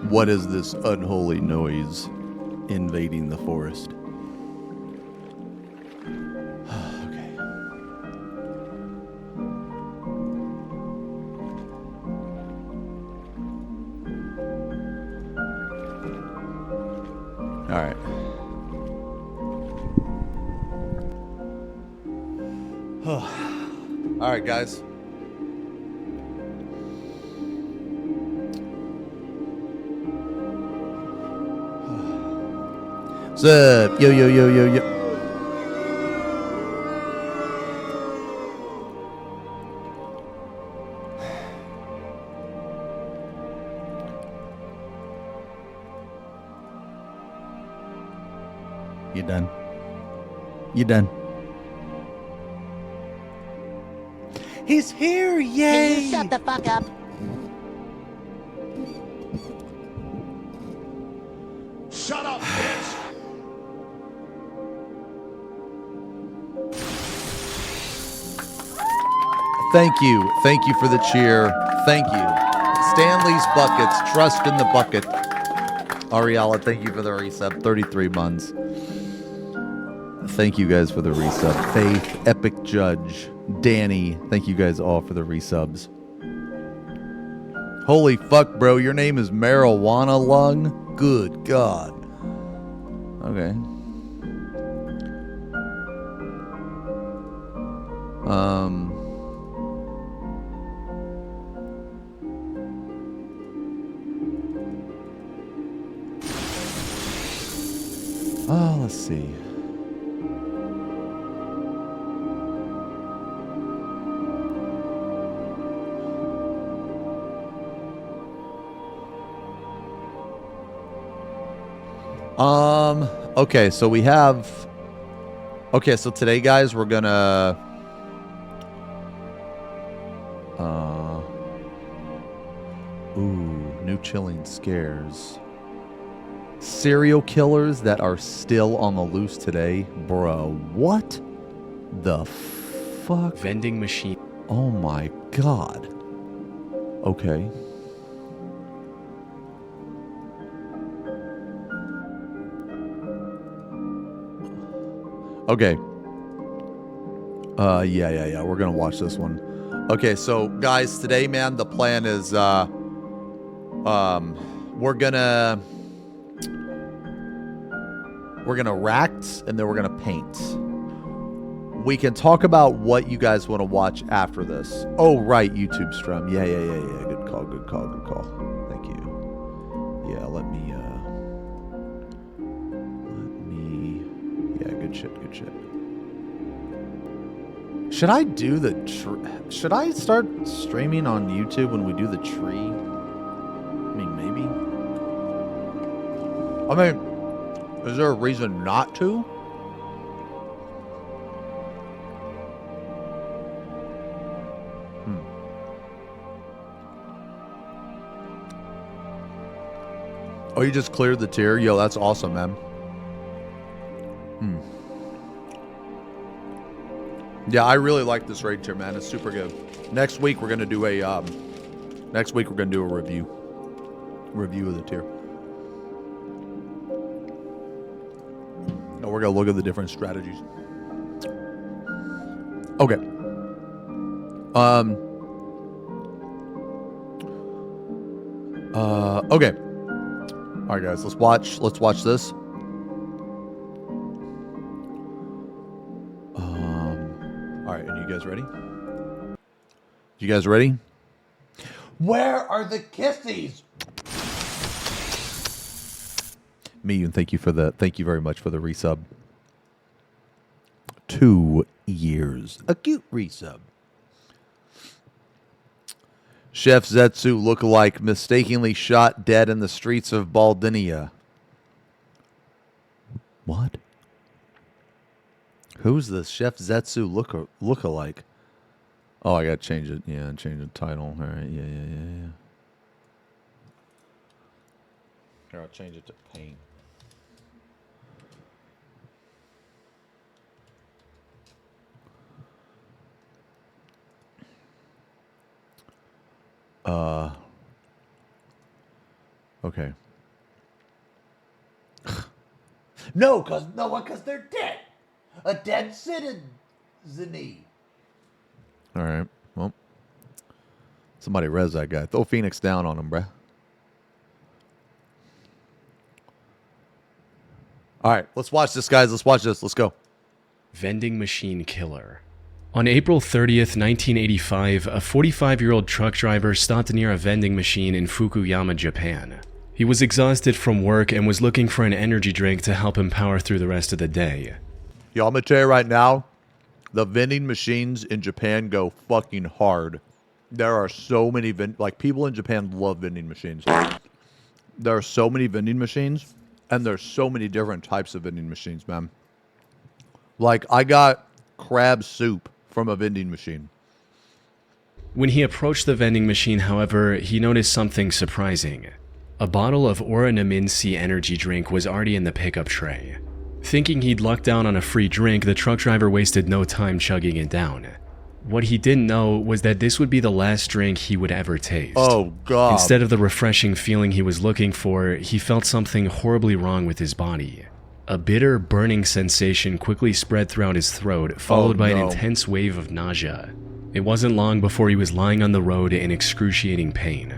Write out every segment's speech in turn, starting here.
What is this unholy noise invading the forest? Okay. All right. All right, guys. What's up? Yo, yo, yo, yo, yo. You done? You done? He's here! Yay! Can you shut the fuck up? Shut up, bitch! Thank you. Thank you for the cheer. Thank you. Stanley's Buckets. Trust in the bucket. Ariella, thank you for the resub. 33 months. Thank you guys for the resub. Faith, Epic Judge, Danny, thank you guys all for the resubs. Holy fuck, bro. Your name is Marijuana Lung? Good God. Okay. Oh, let's see. Okay, so we have... Okay, so today, guys, we're gonna... Ooh, new chilling scares. Serial killers that are still on the loose today. Bro, what the fuck? Vending machine. Oh my God. Okay. Okay. Yeah. We're gonna watch this one. Okay, so guys, today, man, the plan is we're gonna ract and then we're gonna paint. We can talk about what you guys want to watch after this. Oh, right, YouTube stream. Yeah. Good call. Thank you. Yeah, let me yeah, good shit. Should I do the should I start streaming on YouTube when we do the tree? I mean, maybe. I mean, is there a reason not to? Oh, you just cleared the tier? Yo, that's awesome, man. Yeah, I really like this raid tier, man. It's super good. Next week we're gonna do a review of the tier. And we're gonna look at the different strategies. Okay. Okay. All right, guys. Let's watch this. All right, and you guys ready? You guys ready? Where are the kissies? Miyun, thank you very much for the resub. 2 years. A cute resub. Chef Zetsu lookalike mistakenly shot dead in the streets of Baldinia. What? Who's the Chef Zetsu lookalike? Oh, I gotta change it. Yeah, change the title. All right. Yeah. Here, I'll change it to paint. Okay. No, because they're dead. A dead citizen. All right. Well, somebody res that guy. Throw Phoenix down on him, bruh. All right, let's watch this, guys. Let's watch this. Let's go. Vending machine killer. On April 30th, 1985, a 45-year-old truck driver stopped near a vending machine in Fukuyama, Japan. He was exhausted from work and was looking for an energy drink to help him power through the rest of the day. Yo, I'm going to tell you right now, the vending machines in Japan go fucking hard. There are so many, people in Japan love vending machines. There are so many vending machines, and there's so many different types of vending machines, man. Like, I got crab soup from a vending machine. When he approached the vending machine, however, he noticed something surprising. A bottle of Oranaminsi energy drink was already in the pickup tray. Thinking he'd lucked down on a free drink, the truck driver wasted no time chugging it down. What he didn't know was that this would be the last drink he would ever taste. Oh, God. Instead of the refreshing feeling he was looking for, he felt something horribly wrong with his body. A bitter, burning sensation quickly spread throughout his throat, followed by an intense wave of nausea. It wasn't long before he was lying on the road in excruciating pain.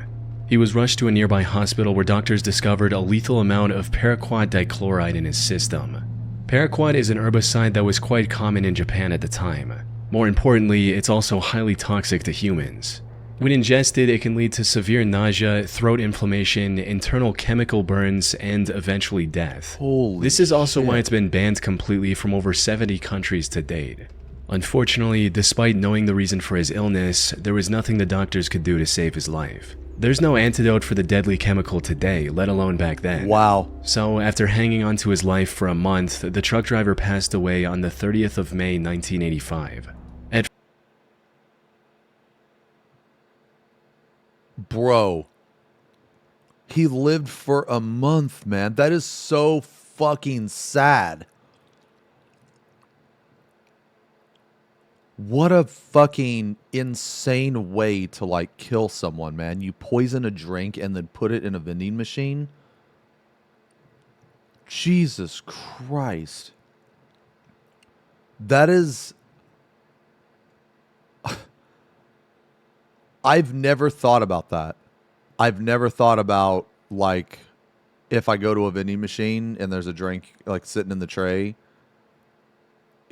He was rushed to a nearby hospital where doctors discovered a lethal amount of paraquat dichloride in his system. Paraquat is an herbicide that was quite common in Japan at the time. More importantly, it's also highly toxic to humans. When ingested, it can lead to severe nausea, throat inflammation, internal chemical burns, and eventually death. This is also why it's been banned completely from over 70 countries to date. Unfortunately, despite knowing the reason for his illness, there was nothing the doctors could do to save his life. There's no antidote for the deadly chemical today, let alone back then. Wow. So, after hanging on to his life for a month, the truck driver passed away on the 30th of May, 1985. Bro, he lived for a month, man. That is so fucking sad. What a fucking insane way to, like, kill someone, man. You poison a drink and then put it in a vending machine? Jesus Christ. That is... I've never thought about that. I've never thought about, like, if I go to a vending machine and there's a drink, like, sitting in the tray,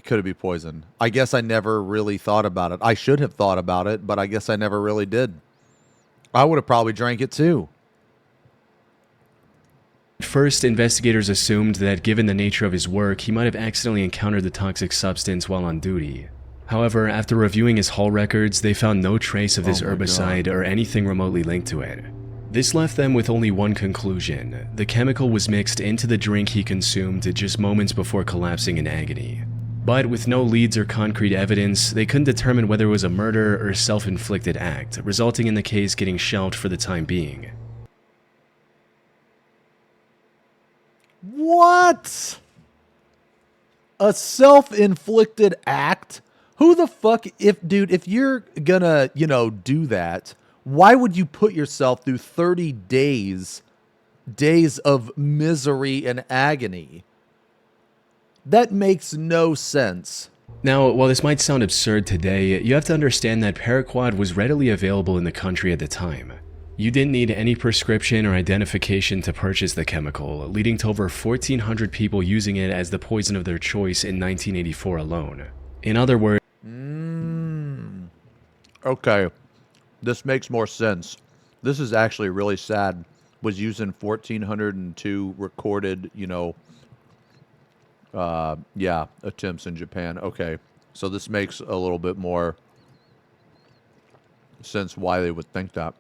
could it be poison? I guess I never really thought about it. I should have thought about it, but I guess I never really did. I would have probably drank it too. First, investigators assumed that given the nature of his work, he might have accidentally encountered the toxic substance while on duty. However, after reviewing his haul records, they found no trace of this herbicide or anything remotely linked to it. This left them with only one conclusion: the chemical was mixed into the drink he consumed just moments before collapsing in agony. But with no leads or concrete evidence, they couldn't determine whether it was a murder or self-inflicted act, resulting in the case getting shelved for the time being. What? A self-inflicted act? Who the fuck, if you're gonna, do that, why would you put yourself through 30 days of misery and agony? That makes no sense. Now, while this might sound absurd today, you have to understand that paraquat was readily available in the country at the time. You didn't need any prescription or identification to purchase the chemical, leading to over 1,400 people using it as the poison of their choice in 1984 alone. In other words... Okay, this makes more sense. This is actually really sad. Was using 1,402 recorded, attempts in Japan. Okay, so this makes a little bit more sense why they would think that.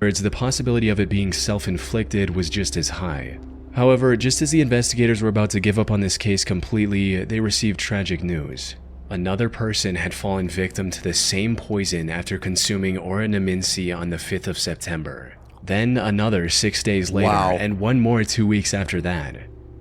The possibility of it being self-inflicted was just as high. However, just as the investigators were about to give up on this case completely, they received tragic news. Another person had fallen victim to the same poison after consuming Oranaminsi on the 5th of September. Then another 6 days later, and one more 2 weeks after that.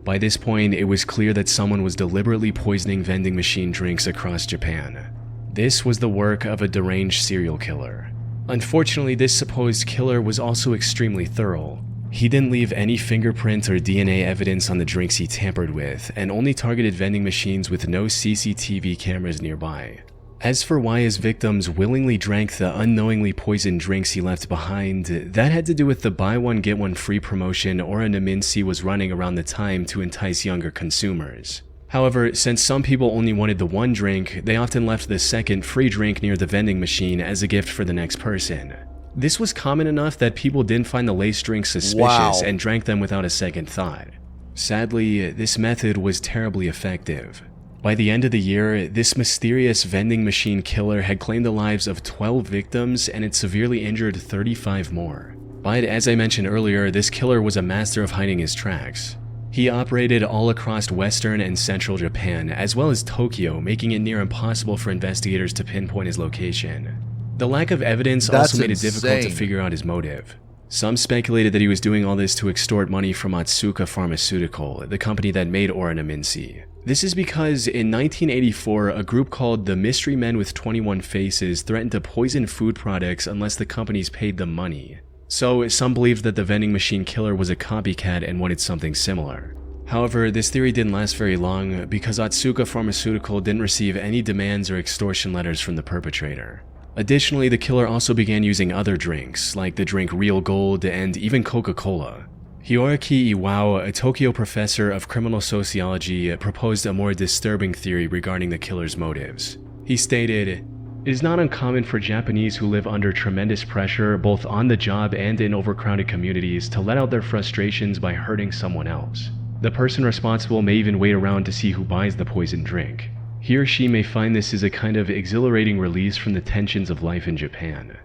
By this point, it was clear that someone was deliberately poisoning vending machine drinks across Japan. This was the work of a deranged serial killer. Unfortunately, this supposed killer was also extremely thorough. He didn't leave any fingerprint or DNA evidence on the drinks he tampered with, and only targeted vending machines with no CCTV cameras nearby. As for why his victims willingly drank the unknowingly poisoned drinks he left behind, that had to do with the buy one get one free promotion Oranaminsi was running around the time to entice younger consumers. However, since some people only wanted the one drink, they often left the second free drink near the vending machine as a gift for the next person. This was common enough that people didn't find the laced drinks suspicious and drank them without a second thought. Sadly, this method was terribly effective. By the end of the year, this mysterious vending machine killer had claimed the lives of 12 victims and had severely injured 35 more. But as I mentioned earlier, this killer was a master of hiding his tracks. He operated all across western and central Japan, as well as Tokyo, making it near impossible for investigators to pinpoint his location. The lack of evidence also made it difficult to figure out his motive. Some speculated that he was doing all this to extort money from Otsuka Pharmaceutical, the company that made Oranaminsi. This is because in 1984, a group called the Mystery Men with 21 Faces threatened to poison food products unless the companies paid them money. So some believed that the vending machine killer was a copycat and wanted something similar. However, this theory didn't last very long because Otsuka Pharmaceutical didn't receive any demands or extortion letters from the perpetrator. Additionally, the killer also began using other drinks, like the drink Real Gold and even Coca-Cola. Hiroaki Iwao, a Tokyo professor of criminal sociology, proposed a more disturbing theory regarding the killer's motives. He stated, "It is not uncommon for Japanese who live under tremendous pressure, both on the job and in overcrowded communities, to let out their frustrations by hurting someone else. The person responsible may even wait around to see who buys the poisoned drink. He or she may find this is a kind of exhilarating release from the tensions of life in Japan."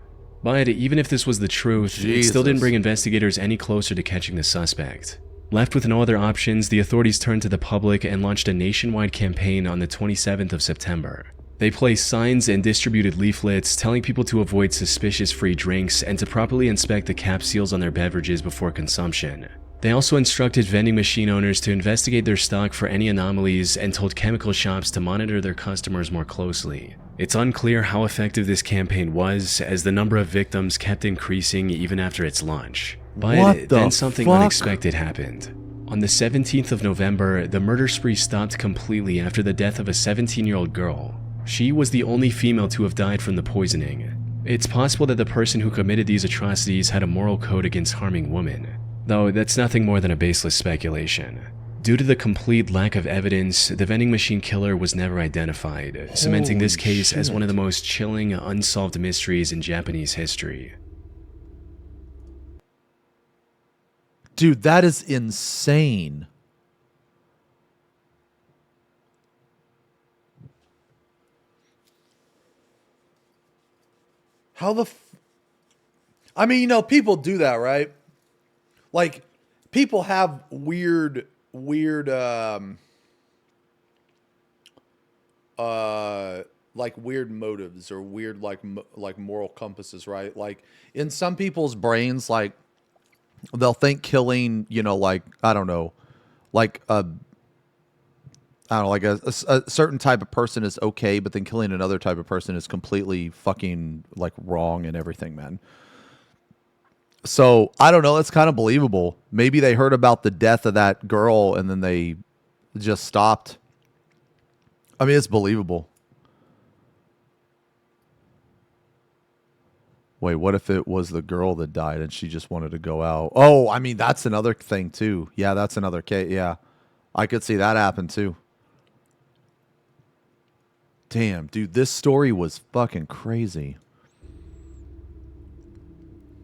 But even if this was the truth, it still didn't bring investigators any closer to catching the suspect. Left with no other options, the authorities turned to the public and launched a nationwide campaign on the 27th of September. They placed signs and distributed leaflets telling people to avoid suspicious free drinks and to properly inspect the cap seals on their beverages before consumption. They also instructed vending machine owners to investigate their stock for any anomalies and told chemical shops to monitor their customers more closely. It's unclear how effective this campaign was, as the number of victims kept increasing even after its launch. But then something unexpected happened. On the 17th of November, the murder spree stopped completely after the death of a 17-year-old girl. She was the only female to have died from the poisoning. It's possible that the person who committed these atrocities had a moral code against harming women, though that's nothing more than a baseless speculation. Due to the complete lack of evidence, the vending machine killer was never identified, cementing this case as one of the most chilling, unsolved mysteries in Japanese history. Dude, that is insane. How the I mean, you know, people do that, right? Like, people have weird like weird motives or weird like moral compasses, right? Like in some people's brains, like they'll think killing, you know, like I don't know, like a certain type of person is okay, but then killing another type of person is completely fucking like wrong and everything, man. So I don't know. It's kind of believable. Maybe they heard about the death of that girl and then they just stopped. I mean, it's believable. Wait, what if it was the girl that died and she just wanted to go out? Oh, I mean, that's another thing too. Yeah, that's another case. Yeah, I could see that happen too. Damn, dude, this story was fucking crazy.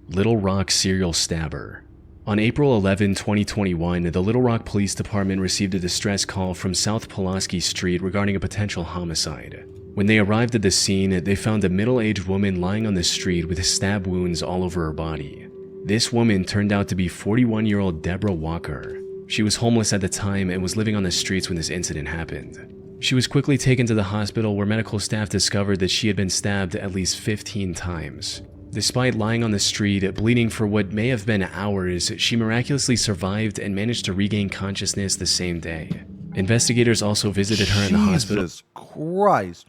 Little Rock serial stabber. On April 11, 2021, the Little Rock Police Department received a distress call from South Pulaski Street regarding a potential homicide. When they arrived at the scene, they found a middle-aged woman lying on the street with stab wounds all over her body. This woman turned out to be 41-year-old Deborah Walker. She was homeless at the time and was living on the streets when this incident happened. She was quickly taken to the hospital where medical staff discovered that she had been stabbed at least 15 times. Despite lying on the street, bleeding for what may have been hours, she miraculously survived and managed to regain consciousness the same day. Investigators also visited her in the hospital. Jesus Christ.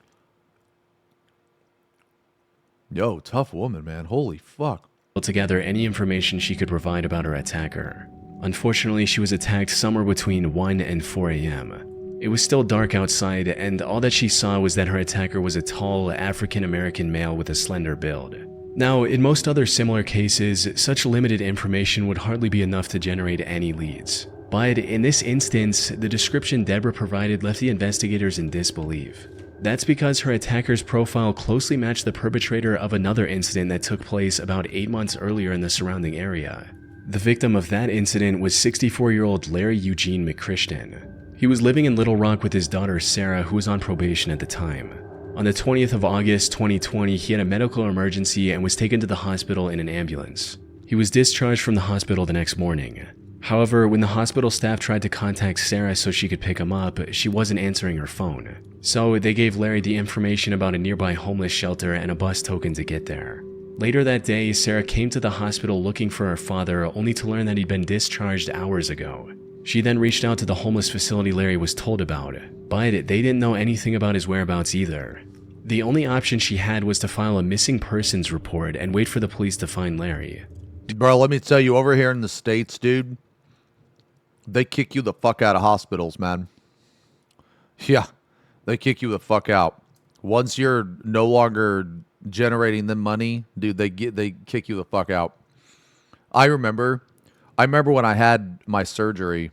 Yo, tough woman, man. Holy fuck. To gather any information she could provide about her attacker. Unfortunately, she was attacked somewhere between 1 and 4 a.m. It was still dark outside, and all that she saw was that her attacker was a tall, African-American male with a slender build. Now, in most other similar cases, such limited information would hardly be enough to generate any leads. But in this instance, the description Deborah provided left the investigators in disbelief. That's because her attacker's profile closely matched the perpetrator of another incident that took place about 8 months earlier in the surrounding area. The victim of that incident was 64-year-old Larry Eugene McChristian. He was living in Little Rock with his daughter Sarah, who was on probation at the time. On the 20th of August 2020, he had a medical emergency and was taken to the hospital in an ambulance. He was discharged from the hospital the next morning. However, when the hospital staff tried to contact Sarah so she could pick him up, she wasn't answering her phone. So they gave Larry the information about a nearby homeless shelter and a bus token to get there. Later that day, Sarah came to the hospital looking for her father, only to learn that he'd been discharged hours ago. She then reached out to the homeless facility Larry was told about, but they didn't know anything about his whereabouts either. The only option she had was to file a missing persons report and wait for the police to find Larry. Bro, let me tell you, over here in the States, dude, they kick you the fuck out of hospitals, man. Yeah, they kick you the fuck out. Once you're no longer generating them money, dude, they kick you the fuck out. I remember when I had my surgery,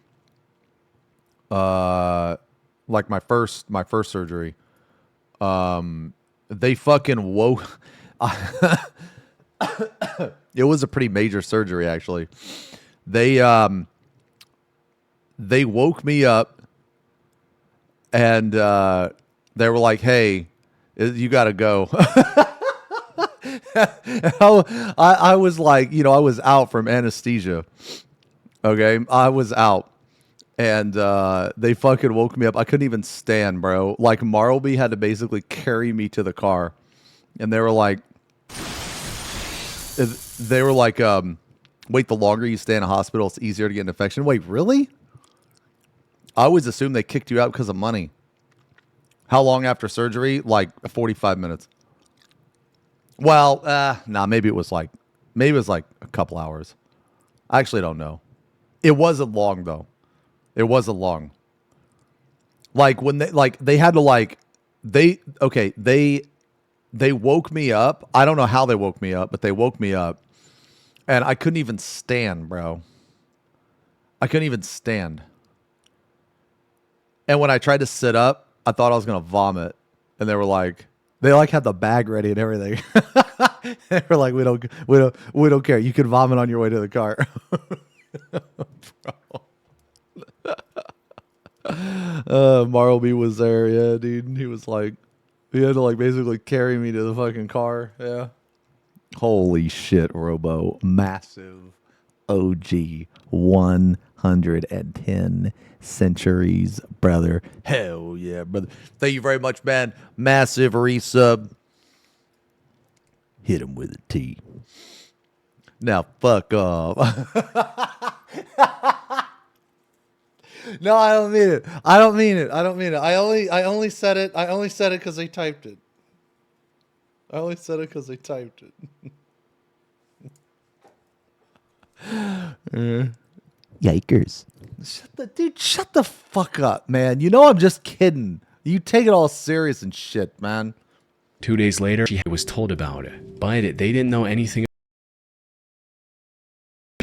like my first surgery. They fucking woke. It was a pretty major surgery, actually. They woke me up, and they were like, "Hey, you got to go." I was like, I was out from anesthesia. Okay, I was out, and they fucking woke me up. I couldn't even stand, bro. Like, Marlby had to basically carry me to the car, and they were like, wait, the longer you stay in a hospital, it's easier to get an infection. Wait, really? I always assumed they kicked you out because of money. How long after surgery? Like 45 minutes. Well, maybe it was like a couple hours. I actually don't know. It wasn't long though. It wasn't long. Like when they had to they woke me up. I don't know how they woke me up, but they woke me up, and I couldn't even stand, bro. I couldn't even stand. And when I tried to sit up, I thought I was gonna vomit, and they had the bag ready and everything. They were like, we don't care. You can vomit on your way to the car. Marlby was there, yeah, dude. He was like, he had to basically carry me to the fucking car. Yeah. Holy shit, Robo. Massive OG 110 centuries, brother. Hell yeah, brother. Thank you very much, man. Massive resub. Hit him with a T. Now fuck off. No, I don't mean it. I don't mean it. I only said it because they typed it. I only said it because they typed it. Yikers. Shut the fuck up, man. You know I'm just kidding. You take it all serious and shit, man. 2 days later, she was told about it, but they didn't know anything.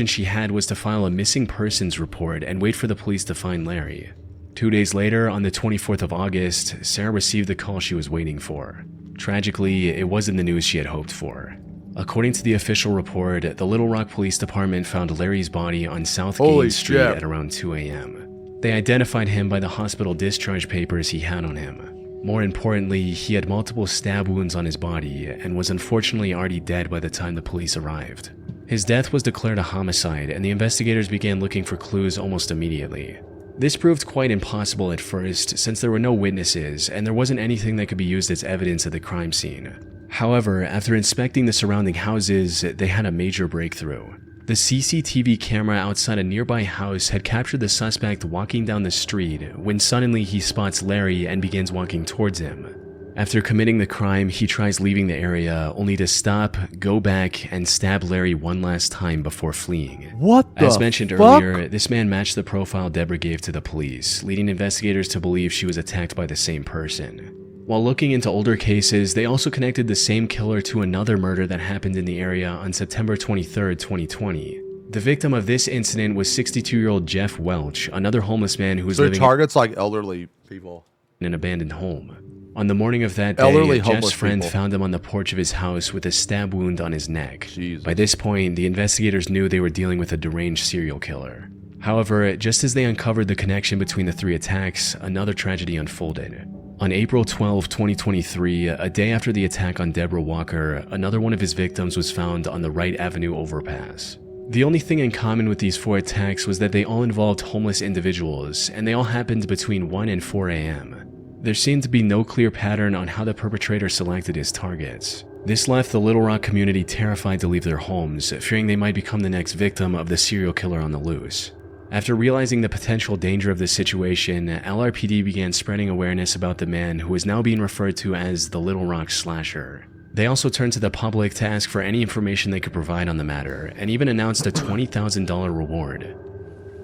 She had was to file a missing persons report and wait for the police to find Larry. 2 days later, on the 24th of August, Sarah received the call she was waiting for. Tragically, it wasn't the news she had hoped for. According to the official report, the Little Rock Police Department found Larry's body on South Gaines Street at around 2 a.m. They identified him by the hospital discharge papers he had on him. More importantly, he had multiple stab wounds on his body and was unfortunately already dead by the time the police arrived. His death was declared a homicide, and the investigators began looking for clues almost immediately. This proved quite impossible at first, since there were no witnesses, and there wasn't anything that could be used as evidence at the crime scene. However, after inspecting the surrounding houses, they had a major breakthrough. The CCTV camera outside a nearby house had captured the suspect walking down the street when suddenly he spots Larry and begins walking towards him. After committing the crime, he tries leaving the area, only to stop, go back, and stab Larry one last time before fleeing. What the As mentioned fuck? earlier, this man matched the profile Deborah gave to the police, leading investigators to believe she was attacked by the same person. While looking into older cases, they also connected the same killer to another murder that happened in the area on September 23, 2020. The victim of this incident was 62-year-old Jeff Welch, another homeless man who was living targets like elderly people in an abandoned home. On the morning of that Elderly day, homeless Jeff's friend people. found him on the porch of his house with a stab wound on his neck. Jesus. By this point, the investigators knew they were dealing with a deranged serial killer. However, just as they uncovered the connection between the three attacks, another tragedy unfolded. On April 12, 2023, a day after the attack on Deborah Walker, another one of his victims was found on the Wright Avenue overpass. The only thing in common with these 4 attacks was that they all involved homeless individuals, and they all happened between 1 and 4 a.m. There seemed to be no clear pattern on how the perpetrator selected his targets. This left the Little Rock community terrified to leave their homes, fearing they might become the next victim of the serial killer on the loose. After realizing the potential danger of this situation, LRPD began spreading awareness about the man who is now being referred to as the Little Rock Slasher. They also turned to the public to ask for any information they could provide on the matter, and even announced a $20,000 reward.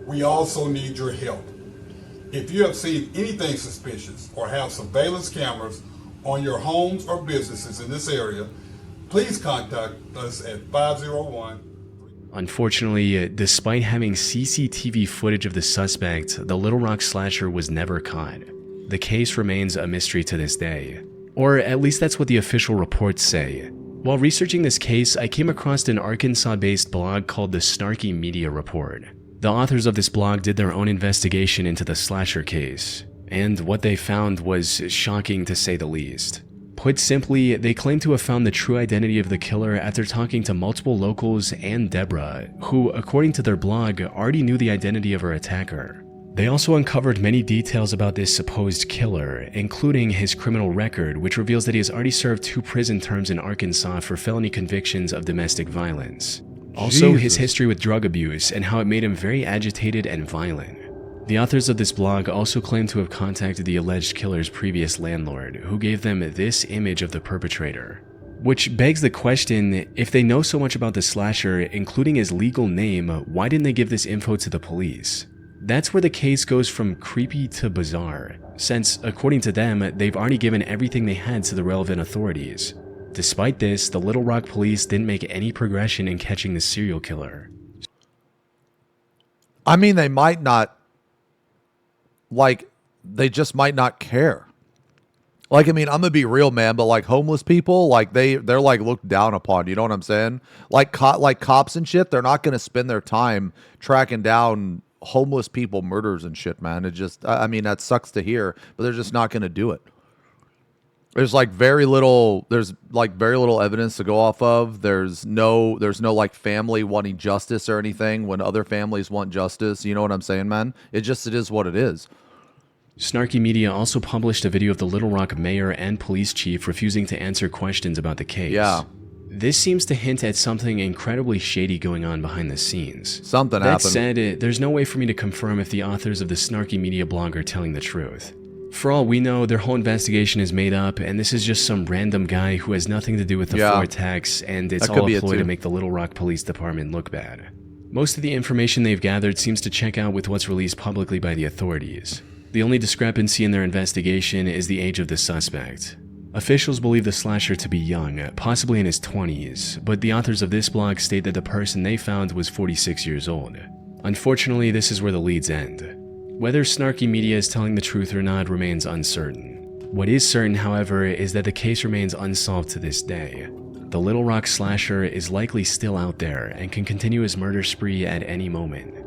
We also need your help. If you have seen anything suspicious or have surveillance cameras on your homes or businesses in this area, please contact us at 501. Unfortunately, despite having CCTV footage of the suspect, the Little Rock Slasher was never caught. The case remains a mystery to this day. Or at least that's what the official reports say. While researching this case, I came across an Arkansas-based blog called the Snarky Media Report. The authors of this blog did their own investigation into the slasher case, and what they found was shocking to say the least. Put simply, they claim to have found the true identity of the killer after talking to multiple locals and Deborah, who, according to their blog, already knew the identity of her attacker. They also uncovered many details about this supposed killer, including his criminal record, which reveals that he has already served 2 prison terms in Arkansas for felony convictions of domestic violence. Also, his history with drug abuse and how it made him very agitated and violent. The authors of this blog also claim to have contacted the alleged killer's previous landlord, who gave them this image of the perpetrator. Which begs the question, if they know so much about the slasher, including his legal name, why didn't they give this info to the police? That's where the case goes from creepy to bizarre, since, according to them, they've already given everything they had to the relevant authorities. Despite this, the Little Rock police didn't make any progression in catching the serial killer. I mean, they might not, like, they just might not care. Like, I mean, I'm gonna be real, man, but like homeless people, like they're like looked down upon. You know what I'm saying? Like cops and shit, they're not gonna spend their time tracking down homeless people murders and shit, man. It just, I mean, that sucks to hear, but they're just not gonna do it. There's very little evidence to go off of. There's no like family wanting justice or anything when other families want justice. You know what I'm saying, man? It is what it is. Snarky Media also published a video of the Little Rock mayor and police chief refusing to answer questions about the case. Yeah. This seems to hint at something incredibly shady going on behind the scenes. Something That happened. said, there's no way for me to confirm if the authors of the Snarky Media blog are telling the truth. For all we know, their whole investigation is made up, and this is just some random guy who has nothing to do with the 4 attacks, and it's all a ploy to make the Little Rock Police Department look bad. Most of the information they've gathered seems to check out with what's released publicly by the authorities. The only discrepancy in their investigation is the age of the suspect. Officials believe the slasher to be young, possibly in his 20s, but the authors of this blog state that the person they found was 46 years old. Unfortunately, this is where the leads end. Whether Snarky Media is telling the truth or not remains uncertain. What is certain, however, is that the case remains unsolved to this day. The Little Rock Slasher is likely still out there and can continue his murder spree at any moment.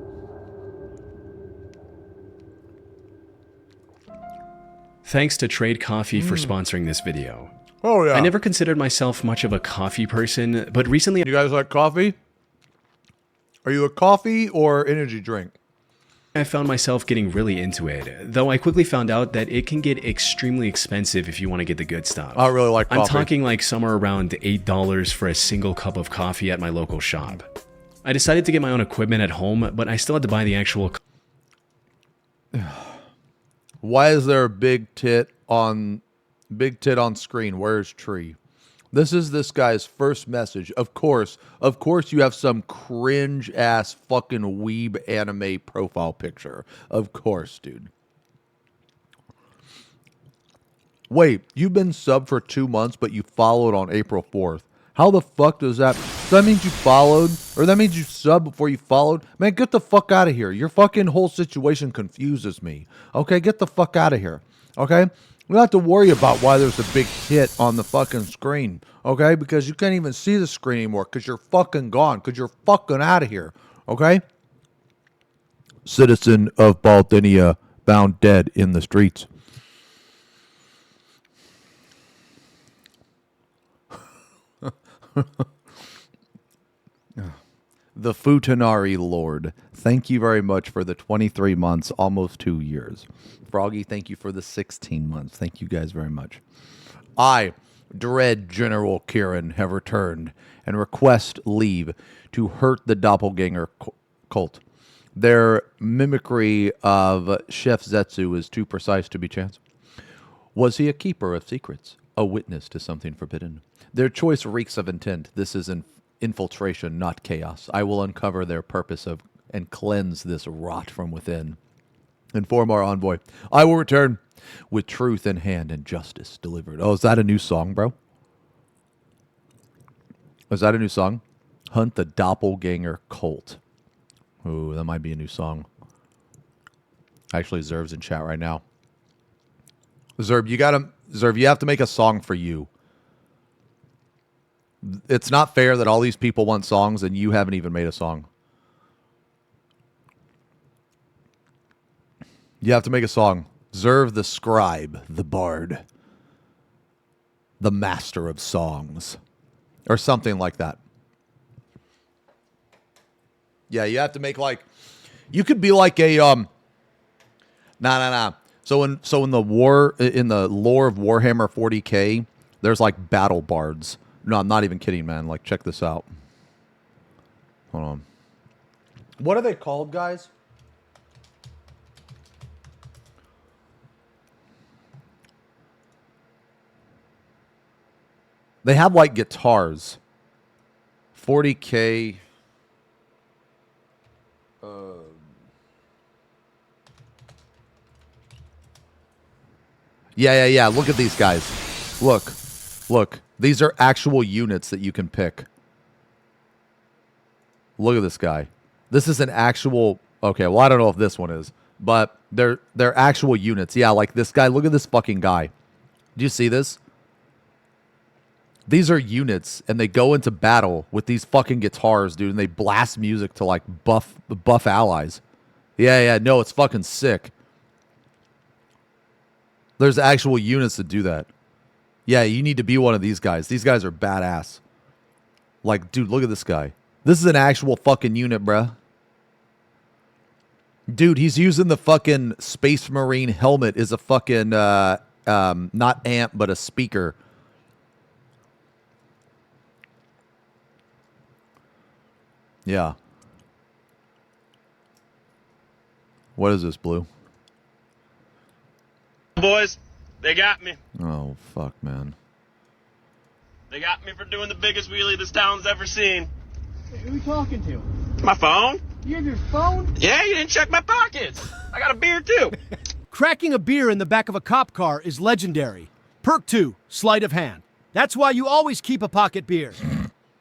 Thanks to Trade Coffee for sponsoring this video. Oh yeah. I never considered myself much of a coffee person, but recently You guys like coffee? Are you a coffee or energy drink? I found myself getting really into it, though I quickly found out that it can get extremely expensive if you want to get the good stuff. I really like coffee. I'm talking like somewhere around $8 for a single cup of coffee at my local shop. I decided to get my own equipment at home, but I still had to buy the actual... Why is there a big tit on Big tit on screen. Where's Tree? This is this guy's first message. Of course, you have some cringe ass fucking weeb anime profile picture. Of course, dude. Wait, you've been subbed for 2 months, but you followed on April 4th. How the fuck does that... So that means you followed? Or that means you subbed before you followed? Man, get the fuck out of here. Your fucking whole situation confuses me. Okay, get the fuck out of here. Okay? We don't have to worry about why there's a big hit on the fucking screen. Okay? Because you can't even see the screen anymore because you're fucking gone. Because you're fucking out of here. Okay? Citizen of Baldinia found dead in the streets. The Futanari Lord, thank you very much for the 23 months, almost 2 years. Froggy, thank you for the 16 months. Thank you guys very much. I, Dread General Kieran, have returned and request leave to hurt the doppelganger cult. Their mimicry of Chef Zetsu is too precise to be chance. Was he a keeper of secrets? A witness to something forbidden? Their choice reeks of intent. This is an infiltration, not chaos. I will uncover their purpose of and cleanse this rot from within. Inform our envoy. I will return with truth in hand and justice delivered. Oh, is that a new song, bro? Is that a new song? Hunt the doppelganger cult. Ooh, that might be a new song. Actually, Zerv's in chat right now. Zerv, you have to make a song for you. It's not fair that all these people want songs and you haven't even made a song. You have to make a song. Zerv the scribe, the bard, the master of songs, or something like that. Yeah, you have to make like, you could be like a nah. So in the lore of Warhammer 40K, there's like battle bards. No, I'm not even kidding, man. Like, check this out. Hold on. What are they called, guys? They have, like, guitars. 40K. Yeah. Look at these guys. Look. These are actual units that you can pick. Look at this guy. This is an actual... Okay, well, I don't know if this one is. But they're actual units. Yeah, like this guy. Look at this fucking guy. Do you see this? These are units, and they go into battle with these fucking guitars, dude, and they blast music to, like, buff allies. Yeah, no, it's fucking sick. There's actual units that do that. Yeah, you need to be one of these guys. These guys are badass. Like, dude, look at this guy. This is an actual fucking unit, bruh. Dude, he's using the fucking Space Marine helmet as a fucking, not amp, but a speaker. Yeah. What is this, Blue? Boys, they got me. Oh, fuck, man. They got me for doing the biggest wheelie this town's ever seen. Hey, who are you talking to? My phone? You have your phone? Yeah, you didn't check my pockets. I got a beer, too. Cracking a beer in the back of a cop car is legendary. Perk 2, sleight of hand. That's why you always keep a pocket beer.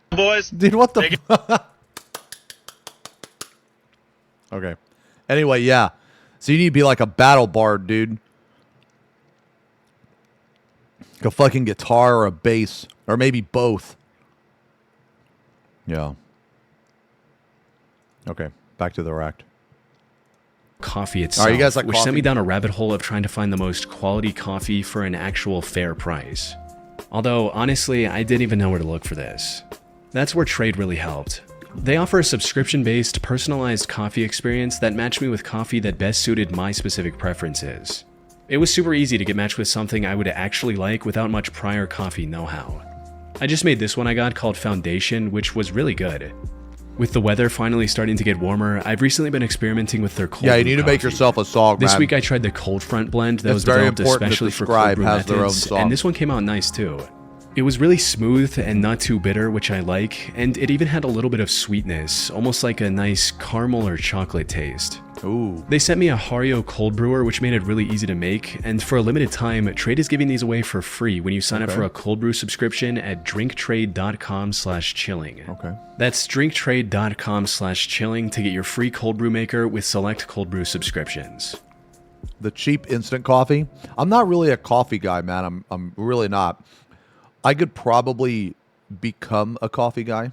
Boys. Dude, what the fuck? Okay. Anyway, yeah. So you need to be like a battle bard, dude. Like a fucking guitar or a bass. Or maybe both. Yeah. Okay. Back to the rack. Coffee itself, you guys like which coffee? sent me down a rabbit hole of trying to find the most quality coffee for an actual fair price. Although, honestly, I didn't even know where to look for this. That's where Trade really helped. They offer a subscription-based, personalized coffee experience that matched me with coffee that best suited my specific preferences. It was super easy to get matched with something I would actually like without much prior coffee know-how. I just made this one I got called Foundation, which was really good. With the weather finally starting to get warmer, I've recently been experimenting with their cold Yeah, you brew need to make coffee. yourself a song, This man. week I tried the Cold Front blend that It's was very developed important that especially the for cold scribe brew has their own methods, song. and this one came out nice too. It was really smooth and not too bitter, which I like, and it even had a little bit of sweetness, almost like a nice caramel or chocolate taste. Ooh. They sent me a Hario cold brewer, which made it really easy to make, and for a limited time, Trade is giving these away for free when you sign up for a cold brew subscription at drinktrade.com/chilling. Okay. That's drinktrade.com/chilling to get your free cold brew maker with select cold brew subscriptions. The cheap instant coffee. I'm not really a coffee guy, man. I'm really not. I could probably become a coffee guy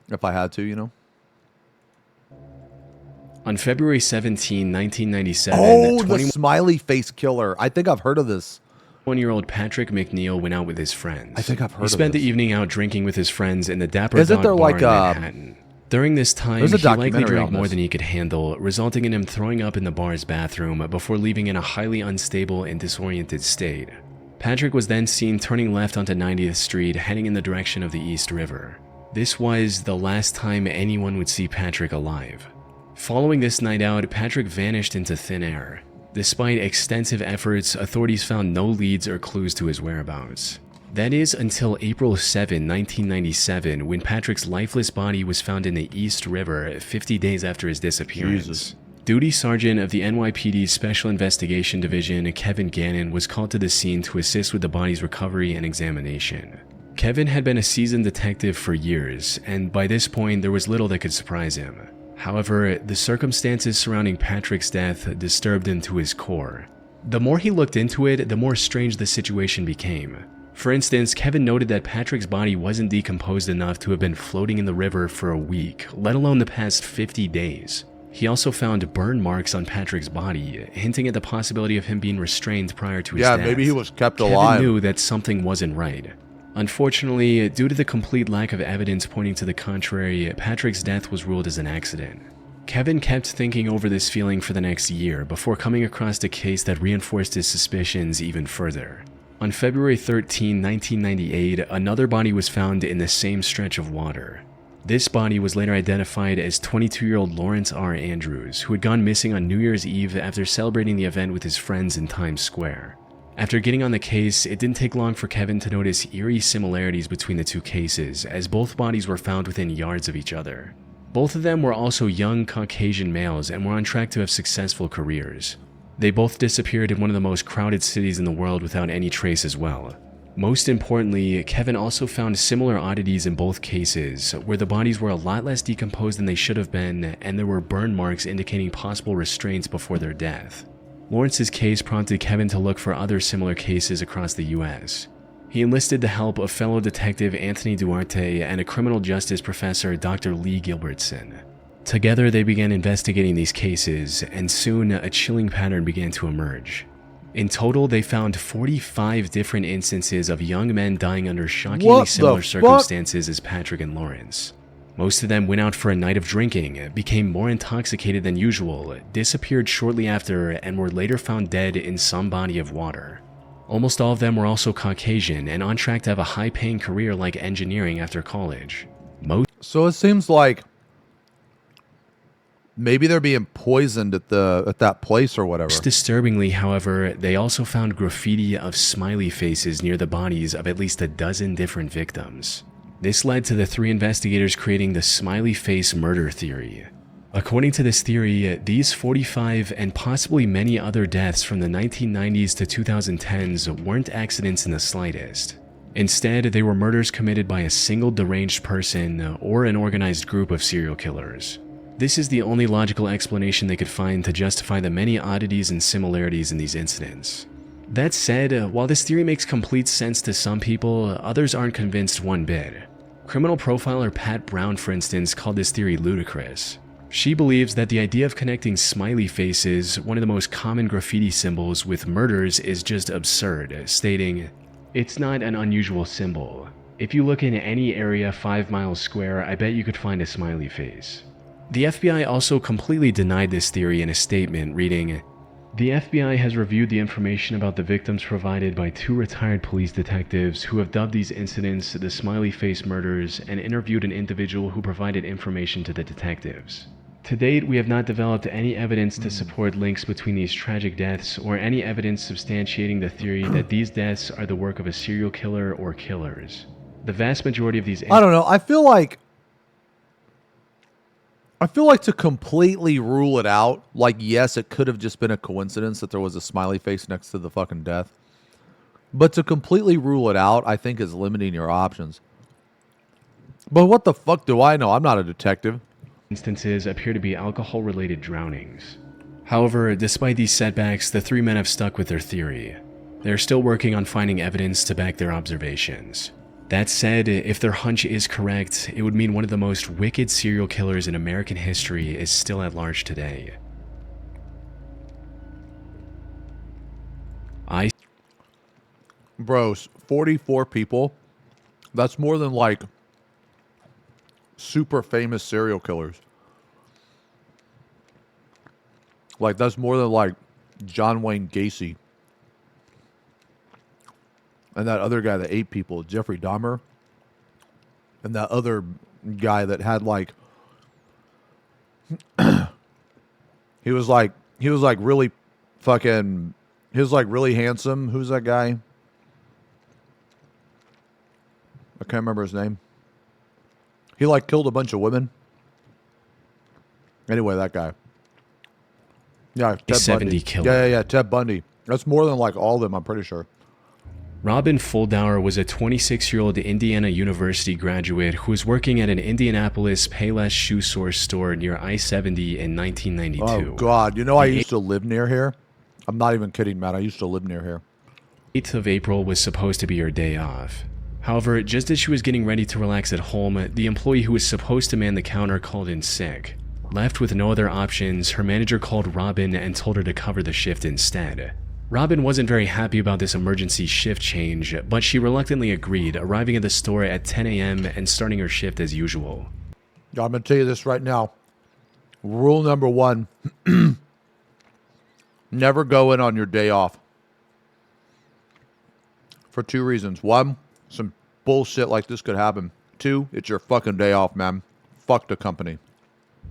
if I had to, you know. On February 17, 1997, Oh, the smiley face killer. I think I've heard of this. 21-year-old Patrick McNeil went out with his friends. I think I've heard He of spent the this. evening out drinking with his friends in the Dapper Isn't Dog there Bar like in a- Manhattan. During this time, There's a he likely documentary drank on more this. than he could handle, resulting in him throwing up in the bar's bathroom before leaving in a highly unstable and disoriented state. Patrick was then seen turning left onto 90th Street, heading in the direction of the East River. This was the last time anyone would see Patrick alive. Following this night out, Patrick vanished into thin air. Despite extensive efforts, authorities found no leads or clues to his whereabouts. That is until April 7, 1997, when Patrick's lifeless body was found in the East River 50 days after his disappearance. Jesus. Duty Sergeant of the NYPD's Special Investigation Division, Kevin Gannon, was called to the scene to assist with the body's recovery and examination. Kevin had been a seasoned detective for years, and by this point there was little that could surprise him. However, the circumstances surrounding Patrick's death disturbed him to his core. The more he looked into it, the more strange the situation became. For instance, Kevin noted that Patrick's body wasn't decomposed enough to have been floating in the river for a week, let alone the past 50 days. He also found burn marks on Patrick's body, hinting at the possibility of him being restrained prior to his death. Yeah, maybe he was kept Kevin alive. knew that something wasn't right. Unfortunately, due to the complete lack of evidence pointing to the contrary, Patrick's death was ruled as an accident. Kevin kept thinking over this feeling for the next year before coming across a case that reinforced his suspicions even further. On February 13, 1998, another body was found in the same stretch of water. This body was later identified as 22-year-old Lawrence R. Andrews, who had gone missing on New Year's Eve after celebrating the event with his friends in Times Square. After getting on the case, it didn't take long for Kevin to notice eerie similarities between the two cases, as both bodies were found within yards of each other. Both of them were also young Caucasian males and were on track to have successful careers. They both disappeared in one of the most crowded cities in the world without any trace as well. Most importantly, Kevin also found similar oddities in both cases, where the bodies were a lot less decomposed than they should have been, and there were burn marks indicating possible restraints before their death. Lawrence's case prompted Kevin to look for other similar cases across the US. He enlisted the help of fellow detective Anthony Duarte and a criminal justice professor, Dr. Lee Gilbertson. Together, they began investigating these cases, and soon a chilling pattern began to emerge. In total, they found 45 different instances of young men dying under shockingly similar circumstances as Patrick and Lawrence. Most of them went out for a night of drinking, became more intoxicated than usual, disappeared shortly after, and were later found dead in some body of water. Almost all of them were also Caucasian and on track to have a high-paying career like engineering after college. So it seems like maybe they're being poisoned at that place or whatever. Most disturbingly, however, they also found graffiti of smiley faces near the bodies of at least a dozen different victims. This led to the three investigators creating the smiley face murder theory. According to this theory, these 45 and possibly many other deaths from the 1990s to 2010s weren't accidents in the slightest. Instead, they were murders committed by a single deranged person or an organized group of serial killers. This is the only logical explanation they could find to justify the many oddities and similarities in these incidents. That said, while this theory makes complete sense to some people, others aren't convinced one bit. Criminal profiler Pat Brown, for instance, called this theory ludicrous. She believes that the idea of connecting smiley faces, one of the most common graffiti symbols, with murders is just absurd, stating, "It's not an unusual symbol. If you look in any area 5 miles square, I bet you could find a smiley face." The FBI also completely denied this theory in a statement, reading, The FBI has reviewed the information about the victims provided by 2 retired police detectives who have dubbed these incidents the smiley face murders and interviewed an individual who provided information to the detectives. To date, we have not developed any evidence to support links between these tragic deaths or any evidence substantiating the theory that these deaths are the work of a serial killer or killers. The vast majority of these... I don't know. I feel like to completely rule it out, like, yes, it could have just been a coincidence that there was a smiley face next to the fucking death. But to completely rule it out, I think is limiting your options. But what the fuck do I know? I'm not a detective. Instances appear to be alcohol-related drownings. However, despite these setbacks, the 3 men have stuck with their theory. They're still working on finding evidence to back their observations. That said, if their hunch is correct, it would mean one of the most wicked serial killers in American history is still at large today. Bros, 44 people? That's more than, like, super famous serial killers. Like, that's more than, like, John Wayne Gacy. And that other guy that ate people, Jeffrey Dahmer. And that other guy that had, like... he was like really fucking... He was, like, really handsome. Who's that guy? I can't remember his name. He, like, killed a bunch of women. Anyway, that guy. Yeah, Ted 70 Bundy. killer. Yeah, Ted Bundy. That's more than, like, all of them, I'm pretty sure. Robin Fuldauer was a 26-year-old Indiana University graduate who was working at an Indianapolis Payless shoe source store near I-70 in 1992. Oh, God. You know, I used to live near here. I'm not even kidding, man. I used to live near here. 8th of April was supposed to be her day off. However, just as she was getting ready to relax at home, the employee who was supposed to man the counter called in sick. Left with no other options, her manager called Robin and told her to cover the shift instead. Robin wasn't very happy about this emergency shift change, but she reluctantly agreed, arriving at the store at 10 a.m. and starting her shift as usual. I'm going to tell you this right now. Rule number 1. Never go in on your day off. For 2 reasons. 1, some bullshit like this could happen. 2, it's your fucking day off, man. Fuck the company.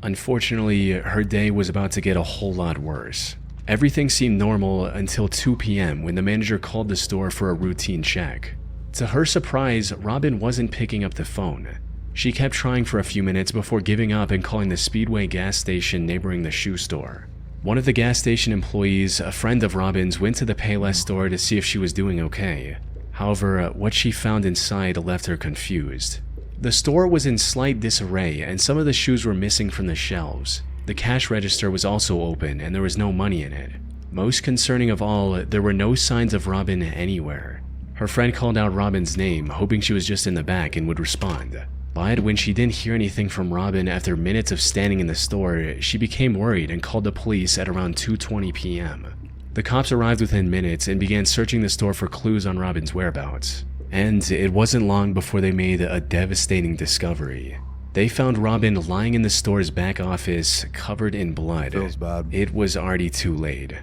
Unfortunately, her day was about to get a whole lot worse. Everything seemed normal until 2 p.m. when the manager called the store for a routine check. To her surprise, Robin wasn't picking up the phone. She kept trying for a few minutes before giving up and calling the Speedway gas station neighboring the shoe store. One of the gas station employees, a friend of Robin's, went to the Payless store to see if she was doing okay. However, what she found inside left her confused. The store was in slight disarray and some of the shoes were missing from the shelves. The cash register was also open and there was no money in it. Most concerning of all, there were no signs of Robin anywhere. Her friend called out Robin's name, hoping she was just in the back and would respond. But when she didn't hear anything from Robin after minutes of standing in the store, she became worried and called the police at around 2:20 p.m. The cops arrived within minutes and began searching the store for clues on Robin's whereabouts. And it wasn't long before they made a devastating discovery. They found Robin lying in the store's back office, covered in blood. Feels bad. It was already too late.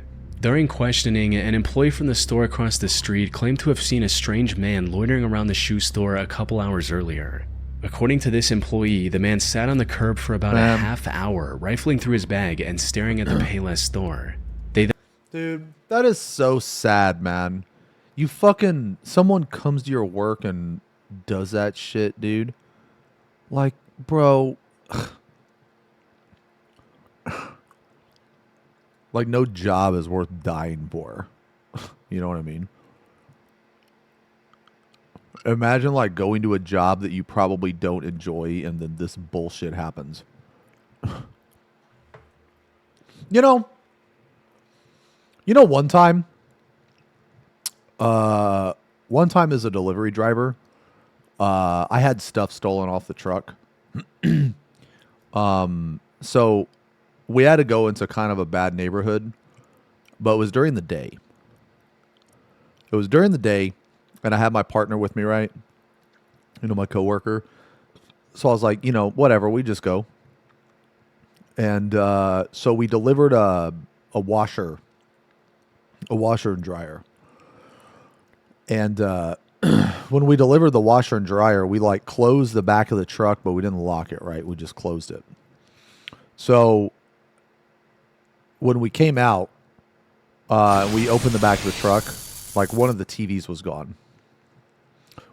During questioning, an employee from the store across the street claimed to have seen a strange man loitering around the shoe store a couple hours earlier. According to this employee, the man sat on the curb for about a half hour, rifling through his bag and staring at the Payless store. Dude, that is so sad, man. You someone comes to your work and does that shit, dude. Like, bro. Like, no job is worth dying for. You know what I mean? Imagine, like, going to a job that you probably don't enjoy and then this bullshit happens. You know, one time as a delivery driver, I had stuff stolen off the truck. So we had to go into kind of a bad neighborhood, but it was during the day. And I had my partner with me, right? My coworker. So I was like, whatever, we just go. And so we delivered a washer a washer and dryer. And when we delivered the washer and dryer, we like closed the back of the truck, but we didn't lock it, right? We just closed it. So when we came out, we opened the back of the truck, like one of the TVs was gone.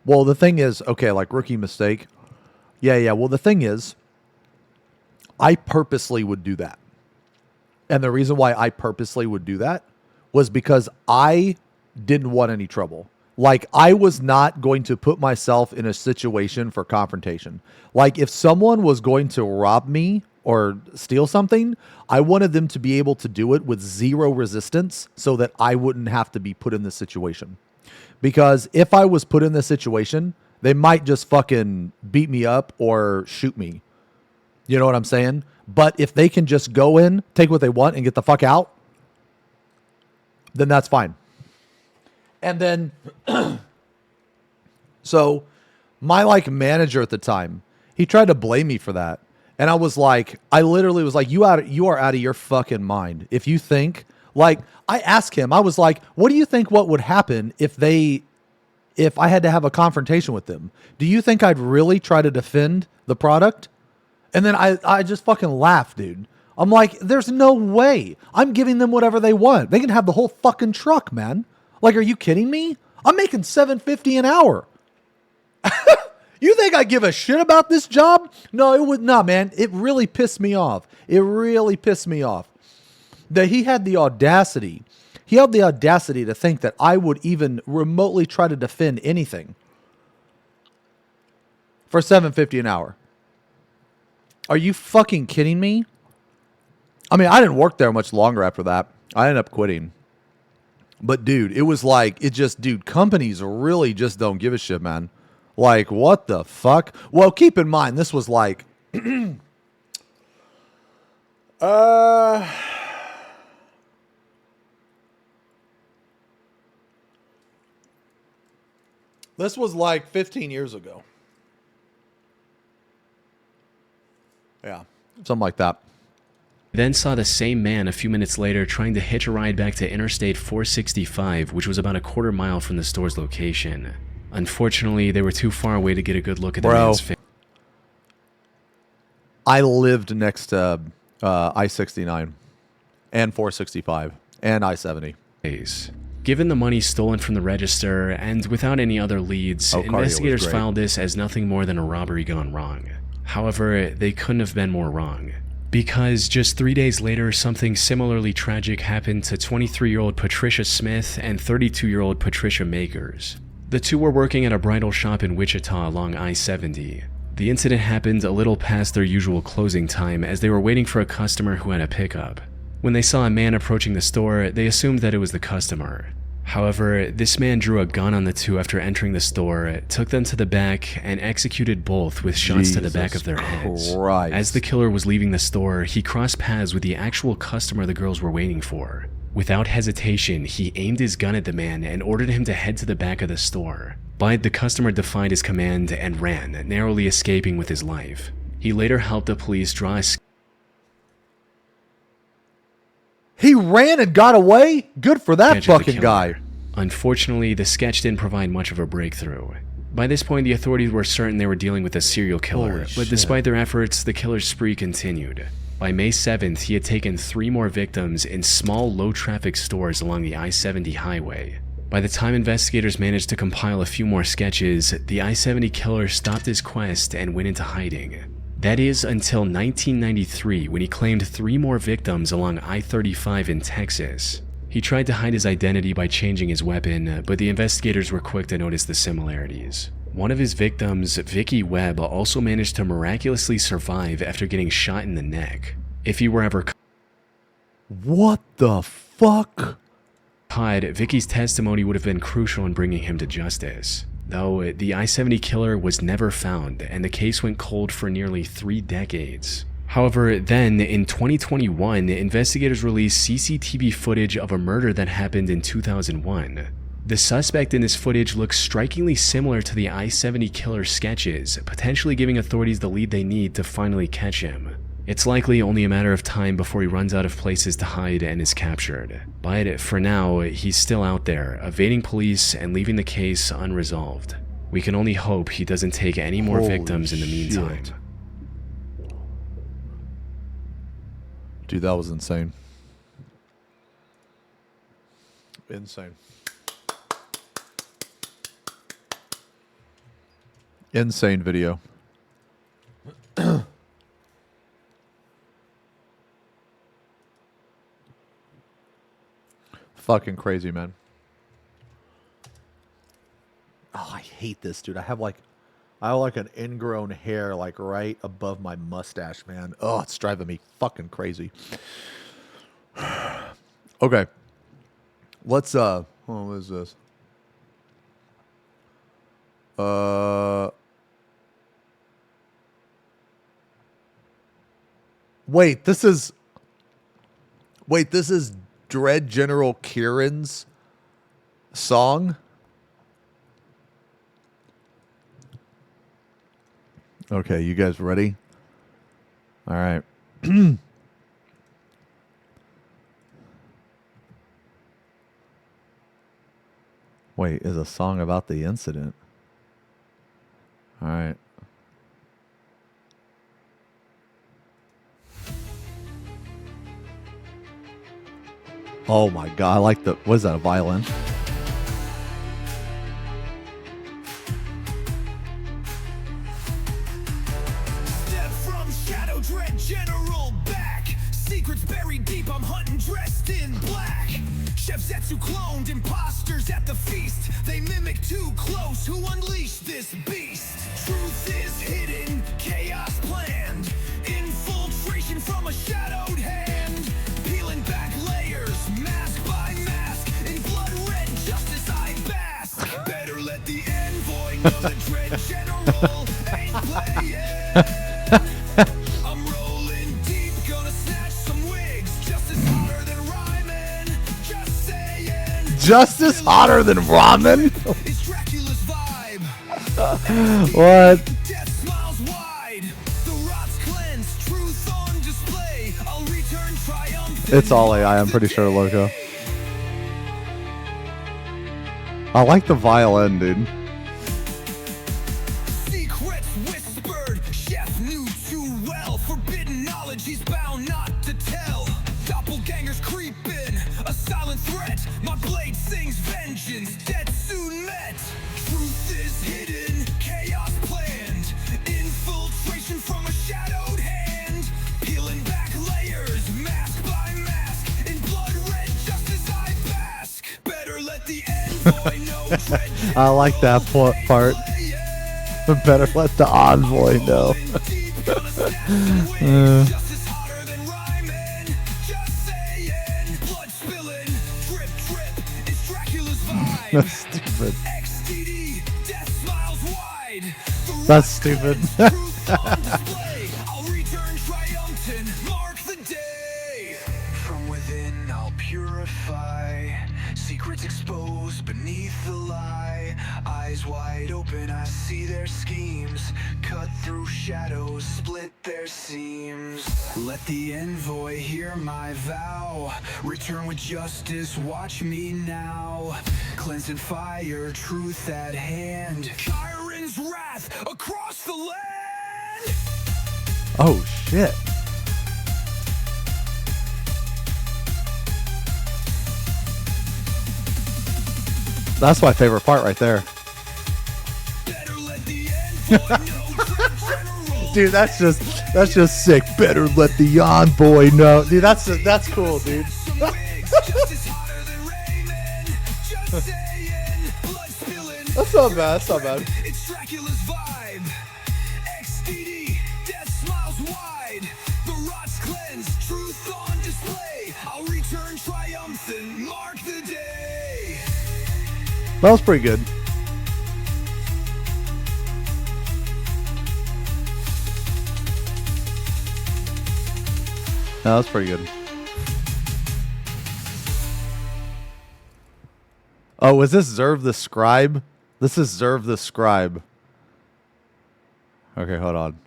Well, the thing is, okay, like rookie mistake. Yeah. Well, the thing is, I purposely would do that. And the reason why I purposely would do that was because I didn't want any trouble. Like, I was not going to put myself in a situation for confrontation. Like, if someone was going to rob me or steal something, I wanted them to be able to do it with zero resistance so that I wouldn't have to be put in this situation. Because if I was put in this situation, they might just fucking beat me up or shoot me. You know what I'm saying? But if they can just go in, take what they want, and get the fuck out, then that's fine. And then, so my like manager at the time, he tried to blame me for that. And I was like, I literally was like, you are out of your fucking mind. If you think, like, I asked him, I was like, what do you think what would happen if I had to have a confrontation with them? Do you think I'd really try to defend the product? And then I just fucking laughed, dude. I'm like, there's no way. I'm giving them whatever they want. They can have the whole fucking truck, man. Like, are you kidding me? I'm making $7.50 an hour. You think I give a shit about this job? No, it would not, man. It really pissed me off. It really pissed me off that he had the audacity. He had the audacity to think that I would even remotely try to defend anything for $7.50 an hour. Are you fucking kidding me? I mean, I didn't work there much longer after that. I ended up quitting. But dude, it was like, dude, companies really just don't give a shit, man. Like, what the fuck? Well, keep in mind, this was like, this was like 15 years ago. Yeah, something like that. Then saw the same man a few minutes later trying to hitch a ride back to Interstate 465, which was about a quarter mile from the store's location. Unfortunately, they were too far away to get a good look at the man's face. I lived next to I-69 and 465 and I-70. Given the money stolen from the register and without any other leads, investigators filed this as nothing more than a robbery gone wrong. However, they couldn't have been more wrong. Because just 3 days later, something similarly tragic happened to 23-year-old Patricia Smith and 32-year-old Patricia Makers. The two were working at a bridal shop in Wichita along I-70. The incident happened a little past their usual closing time as they were waiting for a customer who had a pickup. When they saw a man approaching the store, they assumed that it was the customer. However, this man drew a gun on the two after entering the store, took them to the back, and executed both with shots to the back of their heads. As the killer was leaving the store, he crossed paths with the actual customer the girls were waiting for. Without hesitation, he aimed his gun at the man and ordered him to head to the back of the store. But the customer defied his command and ran, narrowly escaping with his life. He later helped the police draw a... He ran and got away? Good for that fucking guy. Unfortunately, the sketch didn't provide much of a breakthrough. By this point, the authorities were certain they were dealing with a serial killer, but despite their efforts, the killer's spree continued. By May 7th, he had taken 3 more victims in small, low-traffic stores along the I-70 highway. By the time investigators managed to compile a few more sketches, the I-70 killer stopped his quest and went into hiding. That is until 1993, when he claimed 3 more victims along I-35 in Texas. He tried to hide his identity by changing his weapon, but the investigators were quick to notice the similarities. One of his victims, Vicky Webb, also managed to miraculously survive after getting shot in the neck. If he were ever What the fuck? caught, Vicky's testimony would have been crucial in bringing him to justice. Though the I-70 killer was never found, and the case went cold for nearly 3 decades. However, then, in 2021, investigators released CCTV footage of a murder that happened in 2001. The suspect in this footage looks strikingly similar to the I-70 killer sketches, potentially giving authorities the lead they need to finally catch him. It's likely only a matter of time before he runs out of places to hide and is captured. But for now, he's still out there, evading police and leaving the case unresolved. We can only hope he doesn't take any more victims in the meantime. Dude, that was insane. Insane. Insane video. Fucking crazy, man. Oh, I hate this, dude. I have like an ingrown hair like right above my mustache, man. Oh, it's driving me fucking crazy. Okay. Let's what is this? Wait, this is Dread General Kieran's song? Okay, you guys ready? All right. Wait, is a song about the incident? All right. Oh my god, I like the... What is that, a violin? Step from Shadow Dread General back. Secrets buried deep, I'm hunting dressed in black. Chef Zetsu cloned imposters at the feast. They mimic too close, who unleashed this beast? Truth is hidden, chaos planned. Infiltration from a shadowed hand. Peeling back layers, mask by mask. In blood red justice I bask. Better let the envoy know the Dread General ain't playing. I'm rolling deep, gonna snatch some wigs. Justice hotter than rhyming. Just saying. Justice hotter than ramen? It's Dracula's vibe. What? Death smiles wide. The rot's cleansed. Truth on display. I'll return triumphant. It's all AI, I'm pretty sure, Loco. I like the violin, dude. Secrets whispered. Chef knew too well. Forbidden knowledge he's bound not to tell. Doppelgangers creeping. A silent threat. My blade sings vengeance. Dead soon met. Truth is hidden. Chaos planned. Infiltration from a shadowed hand. Peeling back layers. Mask by mask. In blood red justice I bask. Better let the envoy know. Dread I like that part. Better let the envoy know. Justice hotter than rhyming. Just saying. Blood spilling. Drip, drip. It's Dracula's vibe. That's stupid. XTD. Death smiles wide. The That's stupid. truth on display. I'll return triumphant. Mark the day. From within, I'll purify. Secrets exposed beneath the lie. Eyes wide open, I see their schemes. Cut through shadows, split their seams. Let the envoy hear my vow. Return with justice, watch me now. Cleanse in fire, truth at hand. Chiron's wrath across the land. Oh, shit. That's my favorite part right there. Better let the envoy know. Dread General. Dude, that's just sick. Better let the envoy know. Dude, that's cool, dude. Some wigs, justice hotter than Raymond. Just saying. Blood spilling. That's not bad. That's not bad. It's Dracula's vibe. XTD, death smiles wide. The rot's cleansed, truth on display. I'll return triumphant, mark the day. That was pretty good. No, that's pretty good. Oh, was this Zerv the Scribe? This is Zerv the Scribe. Okay, hold on.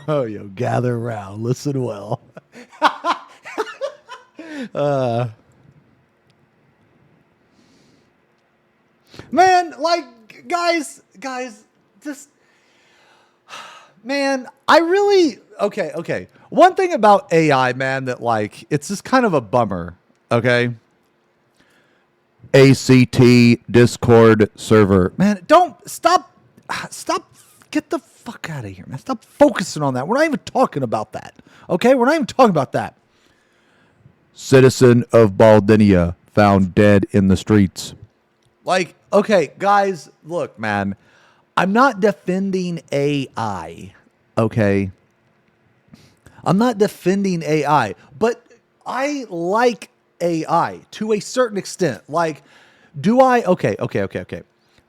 Oh, yo, gather around, listen well. Man, like, guys, just, man, I really, okay. One thing about AI, man, that like, it's just kind of a bummer, okay? ACT Discord server. Man, stop, get the fuck out of here, man. Stop focusing on that. We're not even talking about that, okay? We're not even talking about that. Citizen of Baldinia found dead in the streets. Like, okay, guys, look, man, I'm not defending AI, okay? I'm not defending AI, but I like AI to a certain extent. Like, do I? Okay.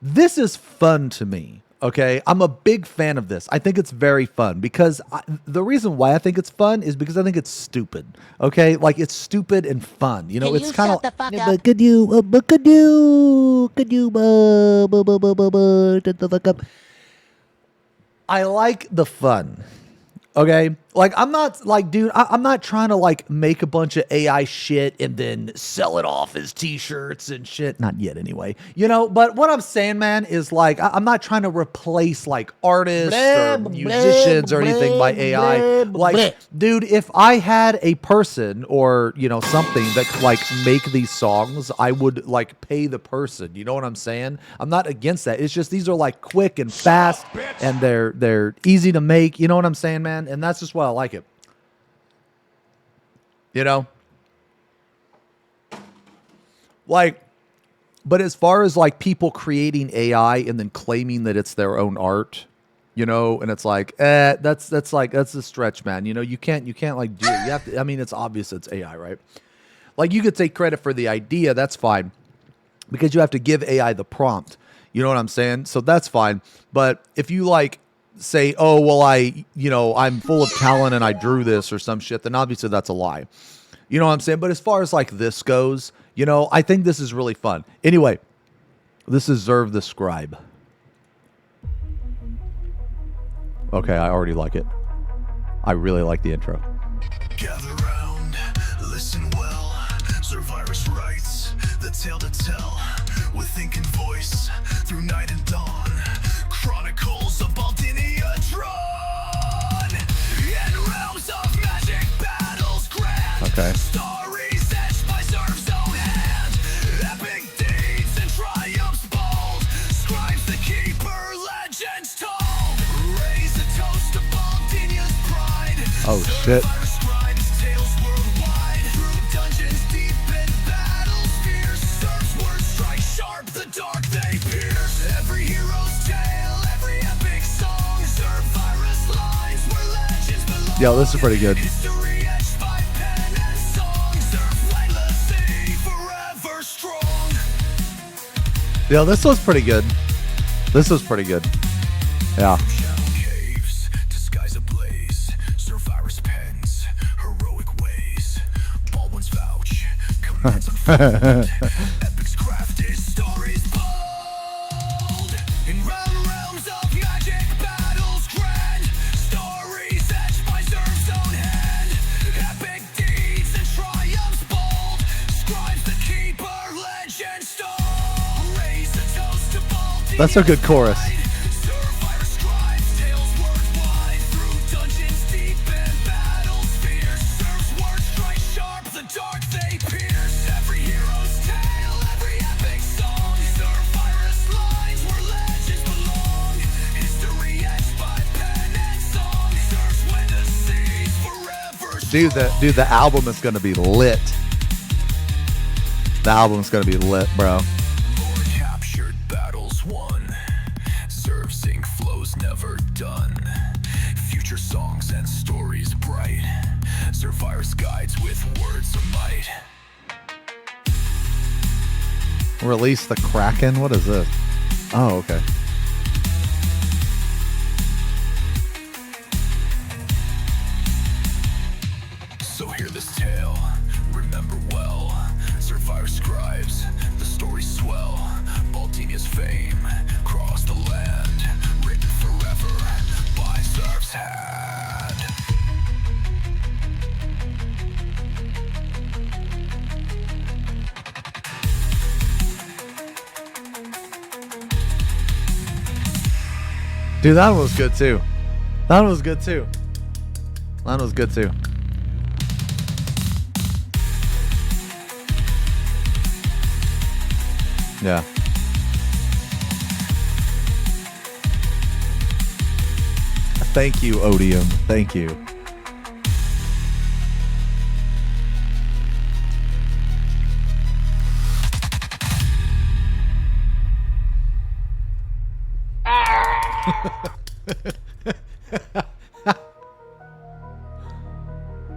This is fun to me, okay? I'm a big fan of this. I think it's very fun because the reason why I think it's fun is because I think it's stupid, okay? Like, it's stupid and fun. You know, it's kind of. But could you shut the fuck up? I like the fun. Okay, like I'm not like, dude, I'm not trying to like make a bunch of AI shit and then sell it off as t-shirts and shit. Not yet anyway, you know, but what I'm saying, man, is like, I'm not trying to replace like artists or musicians or anything by AI. Like, dude, if I had a person or, you know, something that could like make these songs, I would like pay the person. You know what I'm saying? I'm not against that. It's just, these are like quick and fast and they're easy to make. You know what I'm saying, man? And that's just why I like it. You know? Like, but as far as like people creating AI and then claiming that it's their own art, you know, and it's like, that's a stretch, man. You know, you can't like do it. You have to, I mean, it's obvious it's AI, right? Like, you could take credit for the idea, that's fine. Because you have to give AI the prompt. You know what I'm saying? So that's fine. But if you like say, oh, well, I'm full of talent and I drew this or some shit, then obviously that's a lie. You know what I'm saying? But as far as like this goes, you know, I think this is really fun. Anyway, this is Zerv the Scribe. Okay, I already like it. I really like the intro. Gather round, listen well. Survivors writes the tale to tell with thinking voice through night and dawn. Chronicles of Baldinia drawn in realms of magic battles grand. Okay. Stories etched by Zerv's own hand. Epic deeds and triumphs bold. Scribes the keeper, legends told. Raise a toast to Baldinia's pride. Oh shit. Scribes tales worldwide. Through dungeons deep in battles fierce. Zerv's words strike sharp, the dark they pierce. Every hero's tale, every epic song. Zerv virus lines where legends belong. Yo, this is pretty good. History etched by pen and song. Zerv's legacy forever strong. Yo, this was pretty good. Yeah. Shadow caves, disguise ablaze. Survivors pens, heroic ways. Baldwin's vouch, commands unfold. Epics crafted, stories bold. In realms of magic battles grand. Stories etched by Zerv's own hand. Epic deeds and triumphs bold. Scribes the keeper, legends stone. Raise a toast to Baldinia. That's a good chorus. Survivor scribes, tales worldwide. Through dungeons deep in battles fierce. Zerv's words strike sharp, the dark they pierce. Every hero's tale, every epic song. Zerv virus lines where legends belong. History etched by pen and song. Zerv's legacy forever Dude, the album is gonna be lit. The album's gonna be lit, bro. Lore captured, battles won. Zerv sync flows never done. Future songs and stories bright. Survivors guides with words of might. Release the Kraken? What is this? Oh, okay. So hear this tale, remember well. Survivor scribes, the story swell. Baldinia's fame, cross the land. Written forever by Zerv's hand. Dude, that one was good too. That one was good too. That was good too. Yeah. Thank you, Odium. Thank you.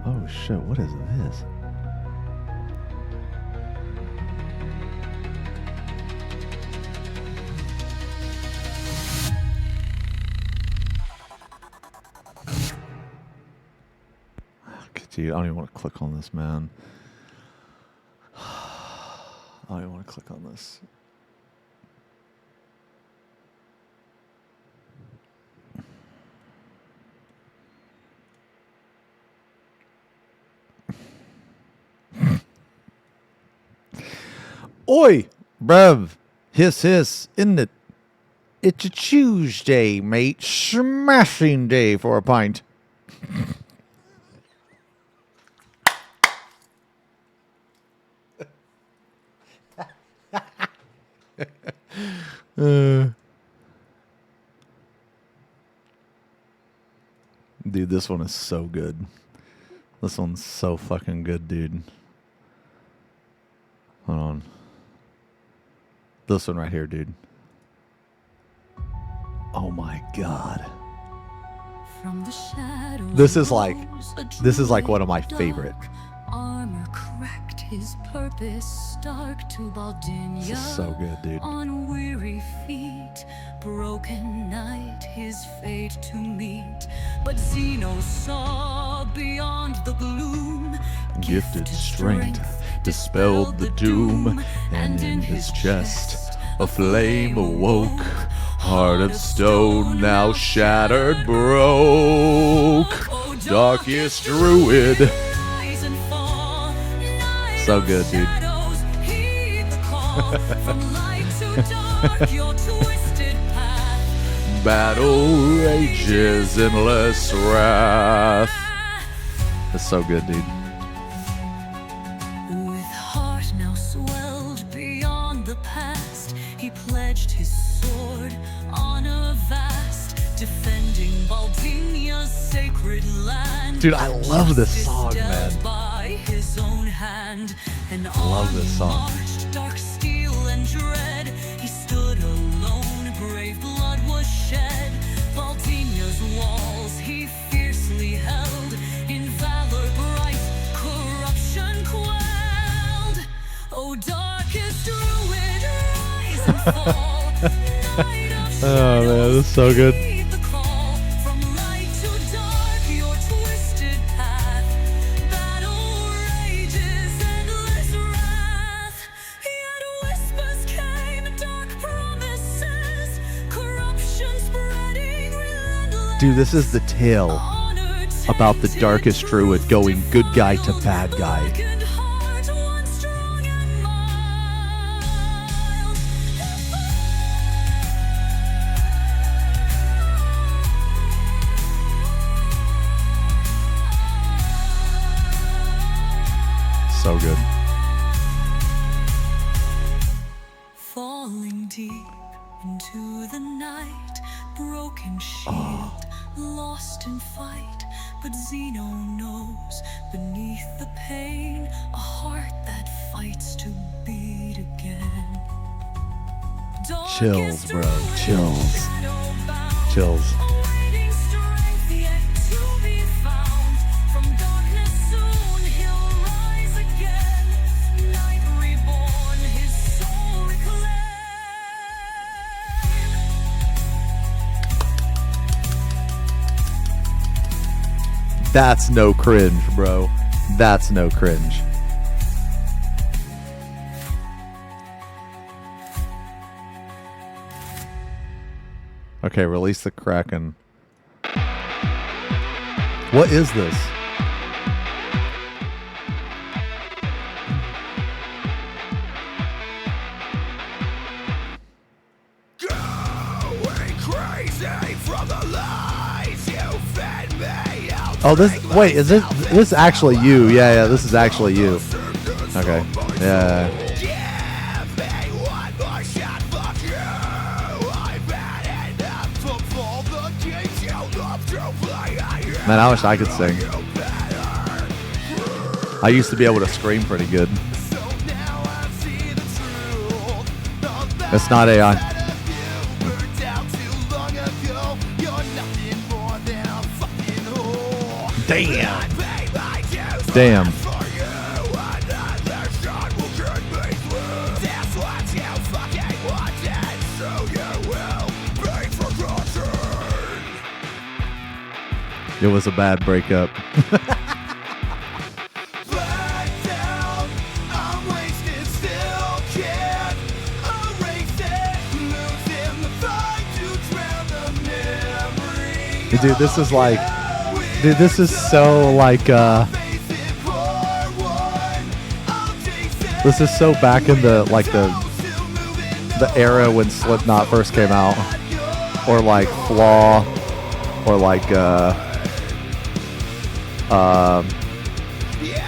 Oh shit, what is this? Dude, I don't even want to click on this, man. I don't even want to click on this. Oi, bruv. Hiss, isn't it? It's a Tuesday, mate. Smashing day for a pint. Dude, this one is so good. This one's so fucking good, dude. Hold on. This one right here, dude. Oh my god. From the shadows This is like one of my dark, favorite. Armor cracked, his purpose stark to Baldinia. This is so good, dude. On weary feet, broken night, his fate to meet. But Xeno saw beyond the gloom. Gifted strength dispelled the doom, and in his chest a flame awoke. Heart of stone now shattered broke. Darkest druid. So good, dude. Battle rages endless wrath. That's so good, dude. With heart now swelled beyond the past, he pledged his sword on a vast, defending Baldinia's sacred land. Dude, I love this song, man. By his own hand, and Love this song. marched dark steel and dread. He stood alone, brave blood was shed. Baldinia's walls he fiercely held, in valor bright, corruption quelled. Oh, darkest druid, rise and fall. Night of Oh man, this is so good. heed the call. From light to dark, your twisted path. Battle rages, endless wrath. Yet whispers came, dark promises. Corruption spreading relentless. Dude, this is the tale Honor about the darkest tainted druid going good guy to Jerusalem. bad guy. Blackened heart, once strong and mild. So good. Falling deep into the night, broken shield, lost in fight. But Xeno knows beneath the pain, a heart that fights to beat again. Chills, bro. Darkest Chills. shadow-bound, Chills. awaiting strength yet to be found. From darkness soon he'll rise again. Night reborn, his soul reclaim. That's no cringe, bro. That's no cringe. Okay, release the Kraken. What is this? Going crazy from Oh, wait, is this actually you? Yeah, this is actually you. Okay. Yeah. Man, I wish I could sing. I used to be able to scream pretty good. It's not AI. Damn. Damn. It was a bad breakup. Dude, this is like, dude, this is so like, this is so back in the, like the era when Slipknot first came out, or like Flaw, or like,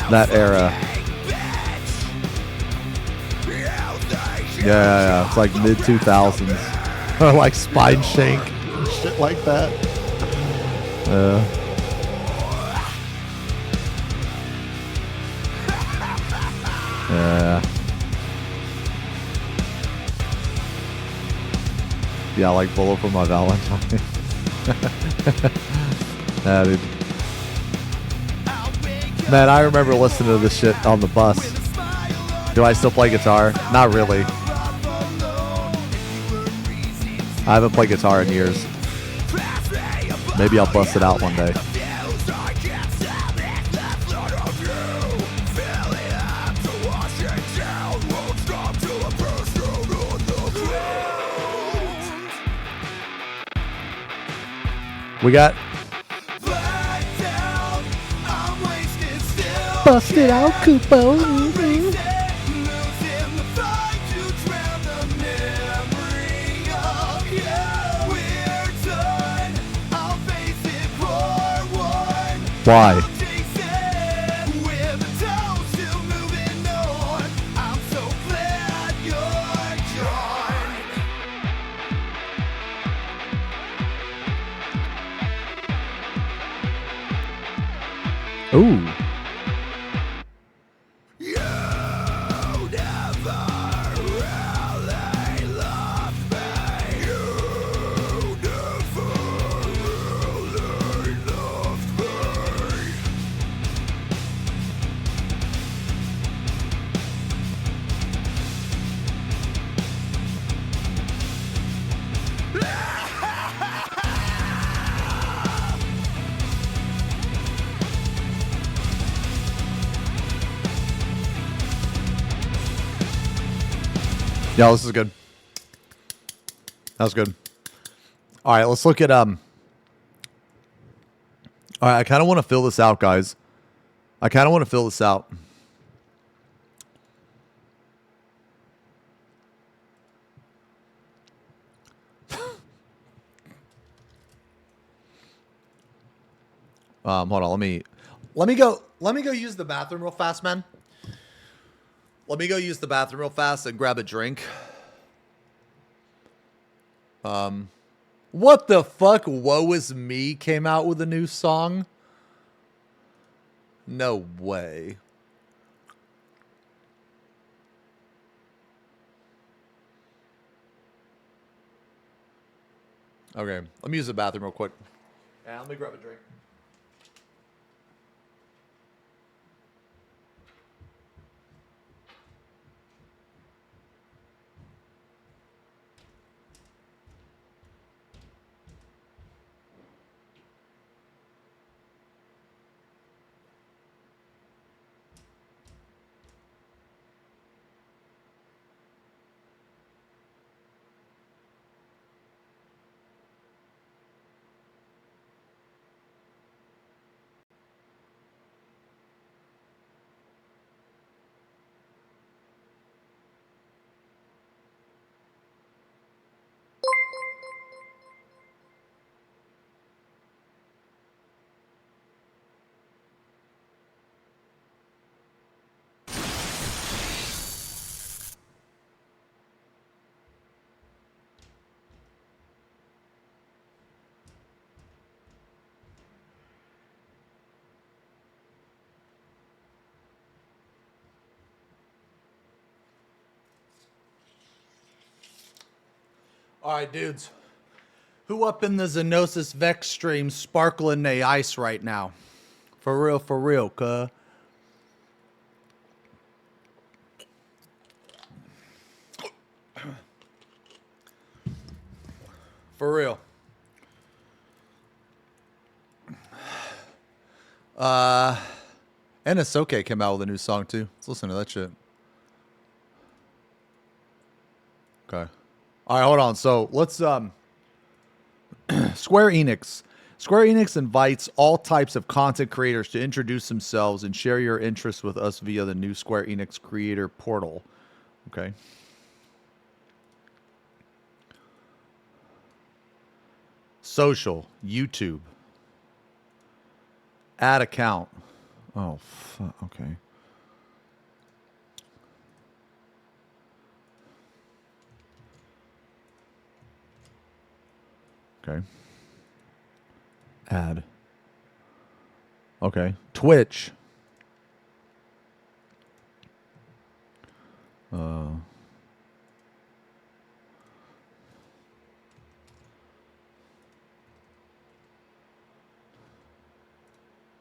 that era. Yeah, it's like mid 2000s, or like Spine Shank, shit like that. Yeah, like Bullet for My Valentine. Yeah, dude. Man, I remember listening to this shit on the bus. Do I still play guitar? Not really. I haven't played guitar in years. Maybe I'll bust it out one day. We got Busted Out Kupo. Why? Ooh. Yeah, this is good. That was good. All right, let's look at All right, I kind of want to fill this out, guys. I kind of want to fill this out. Hold on, let me go use the bathroom real fast, man. Let me go use the bathroom real fast and grab a drink. What the fuck? Woe Is Me came out with a new song? No way. Okay, let me use the bathroom real quick. Yeah, let me grab a drink. All right, dudes. Who up in the XenosysVex stream sparkling the ice right now? For real, cuh. For real. And Ahsoka came out with a new song too. Let's listen to that shit. Okay. All right, hold on. So let's Square Enix. Square Enix invites all types of content creators to introduce themselves and share your interests with us via the new Square Enix Creator Portal. Okay. Social, YouTube. Add account. Oh, fuck. Okay. Okay. Add. Okay. Twitch.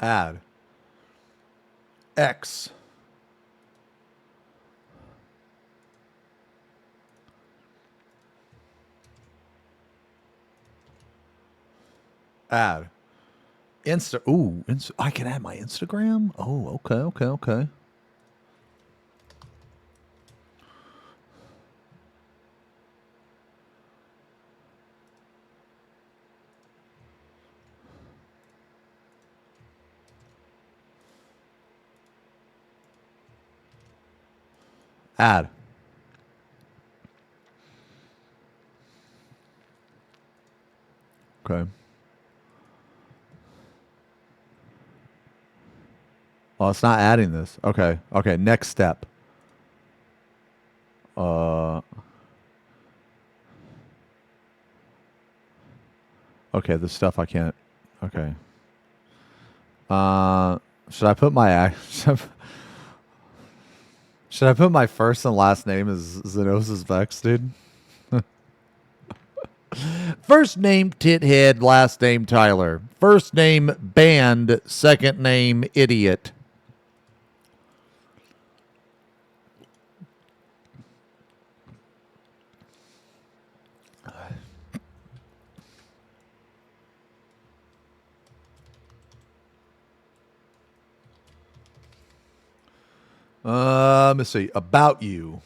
Add. X. Add. Ooh, I can add my Instagram? Oh, okay. Add. Okay. Oh, it's not adding this. Okay. Okay. Next step. Okay. This stuff I can't. Okay. Should I put my should I put my first and last name as XenosysVex, dude? First name Tithead, last name Tyler. First name Band, second name Idiot. Let me see. About you.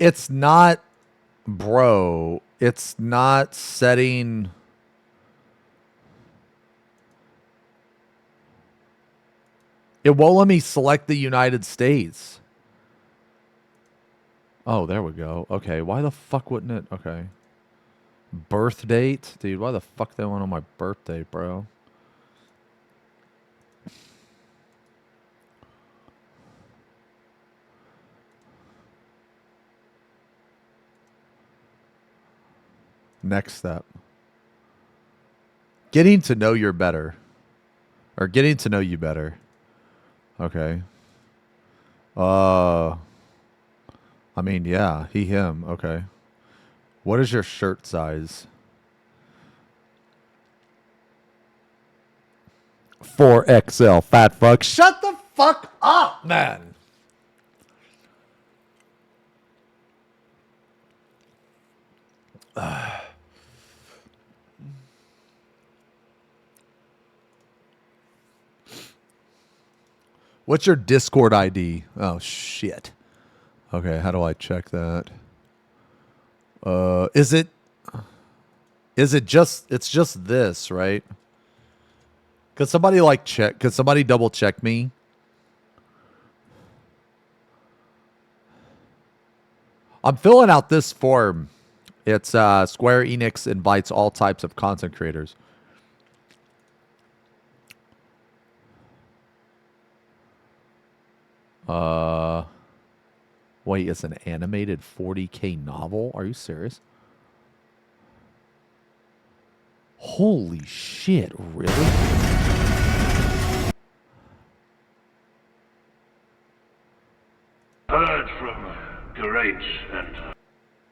It's not, bro. It's not setting. It won't let me select the United States. Oh, there we go. Okay, why the fuck wouldn't it? Okay. Birth date? Dude, why the fuck they want on my birthday, bro? Next step. Getting to know you better. Or getting to know you better. Okay. I mean, yeah, he, him. Okay. What is your shirt size? 4XL, fat fuck. Shut the fuck up, man. What's your Discord ID? Oh, shit. Okay, how do I check that? Is it just, it's just this, right? Could somebody like check, could somebody double check me? I'm filling out this form. It's Square Enix invites all types of content creators. Wait, it's an animated 40K novel? Are you serious? Holy shit, really? Heard from great and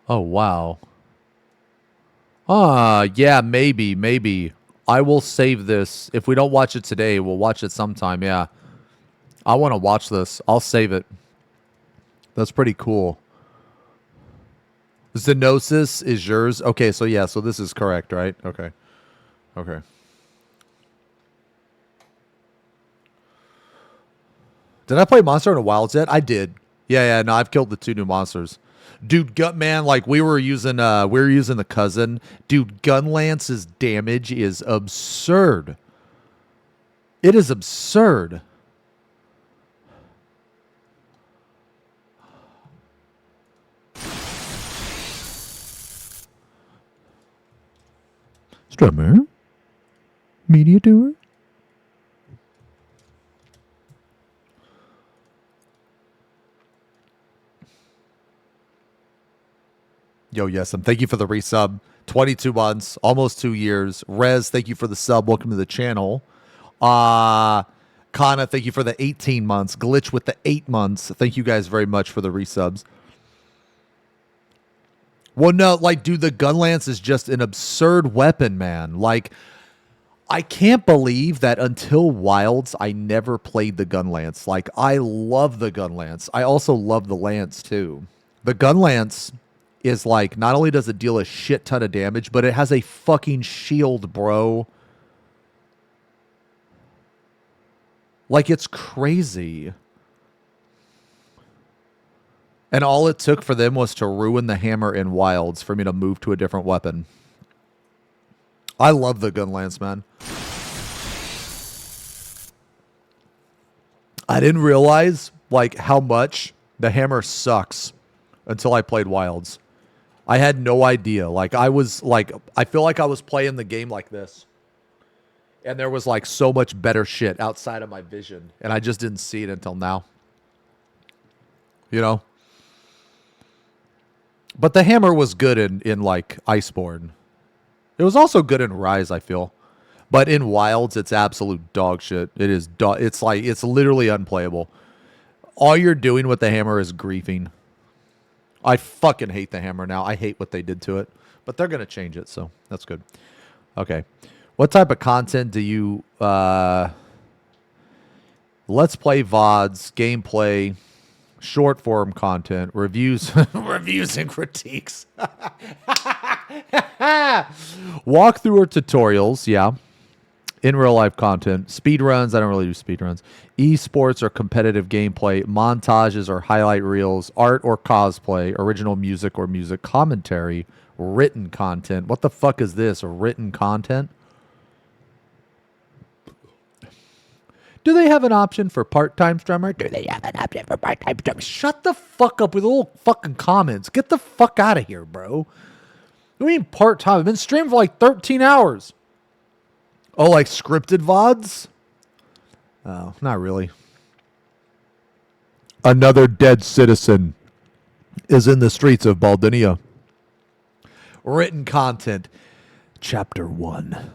Oh, wow. Yeah, maybe. I will save this. If we don't watch it today, we'll watch it sometime, yeah. I want to watch this. I'll save it. That's pretty cool. Xenosis is yours? Okay, so yeah, so this is correct, right? Okay. Okay. Did I play Monster Hunter Wilds yet? I did. Yeah, no, I've killed the 2 new monsters. Dude, Gutman, like we were using the cousin. Dude, Gunlance's damage is absurd. It is absurd. Strummer? Media tour? Yo, yes, and thank you for the resub. 22 months, almost 2 years. Rez, thank you for the sub. Welcome to the channel. Kana, thank you for the 18 months. Glitch with the 8 months. Thank you guys very much for the resubs. Well, no, like, dude, the Gunlance is just an absurd weapon, man. Like, I can't believe that until Wilds, I never played the Gunlance. Like, I love the Gunlance. I also love the Lance, too. The Gunlance is like, not only does it deal a shit ton of damage, but it has a fucking shield, bro. Like, it's crazy. And all it took for them was to ruin the hammer in Wilds for me to move to a different weapon. I love the Gunlance, man. I didn't realize, like, how much the hammer sucks until I played Wilds. I had no idea. Like, I feel like I was playing the game like this. And there was, like, so much better shit outside of my vision. And I just didn't see it until now. You know? But the hammer was good in like, Iceborne. It was also good in Rise, I feel. But in Wilds, it's absolute dog shit. It is it's like, it's literally unplayable. All you're doing with the hammer is griefing. I fucking hate the hammer now. I hate what they did to it. But they're going to change it, so that's good. Okay. What type of content do you... Let's play VODs, gameplay, short form content, reviews, reviews and critiques. Walkthrough or tutorials, yeah. In real life content. Speedruns, I don't really do speedruns. Esports or competitive gameplay. Montages or highlight reels. Art or cosplay. Original music or music commentary. Written content. What the fuck is this? Written content? Do they have an option for part-time streamer? Do they have an option for part-time streamer? Shut the fuck up with little fucking comments. Get the fuck out of here, bro. What do you mean part-time? I've been streaming for like 13 hours. Oh, like scripted VODs? Oh, not really. Another dead citizen is in the streets of Baldinia. Written content. Chapter 1.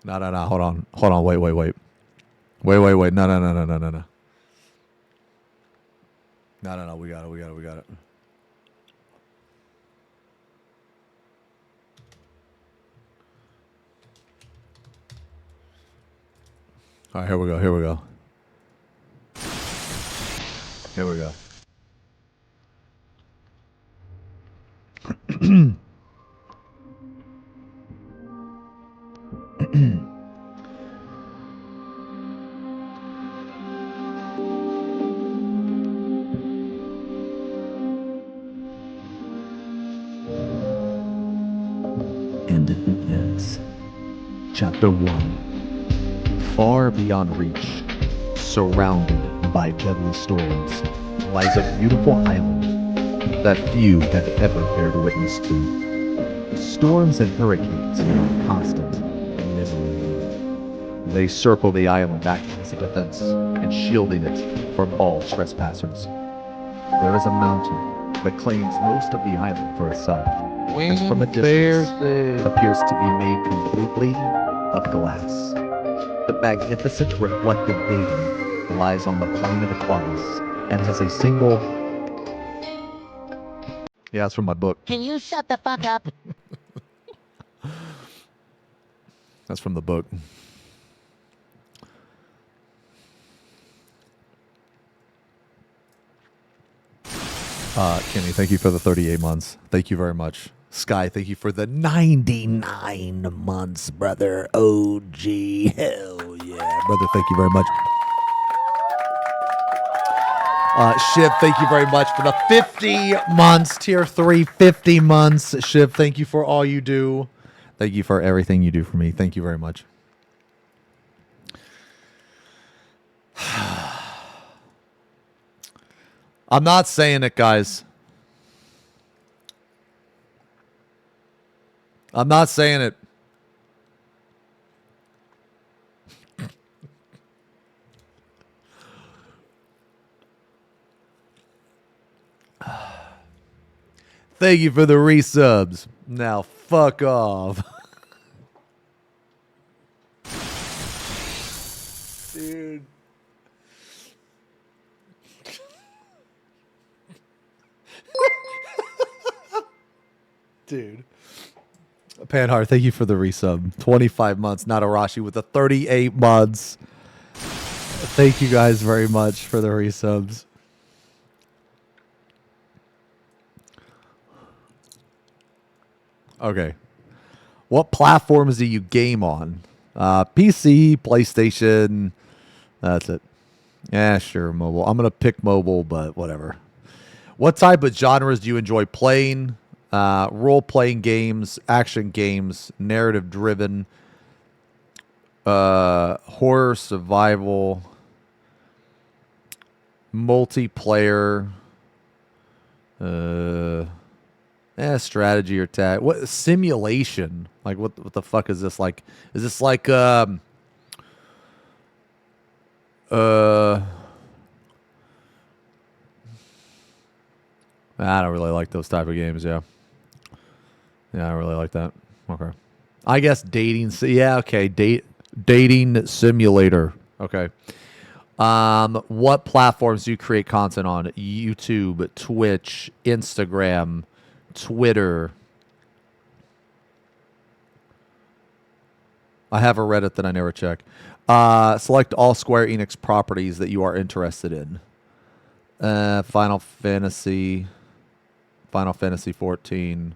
No. Hold on. Wait. Wait. No. No. We got it. All right, here we go. And it begins. Chapter 1. Far beyond reach, surrounded by deadly storms, lies a beautiful island that few have ever bared witness to. Storms and hurricanes are constant and never ending. They circle the island acting as a defense and shielding it for all trespassers. There is a mountain that claims most of the island for itself, and from a distance appears to be made completely of glass. The magnificent reflective pavement lies on the plain of Aquarius and has a single... Yeah, it's from my book. Can you shut the fuck up? That's from the book. Kenny, thank you for the 38 months. Thank you very much. Sky, thank you for the 99 months, brother. OG. Hell yeah. Brother, thank you very much. Shiv, thank you very much for the 50 months. Tier 3, 50 months. Shiv, thank you for all you do. Thank you for everything you do for me. Thank you very much. I'm not saying it, guys. I'm not saying it. Thank you for the resubs. Now fuck off. Dude. Dude. Panhard, thank you for the resub. 25 months. Natarashi with the 38 months. Thank you guys very much for the resubs. Okay. What platforms do you game on? PC, PlayStation. That's it. Yeah, sure, mobile. I'm going to pick mobile, but whatever. What type of genres do you enjoy playing? Role-playing games, action games, narrative-driven, horror, survival, multiplayer, strategy or tag. What simulation? Like what the fuck is this like? Is this like I don't really like those type of games, yeah. Yeah, I really like that. Okay. I guess dating okay, dating simulator. Okay. What platforms do you create content on? YouTube, Twitch, Instagram, Twitter. I have a Reddit that I never check. Select all Square Enix properties that you are interested in. Final Fantasy 14.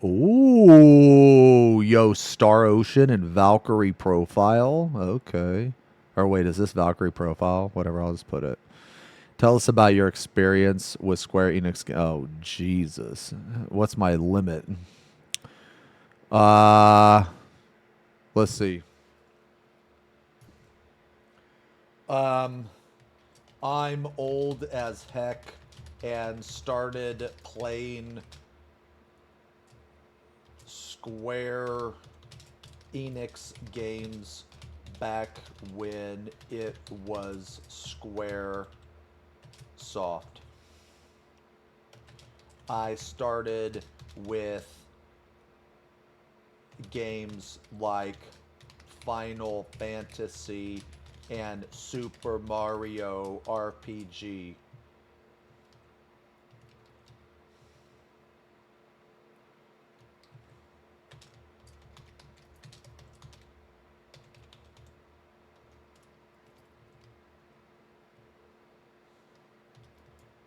Ooh, yo, Star Ocean and Valkyrie Profile. Okay. Or wait, is this Valkyrie Profile? Whatever, I'll just put it. Tell us about your experience with Square Enix. Oh, Jesus. What's my limit? Let's see. I'm old as heck and started playing Square Enix games back when it was Square Soft. I started with games like Final Fantasy and Super Mario RPG.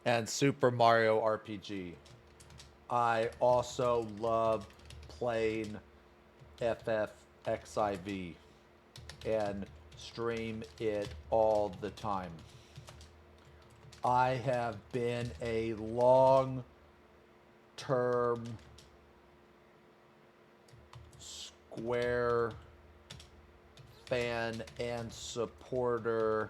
And Super Mario RPG. I also love playing FFXIV and stream it all the time. I have been a long-term Square fan and supporter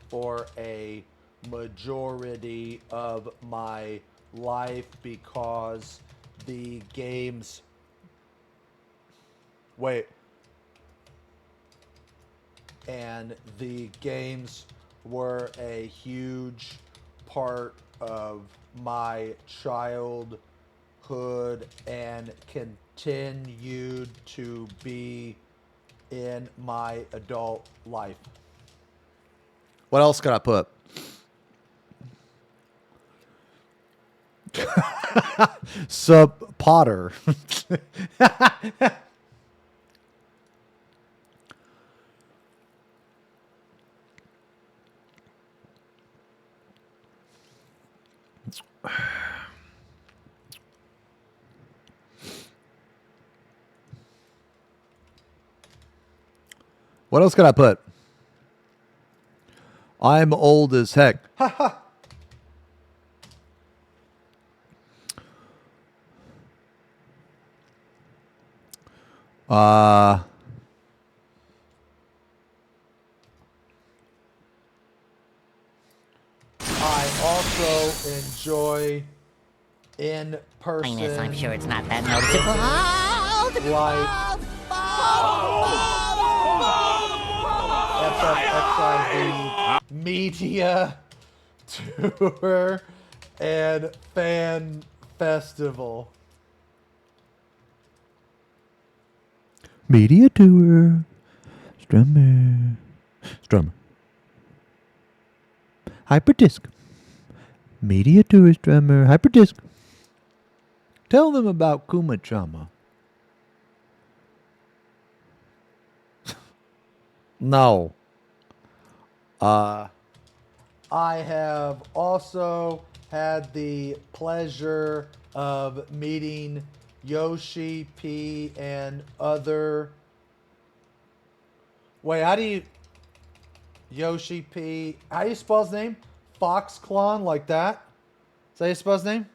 for a majority of my life because the games... Wait. and the games were a huge part of my childhood and continued to be in my adult life. What else could I put? Sub Potter. What else could I put? I'm old as heck. I also enjoy in person. I'm sure it's not that noticeable. Like FFXIV media tour and fan festival. Media tour. Strummer. Hyperdisc. Media tour strummer. Hyperdisc. Tell them about Kuma Chama. No. I have also had the pleasure of meeting Yoshi P and other. Wait, how do you. Yoshi P. How do you spell his name? FoxClon, like that? Is that how you spell his name?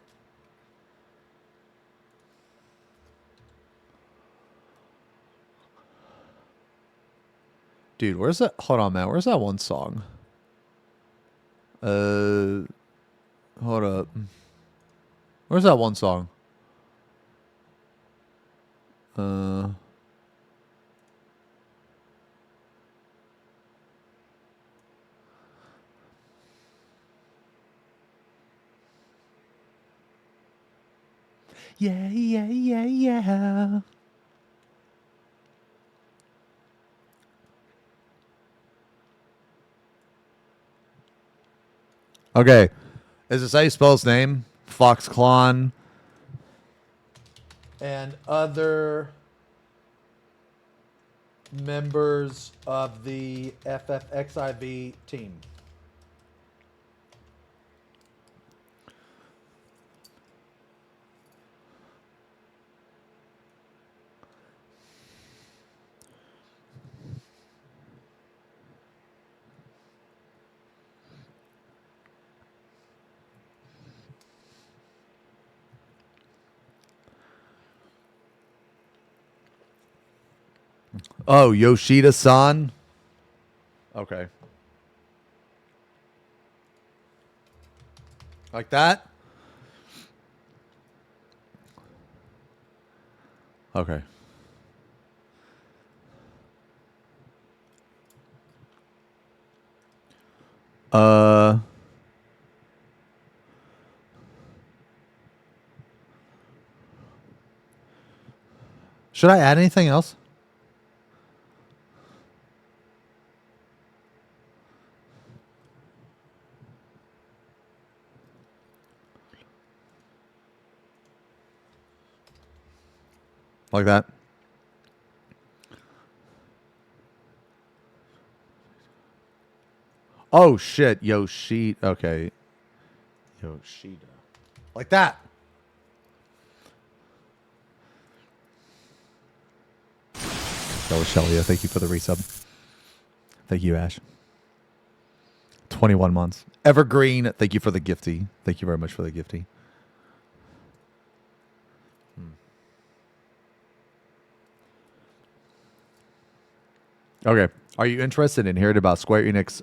Dude, where's that? Hold on, man. Where's that one song? Hold up. Where's that one song? Yeah. Okay. Is this how you spell his name? FoxClon. And other members of the FFXIV team. Oh, Yoshida-san? Okay. Like that? Okay. Should I add anything else? Like that? Oh, shit. Yoshida. Okay. Yoshida. Like that. That was Shelia. Thank you for the resub. Thank you, Ash. 21 months. Evergreen. Thank you for the gifty. Thank you very much for the gifty. Okay. Are you interested in hearing about Square Enix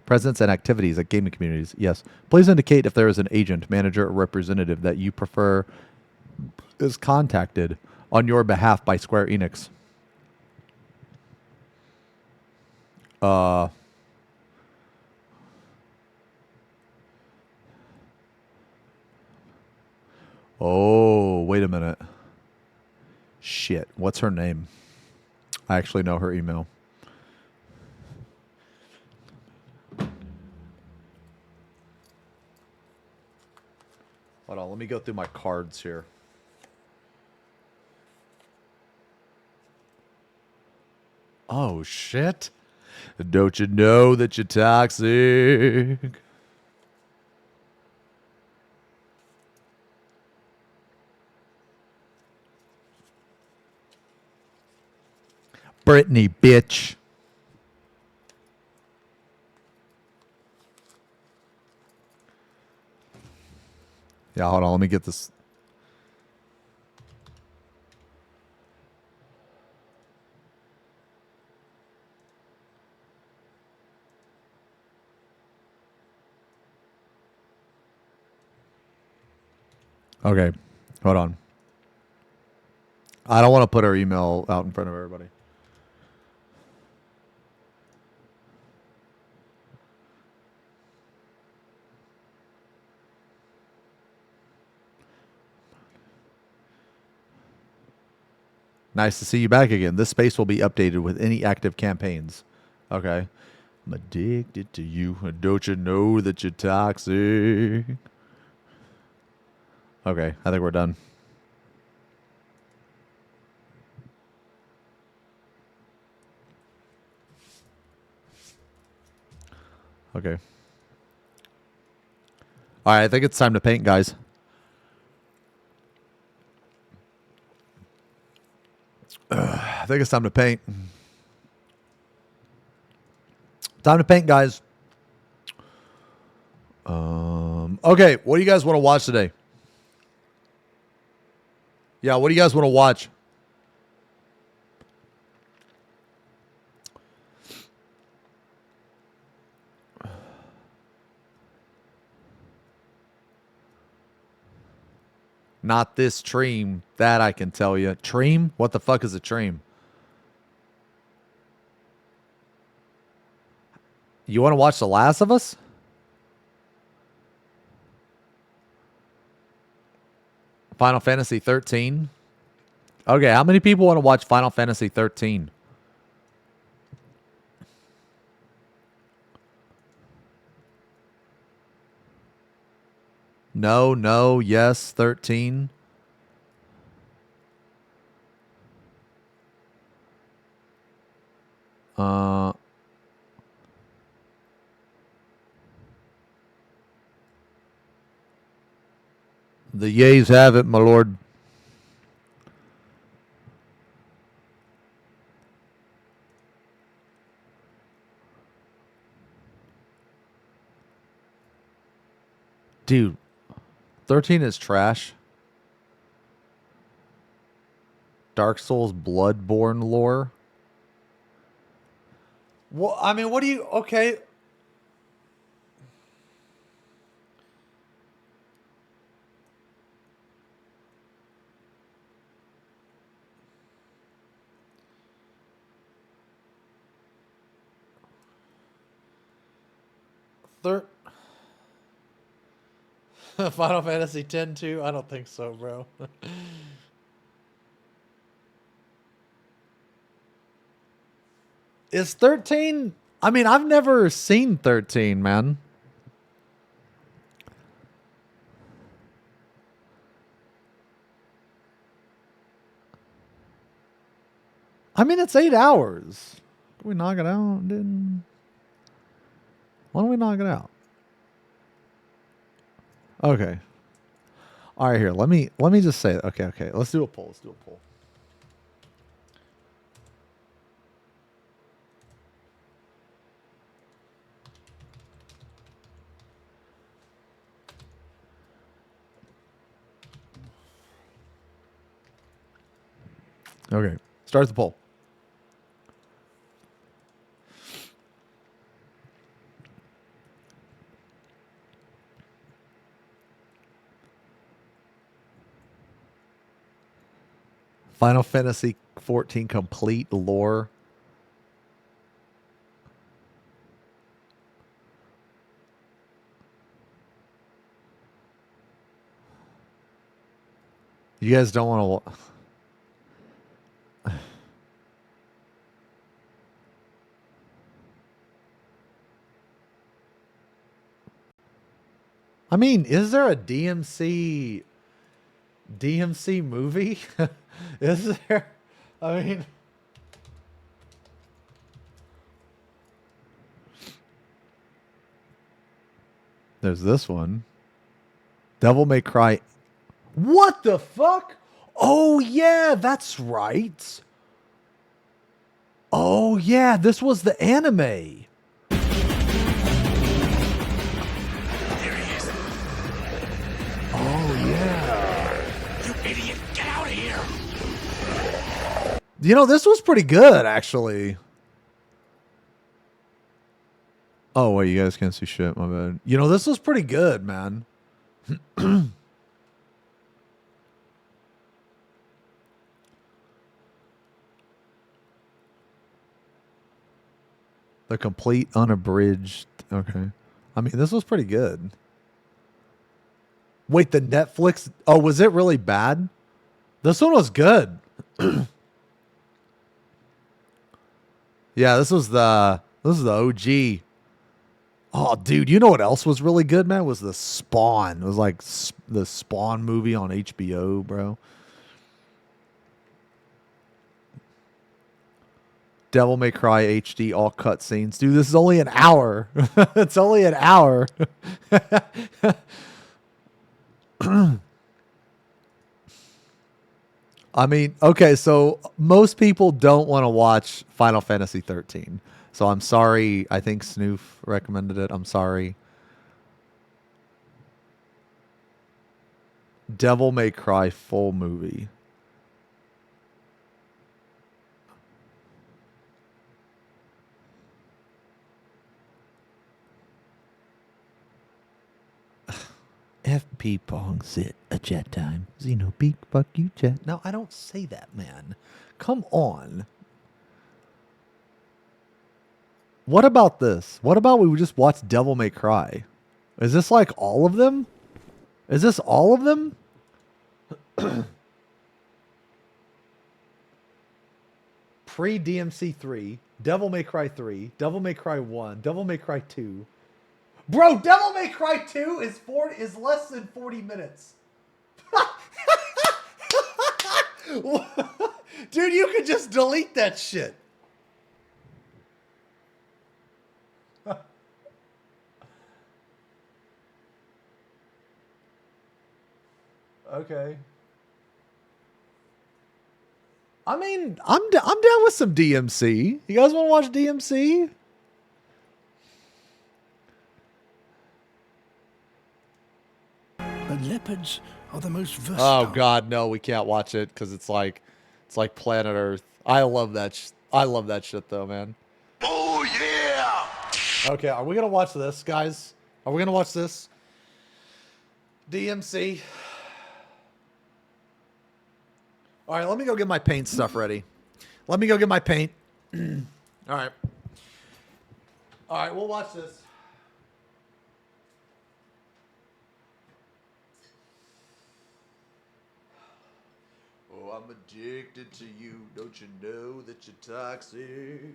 presence and activities at gaming communities? Yes. Please indicate if there is an agent, manager, or representative that you prefer is contacted on your behalf by Square Enix. Oh, wait a minute. Shit. What's her name? I actually know her email. Hold on. Let me go through my cards here. Oh, shit. Don't you know that you're toxic? Brittany, bitch. Yeah, hold on. Let me get this. Okay, hold on. I don't want to put her email out in front of everybody. Nice to see you back again. This space will be updated with any active campaigns. Okay. I'm addicted to you. Don't you know that you're toxic? Okay, I think we're done. Okay. All right, I think it's time to paint, guys. I think it's time to paint. Time to paint, guys. Okay, what do you guys want to watch today? Yeah, what do you guys want to watch? Not this stream. That I can tell you. Tream? What the fuck is a tream? You want to watch The Last of Us? Final Fantasy 13? Okay, how many people want to watch Final Fantasy 13? No, no, yes, 13. The yeas have it, my lord. Dude, 13 is trash. Dark Souls Bloodborne lore. Well, I mean, what do you... Okay. Final Fantasy X too? I don't think so, bro. Is 13... I mean, I've never seen 13, man. I mean, it's 8 hours. Can we knock it out, dude? Why don't we knock it out? Okay. All right, here. Let me just say it. Okay. Let's do a poll. Okay. Start the poll. Final Fantasy 14 complete lore. You guys don't want to. I mean, is there a DMC movie? Is there? I mean, there's this one. Devil May Cry. What the fuck? Oh yeah, that's right. Oh yeah, this was the anime. There he is. Oh yeah. You idiot, get out of here. You know, this was pretty good, actually. Oh, wait, you guys can't see shit. My bad. You know, this was pretty good, man. The complete unabridged. Okay. I mean, this was pretty good. Wait, the Netflix. Oh, was it really bad? This one was good. Yeah, this was the OG. Oh, dude, you know what else was really good, man? Was the Spawn. It was like the Spawn movie on HBO, bro. Devil May Cry HD, all cutscenes. Dude, this is only an hour. It's only an hour. I mean, okay, so most people don't want to watch Final Fantasy 13. So I'm sorry. I think Snoof recommended it. I'm sorry. Devil May Cry full movie. FP Pong sit a jet time. Xeno peak, fuck you, jet. No, I don't say that, man. Come on. What about this? What about we just watch Devil May Cry? Is this like all of them? Is this all of them? Pre-DMC 3, Devil May Cry 3, Devil May Cry 1, Devil May Cry 2. Bro, Devil May Cry 2 is less than 40 minutes. Dude, you could just delete that shit. Okay. I mean, I'm down with some DMC. You guys want to watch DMC? But leopards are the most versatile. Oh God, no, we can't watch it because it's like Planet Earth. I love that. I love that shit though, man. Oh yeah! Okay, are we gonna watch this, guys? Are we gonna watch this? DMC. All right, let me go get my paint stuff ready. Let me go get my paint. All right. All right, we'll watch this. Oh, I'm addicted to you. Don't you know that you're toxic?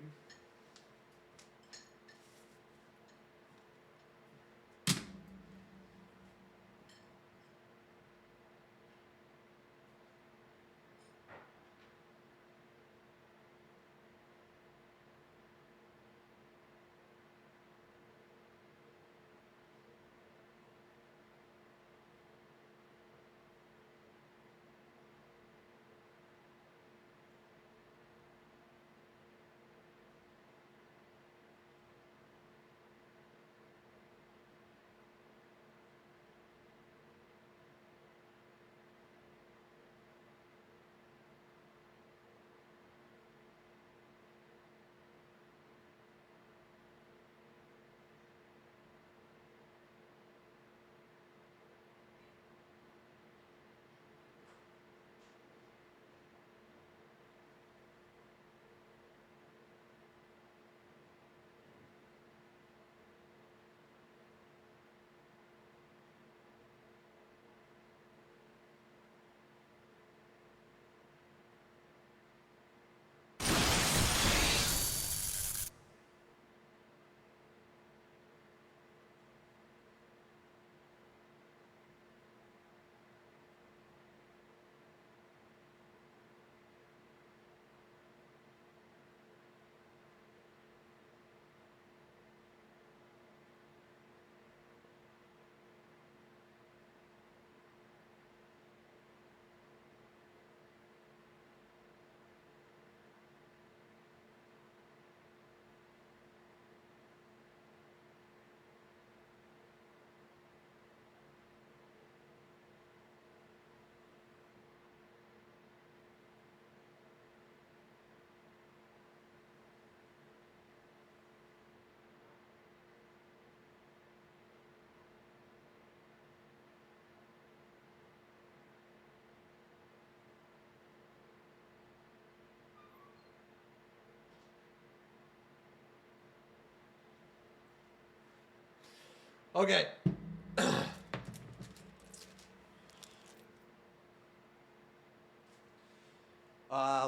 Okay.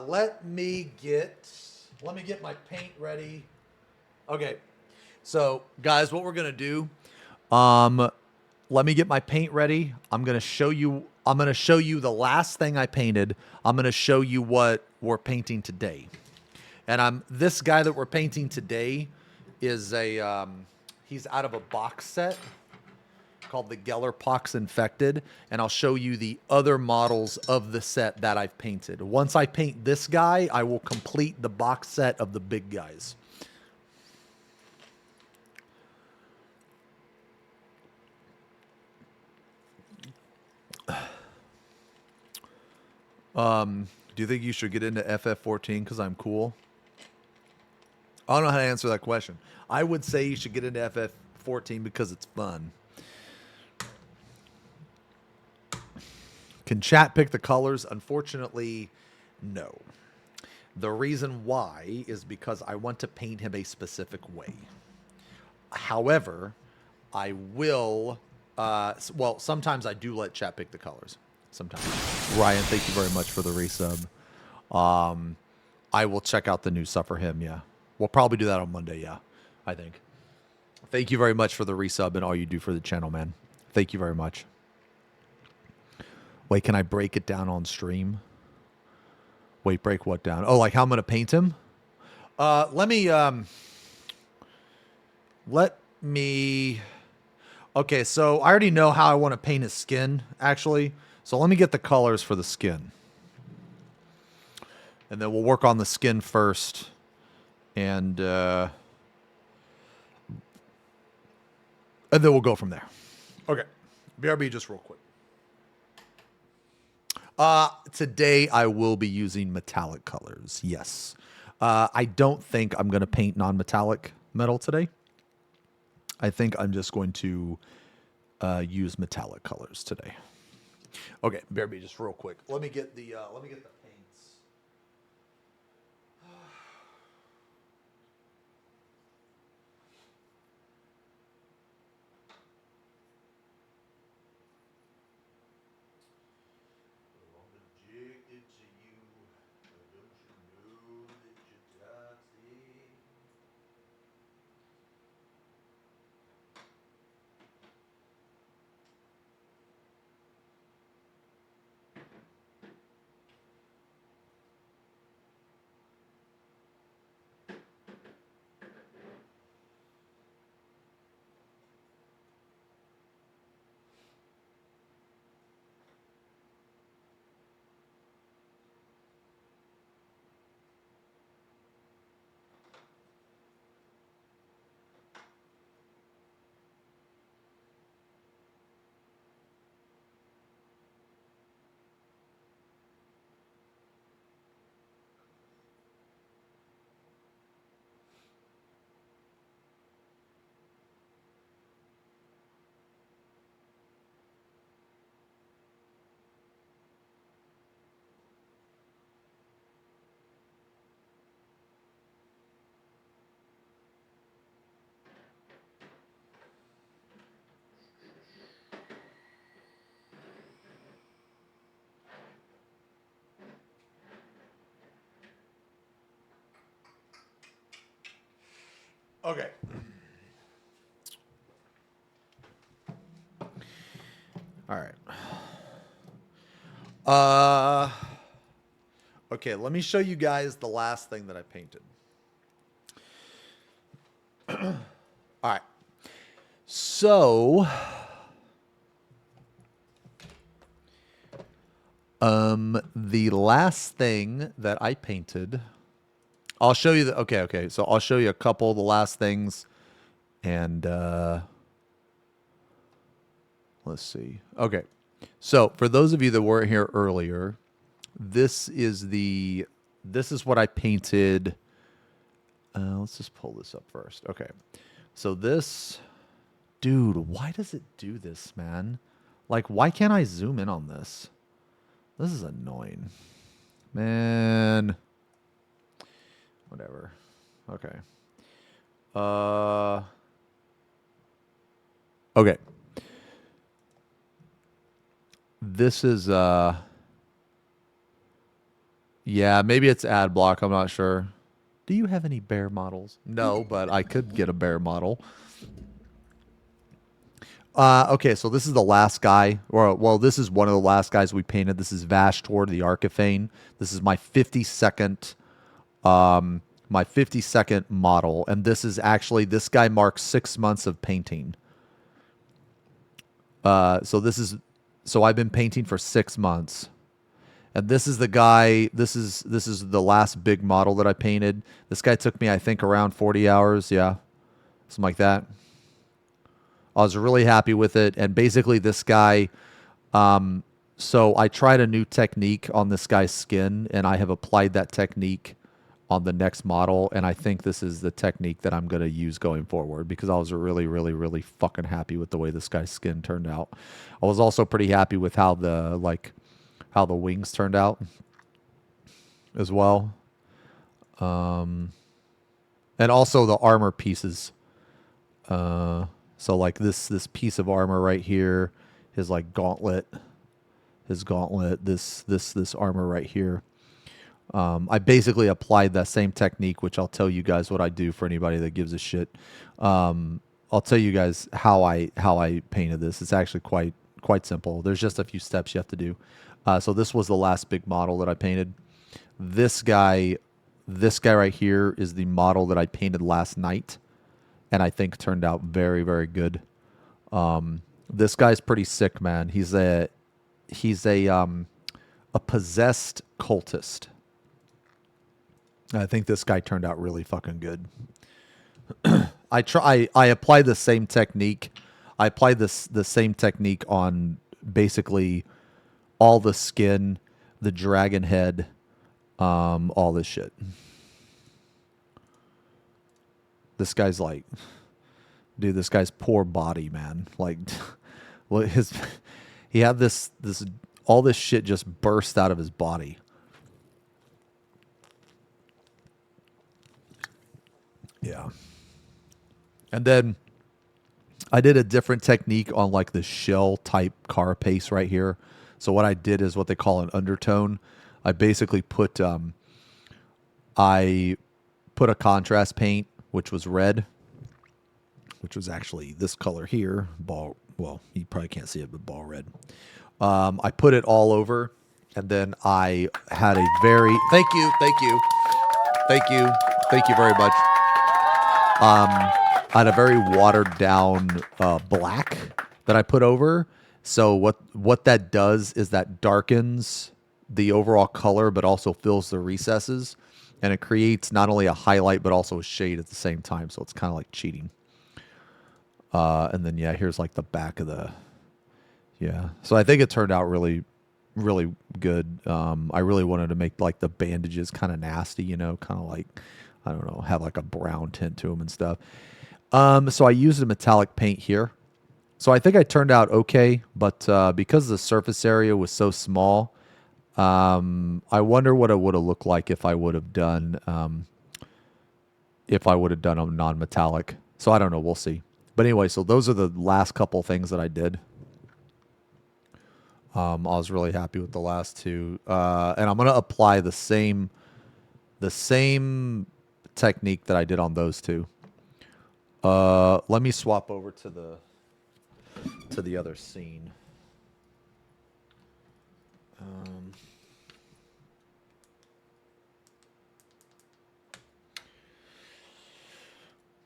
Let me get my paint ready. Okay. So, guys, what we're going to do, let me get my paint ready. I'm going to show you the last thing I painted. I'm going to show you what we're painting today. And this guy that we're painting today is he's out of a box set called the Geller Pox Infected, and I'll show you the other models of the set that I've painted. Once I paint this guy, I will complete the box set of the big guys. Do you think you should get into FF14 because I'm cool? I don't know how to answer that question. I would say you should get into FF14 because it's fun. Can chat pick the colors? Unfortunately, no. The reason why is because I want to paint him a specific way. However, I will... well, sometimes I do let chat pick the colors. Sometimes. Ryan, thank you very much for the resub. I will check out the new stuff for him, yeah. We'll probably do that on Monday, yeah, I think. Thank you very much for the resub and all you do for the channel, man. Thank you very much. Wait, can I break it down on stream? Wait, break what down? Oh, like how I'm going to paint him? Let me... Okay, so I already know how I want to paint his skin, actually. So let me get the colors for the skin. And then we'll work on the skin first. And then we'll go from there. Okay. BRB just real quick. Today I will be using metallic colors. Yes. I don't think I'm going to paint non-metallic metal today. I think I'm just going to use metallic colors today. Okay, BRB, just real quick. Let me get the paints. Okay. All right. Okay, let me show you guys the last thing that I painted. All right. So, the last thing that I painted, I'll show you okay. So I'll show you a couple of the last things, and let's see. Okay. So for those of you that weren't here earlier, this is what I painted. Let's just pull this up first. Okay. So this, dude, why does it do this, man? Like, why can't I zoom in on this? This is annoying, man. Whatever. Okay. Okay. This is yeah, maybe it's ad block, I'm not sure. Do you have any bear models? No, but I could get a bear model. Okay, so this is the last guy, or well, this is one of the last guys we painted. This is Vashtor, the Archiphane. This is my 52nd model, and this is actually, this guy marks 6 months of painting. So I've been painting for 6 months. And this is the guy, this is the last big model that I painted. This guy took me, I think, around 40 hours, yeah. Something like that. I was really happy with it. And basically this guy, so I tried a new technique on this guy's skin, and I have applied that technique on the next model, and I think this is the technique that I'm going to use going forward, because I was really, really, really fucking happy with the way this guy's skin turned out. I was also pretty happy with how the wings turned out as well. And also the armor pieces. So like this piece of armor right here, his like gauntlet, this armor right here. I basically applied that same technique, which I'll tell you guys what I do for anybody that gives a shit. I'll tell you guys how I painted this. It's actually quite simple. There's just a few steps you have to do. So this was the last big model that I painted. This guy right here is the model that I painted last night, and I think turned out very, very good. This guy's pretty sick, man. He's a possessed cultist. I think this guy turned out really fucking good. I applied the same technique. I applied the same technique on basically all the skin, the dragon head, all this shit. This guy's like, dude, this guy's poor body, man. Like, he had this all this shit just burst out of his body. Yeah. And then I did a different technique on like the shell type carapace right here. So what I did is what they call an undertone. I basically put a contrast paint, which was red, which was actually this color here, ball. Well, you probably can't see it, but ball red. I put it all over, and then I had a very thank you very much. I had a very watered down black that I put over. So what that does is that darkens the overall color, but also fills the recesses, and it creates not only a highlight but also a shade at the same time. So it's kind of like cheating. And then yeah, here's like the back of the So I think it turned out really, really good. I really wanted to make like the bandages kind of nasty, kind of like, I don't know, have like a brown tint to them and stuff. So I used a metallic paint here. So I think I turned out okay, but because the surface area was so small, I wonder what it would have looked like if I would have done a non-metallic. So I don't know, we'll see. But anyway, so those are the last couple things that I did. I was really happy with the last two, and I'm gonna apply the same technique that I did on those two. Let me swap over to the other scene.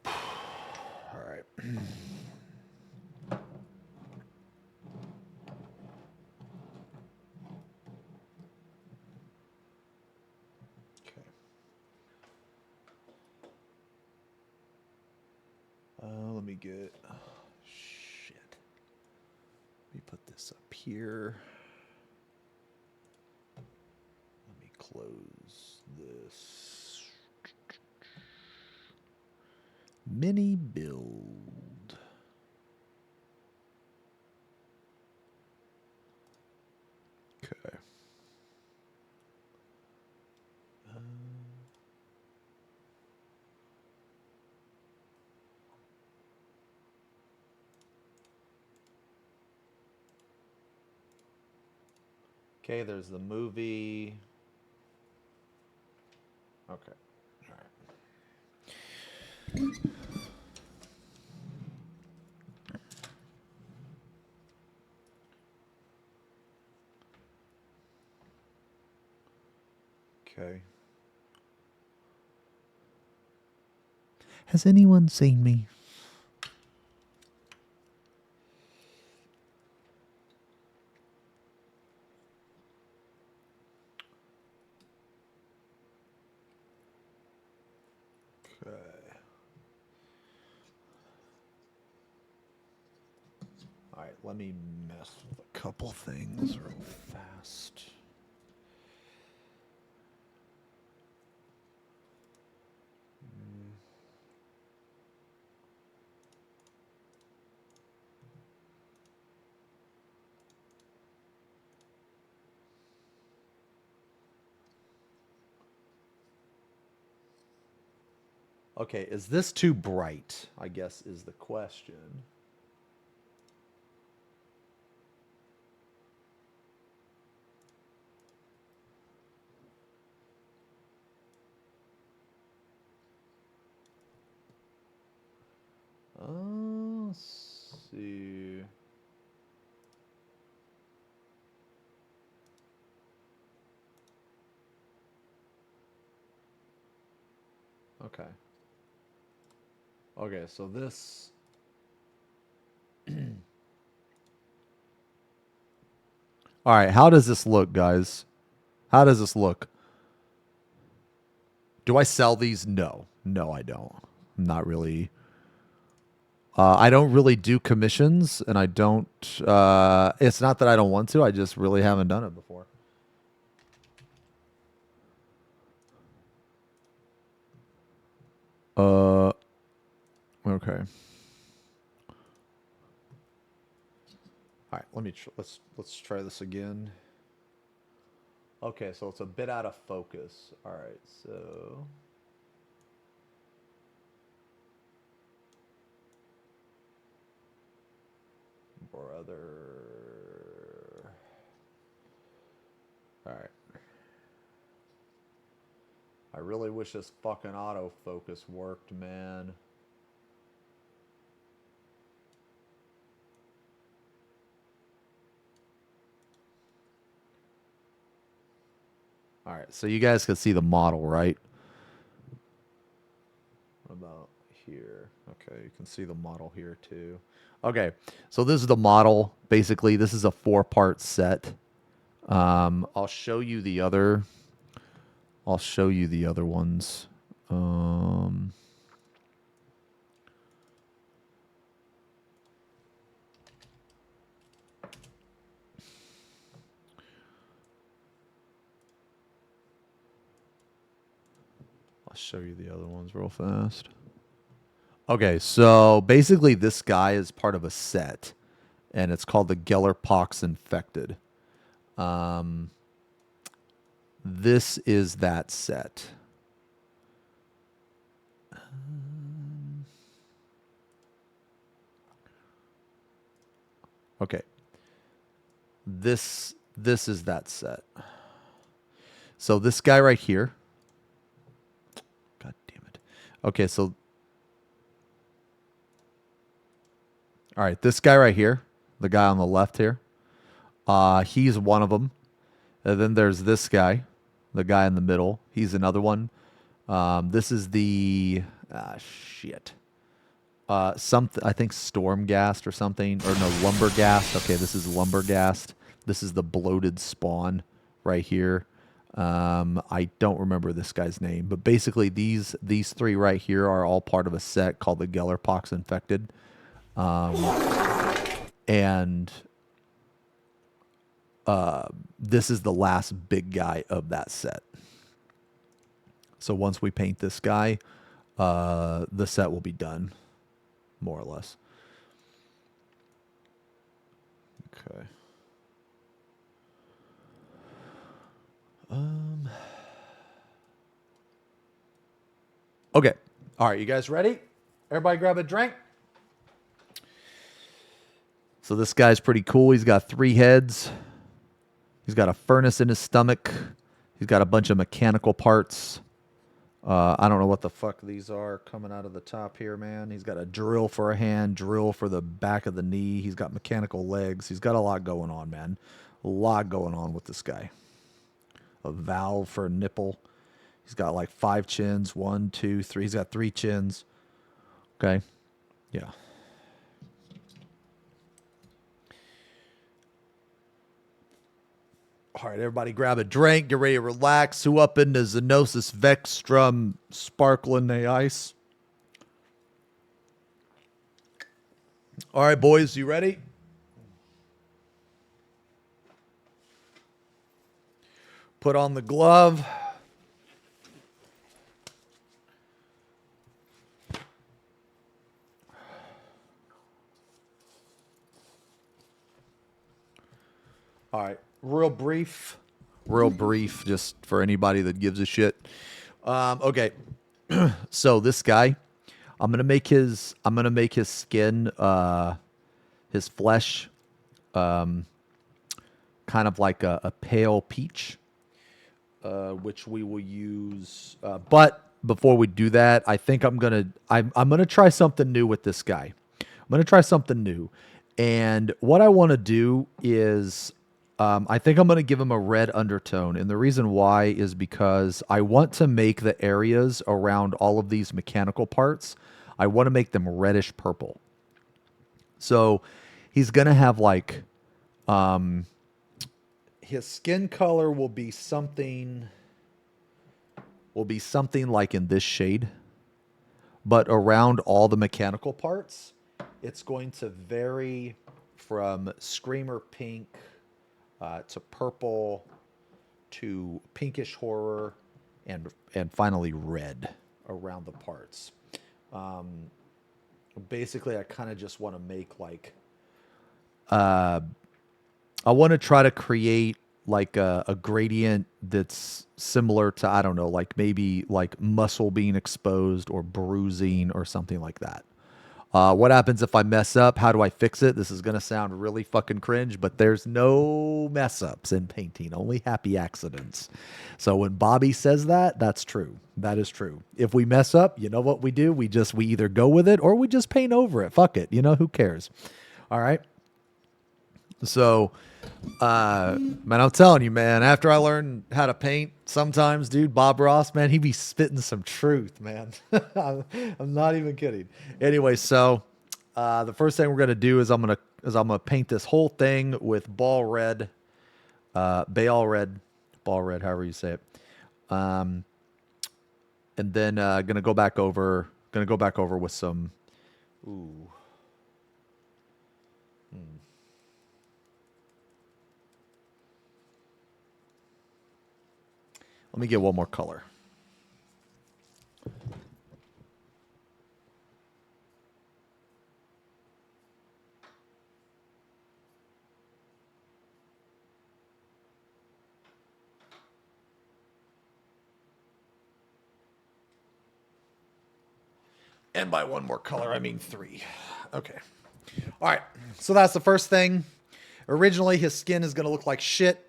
All right. Let me get, shit. Let me put this up here. Let me close this. Mini build. Okay. Okay, there's the movie. Okay. All right. Okay. Has anyone seen me? Okay. All right, let me mess with a couple things real fast. Okay, is this too bright? I guess is the question. Let's see. Okay. Okay, so this... All right, how does this look, guys? How does this look? Do I sell these? No. No, I don't. I'm not really... I don't really do commissions, and I don't... it's not that I don't want to, I just really haven't done it before. Okay. All right, let's try this again. Okay, so it's a bit out of focus. All right, so brother. All right. I really wish this fucking autofocus worked, man. All right, so you guys can see the model, right? What about here? Okay, you can see the model here too. Okay, so this is the model. Basically, this is a 4-part set. I'll show you the other. I'll show you the other ones. I'll show you the other ones real fast. Okay, so basically this guy is part of a set, and it's called the Gellerpox-Infected. This is that set. Okay. This is that set. So this guy right here. God damn it. Okay, so all right, this guy right here, the guy on the left here, he's one of them. And then there's this guy, the guy in the middle. He's another one. This is the shit. Something I think Stormgast or something, or no, Lumbergast. Okay, this is Lumbergast. This is the bloated spawn right here. I don't remember this guy's name, but basically these three right here are all part of a set called the Gellerpox-Infected. And this is the last big guy of that set. So once we paint this guy, the set will be done, more or less. Okay. Okay. All right, you guys ready? Everybody grab a drink. So this guy's pretty cool. He's got 3 heads. He's got a furnace in his stomach. He's got a bunch of mechanical parts. I don't know what the fuck these are coming out of the top here, man. He's got a drill for a hand, drill for the back of the knee. He's got mechanical legs. He's got a lot going on, man. A lot going on with this guy. A valve for a nipple. He's got like 5 chins. 1, 2, 3. He's got 3 chins. Okay. Yeah. All right, everybody grab a drink. Get ready to relax. Who up into XenosysVex sparkling the ice? All right, boys, you ready? Put on the glove. All right. Real brief, just for anybody that gives a shit. Okay, so this guy, I'm gonna make his skin, his flesh, kind of like a pale peach, which we will use. But before we do that, I think I'm gonna try something new with this guy. I'm gonna try something new, and what I want to do is. I think I'm going to give him a red undertone. And the reason why is because I want to make the areas around all of these mechanical parts, I want to make them reddish purple. So he's going to have like, his skin color will be something like in this shade. But around all the mechanical parts, it's going to vary from screamer pink to purple, to pinkish horror, and finally red around the parts. Basically, I kind of just want to make like, I want to try to create like a gradient that's similar to, I don't know, like maybe like muscle being exposed or bruising or something like that. What happens if I mess up? How do I fix it? This is going to sound really fucking cringe, but there's no mess ups in painting, only happy accidents. So when Bobby says that, that's true. That is true. If we mess up, you know what we do? We either go with it or we just paint over it. Fuck it. You know, who cares? All right. So, man, I'm telling you, man, after I learned how to paint, sometimes, dude, Bob Ross, man, he be spitting some truth, man. I'm not even kidding. Anyway, so the first thing we're gonna do is I'm gonna paint this whole thing with ball red, ball red, however you say it, and then gonna go back over with some, ooh. Let me get one more color. And by one more color, I mean 3. Okay. All right. So that's the first thing. Originally, his skin is going to look like shit.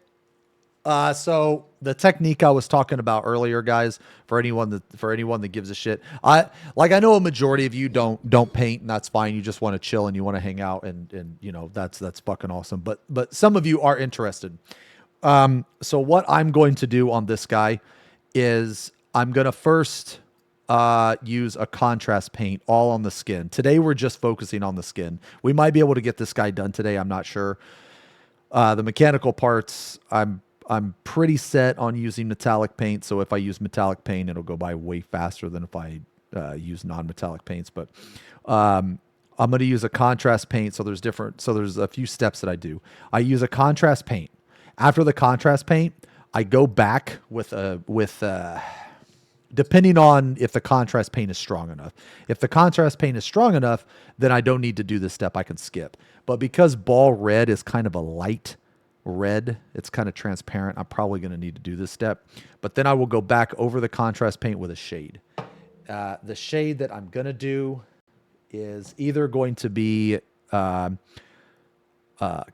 So the technique I was talking about earlier, guys, for anyone that gives a shit, I know a majority of you don't paint, and that's fine. You just want to chill and you want to hang out, and you know that's fucking awesome. But some of you are interested. So what I'm going to do on this guy is I'm gonna first use a contrast paint all on the skin. Today we're just focusing on the skin. We might be able to get this guy done today. I'm not sure. The mechanical parts, I'm pretty set on using metallic paint, so if I use metallic paint, it'll go by way faster than if I use non-metallic paints. But I'm going to use a contrast paint, so there's a few steps that I do. I use a contrast paint. After the contrast paint, I go back with depending on if the contrast paint is strong enough. If the contrast paint is strong enough, then I don't need to do this step. I can skip. But because ball red is kind of a light red, it's kind of transparent, I'm probably going to need to do this step. But then I will go back over the contrast paint with a shade. The shade that I'm going to do is either going to be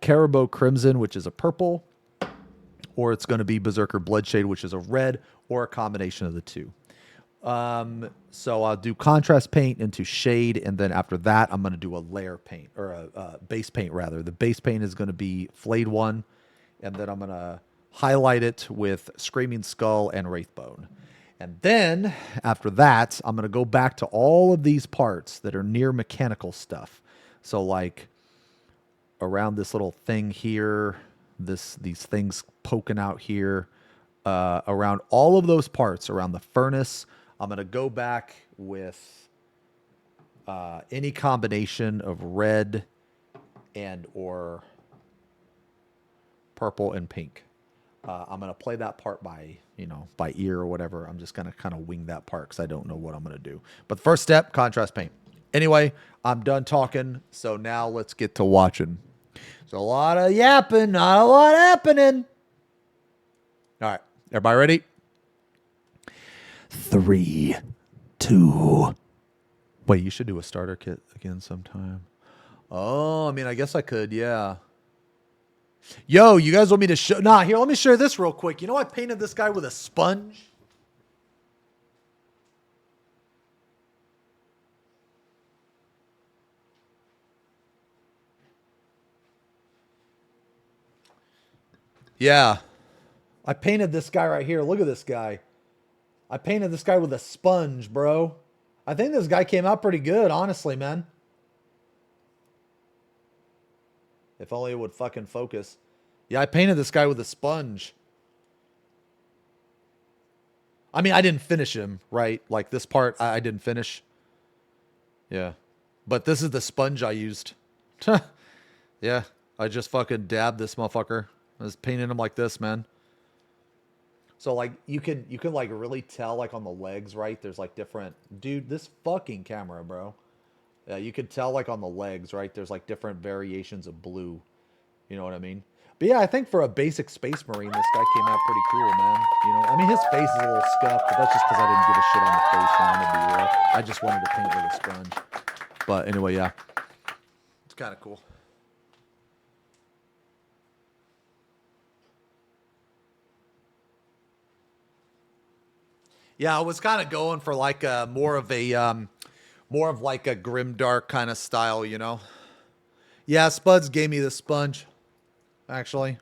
Caribou Crimson, which is a purple, or it's going to be Berserker Bloodshade, which is a red, or a combination of the two. So I'll do contrast paint into shade, and then after that, I'm going to do a layer paint, or a base paint, rather. The base paint is going to be Flayed One, and then I'm going to highlight it with Screaming Skull and Wraithbone. And then, after that, I'm going to go back to all of these parts that are near mechanical stuff. So, like, around this little thing here, these things poking out here, around all of those parts, around the furnace, I'm going to go back with any combination of red and or purple and pink. I'm going to play that part by ear or whatever. I'm just going to kind of wing that part because I don't know what I'm going to do. But the first step, contrast paint. Anyway, I'm done talking, so now let's get to watching. There's a lot of yapping, not a lot happening. All right, everybody ready? 3, 2. Wait, you should do a starter kit again sometime. Oh, I mean, I guess I could, yeah. Yo, you guys want me to show? Nah, here, let me share this real quick. You know, I painted this guy with a sponge. Yeah. I painted this guy right here. Look at this guy. I painted this guy with a sponge, bro. I think this guy came out pretty good, honestly, man. If only it would fucking focus. Yeah, I painted this guy with a sponge. I mean, I didn't finish him, right? Like this part, I didn't finish. Yeah. But this is the sponge I used. Yeah. I just fucking dabbed this motherfucker. I was painting him like this, man. So, like, you can like, really tell, like, on the legs, right? There's, like, different... Dude, this fucking camera, bro. Yeah, you could tell, like, on the legs, right? There's, like, different variations of blue. You know what I mean? But, yeah, I think for a basic Space Marine, this guy came out pretty cool, man. You know, I mean, his face is a little scuffed, but that's just because I didn't give a shit on the face, man. To be real. I just wanted to paint with a sponge. But, anyway, yeah. It's kind of cool. Yeah, I was kind of going for like a more of like a grimdark kind of style, you know. Yeah, Spuds gave me the sponge, actually.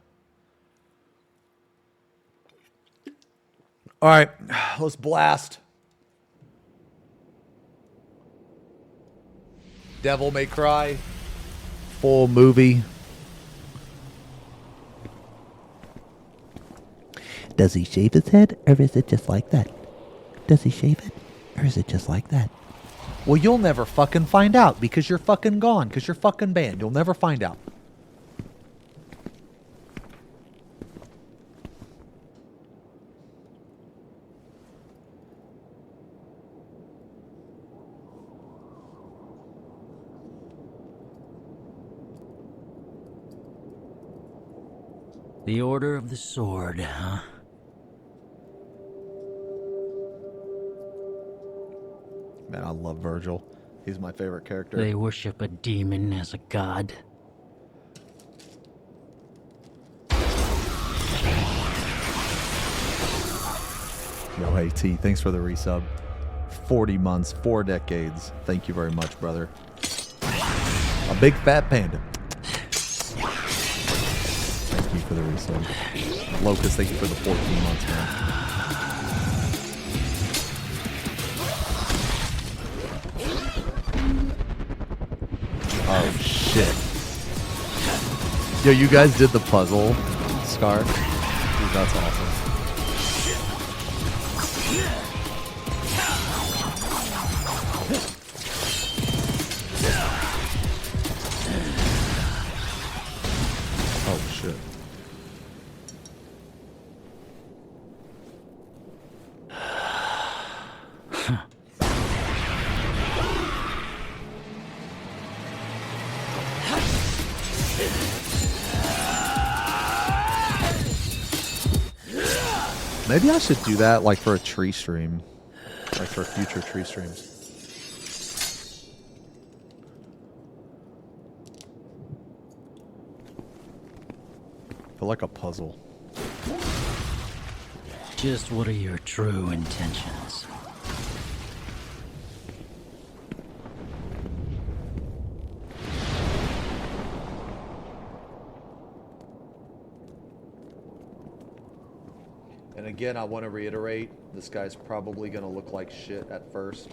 All right, let's blast. Devil May Cry, full movie. Does he shave his head, or is it just like that? Does he shave it? Or is it just like that? Well, you'll never fucking find out because you're fucking gone, because you're fucking banned. You'll never find out. The Order of the Sword, huh? Man, I love Virgil. He's my favorite character. They worship a demon as a god. Yo, hey, T, thanks for the resub. 40 months, 4 decades. Thank you very much, brother. A big fat panda. Thank you for the resub. Locust, thank you for the 14 months, man. Oh, shit. Yo, you guys did the puzzle, Scar? Dude, that's awesome. Oh, shit. Maybe I should do that, like, for a tree stream. Like, for future tree streams. I feel like a puzzle. Just what are your true intentions? And again, I want to reiterate, this guy's probably going to look like shit at first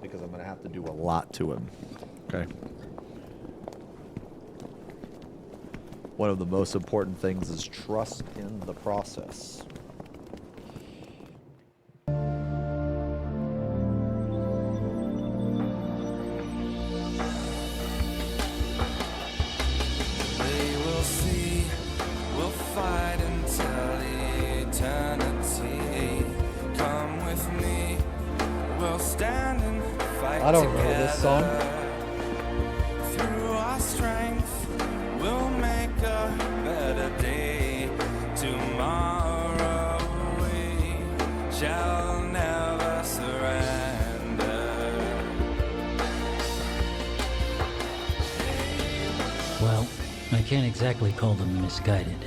because I'm going to have to do a lot to him. Okay. One of the most important things is trust in the process. They will see, we'll fight until eternity. Come with me, we'll stand and fight I don't know this song. Through our strength, we'll make a better day. Tomorrow we shall never surrender. Well, I can't exactly call them misguided.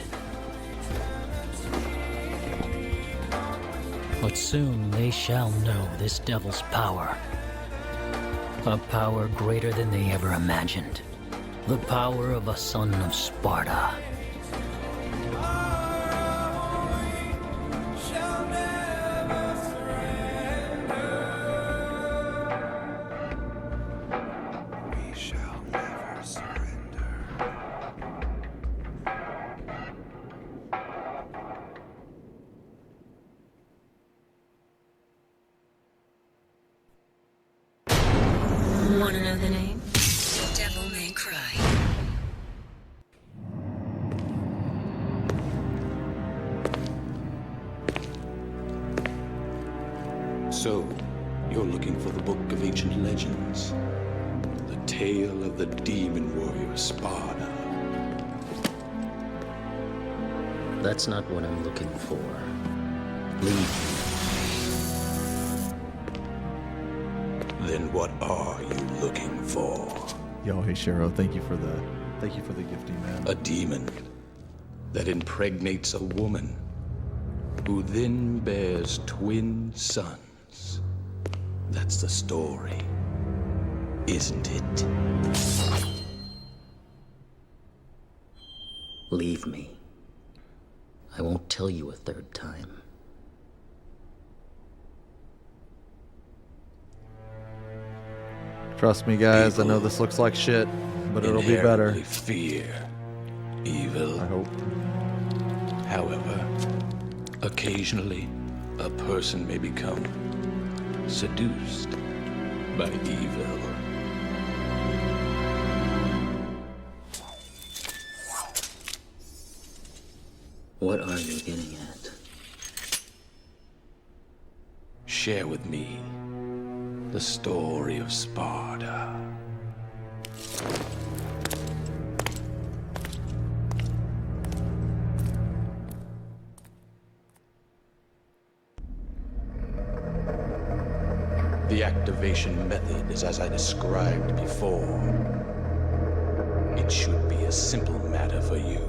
But soon they shall know this devil's power. A power greater than they ever imagined. The power of a son of Sparta. We shall never surrender. Wanna know the name? Devil May Cry. So, you're looking for the Book of Ancient Legends. The tale of the demon warrior Sparta. That's not what I'm looking for. Leave. Then what are you looking for? Yo, hey Shero, thank you for the gifting, man. A demon that impregnates a woman who then bears twin sons. That's the story, isn't it? Leave me. I won't tell you a third time. Trust me, guys. I know this looks like shit, but it'll be better. Inherently fear evil. I hope. However, occasionally, a person may become seduced by evil. What are you getting at? Share with me the story of Sparta. The activation method is as I described before. It should be a simple matter for you.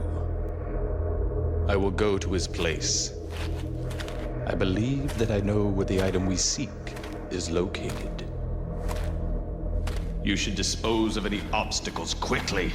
I will go to his place. I believe that I know where the item we seek is located. You should dispose of any obstacles quickly.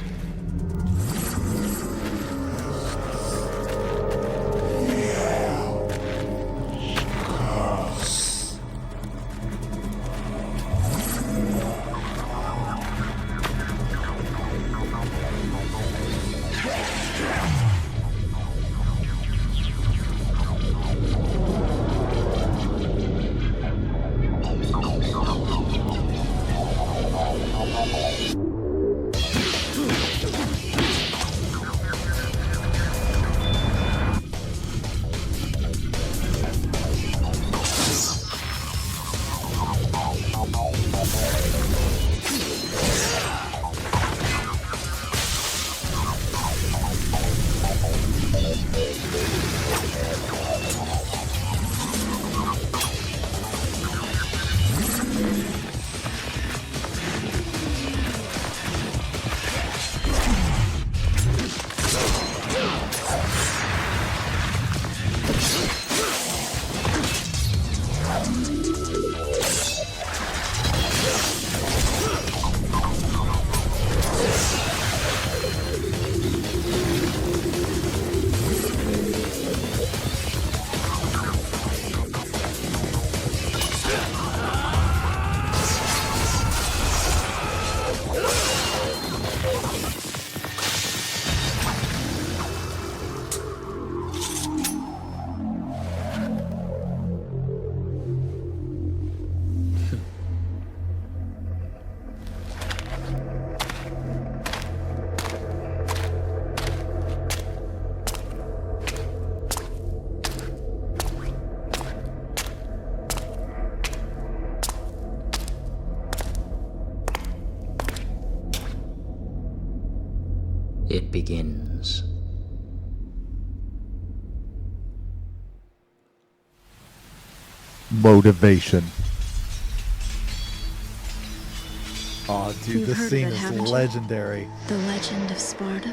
it begins. Motivation. Oh, dude, You've this heard scene of it, is haven't you? legendary. The legend of Sparta?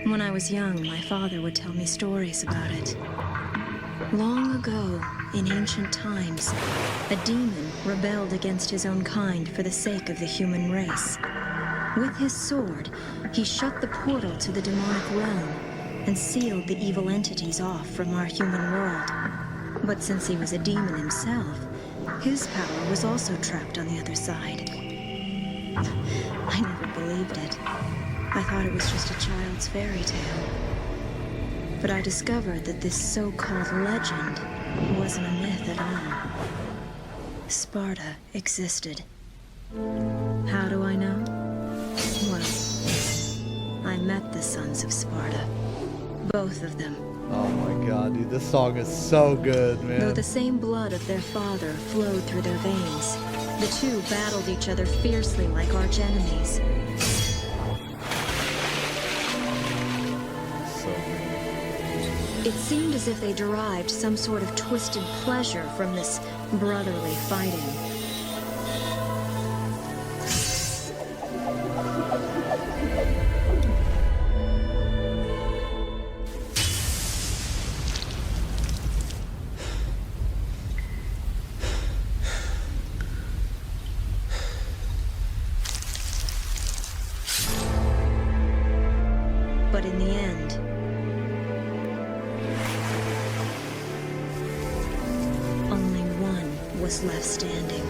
When I was young, my father would tell me stories about it. Long ago, in ancient times, a demon rebelled against his own kind for the sake of the human race. With his sword, he shut the portal to the demonic realm and sealed the evil entities off from our human world. But since he was a demon himself, his power was also trapped on the other side. I never believed it. I thought it was just a child's fairy tale. But I discovered that this so-called legend wasn't a myth at all. Sparta existed. How do I know? Well, I met the sons of Sparta. Both of them. Oh my god, dude, this song is so good, man. Though the same blood of their father flowed through their veins, the two battled each other fiercely like arch enemies. It seemed as if they derived some sort of twisted pleasure from this brotherly fighting. But in the end, only one was left standing.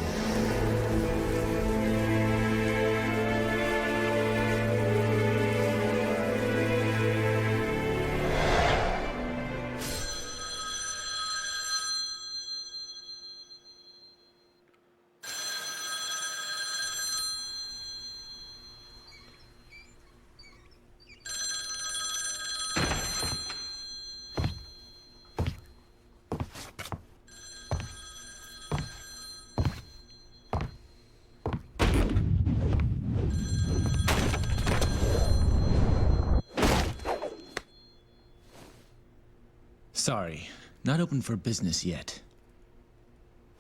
Sorry, not open for business yet.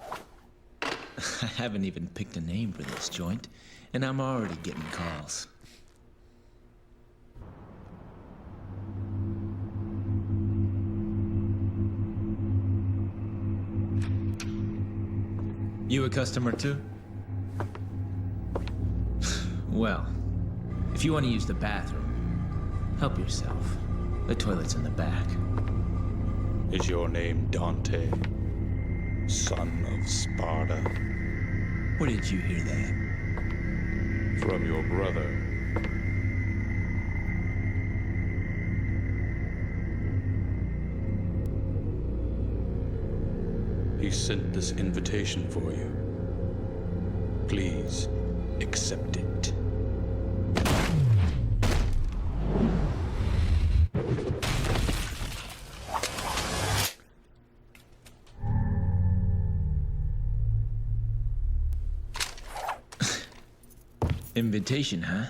I haven't even picked a name for this joint, and I'm already getting calls. You a customer too? Well, if you want to use the bathroom, help yourself. The toilet's in the back. Is your name Dante, son of Sparta? Where did you hear that? From your brother. He sent this invitation for you. Please, accept it. Invitation, huh?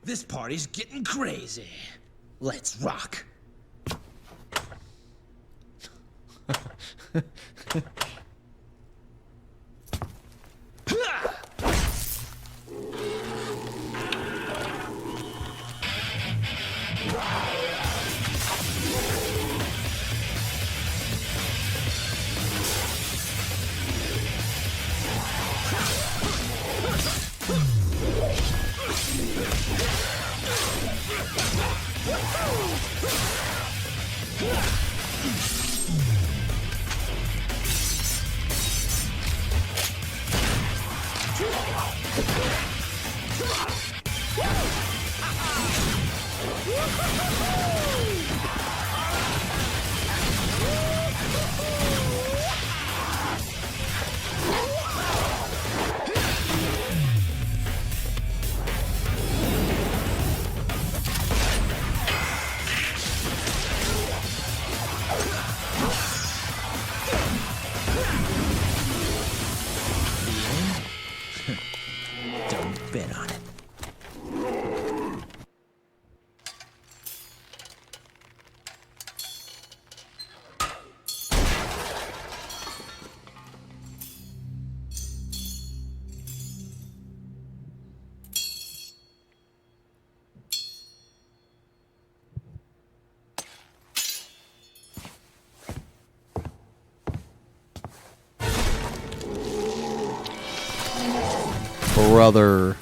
This party's getting crazy. Let's rock. Don't bet on it. Brother.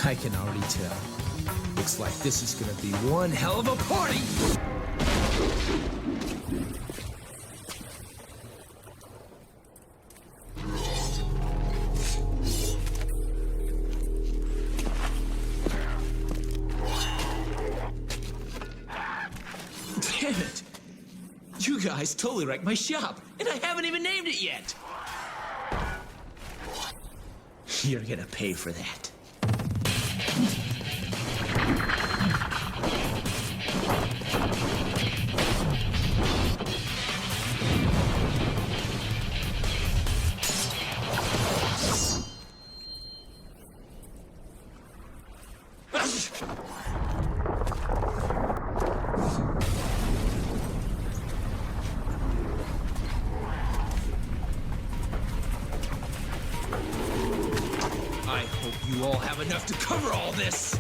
I can already tell. Looks like this is gonna be one hell of a party! Damn it! You guys totally wrecked my shop, and I haven't even named it yet! You're gonna pay for that. I hope you all have enough to cover all this!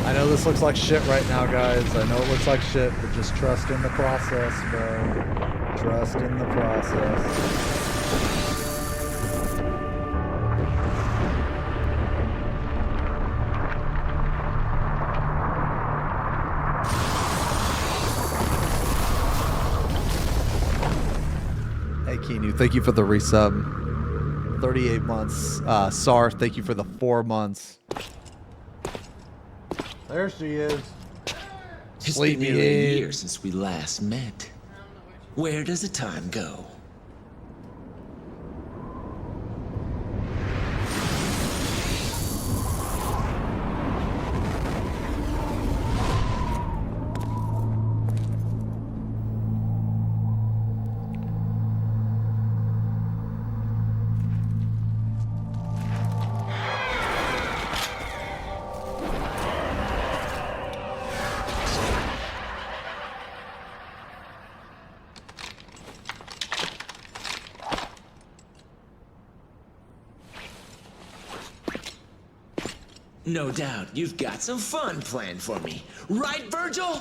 I know this looks like shit right now, guys. I know it looks like shit, but just trust in the process, bro. Trust in the process. Hey, Keanu, thank you for the resub. 38 months. Sar, thank you for the 4 months. There she is. It's been nearly a year since we last met. Where does the time go? No doubt you've got some fun planned for me. Right, Virgil?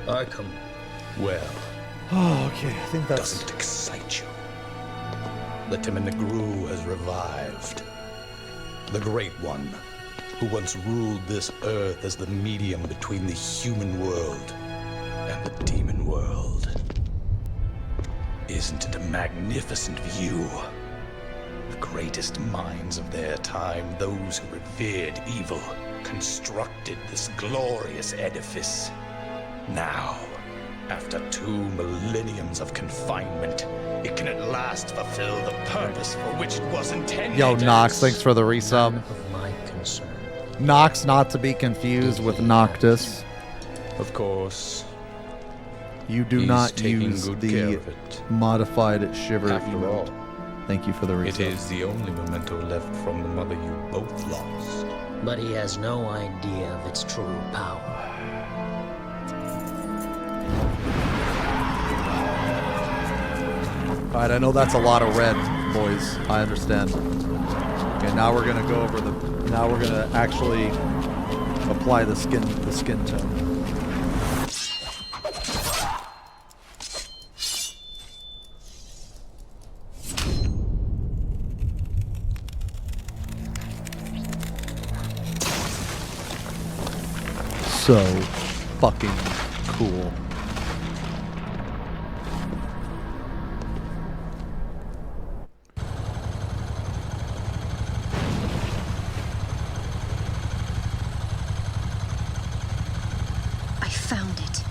I come. Well. Oh, okay. I think that's... Doesn't excite you. The Timon Negru has revived. The Great One, who once ruled this earth as the medium between the human world and the demon world. Isn't it a magnificent view? The greatest minds of their time, those who revered evil, constructed this glorious edifice. Now, After 2 millenniums of confinement, it can at last fulfill the purpose for which it was intended. Yo, Nox, thanks for the resub. Of my concern. Nox, not to be confused with Noctis. Of course. You do He's not taking use good the care of it. modified shiver After emote. all, Thank you for the resub. it is the only memento left from the mother you both lost. But he has no idea of its true power. Alright, I know that's a lot of red, boys. I understand. Okay, now we're gonna go over the. Now we're gonna actually apply the skin tone. So fucking cool. I found it.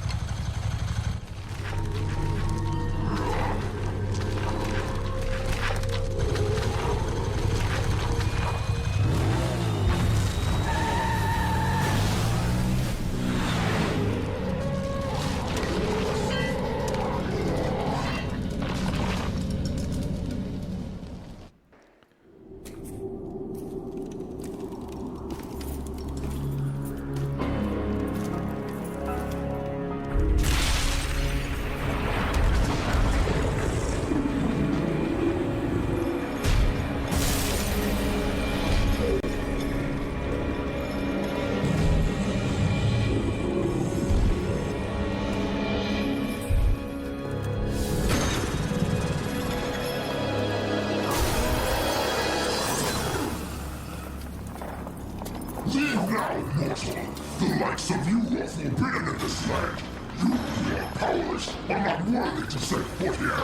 Leave now, mortal. The likes of you are forbidden in this land. You are powerless, but not worthy to set foot here.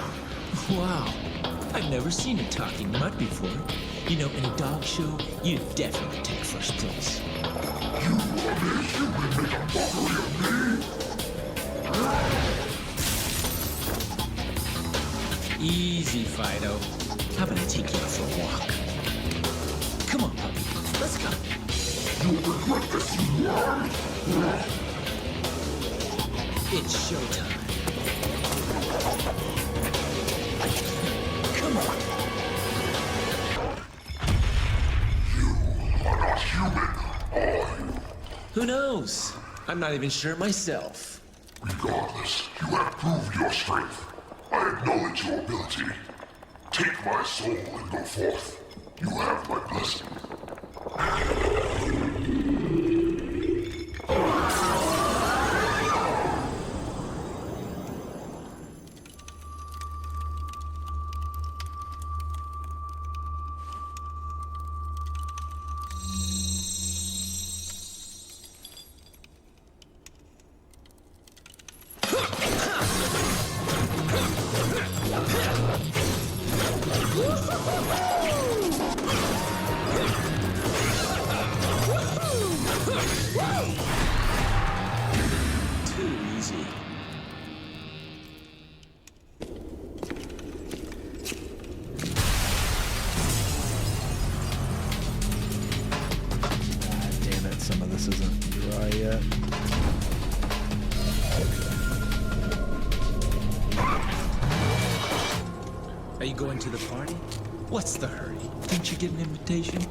Wow. I've never seen a talking mud before. You know, in a dog show, you'd definitely take first place. You are mere human make a mockery of me? Easy, Fido. How about I take you out for a walk? Come on, puppy. Let's go. You'll regret this, you worm! It's showtime. Come on. You are not human, are you? Who knows? I'm not even sure myself. Regardless, you have proved your strength. I acknowledge your ability. Take my soul and go forth. You have my blessing. Too easy. Damn it, some of this isn't dry yet. Are you going to the party? What's the hurry? Didn't you get an invitation?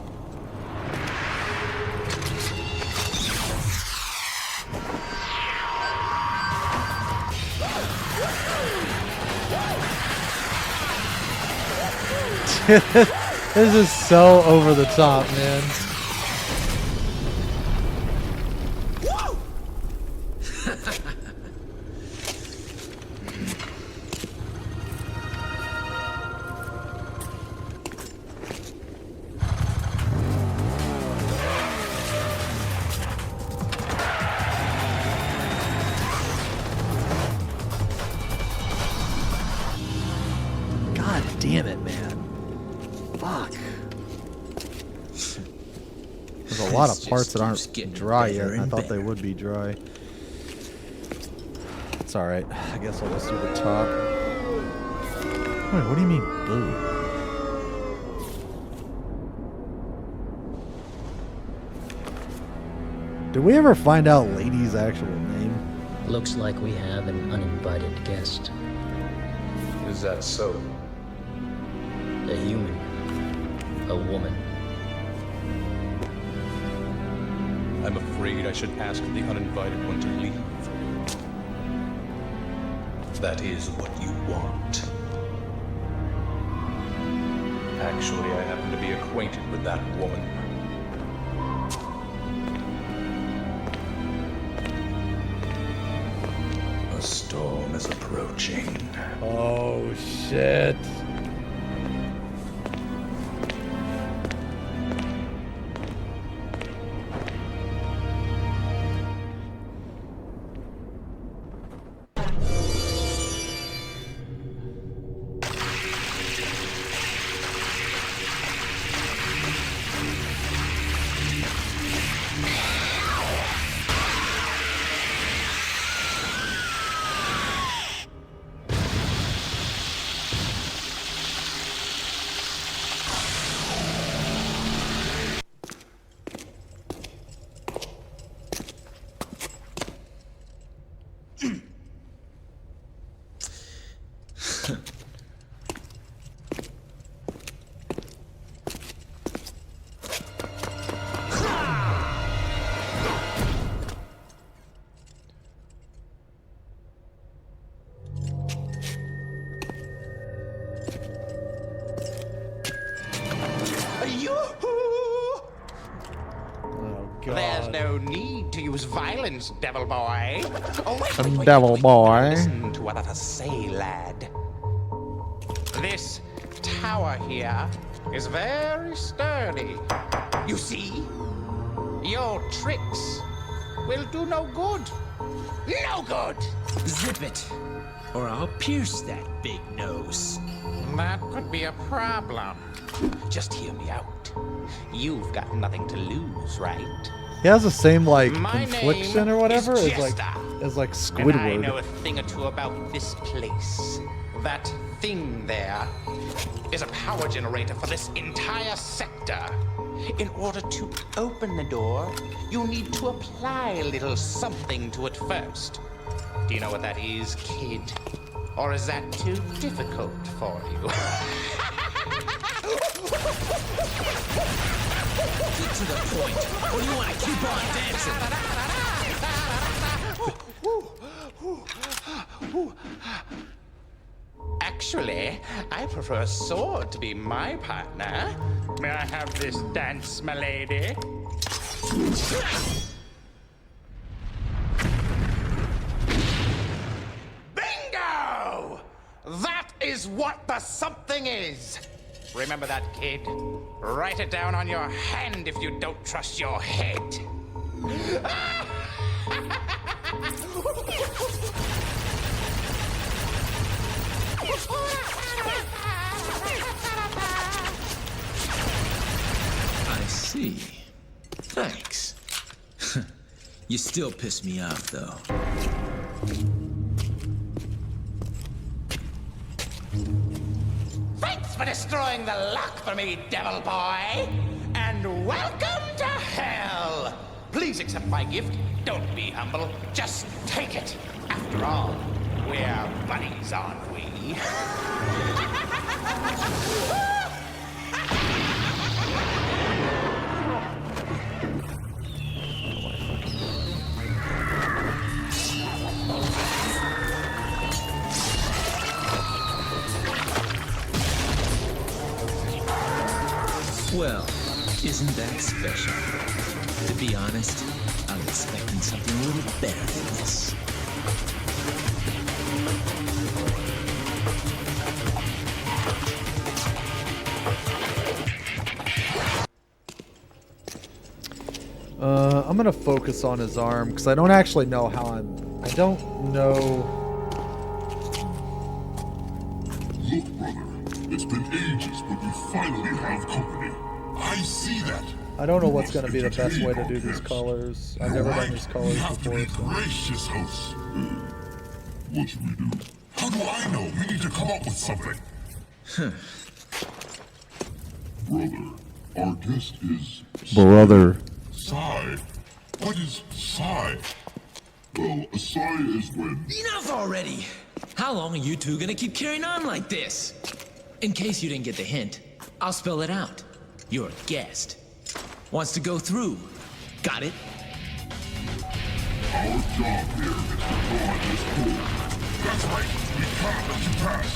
This is so over the top, man. God damn it, man. Fuck. There's a lot of parts that aren't dry yet, and I thought they would be dry. That's alright. I guess I'll just do the top. Wait, what do you mean, boo? Did we ever find out Lady's actual name? Looks like we have an uninvited guest. Is that so? A human. A woman. I'm afraid I should ask the uninvited one to leave. That is what you want. Actually, I happen to be acquainted with that woman. A storm is approaching. Oh, shit. There's no need to use violence, devil boy. Oh, wait, Devil boy. Listen to what I say, lad. This tower here is very sturdy. You see? Your tricks will do no good. No good! Zip it, or I'll pierce that big nose. That could be a problem. Just hear me out. You've got nothing to lose, right? He has the same, like, My confliction name or whatever is as, like Jester, and I know Squidward. a thing or two about this place. That thing there is a power generator for this entire sector. In order to open the door, you need to apply a little something to it first. Do you know what that is, kid? Or is that too difficult for you? Get to the point, or you want to keep on dancing? Actually, I prefer a sword to be my partner. May I have this dance, my lady? Bingo! That is what the something is. Remember that, kid. Write it down on your hand if you don't trust your head. I see. Thanks. You still piss me off, though. Thanks for destroying the lock for me, devil boy. And welcome to hell. Please accept my gift. Don't be humble. Just take it. After all, we're buddies, aren't we? Well, isn't that special? To be honest, I'm expecting something a little better than this. I'm gonna focus on his arm because I don't actually know how I don't know. Look, brother, it's been ages, but we finally have company. I see that. I don't know what's gonna be the best way to do these colors. I've never done these colors before. So. Gracious host. What should we do? How do I know? We need to come up with something. Brother, our guest is... Brother. Sigh. What is sigh? Well, a sigh is when... Enough already! How long are you two gonna keep carrying on like this? In case you didn't get the hint, I'll spell it out. You're a guest. Wants to go through. Got it? Our job here is to go on this pool. That's right. We can't let you pass.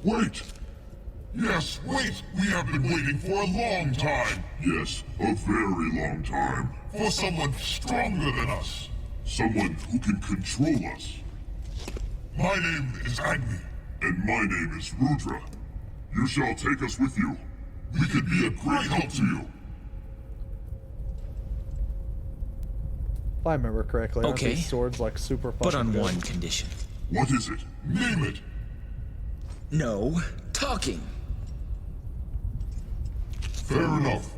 Wait! Yes, wait! We have been waiting for a long time! Yes, a very long time. For someone stronger than us. Someone who can control us. My name is Agni. And my name is Rudra. You shall take us with you. We could be a great help to you. If I remember correctly, aren't Okay, these swords like super fucking but on good? one condition. What is it? Name it! No talking. Fair enough.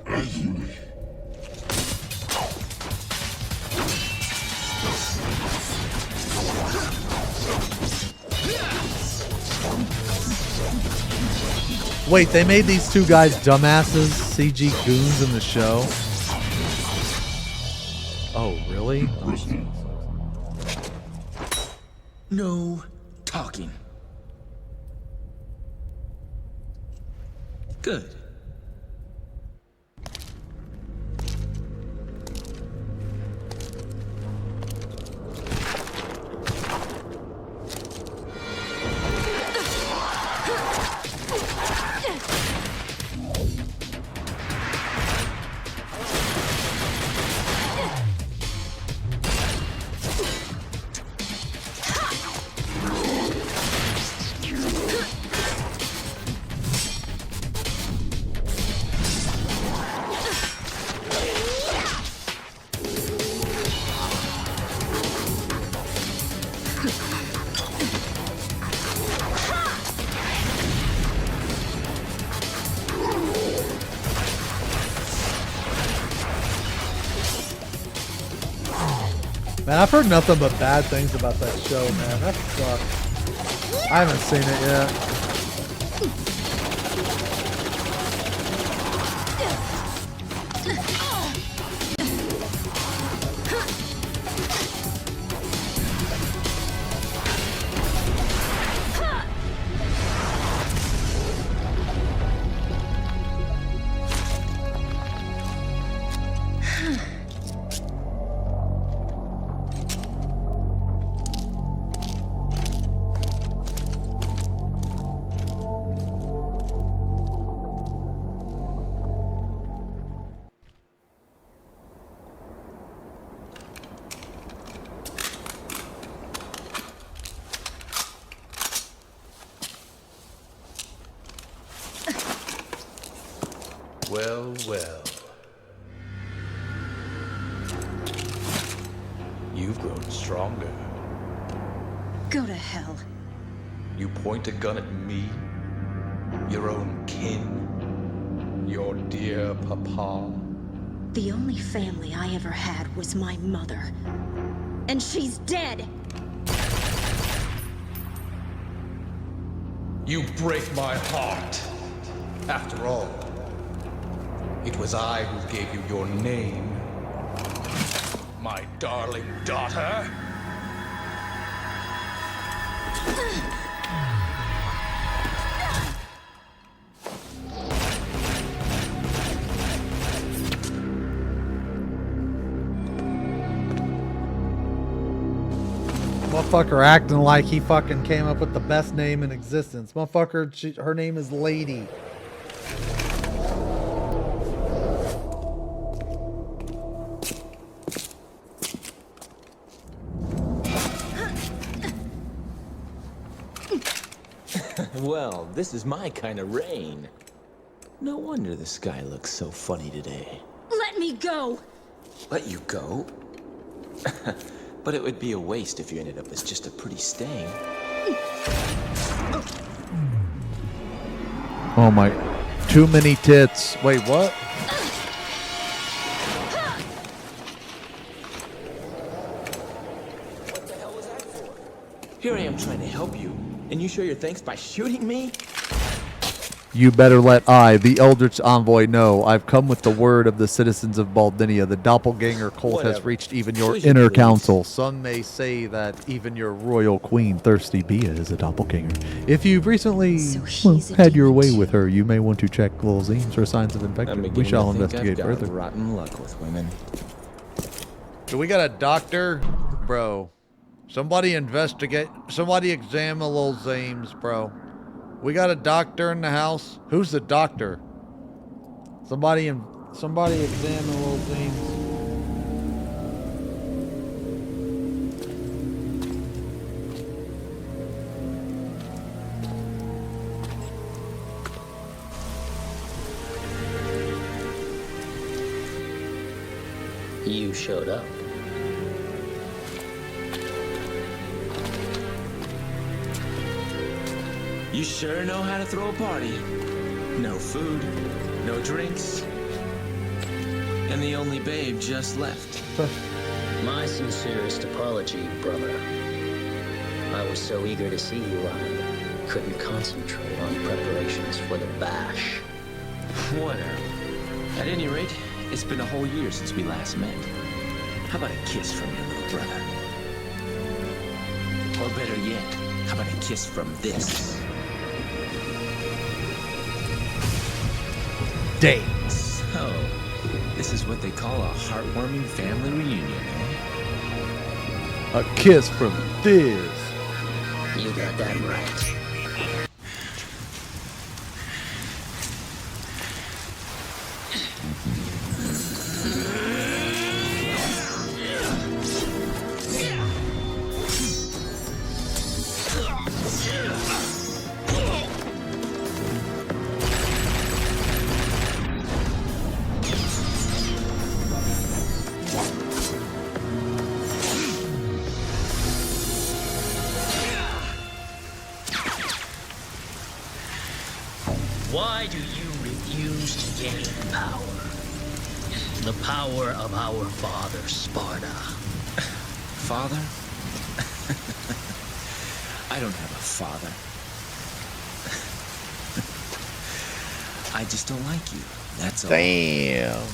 As you wish. Wait, they made these two guys dumbasses, CG goons in the show? Oh, really? No talking. Good. Man, I've heard nothing but bad things about that show, man. That sucks. I haven't seen it yet. Well, well. You've grown stronger. Go to hell. You point a gun at me? Your own kin? Your dear papa? The only family I ever had was my mother. And she's dead! You break my heart. After all, it was I who gave you your name. My darling daughter. Motherfucker acting like he fucking came up with the best name in existence. Motherfucker, her name is Lady. Well, this is my kind of rain. No wonder the sky looks so funny today. Let me go! Let you go? But it would be a waste if you ended up as just a pretty stain. Oh my. Too many tits. Wait, what? Here I am trying to help you, and you show your thanks by shooting me? You better let I, the Eldritch Envoy, know. I've come with the word of the citizens of Baldinia. The doppelganger cult has reached even your Choose your inner please. council. Some may say that even your royal queen, Thirsty Bia, is a doppelganger. If you've recently had your way with her, you may want to check little Zemes for signs of infection. We shall investigate further. Rotten luck with women. Do we got a doctor? Bro. Somebody investigate. Somebody examine little Zemes, bro. We got a doctor in the house. Who's the doctor? Somebody examine little Zemes. You showed up. You sure know how to throw a party. No food, no drinks, and the only babe just left. My sincerest apology, brother. I was so eager to see you, I couldn't concentrate on preparations for the bash. Whatever. At any rate, it's been a whole year since we last met. How about a kiss from your little brother? Or better yet, how about a kiss from this? Dang. So, this is what they call a heartwarming family reunion, eh? A kiss from this. You got that right. Why do you refuse to gain power? The power of our father, Sparta. Father? I don't have a father. I just don't like you. That's all. Damn.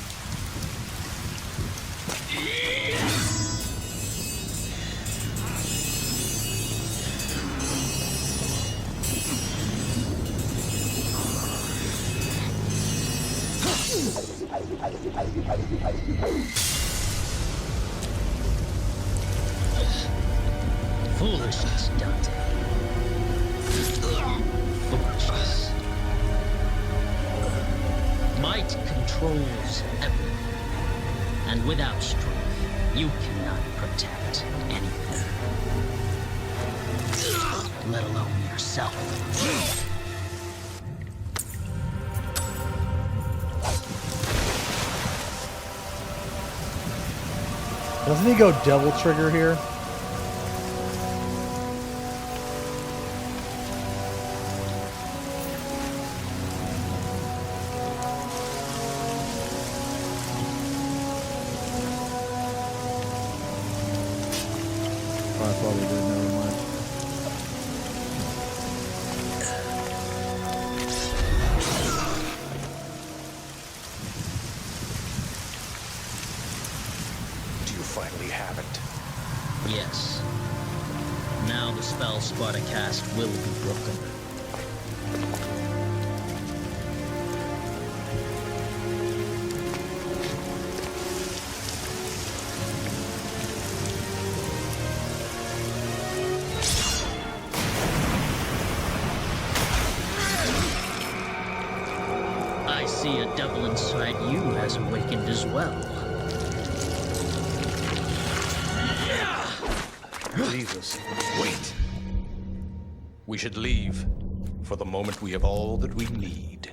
Foolishness, Dante. Foolishness. Might controls everything. And without strength, you cannot protect anything. Let alone yourself. Doesn't he go Devil Trigger here? Oh, I probably did. Never mind. Finally have it. Yes. Now the spell Sparta cast will be broken. I see a devil inside you has awakened as well. Jesus. Wait. We should leave. For the moment, we have all that we need.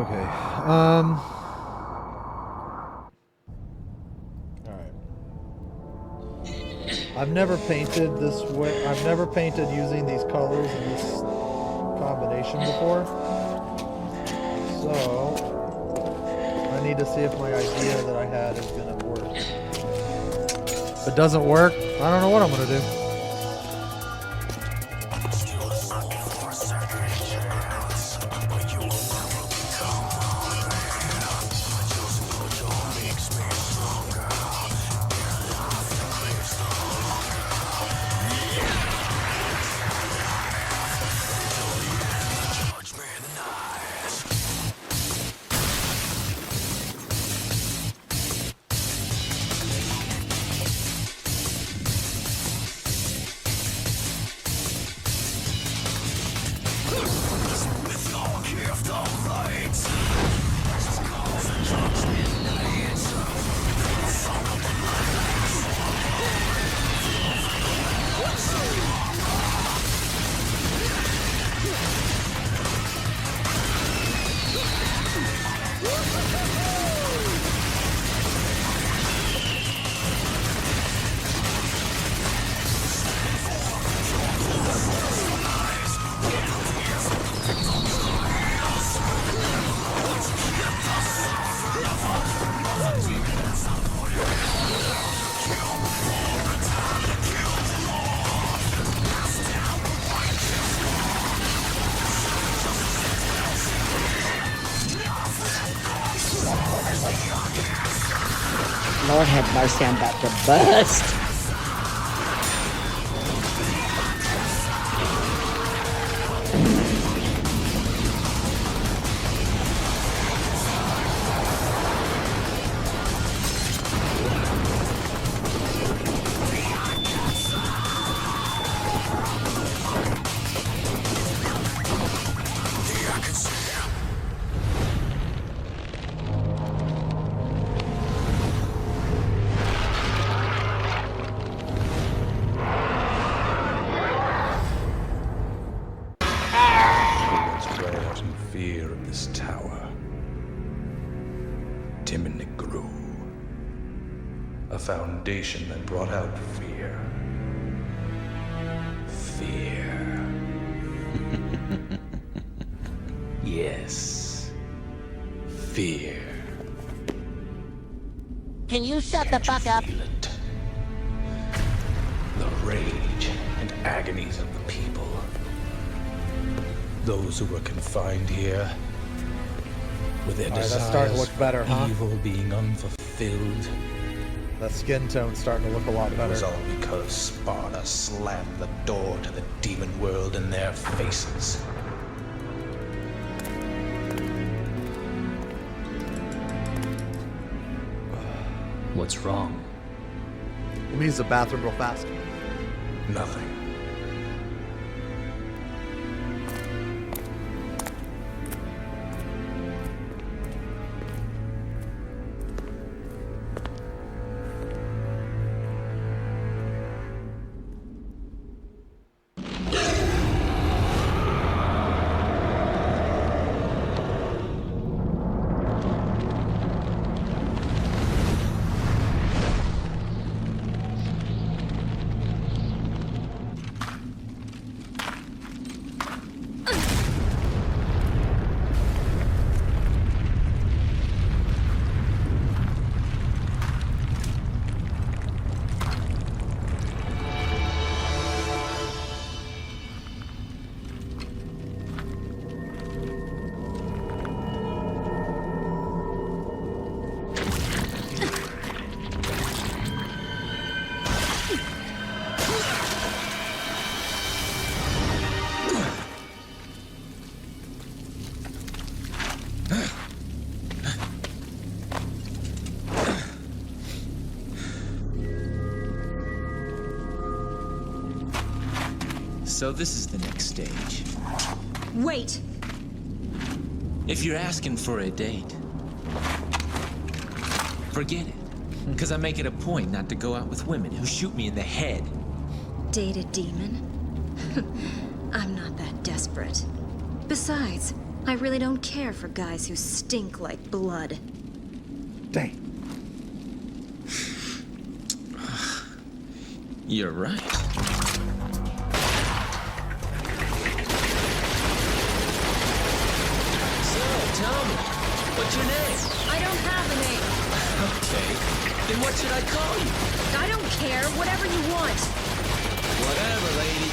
Okay. Alright. I've never painted this way. I've never painted using these colors in this combination before. So, I need to see if my idea that I had is going to work. If it doesn't work, I don't know what I'm going to do. Lord have mercy, I'm about to bust. Foundation that brought out fear. Fear. Yes. Fear. Can you shut the fuck up? The rage and agonies of the people. Those who were confined here, with their Alright, that's starting to desires look better, for huh? evil being unfulfilled. That skin tone's starting to look a lot It better. was all because Sparta slammed the door to the demon world in their faces. What's wrong? Let me use the bathroom real fast. Nothing. So this is the next stage. Wait! If you're asking for a date, forget it. Because I make it a point not to go out with women who shoot me in the head. Date a demon? I'm not that desperate. Besides, I really don't care for guys who stink like blood. Dang. You're right. So, tell me, what's your name? I don't have a name. Okay, then what should I call you? I don't care. Whatever you want. Whatever, lady.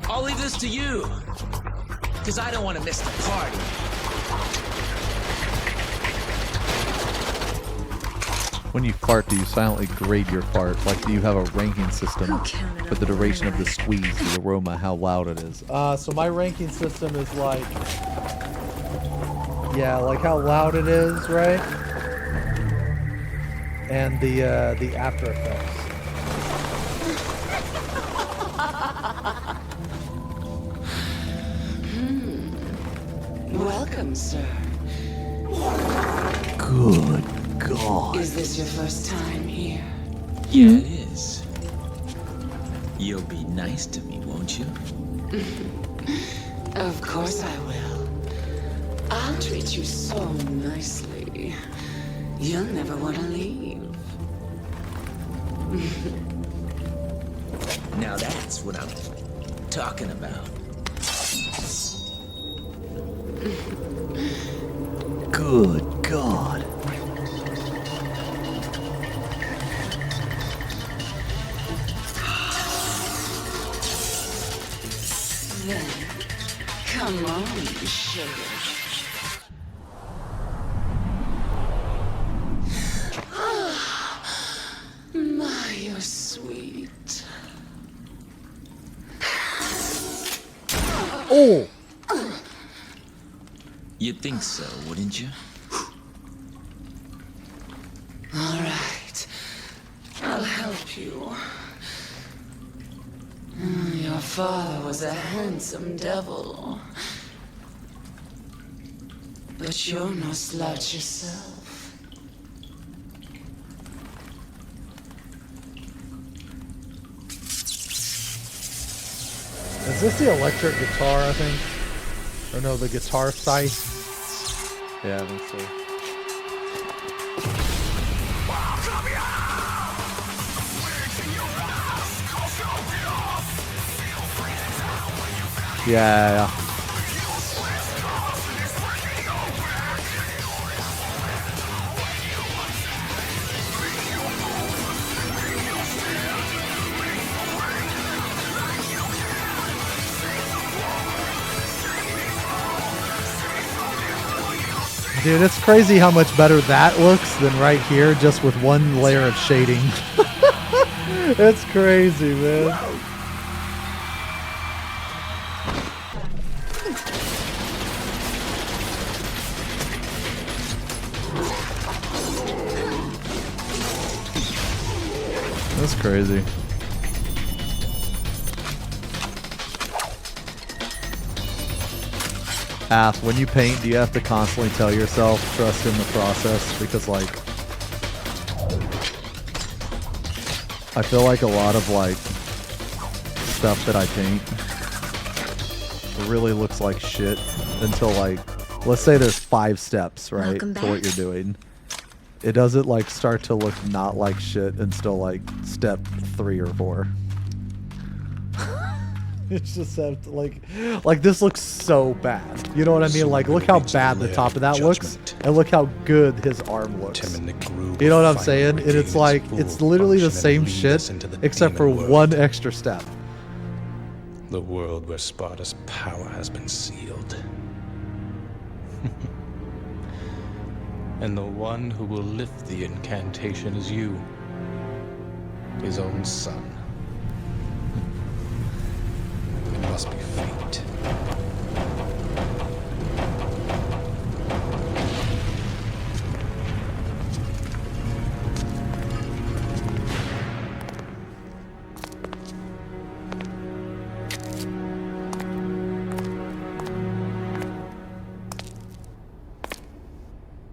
I'll leave this to you, because I don't want to miss the party. When you fart, do you silently grade your fart? Like, do you have a ranking system for the duration of the squeeze, the aroma, how loud it is? So my ranking system is like, yeah, like how loud it is, right? And the after effects. Welcome, sir. Good God. Is this your first time here? Yeah, it is. You'll be nice to me, won't you? Of course I will. I'll treat you so nicely. You'll never want to leave. Now that's what I'm talking about. Good God. Then, come on, sugar. My, you're sweet. Oh! You'd think so, wouldn't you? All right. I'll help you. Your father was a handsome devil. But you're no slouch yourself. Is this the electric guitar, I think? Or no, the guitar scythe? Yeah, I think so. Yeah. Dude, it's crazy how much better that looks than right here, just with one layer of shading. It's crazy, man. That's crazy. Ath, when you paint, do you have to constantly tell yourself, trust in the process? Because, like, I feel like a lot of, like, stuff that I paint really looks like shit until, like, let's say there's 5 steps, right, Welcome to what back. you're doing. It doesn't, like, start to look not like shit until, like, step 3 or 4. It's just have to, like this looks so bad. You know what I mean? Like, look how bad the top of that looks, and look how good his arm looks. You know what I'm saying? And it's like, it's literally the same shit, except for one extra step. The world where Sparta's power has been sealed. And the one who will lift the incantation is you, his own son. It must be fate.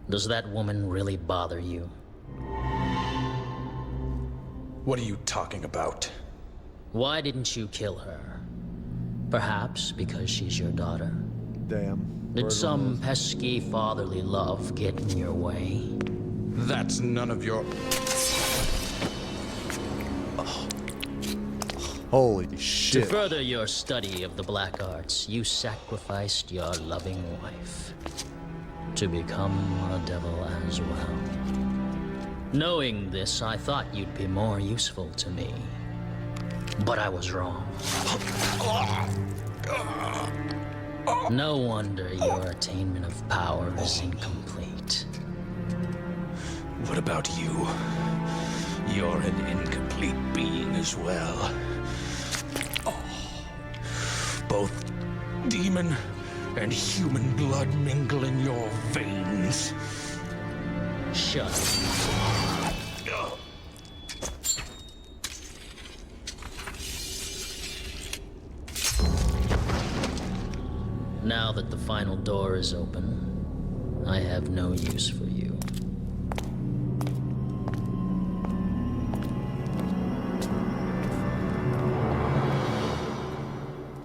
Does that woman really bother you? What are you talking about? Why didn't you kill her? Perhaps because she's your daughter? Damn. Did some pesky fatherly love get in your way? That's none of your... Holy shit. To further your study of the black arts, you sacrificed your loving wife to become a devil as well. Knowing this, I thought you'd be more useful to me. But I was wrong. No wonder your attainment of power is incomplete. What about you? You're an incomplete being as well. Both demon and human blood mingle in your veins. Shut up. Now that the final door is open, I have no use for you.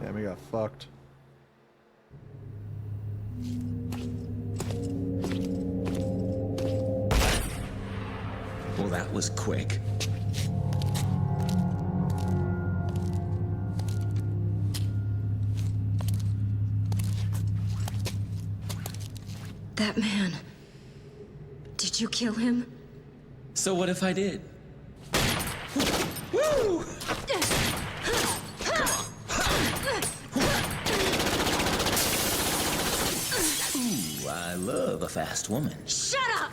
Damn, we got fucked. Well, that was quick. That man. Did you kill him? So what if I did? Woo! Ooh, I love a fast woman. Shut up!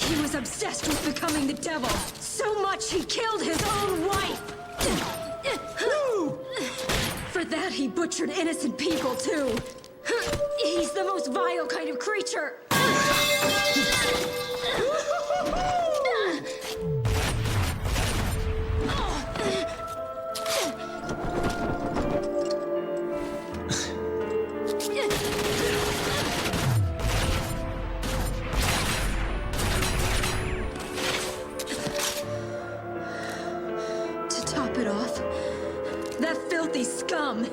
He was obsessed with becoming the devil. So much he killed his own wife. For that, he butchered innocent people, too. He's the most vile kind of creature. To top it off, that filthy scum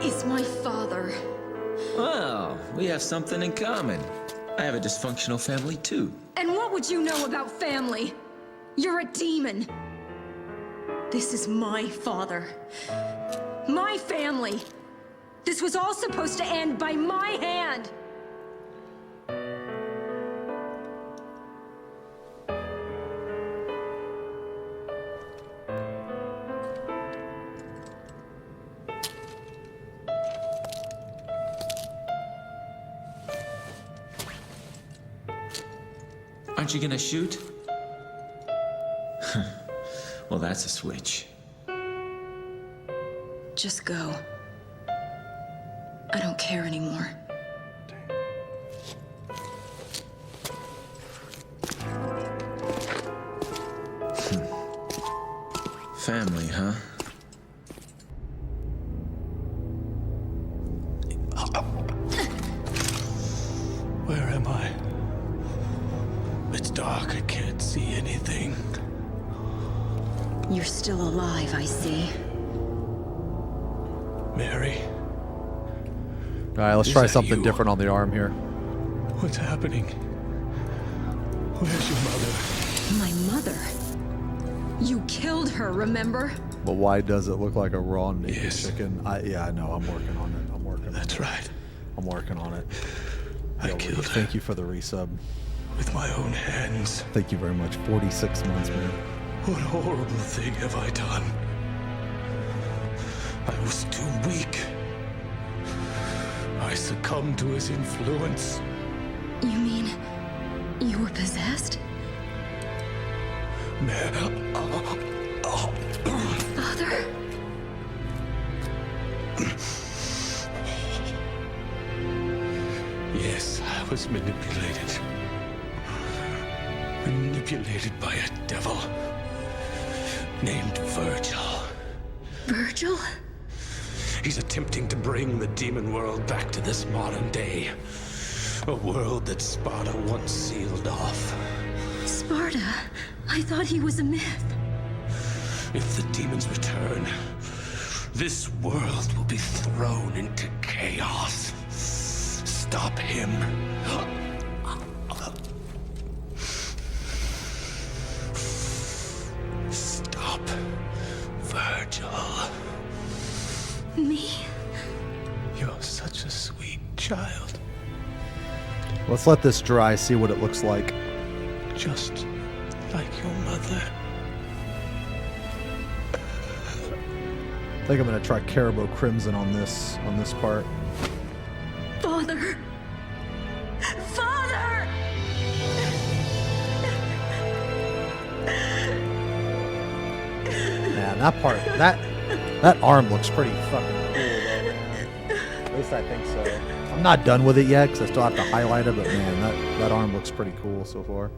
is my father. Well, we have something in common. I have a dysfunctional family, too. And what would you know about family? You're a demon. This is my father. My family. This was all supposed to end by my hand. Aren't you gonna shoot? Well, that's a switch. Just go. I don't care anymore. Family, huh? Where am I? It's dark, I can't see anything. You're still alive, I see. Mary? Alright, let's try something different on the arm here. What's happening? Where's your mother? My mother? You killed her, remember? But why does it look like a raw naked chicken? Yeah, I know. I'm working on it. I'm working on it. That's right. I'm working on it. I killed her. Thank you for the resub. With my own hands. Thank you very much. 46 months, man. What horrible thing have I done? I was too weak. I succumbed to his influence. You mean you were possessed? Father? Yes, I was manipulated. Manipulated by a devil named Virgil. Virgil? He's attempting to bring the demon world back to this modern day. A world that Sparta once sealed off. Sparta? I thought he was a myth. If the demons return, this world will be thrown into chaos. Stop him. Stop, Virgil. Me? You're such a sweet child. Let's let this dry, see what it looks like. Just like your mother. I think I'm gonna try Caribou Crimson on this part. Father! Father! Man, that part, that arm looks pretty fucking cool, though. At least I think so. I'm not done with it yet because I still have to highlight it, but man, that arm looks pretty cool so far.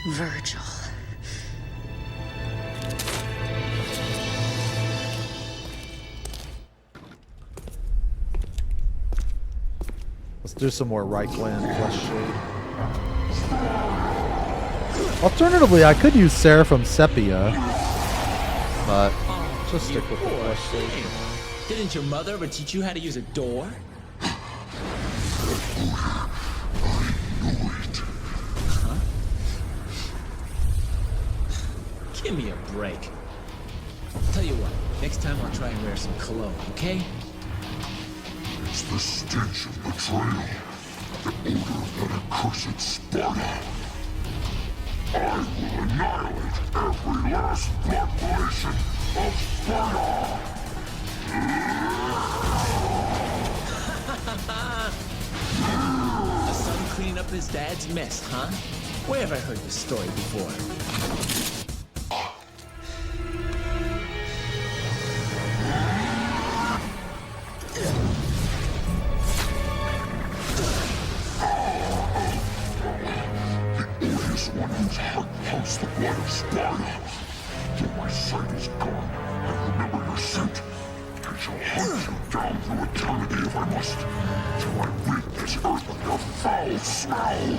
Virgil. Let's do some more right gland flesh shade. Alternatively, I could use Seraphim Sepia, but just stick with the flesh shade. Didn't your mother ever teach you how to use a door? Huh? Give me a break. Tell you what, next time I'll try and wear some cologne, okay? It's the stench of betrayal, the odor of that accursed Sparta. I will annihilate every last blood relation of Sparta! A son cleaning up his dad's mess, huh? Where have I heard this story before? One whose heart pumps the blood of Sparta. Till my sight is gone, I remember your scent. I shall hunt you down through eternity if I must, till I rid this earth of your foul smell.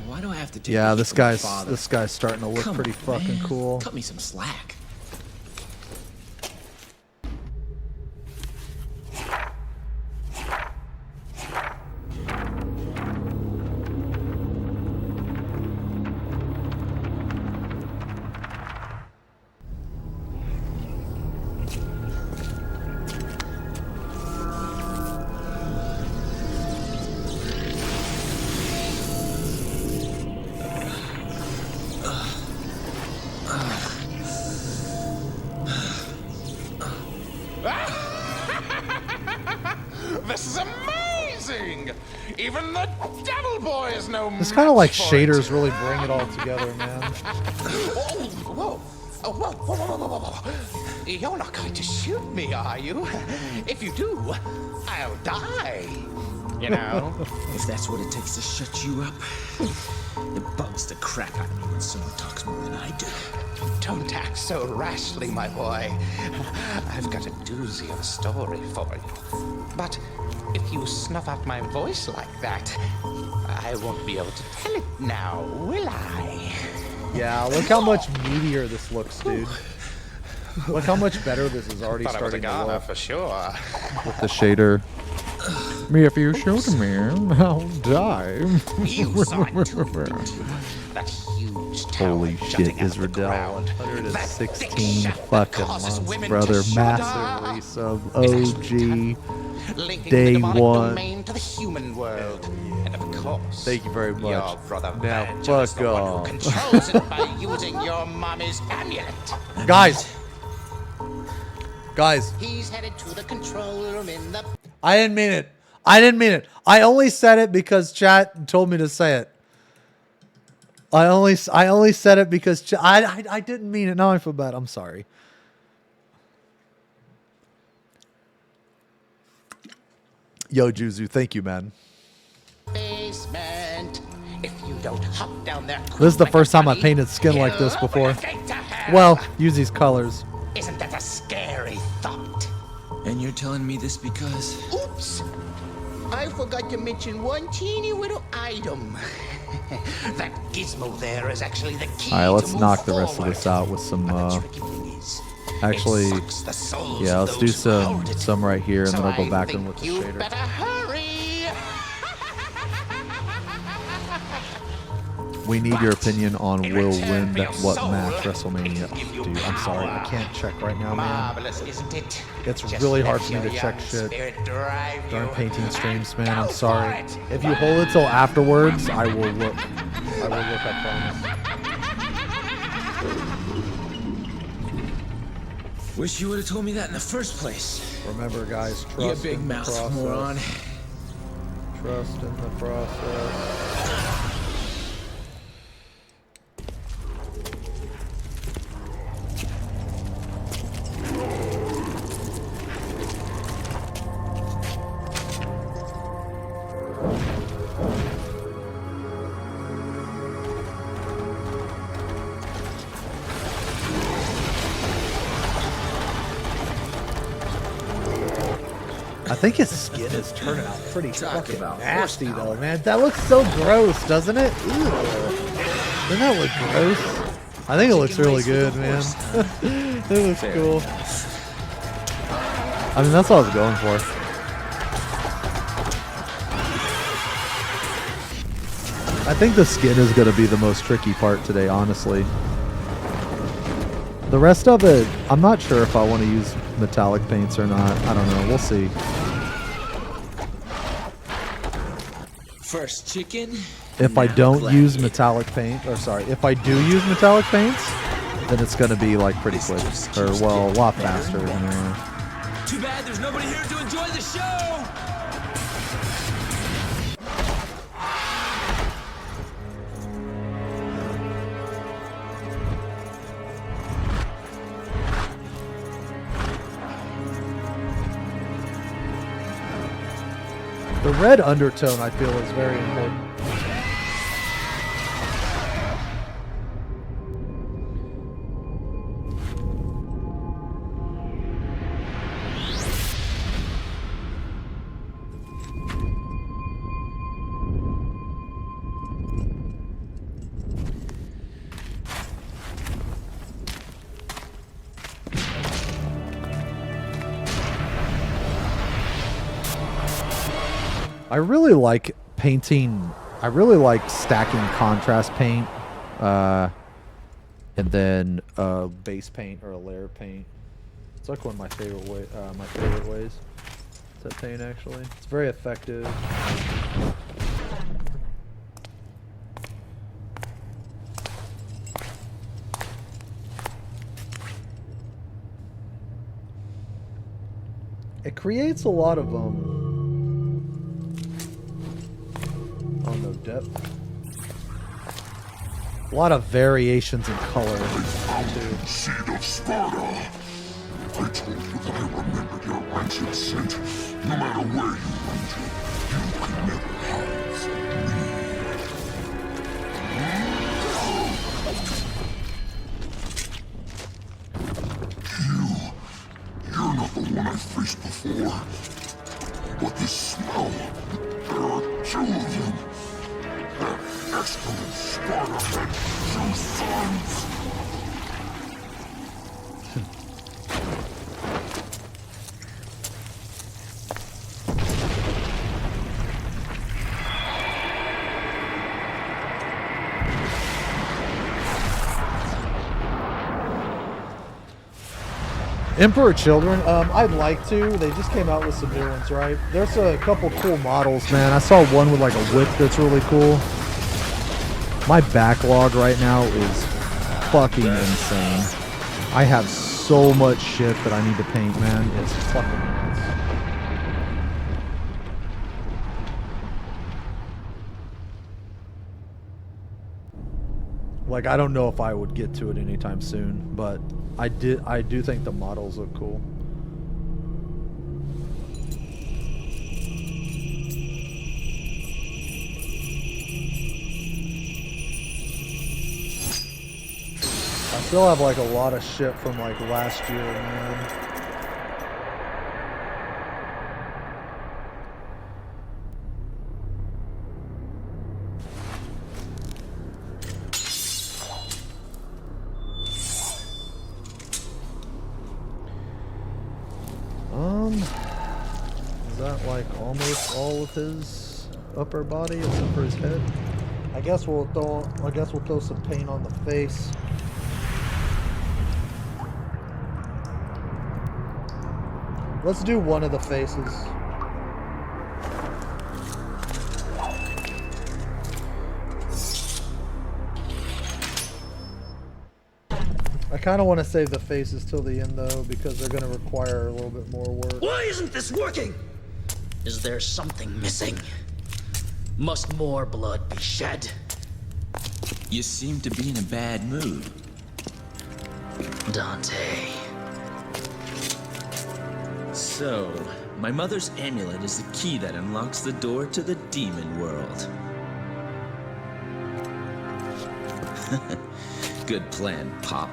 Why do I have to take Yeah, this this from my guy's starting to look Come pretty on, fucking man. cool. Cut me some slack. This is amazing! Even the Devil Boy is no It's kind of like match for it. shaders really bring it all together, man. Whoa. Oh, whoa. You're not going to shoot me, are you? If you do, I'll die. You know? If that's what it takes to shut you up, it bugs the crap out of me when someone talks more than I do. Don't act so rashly, my boy. I've got a doozy of a story for you. But if you snuff out my voice like that, I won't be able to tell it now, will I? Yeah, look how much meatier this looks, dude. Look how much better this is already Thought starting I was a to goner look. for sure. With the shader. Me, if you shoot me, I'll die. You saw it too, didn't you? That huge tower Holy jutting shit, out of the Israel. ground. 116 That fucking causes months, women brother. to shudder. Massive resub. OG. Linking Day the demonic one. domain to the human world. And of course, Thank you very much. your brother Now Virgil is fuck the one off. who controls it by using your mommy's amulet. Guys! He's headed to the control room in the... I didn't mean it. I didn't mean it. I only said it because chat told me to say it. I only said it because I didn't mean it. Now I feel bad. I'm sorry. Yo, Juzu, thank you, man. Basement. If you don't hop down there... This is the first time I painted skin like this before. Well, use these colors. Isn't that a scary thought? And you're telling me this because... Oops! lives. I forgot to mention one teeny little item. That gizmo there is actually the key. All right, let's to move knock the rest of forward. this out with some. Actually, yeah, let's do some right here, and then I'll go back in with the shader. Better hurry. We need your opinion on will win what match WrestleMania. Dude, I'm sorry, I can't check right now, man. Marvelous, isn't it? It's Just really hard let for me to your check young shit spirit drive during you. painting streams, man. I'm Go sorry. for it. If you hold it till afterwards, I will look. I will look, I promise. Wish you would have told me that in the first place. Remember, guys, You trust big in the mouth process. moron. Trust in the process. I think his skin is turning out pretty fucking nasty, though, man. That looks so gross, doesn't it? Ew. Doesn't that look gross? I think it looks really good, man. It looks cool. I mean, that's what I was going for. I think the skin is going to be the most tricky part today, honestly. The rest of it, I'm not sure if I want to use metallic paints or not. I don't know. We'll see. First chicken. If I don't use metallic paint, or sorry, if I do use metallic paints, then it's going to be like pretty quick. Or, well, a lot faster. Anyway. Too bad there's nobody here to enjoy the show. The red undertone, I feel, is very important. I really like painting. I really like stacking contrast paint, and then base paint or a layer paint. It's like one of my favorite ways to paint. Actually, it's very effective. It creates a lot of Oh, no depth. A lot of variations in color, too. Seed of Sparta. I told you that I remembered your rancid scent. No matter where you went to, you could never hide from me. You're not the one I faced before. But this smell, there are two of them. That excellent Sparta had two sons. Emperor Children, I'd like to. They just came out with some new ones, right? There's a couple cool models, man. I saw one with like a whip that's really cool. My backlog right now is fucking insane. I have so much shit that I need to paint, man. It's fucking nuts. Like, I don't know if I would get to it anytime soon, but I do think the models look cool. I still have like a lot of shit from like last year, man. down. Is that like almost all of his upper body except for his head? I guess we'll throw some paint on the face. Let's do one of the faces. I kind of want to save the faces till the end though, because they're going to require a little bit more work. Why isn't this working? Is there something missing? Must more blood be shed? You seem to be in a bad mood. Dante. So, my mother's amulet is the key that unlocks the door to the demon world. Good plan, Pop.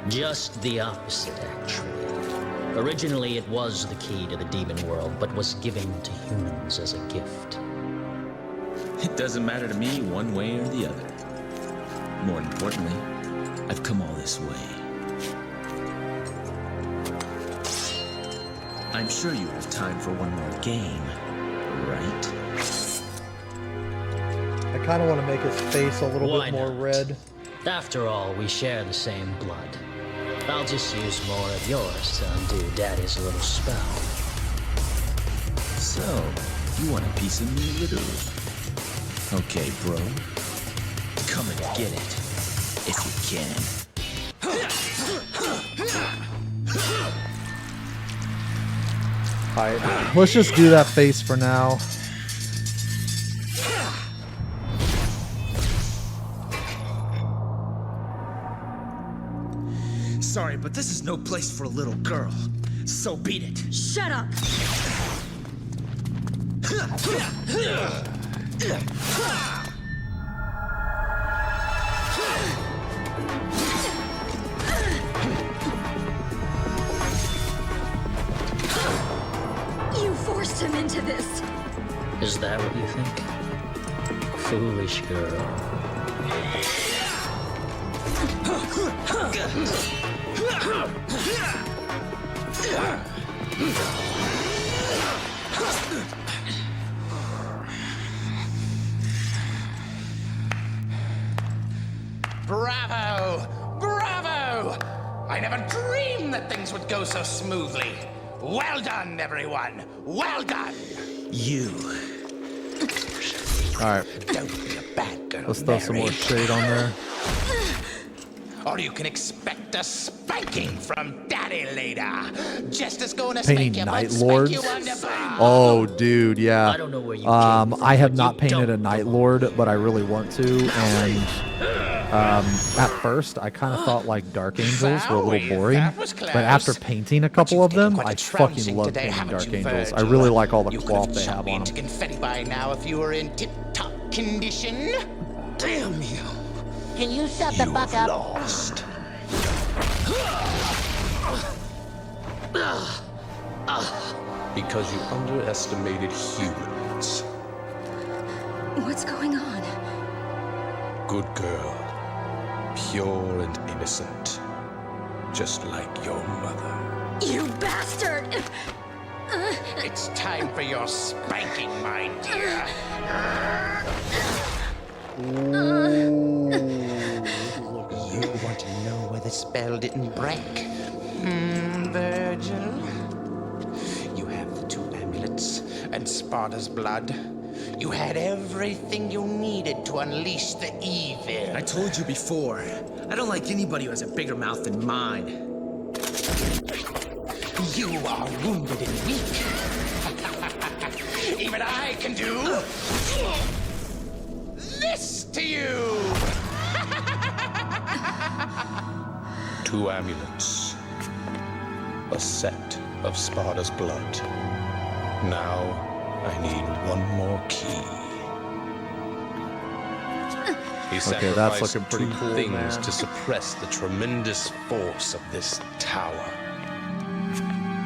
Just the opposite, actually. Originally, it was the key to the demon world, but was given to humans as a gift. It doesn't matter to me one way or the other. More importantly, I've come all this way. I'm sure you have time for one more game, right? I kind of want to make his face a little bit more red. After all, we share the same blood. I'll just use more of yours to undo Daddy's little spell. So, you want a piece of me, literally? Okay, bro. Come and get it, if you can. Alright, let's just do that face for now. Sorry, but this is no place for a little girl. So beat it. Shut up! You forced him into this. Is that what you think? Foolish girl. Bravo! Bravo! I never dreamed that things would go so smoothly. Well done, everyone. Well done. You. Alright. Don't be a bad girl, Let's throw some more shade on there. or you can expect a spanking from Daddy later. Just as going to Painting spank you, Night but spank Lords. you underfoot. Oh, dude, yeah. I don't know where you I have not painted a Night Lord, but I really want to. And at first, I kind of thought like Dark Angels were a little boring. But after painting a couple of them, I fucking love painting Dark Angels. I really like all the cloth they have on them. Confetti by now if you were in tip-top condition. Damn you. Can you shut the fuck up? Lost. Because you underestimated humans. What's going on? Good girl. Pure and innocent. Just like your mother. You bastard! It's time for your spanking, my dear. You want to know where the spell didn't break? Virgil? You have the 2 amulets and Sparta's blood. You had everything you needed to unleash the evil. I told you before, I don't like anybody who has a bigger mouth than mine. You are wounded and weak. Even I can do this to you. 2 amulets. A set of Sparta's blood. Now, I need one more key. He Okay, that's sacrificed looking pretty 2 cool, things man. to suppress the tremendous force of this tower.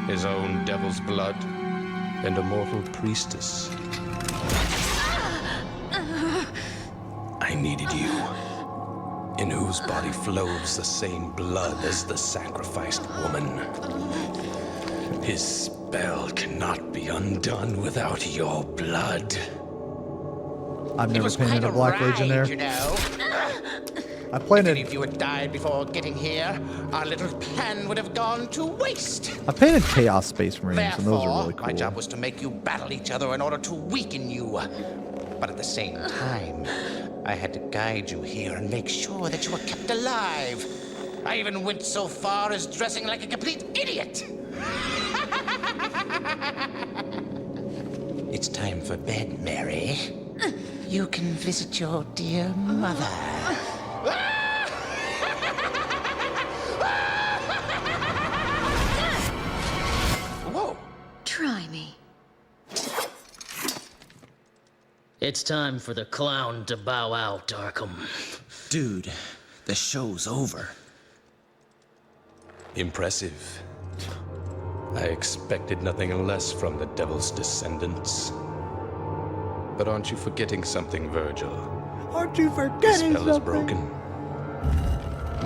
His own devil's blood and a mortal priestess. I needed you, in whose body flows the same blood as the sacrificed woman. His spell cannot be undone without your blood. I've never painted a black legionnaire. You know. I painted. If you had died before getting here, our little plan would have gone to waste. I painted Chaos Space Marines, and those are really cool. My job was to make you battle each other in order to weaken you. But at the same time, I had to guide you here and make sure that you were kept alive. I even went so far as dressing like a complete idiot. It's time for bed, Mary. You can visit your dear mother. Whoa! Try me. It's time for the clown to bow out, Arkham. Dude, the show's over. Impressive. I expected nothing less from the Devil's descendants. But aren't you forgetting something, Virgil? Aren't you The forgetting spell is something? broken.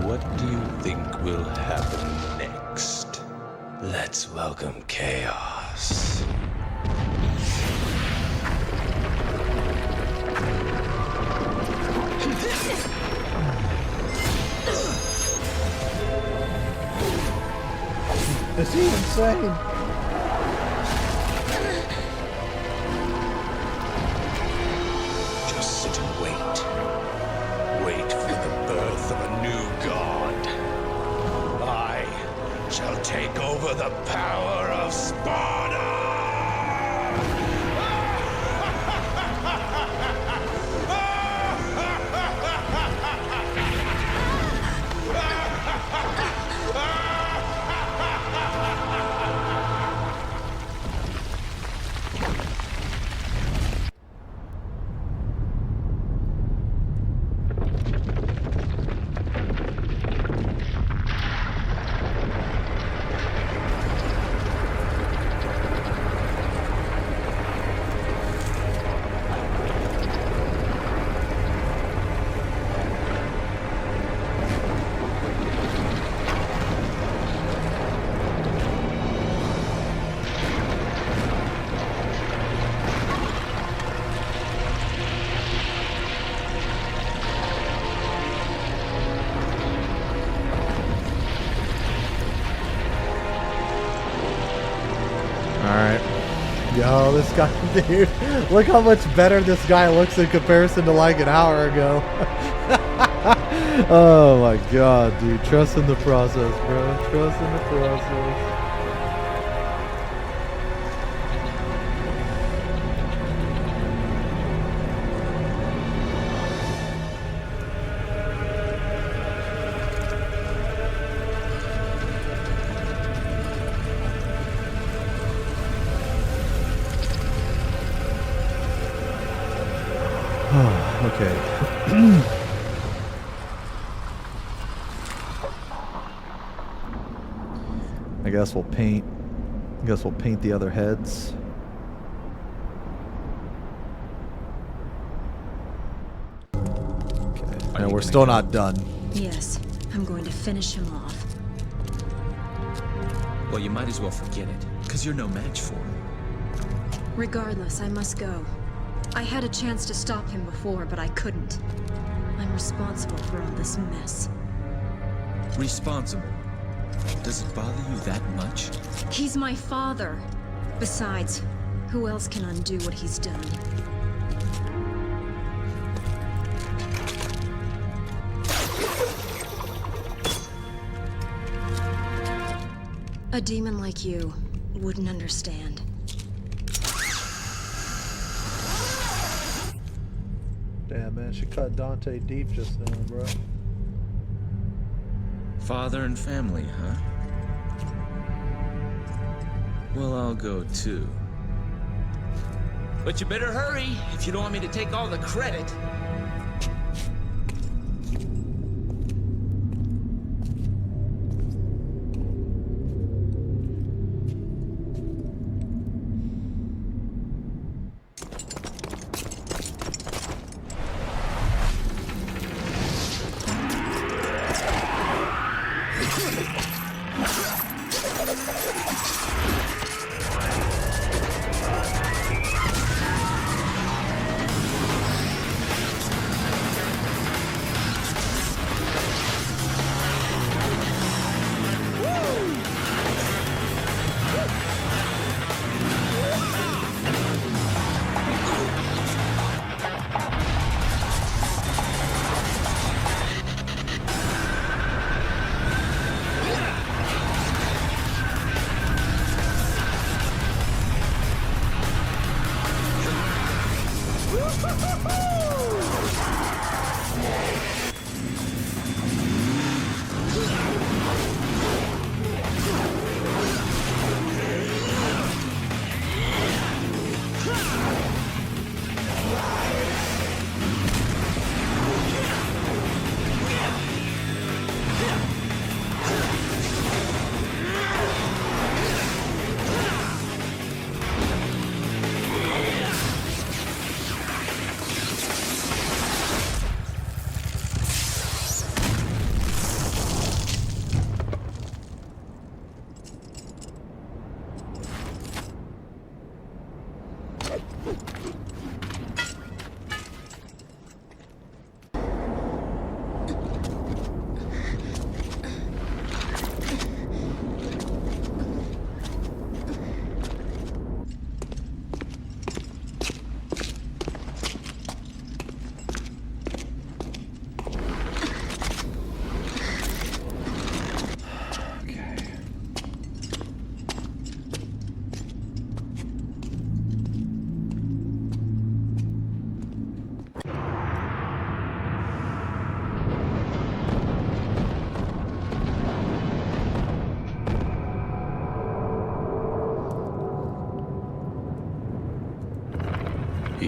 What do you think will happen next? Let's welcome chaos. Is he insane? Just sit and wait. Wait for the birth of a new god. I shall take over the power of Sparta! Yo, this guy, dude, look how much better this guy looks in comparison to like an hour ago. Oh my god, dude. Trust in the process, bro. Trust in the process. Okay. I guess we'll paint the other heads. Okay. And we're still not done. Yes, I'm going to finish him off. Well, you might as well forget it, because you're no match for him. Regardless, I must go. I had a chance to stop him before, but I couldn't. I'm responsible for all this mess. Responsible? Does it bother you that much? He's my father. Besides, who else can undo what he's done? A demon like you wouldn't understand. Damn, man, she cut Dante deep just now, bro. Father and family, huh? Well, I'll go too. But you better hurry if you don't want me to take all the credit.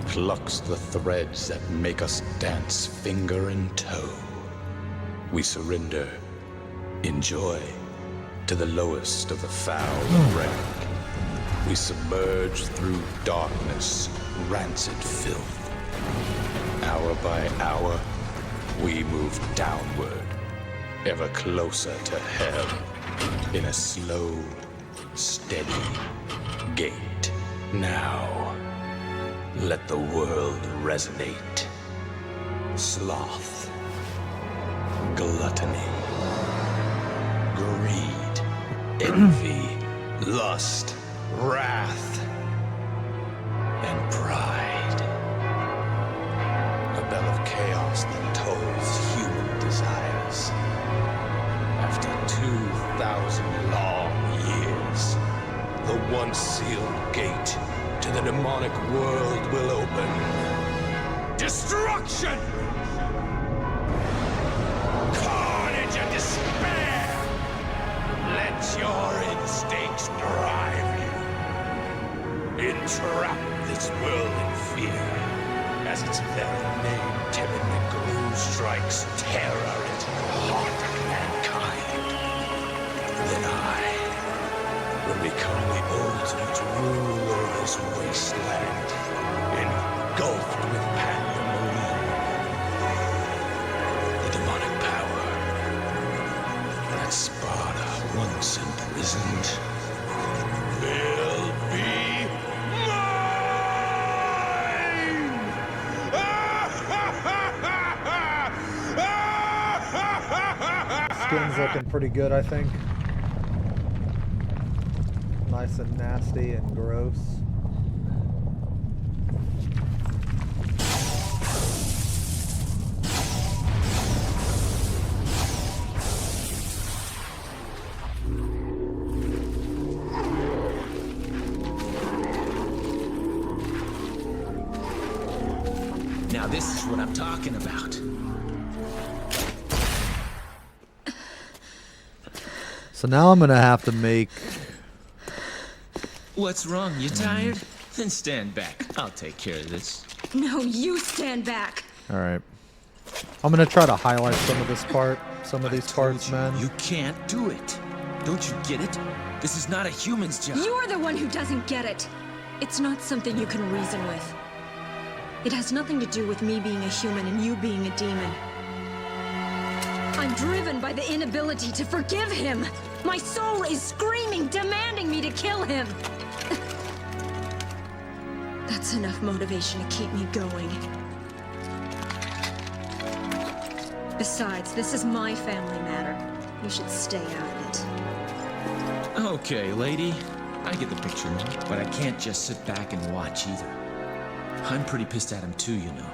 plucks the threads that make us dance finger and toe. We surrender in joy to the lowest of the foul rank. We submerge through darkness, rancid filth. Hour by hour, we move downward, ever closer to hell, in a slow, steady gait. Now, let the world resonate. Sloth, gluttony, greed, envy, lust, wrath, and pride. A bell of chaos that tolls human desires. After 2,000 long years, the once sealed gate to the demonic world will open. Destruction! Carnage and despair! Let your instincts drive you. Entrap this world in fear, as its very name, Timon strikes terror into the heart of mankind. Then I will become the ultimate ruler of this wasteland, engulfed with pandemonium. The demonic power that Sparta once imprisoned will be Skin's looking pretty good, I think. Nice and nasty and gross. Now this is what I'm talking about. So now I'm gonna have to make... What's wrong? You tired? Then stand back. I'll take care of this. No, you stand back. Alright. I'm gonna try to highlight some of this part, some of these parts, man. You can't do it. Don't you get it? This is not a human's job. You're the one who doesn't get it. It's not something you can reason with. It has nothing to do with me being a human and you being a demon. I'm driven by the inability to forgive him. My soul is screaming, demanding me to kill him. That's enough motivation to keep me going. Besides, this is my family matter. You should stay out of it. Okay, lady. I get the picture, but I can't just sit back and watch either. I'm pretty pissed at him too, you know.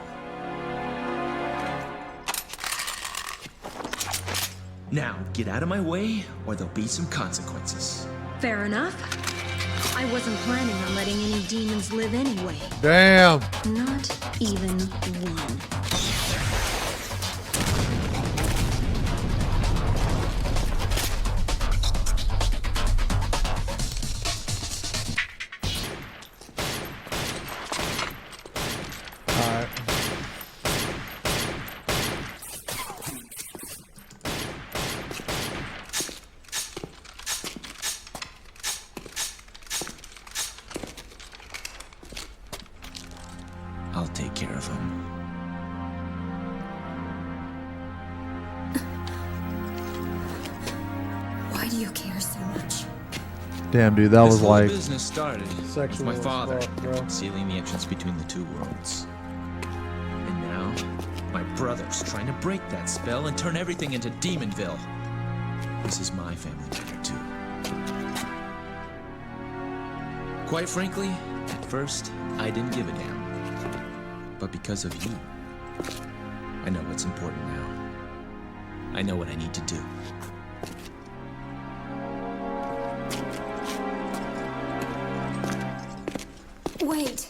Now, get out of my way, or there'll be some consequences. Fair enough. I wasn't planning on letting any demons live anyway. Damn! Not even one. I'll take care of him. Why do you care so much? Damn, dude, that was This whole like business started with sexual my as father fuck, bro. sealing the entrance between the two worlds. And now, my brother's trying to break that spell and turn everything into Demonville. This is my family matter too. Quite frankly, at first, I didn't give a damn. But because of you, I know what's important now. I know what I need to do. Wait.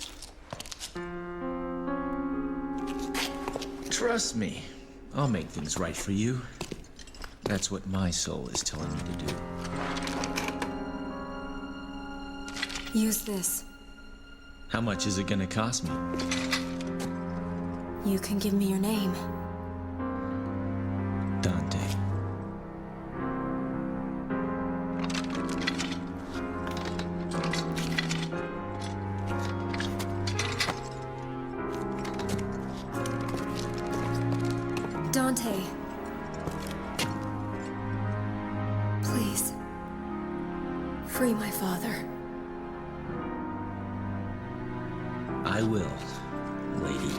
Trust me, I'll make things right for you. That's what my soul is telling me to do. Use this. How much is it gonna cost me? You can give me your name. Dante. Dante. Please. Free my father. I will, lady.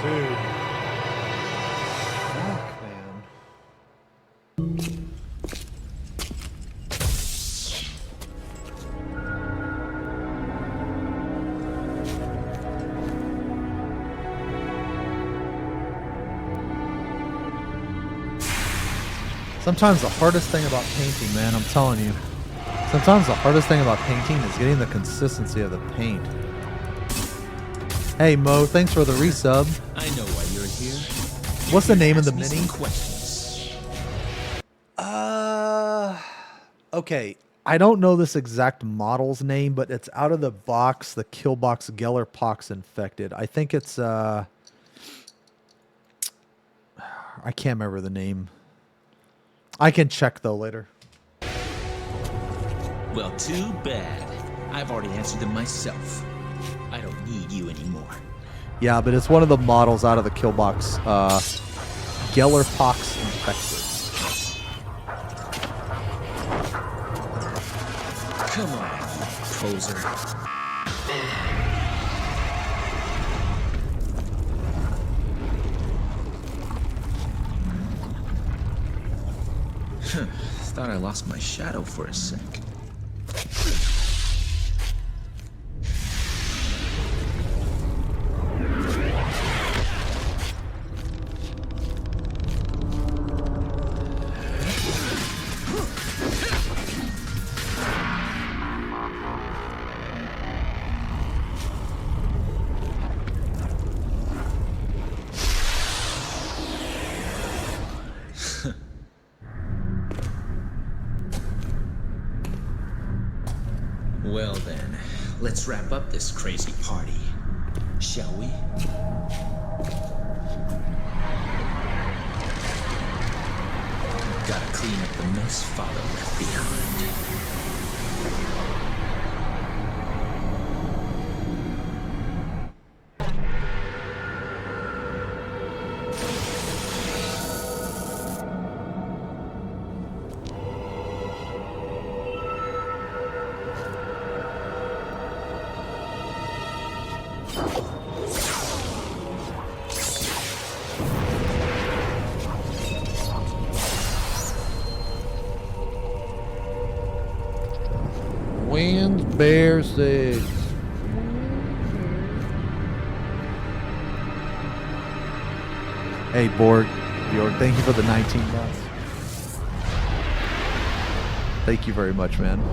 Dude. Fuck, man. Sometimes the hardest thing about painting, man, I'm telling you. Sometimes the hardest thing about painting is getting the consistency of the paint. Hey Mo, thanks for the resub. I know why you're here. What's the name of the mini? Questions. Okay. I don't know this exact model's name, but it's out of the box, the Killbox Geller Pox Infected. I think it's I can't remember the name. I can check though later. Well, too bad. I've already answered them myself. I don't need you anymore. Yeah, but it's one of the models out of the Killbox Geller Pox Infected. Come on, poser. Thought I lost my shadow for a sec. Well then, let's wrap up this crazy party, shall we? Gotta clean up the mess Father left behind. Winds, bear, six. Hey, Bjorg, thank you for the 19 months. Thank you very much, man.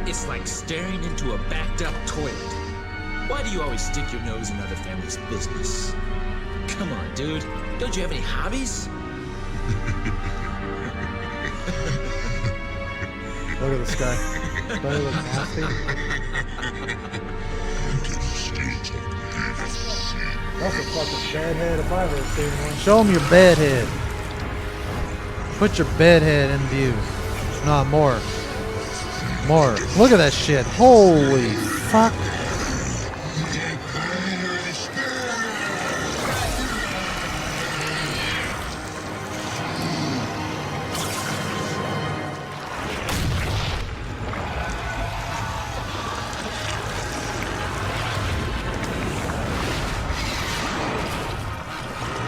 It's like staring into a backed-up toilet. Why do you always stick your nose in other families' business? Come on, dude. Don't you have any hobbies? Look at this guy. Don't he look nasty? That's a fucking bedhead if I've ever seen one. Show him your bedhead. Put your bedhead in view. No, more. More. Look at that shit. Holy fuck.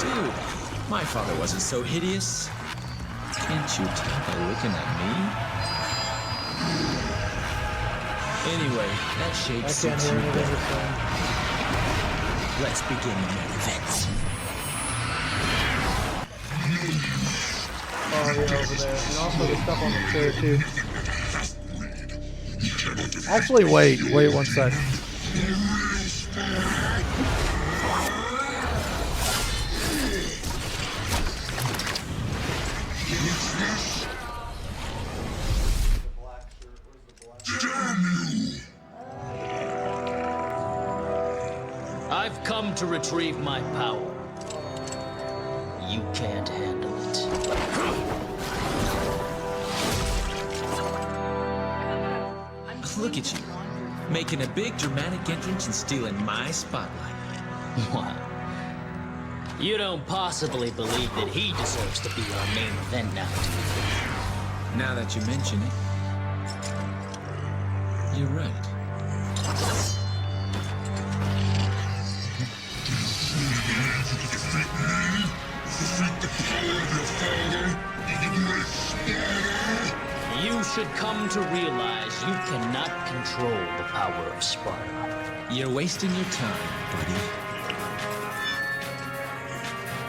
Dude, my father wasn't so hideous. Can't you tell by looking at me? Anyway, that shape suits you better. Let's begin the main event. Oh, yeah, over there. And also the stuff on the chair, too. Actually, wait one sec. I've come to retrieve my power. You can't handle it. Look at you, making a big dramatic entrance and stealing my spotlight. What? You don't possibly believe that he deserves to be our main event now, do you? Now that you mention it, you're right. You should come to realize you cannot control the power of Sparta. You're wasting your time, buddy.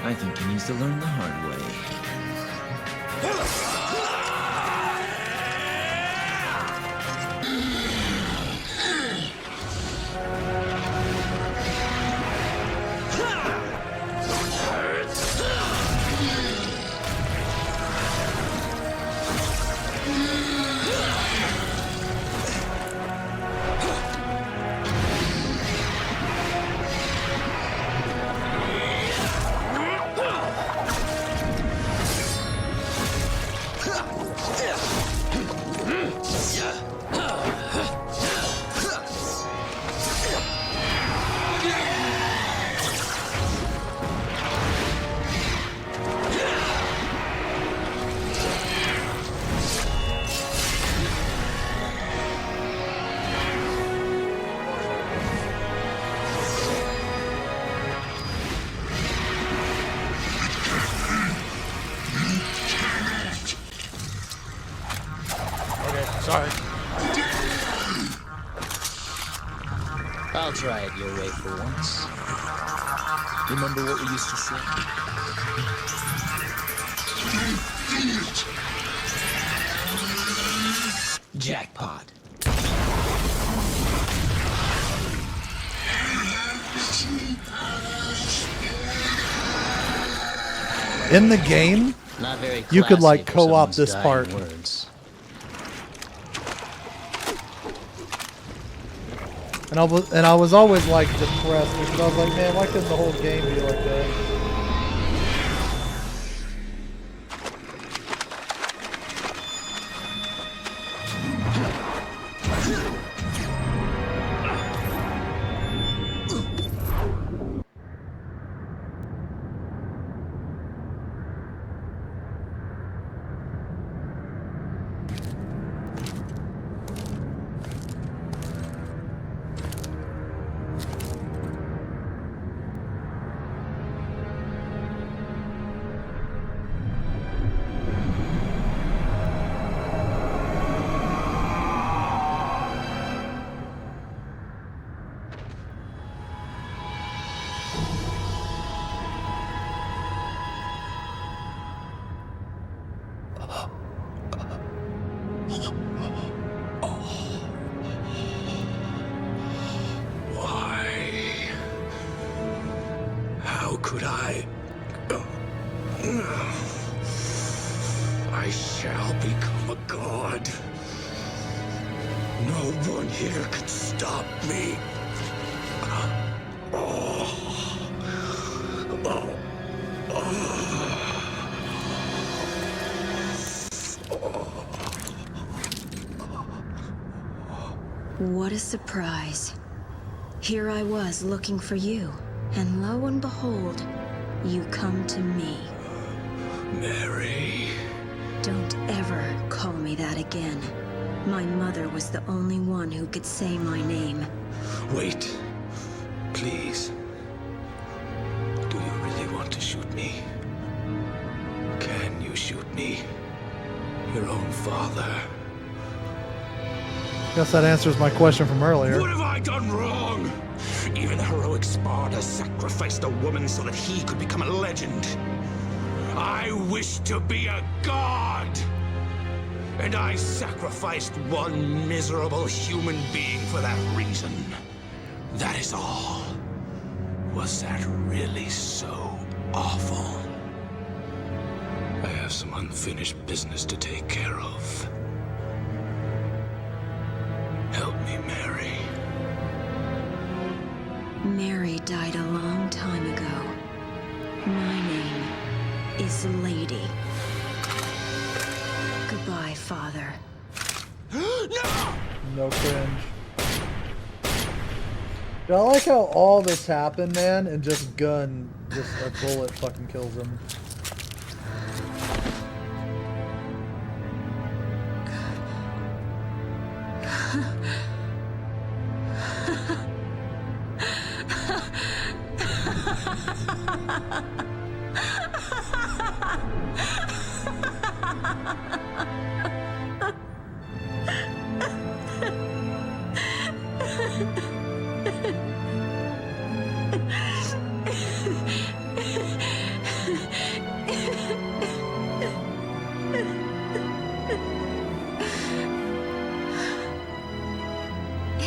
I think he needs to learn the hard way. Sorry. I'll try it your way for once. Remember what we used to say? Jackpot. In the game, Not very you could like classy for co-op someone's this dying part. words. And I was always like depressed because I was like, man, why couldn't the whole game be like that? How could I? I shall become a god. No one here can stop me. What a surprise. Here I was looking for you, and lo and behold, you come to me. Mary. Don't ever call me that again. My mother was the only one who could say my name. Wait. Please. Do you really want to shoot me? Can you shoot me? Your own father. Guess that answers my question from earlier. What have I done wrong? Even heroic Sparta sacrificed a woman so that he could become a legend. I wish to be a god! And I sacrificed one miserable human being for that reason. That is all. Was that really so awful? I have some unfinished business to take care of. Help me, Mary. Mary died a long time ago. My name is Lady. Goodbye, Father. No cringe. Dude, I like how all this happened, man, and just a bullet fucking kills him.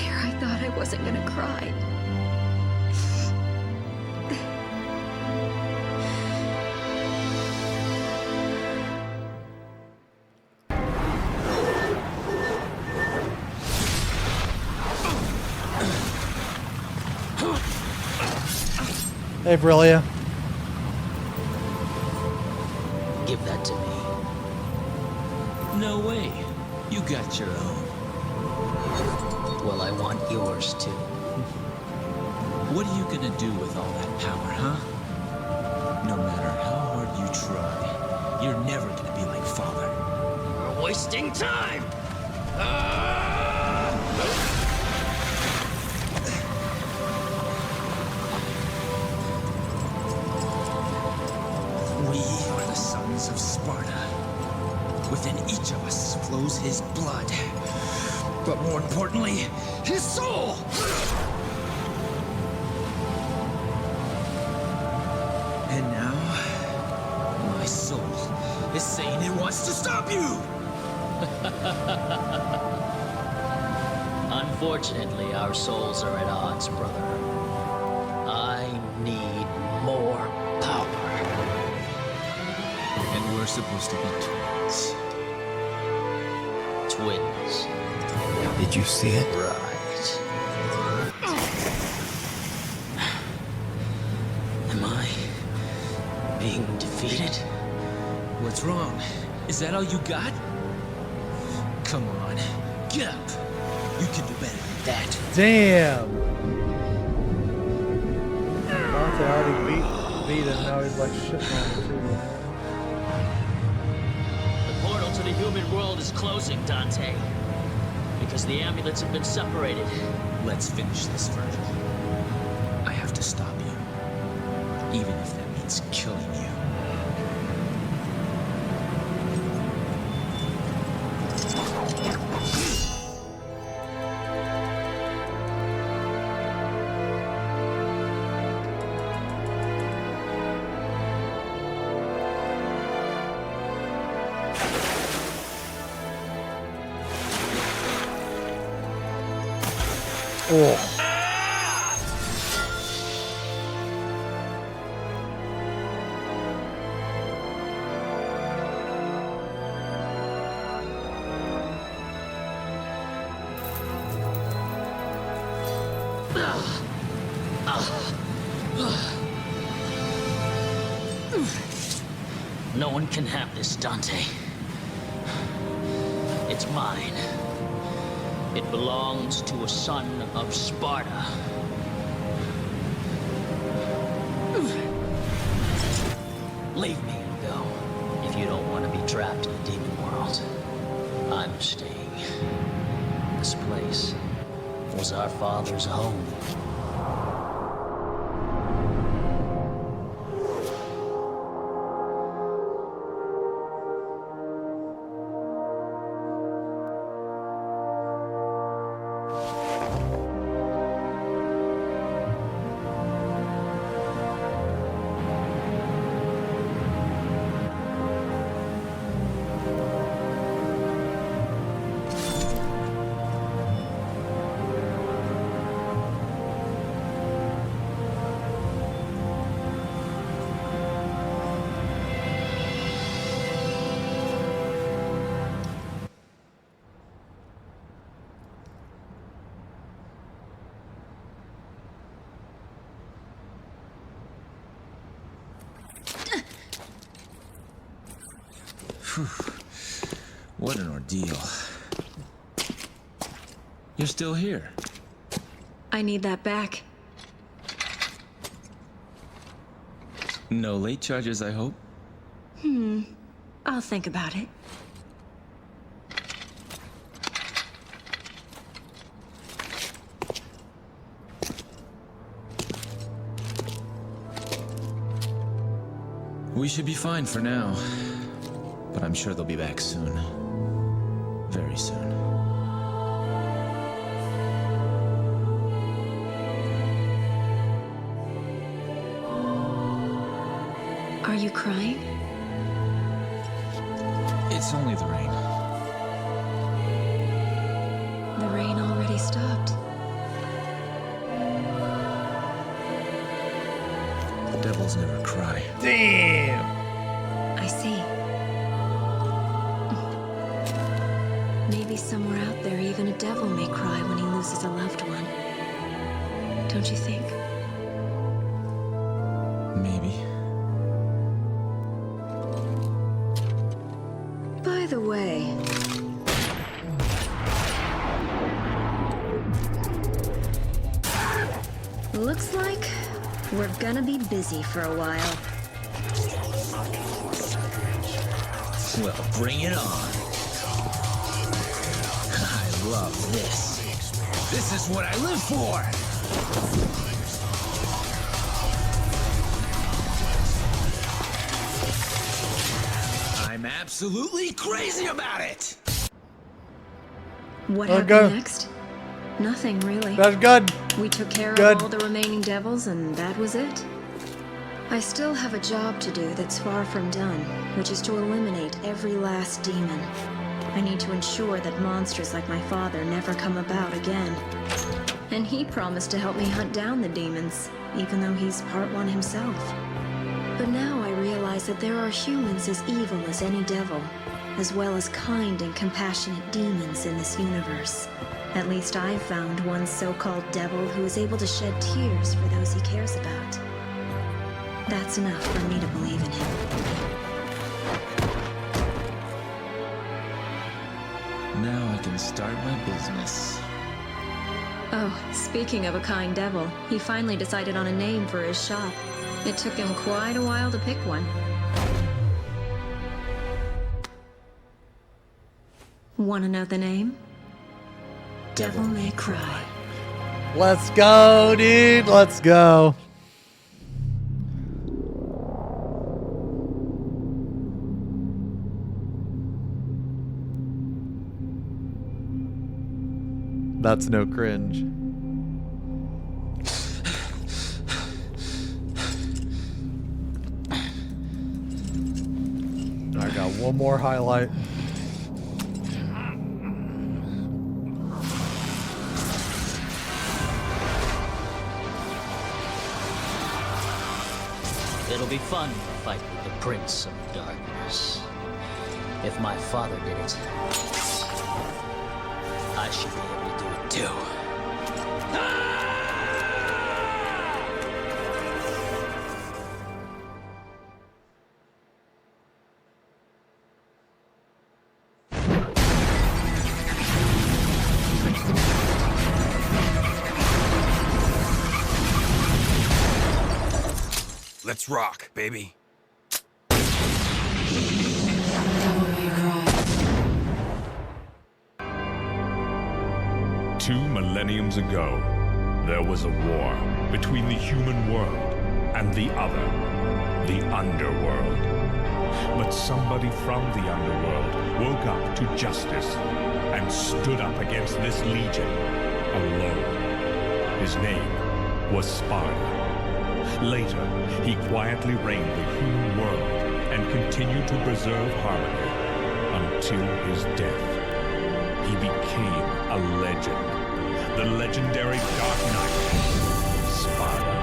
I thought I wasn't gonna cry. Hey, Brilia. Give that to me. No way. You got your own. Well, I want yours too. What are you gonna do with all that power, huh? No matter how hard you try, you're never gonna be like Father. We're wasting time! We are the sons of Sparta. Within each of us flows his blood. But more importantly, his soul! And now, my soul is saying it wants to stop you! Unfortunately, our souls are at odds, brother. I We're supposed to be twins. Twins. Did you see it? Right. Am I being defeated? What's wrong? Is that all you got? Come on, get up. You can do better than that. Damn. Dante already beat him, now he's like shitting on him too. The portal to the human world is closing, Dante. Because the amulets have been separated. Let's finish this, Virgil. I have to stop you. Even if that means killing you. Oh. No one can have this, Dante. It's mine. It belongs to a son of Sparta. Leave me and go, if you don't want to be trapped in the demon world. I'm staying. This place was our father's home. What an ordeal. You're still here. I need that back. No late charges, I hope? I'll think about it. We should be fine for now. But I'm sure they'll be back soon. Very soon. Are you crying? It's only the rain. The rain already stopped. The devils never cry. Damn! I see. Maybe somewhere out there, even a devil may cry when he loses a loved one. Don't you think? Maybe. By the way... Looks like we're gonna be busy for a while. Well, bring it on. I love this. This is what I live for! I'm absolutely crazy about it! What Okay. happened next? Nothing, really. That's good. We took care Good. of all the remaining devils, and that was it. I still have a job to do that's far from done, which is to eliminate every last demon. I need to ensure that monsters like my father never come about again. And he promised to help me hunt down the demons, even though he's part one himself. But now I realize realize that there are humans as evil as any devil, as well as kind and compassionate demons in this universe. At least I've found one so-called devil who is able to shed tears for those he cares about. That's enough for me to believe in him. Now I can start my business. Oh, speaking of a kind devil, he finally decided on a name for his shop. It took him quite a while to pick one. Wanna know the name? Devil May Cry. Let's go, dude. Let's go. That's no cringe. I got one more highlight. It'll be fun to fight with the Prince of Darkness. If my father did it, I should be able to do it too. Let's rock, baby. 2 millenniums ago, there was a war between the human world and the other, the underworld. But somebody from the underworld woke up to justice and stood up against this legion alone. His name was Sparda. Later, he quietly reigned the human world and continued to preserve harmony until his death. He became a legend. The legendary Dark Knight, Sparda.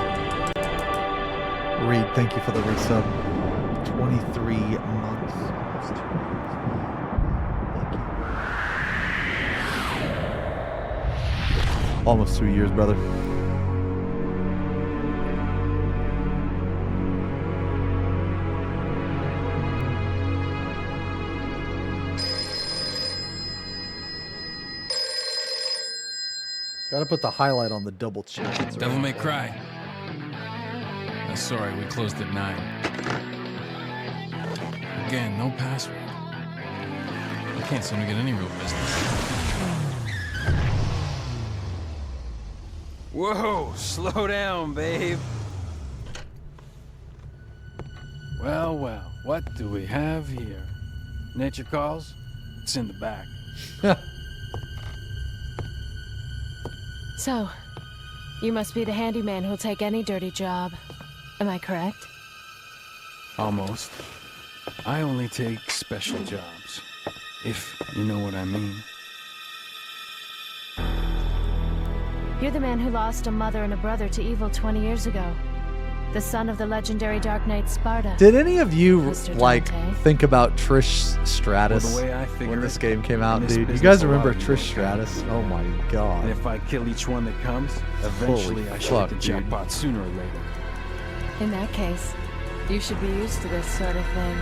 Reed, thank you for the resub. 23 months. Thank you. Almost 2 years, brother. Gotta put the highlight on the double check. Devil May Cry. Sorry, we closed at 9. Again, no password. I can't seem to get any real business. Whoa, slow down, babe. Well, well, what do we have here? Nature calls? It's in the back. So, you must be the handyman who'll take any dirty job. Am I correct? Almost. I only take special jobs, if you know what I mean. You're the man who lost a mother and a brother to evil 20 years ago. The son of the legendary Dark Knight Sparda. Did any of you, Mr. like, Dante. think about Trish Stratus Well, the way I figure when it, this game came out, in this dude? You business, guys a lot remember of you Trish will Stratus? Oh my god. And if I kill each one that comes, eventually I should fuck, hit the dude. jackpot sooner or later. In that case, you should be used to this sort of thing.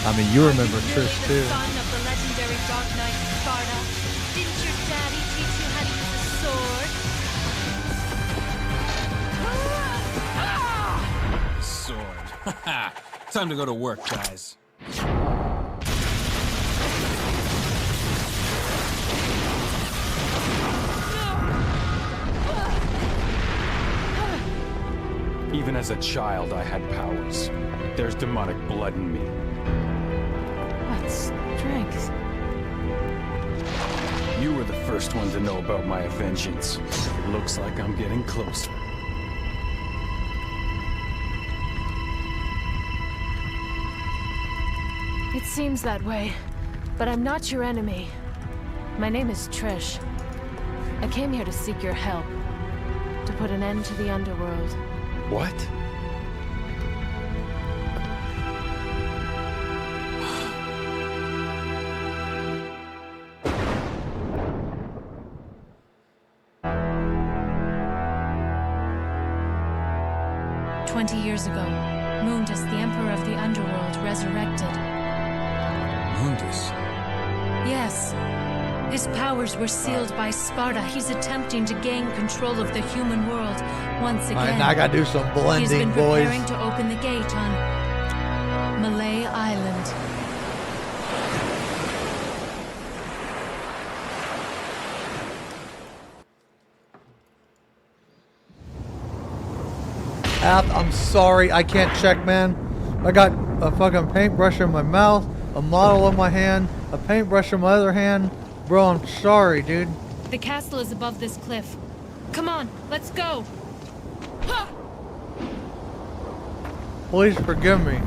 I mean, you remember Trish too. Son of the legendary Dark Knight Sparda. Didn't your daddy teach you how to use a sword? Sword. Time to go to work, guys. Even as a child, I had powers. There's demonic blood in me. What strength? You were the first one to know about my vengeance. It looks like I'm getting closer. It seems that way, but I'm not your enemy. My name is Trish. I came here to seek your help, to put an end to the underworld. What? Years ago, Mundus, the Emperor of the Underworld, resurrected. Mundus? Yes. His powers were sealed by Sparta. He's attempting to gain control of the human world once again. Alright, now I gotta do some blending, He's been boys. preparing to open the gate on Malay Island. I'm sorry, I can't check, man. I got a fucking paintbrush in my mouth, a model in my hand, a paintbrush in my other hand. Bro, I'm sorry, dude. The castle is above this cliff. Come on, let's go. Please forgive me.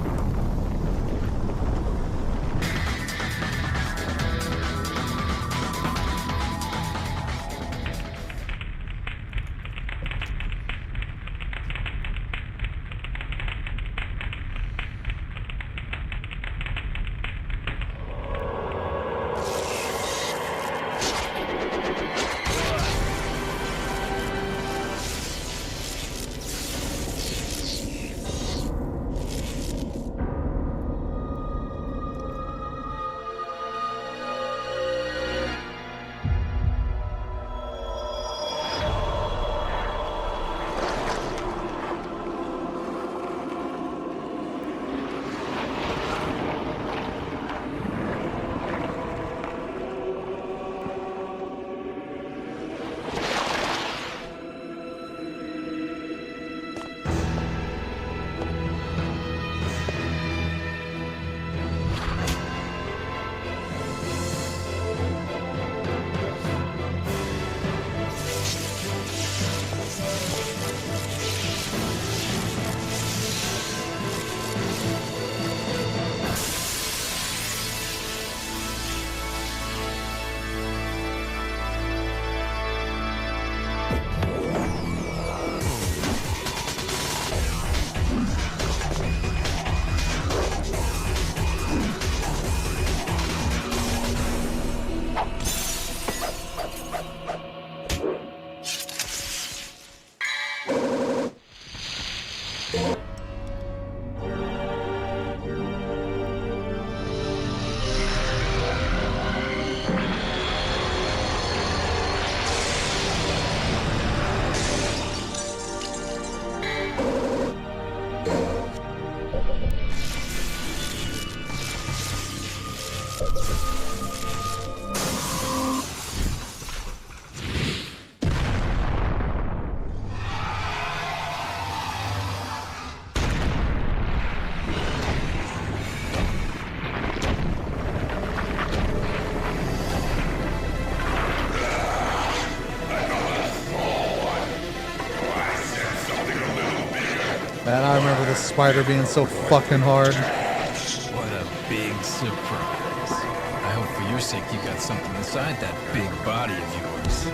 Man, I remember this spider being so fucking hard. What a big surprise. I hope for your sake you got something inside that big body of yours.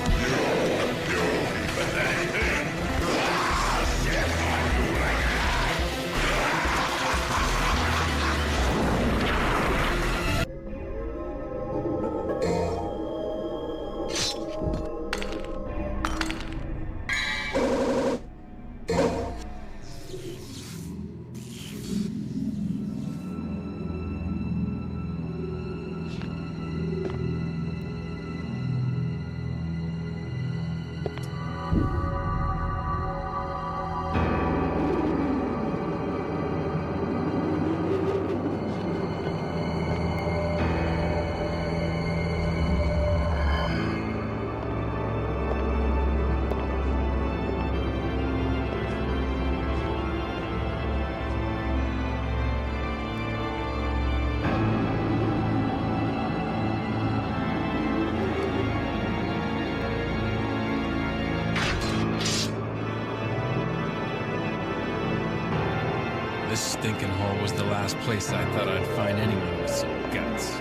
stinking hole was the last place I thought I'd find anyone with some guts.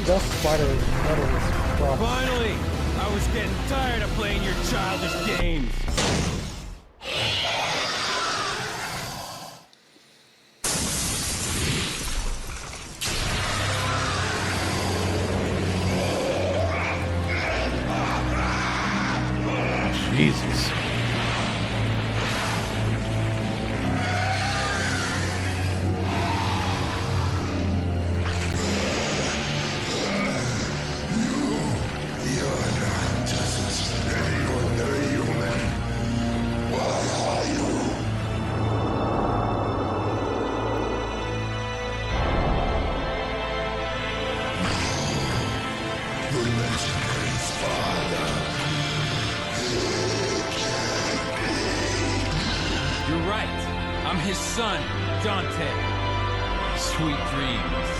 That spider is metal as fuck. Finally! I was getting tired of playing your childish games. Jesus. You're right. I'm his son, Dante. Sweet dreams.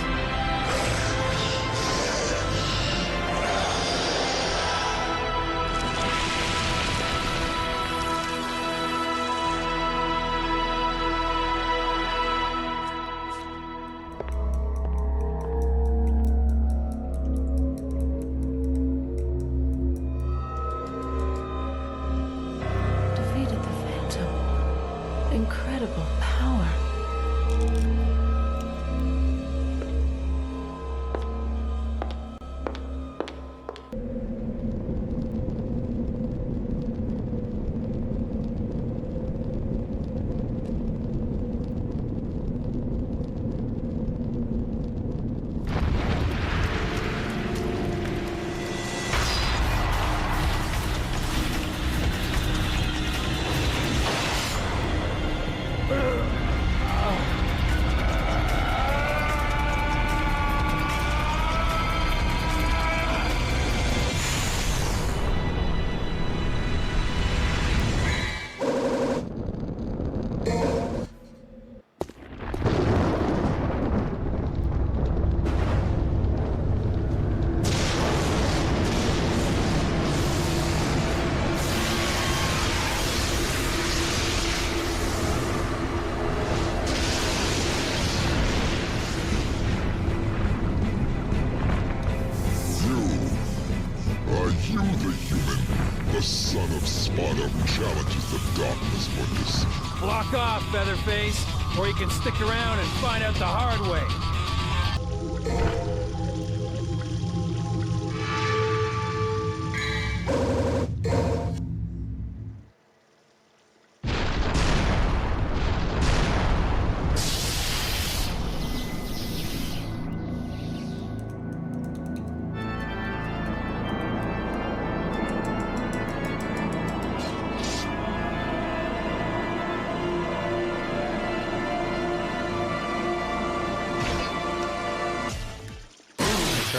Defeated the Phantom. Incredible power. You, the human, the son of Sparta who challenges the darkness for this. Block off, Featherface, or you can stick around and find out the hard way.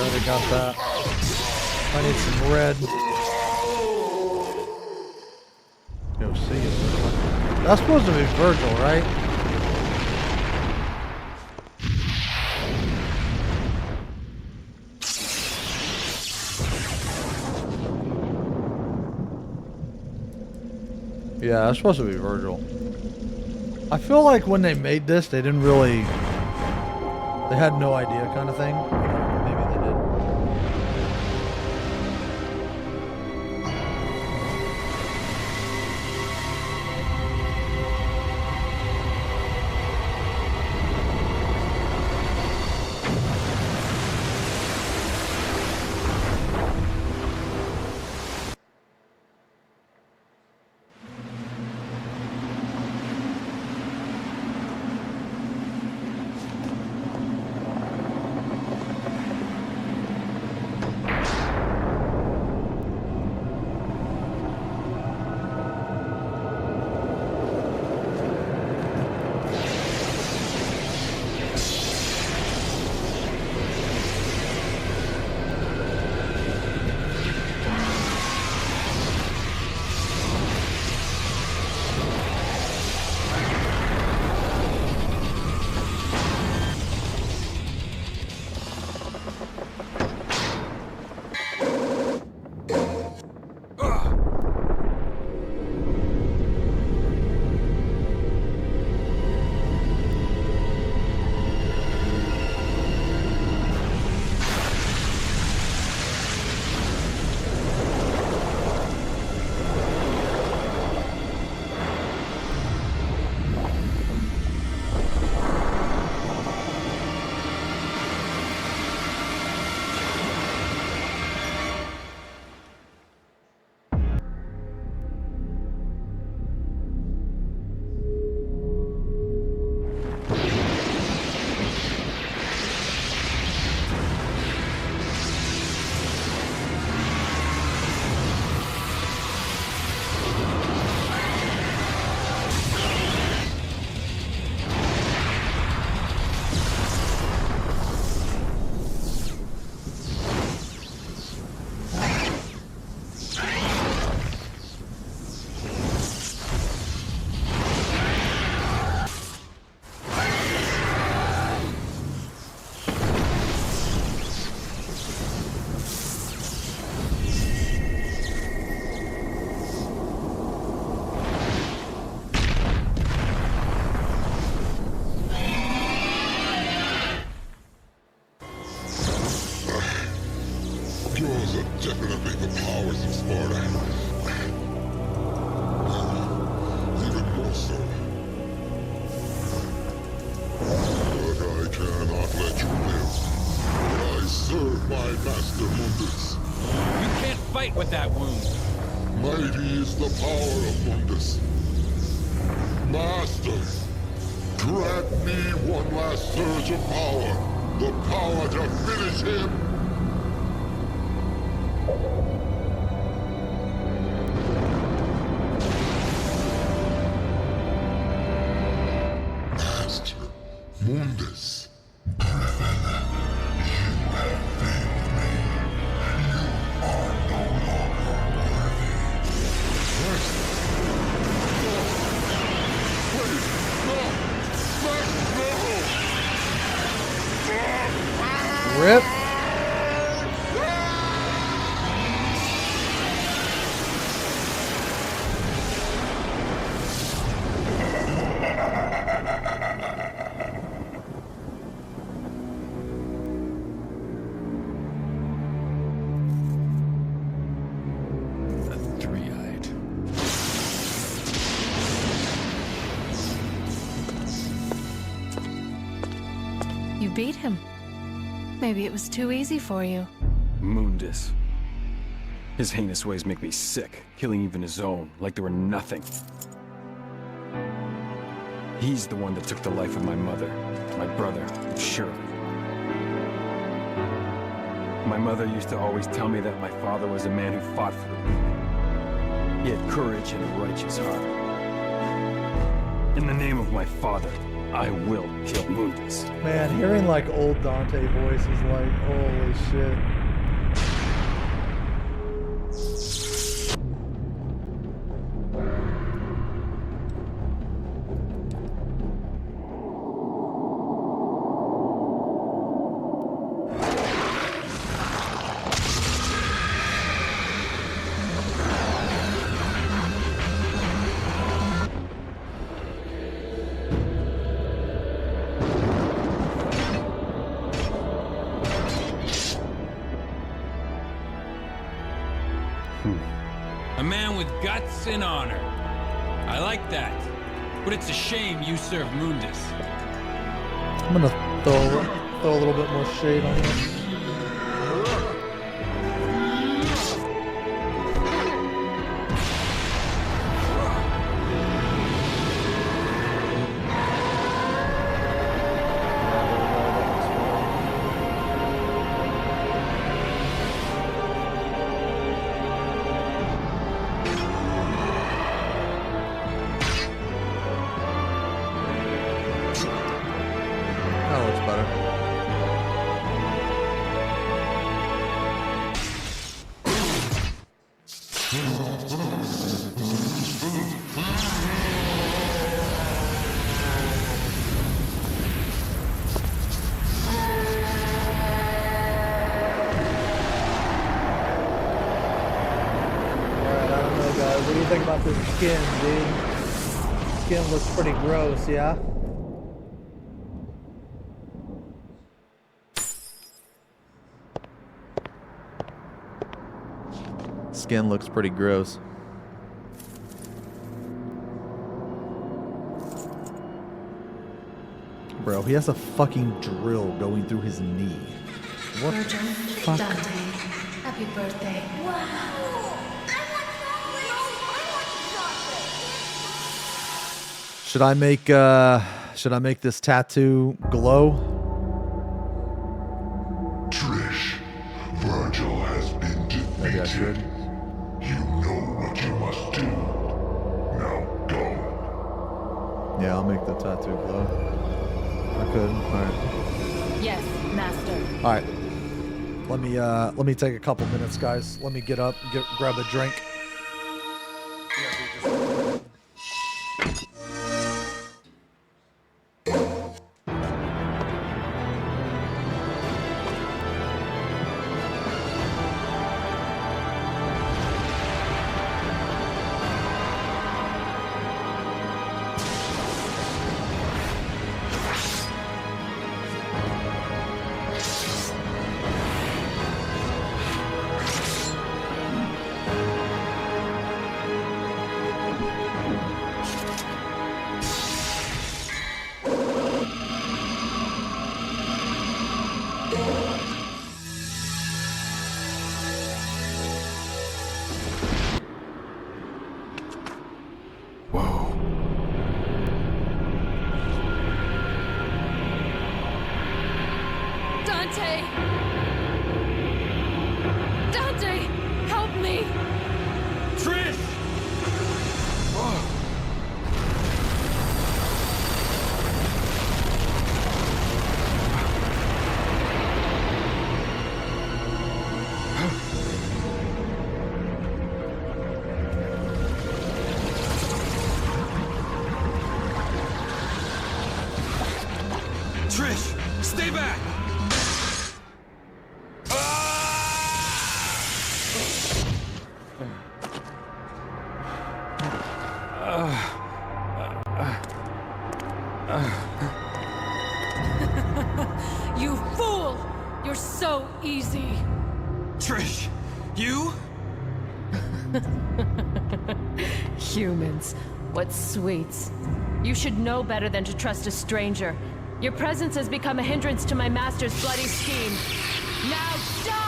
already got that. I need some red. Go see it. That's supposed to be Virgil, right? Yeah, that's supposed to be Virgil. I feel like when they made this, they didn't really... They had no idea kind of thing. Maybe they did. Yours are definitely the powers of Sparta. Even more so. But I cannot let you live. I serve my master Mundus. You can't fight with that wound. Mighty is the power of Mundus. Master, grant me one last surge of power. The power to finish him. Master Mundus. Rip. Three-eyed. You beat him. Maybe it was too easy for you. Mundus. His heinous ways make me sick, killing even his own, like they were nothing. He's the one that took the life of my mother, my brother, and Shirley. My mother used to always tell me that my father was a man who fought for me. He had courage and a righteous heart. In the name of my father, I will kill Mundus. Man, hearing like old Dante voice is like, holy shit. A man with guts and honor. I like that. But it's a shame you serve Mundus. I'm gonna throw a little bit more shade on this. That looks better. What do you think about this skin, dude? Skin looks pretty gross, yeah? Skin looks pretty gross. Bro, he has a fucking drill going through his knee. What the fuck? Dante, happy birthday. Wow. Should I make this tattoo glow? Trish, Virgil has been defeated. You know what you must do. Now go. Yeah, I'll make the tattoo glow. I could. Alright. Yes, master. Alright. Let me take a couple minutes, guys. Let me get up, grab a drink. Dante! Dante! Help me! Trish! Trish, stay back! You fool! You're so easy! Trish, you? Humans. What sweets. You should know better than to trust a stranger. Your presence has become a hindrance to my master's bloody scheme. Now die!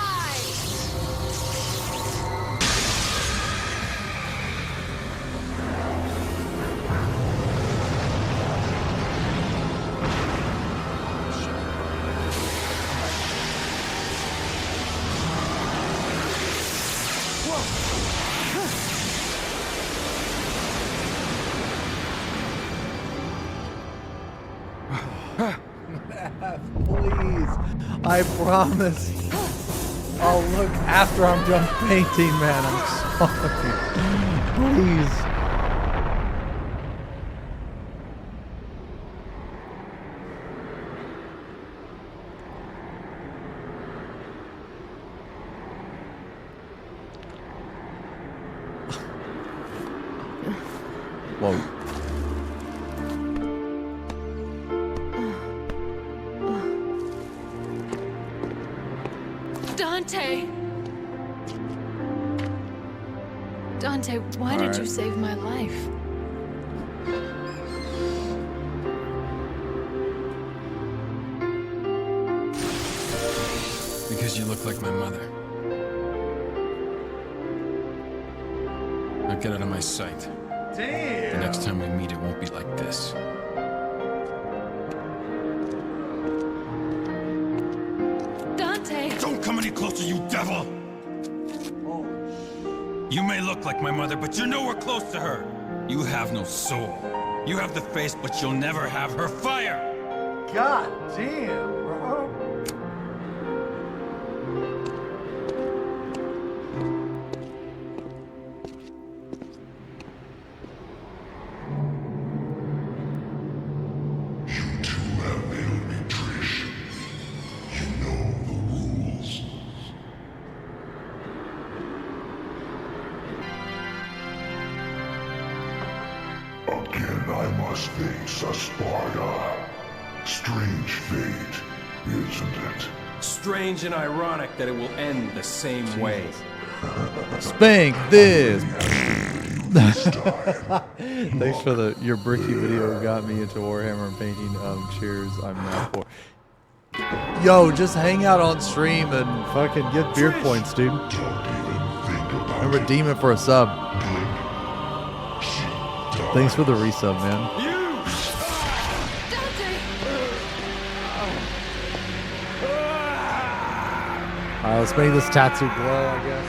Please. I promise. I'll look after I'm done painting, man. I'm sorry. Please. Whoa. Dante! Dante, why did you save my life? Because you look like my mother. Now get out of my sight. Damn! The next time we meet, it won't be like this. Dante! Don't come any closer, you devil! You may look like my mother, but you're nowhere close to her. You have no soul. You have the face, but you'll never have her fire! God damn, bro. You two have failed me, Trish. You know the rules. Again, I must face a Sparta. Strange fate, isn't it? Strange and ironic that it will end the same way. Spank this. Thanks for your bricky video got me into Warhammer and painting. Cheers, I'm now for. Yo, just hang out on stream and fucking get beard points, dude. Remember, Demon for a sub. Thanks for the resub, man. Alright, let's make this tattoo glow, I guess.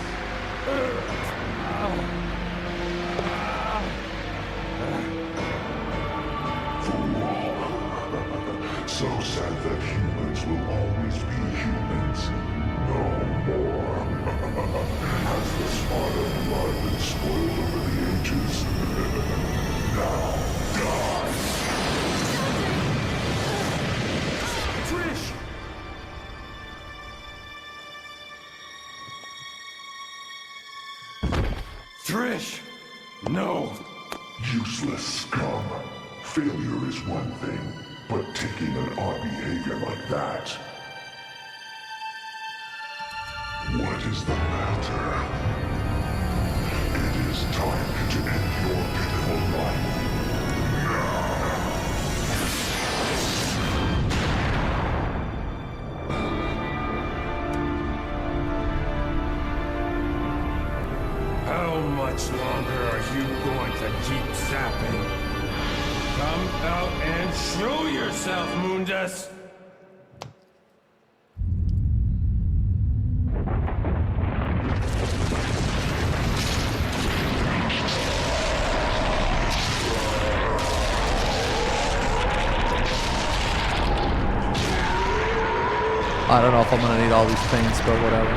So sad that humans will always be humans. No more. Has the Spartan blood been spoiled over the ages? Now, die! Trish! Trish! No! Useless scum. Failure is one thing, but taking an odd behavior like that. What is the matter? It is time to end your pitiful life. How much longer are you going to keep zapping? Come out and show yourself, Mundus! I don't know if I'm gonna need all these paints, but whatever.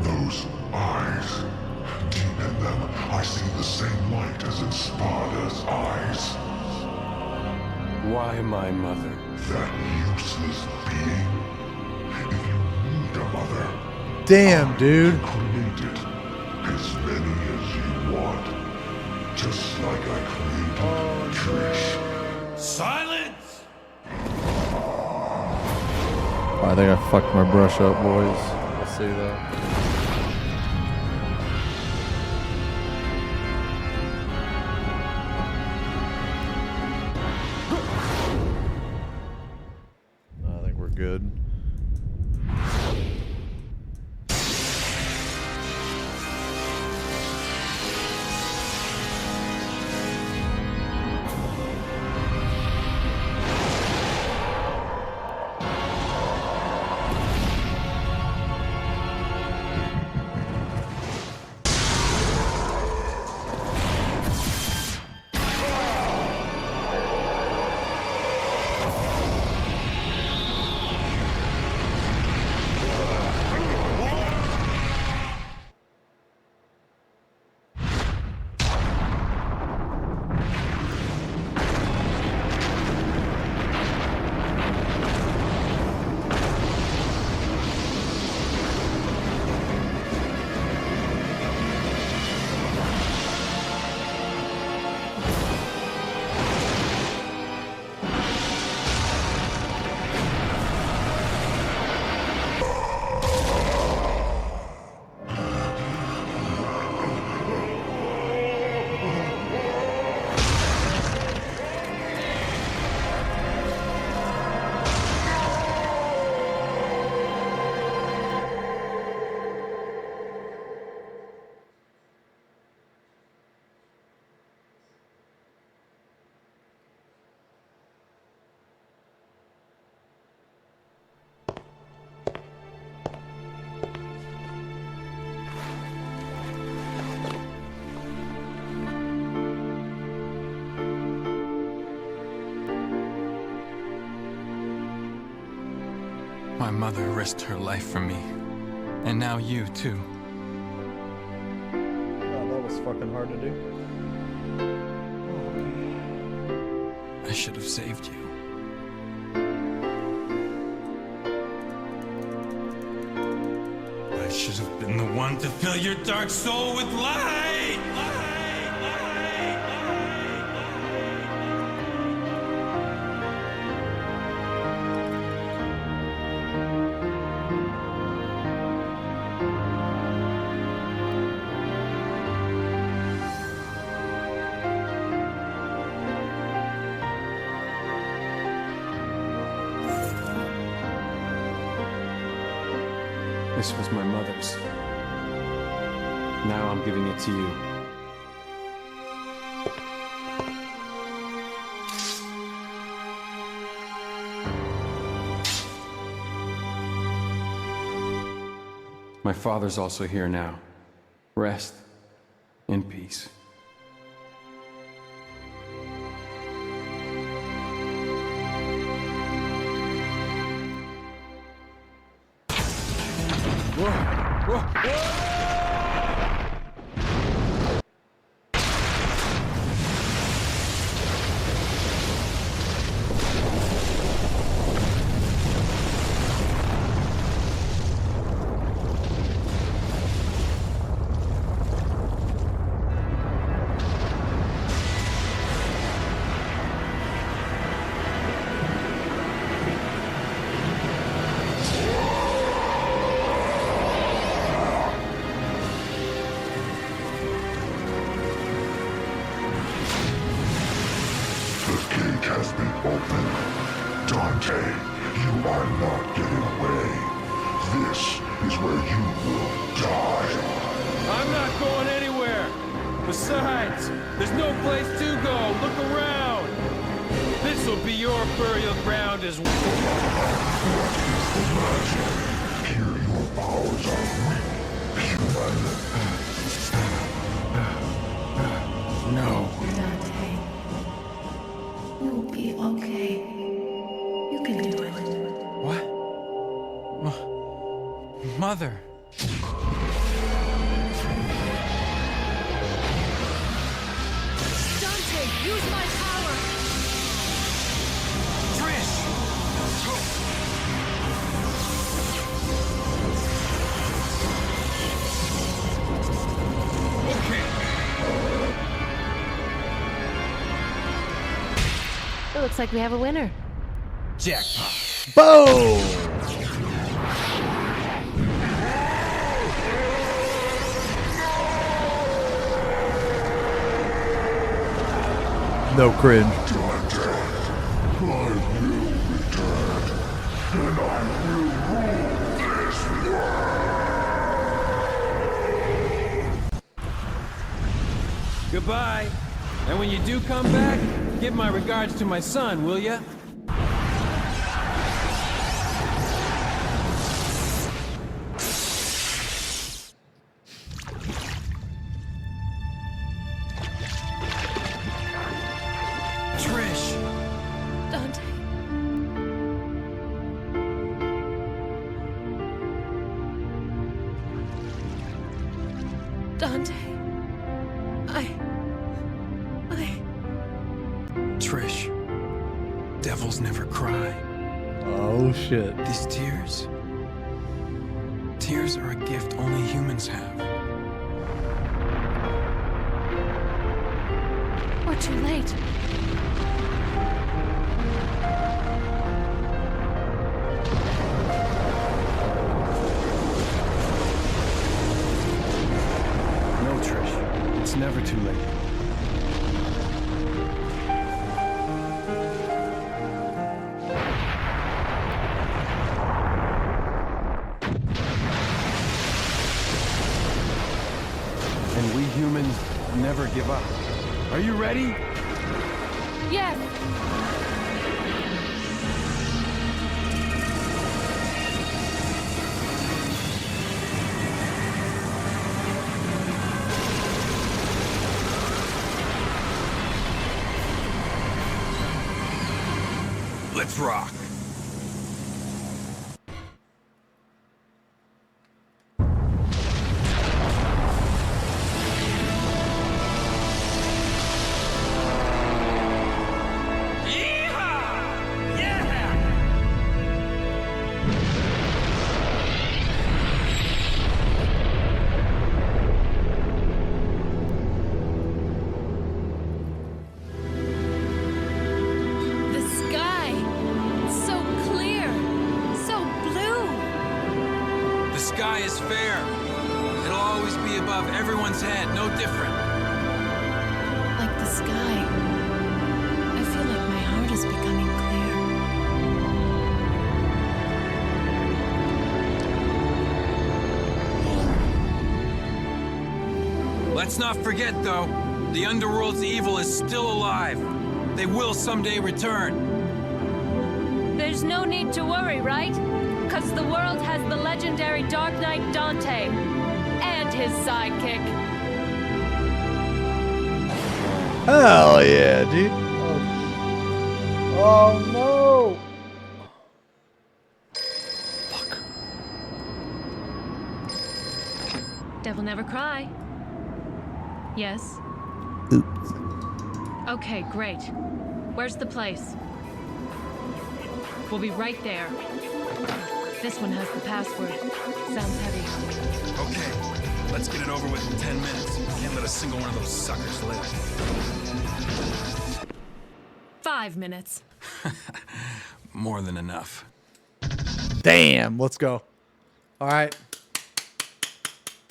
Those eyes. Deep in them, I see the same light as in Sparta's eyes. Why my mother? That useless being. If you need a mother, Damn, dude. create it. As many as you want. Just like I created Trish. Silence! I think I fucked my brush up, boys. We'll see though. I think we're good. mother risked her life for me. And now you, too. Oh, that was fucking hard to do. I should have saved you. I should have been the one to fill your dark soul with light! This was my mother's. Now I'm giving it to you. My father's also here now. Rest in peace. Has been opened. Dante, you are not getting away. This is where you will die. I'm not going anywhere. Besides, there's no place to go. Look around. This will be your burial ground as well. What is the magic? Here your powers are weak, human. No. Dante. You'll be okay. You can do it. What? Mother. Dante, use my power! Trish! Okay. It looks like we have a winner. Jackpot. Boom! No cringe. Dante, I will return, and I will rule this world. Goodbye. And when you do come back, give my regards to my son, will ya? Trish! Dante. Dante. Trish. Devils never cry. Oh shit. These tears. Tears are a gift only humans have. We're too late. No, Trish. It's never too late. And we humans never give up. Are you ready? Yes! Let's rock. sky is fair. It'll always be above everyone's head, no different. Like the sky. I feel like my heart is becoming clear. Let's not forget, though, the Underworld's evil is still alive. They will someday return. There's no need to worry, right? Because the world has the legendary Dark Knight Dante and his sidekick. Hell yeah, dude. Oh no. Devil never cry. Yes? Oops. Okay, great. Where's the place? We'll be right there. This one has the password. Sounds heavy. Okay, let's get it over with in 10 minutes. Can't let a single one of those suckers live. 5 minutes. More than enough. Damn, let's go. All right.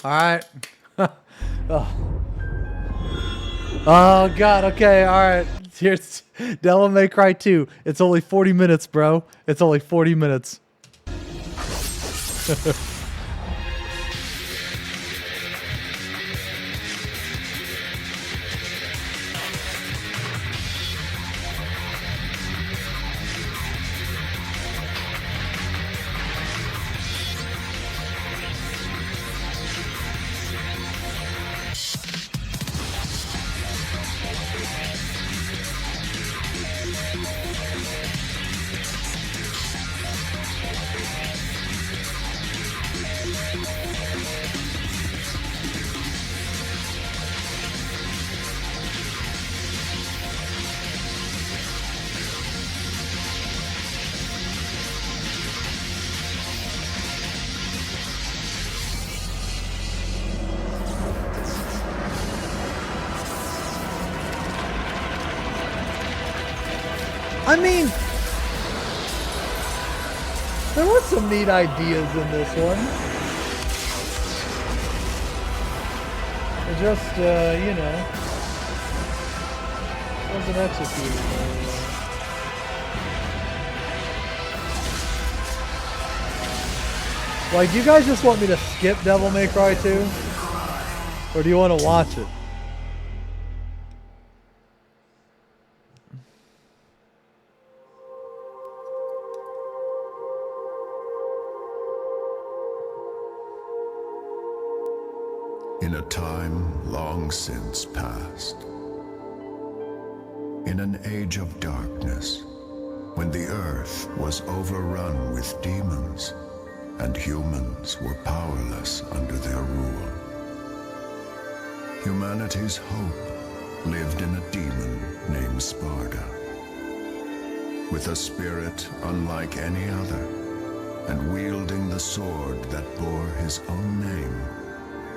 All right. Oh. Oh God. Okay. All right. Here's Devil May Cry 2. It's only 40 minutes, bro. It's only 40 minutes. I mean, there were some neat ideas in this one. It just, you know, wasn't executed very well. Like, do you guys just want me to skip Devil May Cry 2? Or do you want to watch it? In a time long since past, in an age of darkness, when the earth was overrun with demons and humans were powerless under their rule, humanity's hope lived in a demon named Sparda. With a spirit unlike any other, and wielding the sword that bore his own name,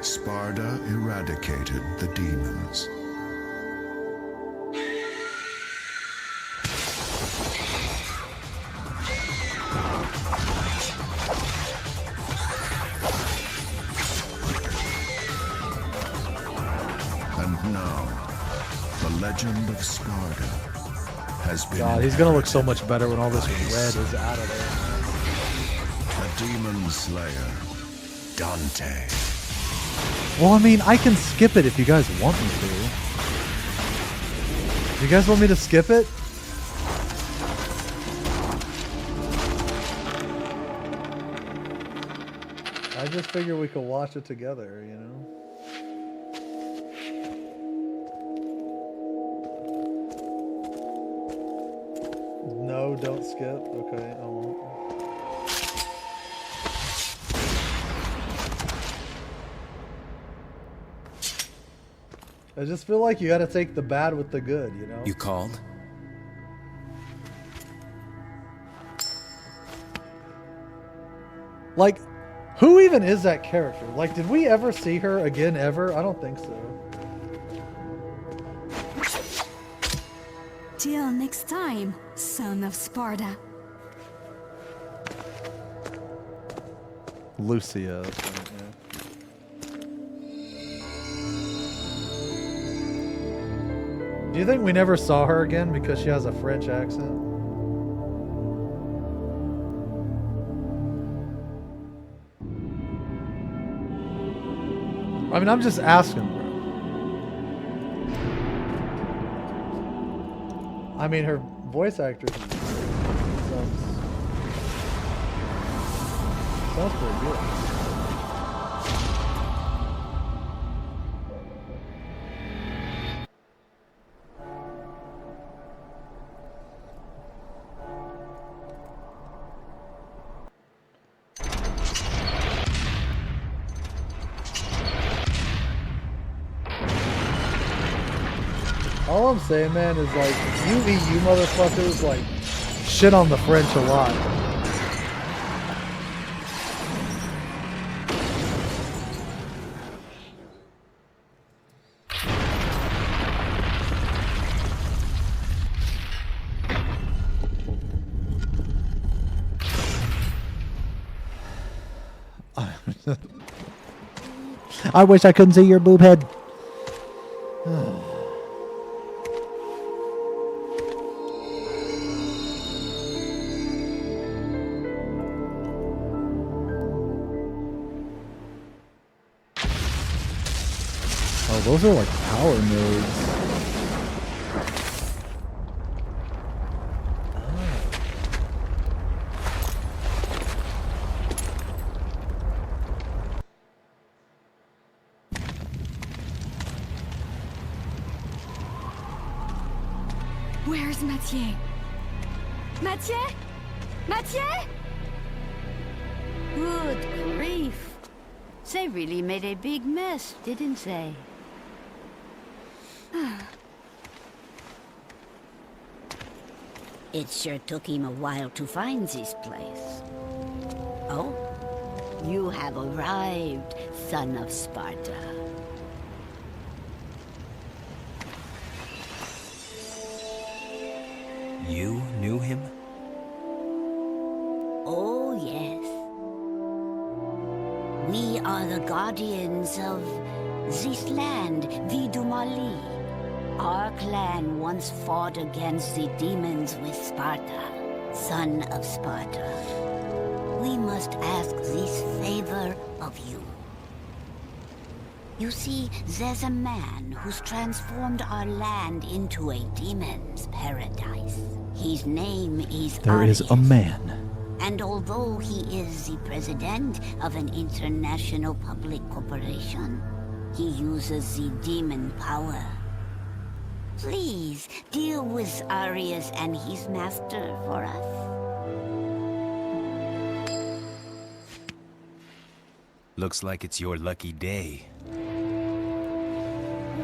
Sparda eradicated the demons. And now, the legend of Sparda has been... God, he's gonna look so much better when all this red is out of there. The demon slayer, Dante. Well, I mean, I can skip it if you guys want me to. You guys want me to skip it? I just figure we could watch it together, you know? No, don't skip. Okay, I won't. I just feel like you gotta take the bad with the good, you know? You called? Like, who even is that character? Like, did we ever see her again ever? I don't think so. Till next time, son of Sparda. Lucia. That's right. Do you think we never saw her again because she has a French accent? I mean, I'm just asking, bro. I mean, her voice actress sounds pretty good. All I'm saying, man, is like, you EU motherfuckers, like, shit on the French a lot. I wish I couldn't see your boob head. Oh, those are like power nodes. Where's Mathieu? Mathieu? Mathieu? Good grief. They really made a big mess, didn't they? It sure took him a while to find this place. Oh, you have arrived, son of Sparta. You knew him? Oh, yes. We are the guardians of this land, Vidumali. Our clan once fought against the demons with Sparta, son of Sparta. We must ask this favor of you. You see, there's a man who's transformed our land into a demon's paradise. His name is There is a man. And although he is the president of an international public corporation, he uses the demon power. Please, deal with Arius and his master for us. Looks like it's your lucky day.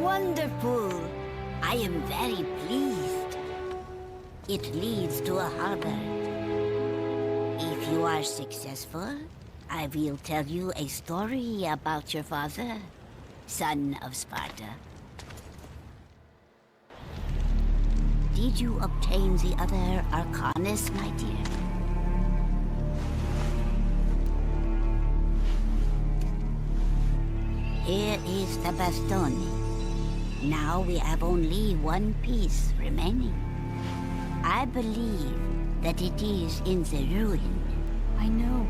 Wonderful! I am very pleased. It leads to a harbor. If you are successful, I will tell you a story about your father, son of Sparta. Did you obtain the other Arcanus, my dear? Here is the bastone. Now we have only one piece remaining. I believe that it is in the ruin. I know.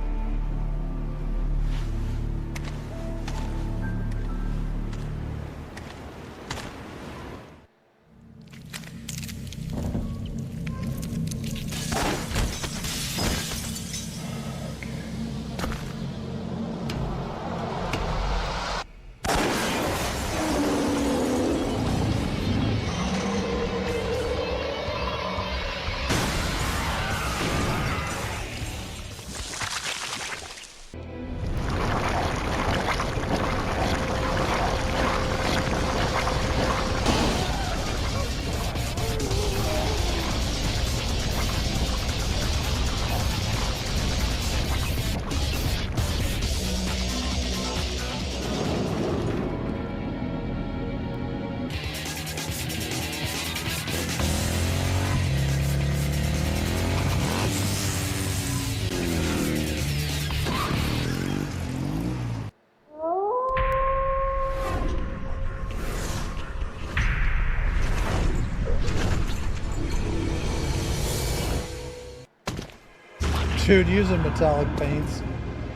Dude, using metallic paints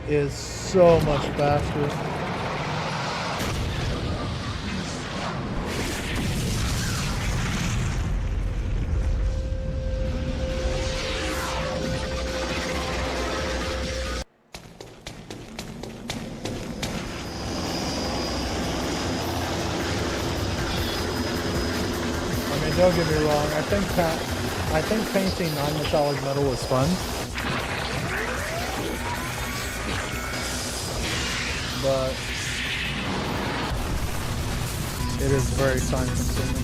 is so much faster. I mean, don't get me wrong. I think painting non-metallic metal is fun. But it is very time consuming.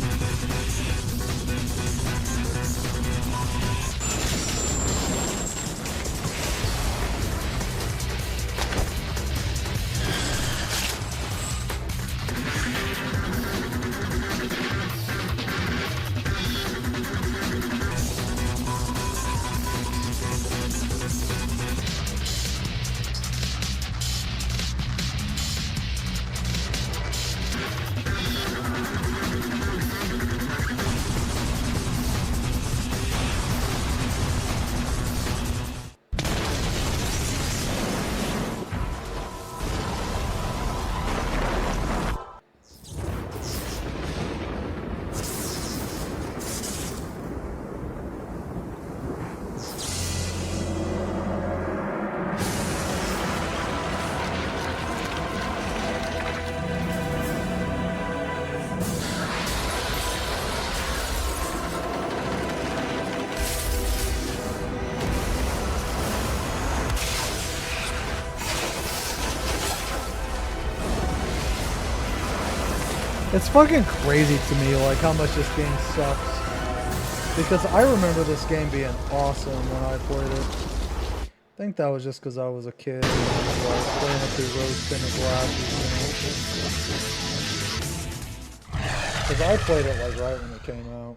It's fucking crazy to me, like, how much this game sucks. Because I remember this game being awesome when I played it. I think that was just because I was a kid and I was, like, playing it through rose-tinted glasses, you know? Because I played it, like, right when it came out.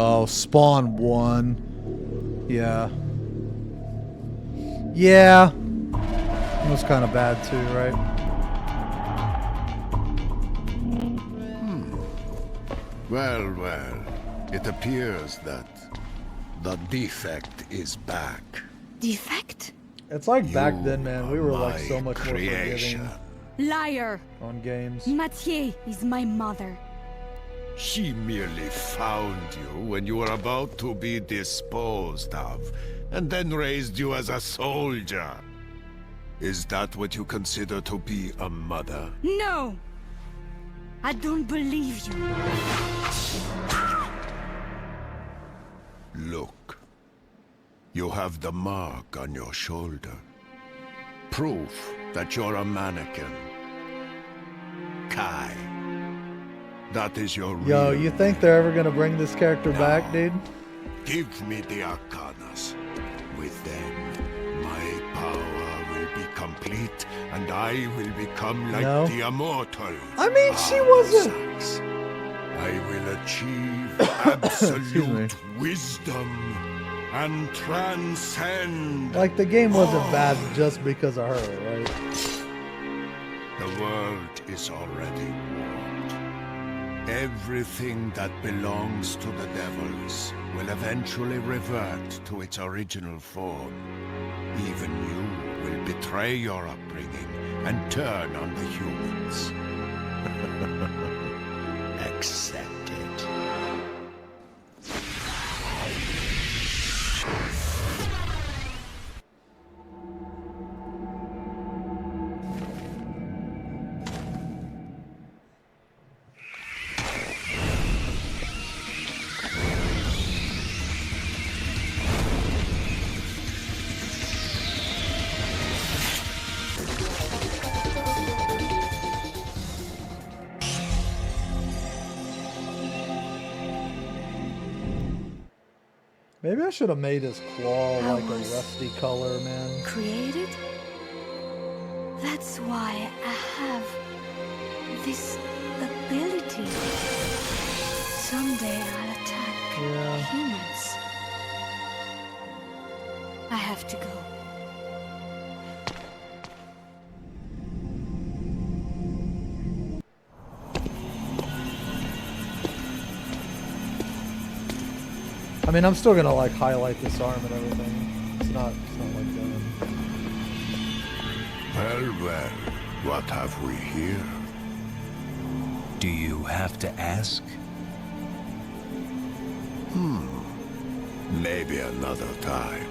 Oh, Spawn 1. Yeah. Yeah. It was kind of bad too, right? Well, well. It appears that the defect is back. Defect? It's like back then, man. We were like so much more creation. forgiving Liar! on games. Mathieu is my mother. She merely found you when you were about to be disposed of, and then raised you as a soldier. Is that what you consider to be a mother? No! I don't believe you. Look. You have the mark on your shoulder. Proof that you're a mannequin. Kai. That is your real Yo, you think they're ever gonna bring this character back, dude? Give me the Arcanas. With them, my power will be complete, and I will become like No. the immortal. I mean, she wasn't. Sax. I will achieve absolute wisdom and transcend. Like, the game wasn't bad just because of her, right? The world is already warped. Everything that belongs to the devils will eventually revert to its original form. Even you will betray your upbringing and turn on the humans. Accept it. Maybe I should have made his claw I like a was rusty color, man. Created? That's why I have this ability. Someday I'll attack humans. I have to go. I mean, I'm still gonna like highlight this arm and everything. It's not like that. Well, what have we here? Do you have to ask? Maybe another time.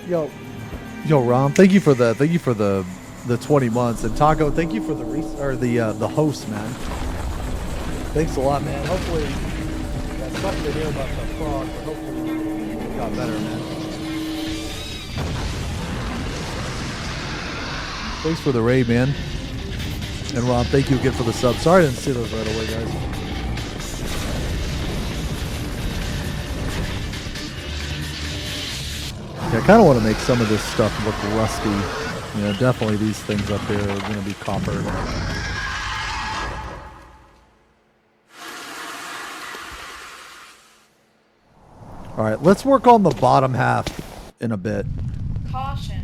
Yo, Rom, thank you for the 20 months, and Taco, thank you for the host, man. Thanks a lot, man. Hopefully, that's something to hear about the frog, but hopefully it got better, man. Thanks for the raid, man. And Rom, thank you again for the sub. Sorry I didn't see those right away, guys. Yeah, I kind of want to make some of this stuff look rusty. You know, definitely these things up here are going to be copper. All right, let's work on the bottom half in a bit. Caution.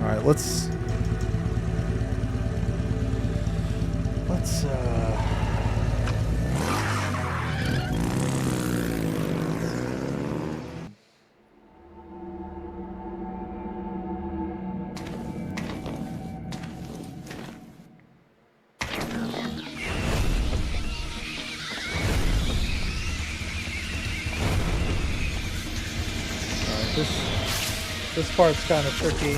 All right, let's this part's kind of tricky.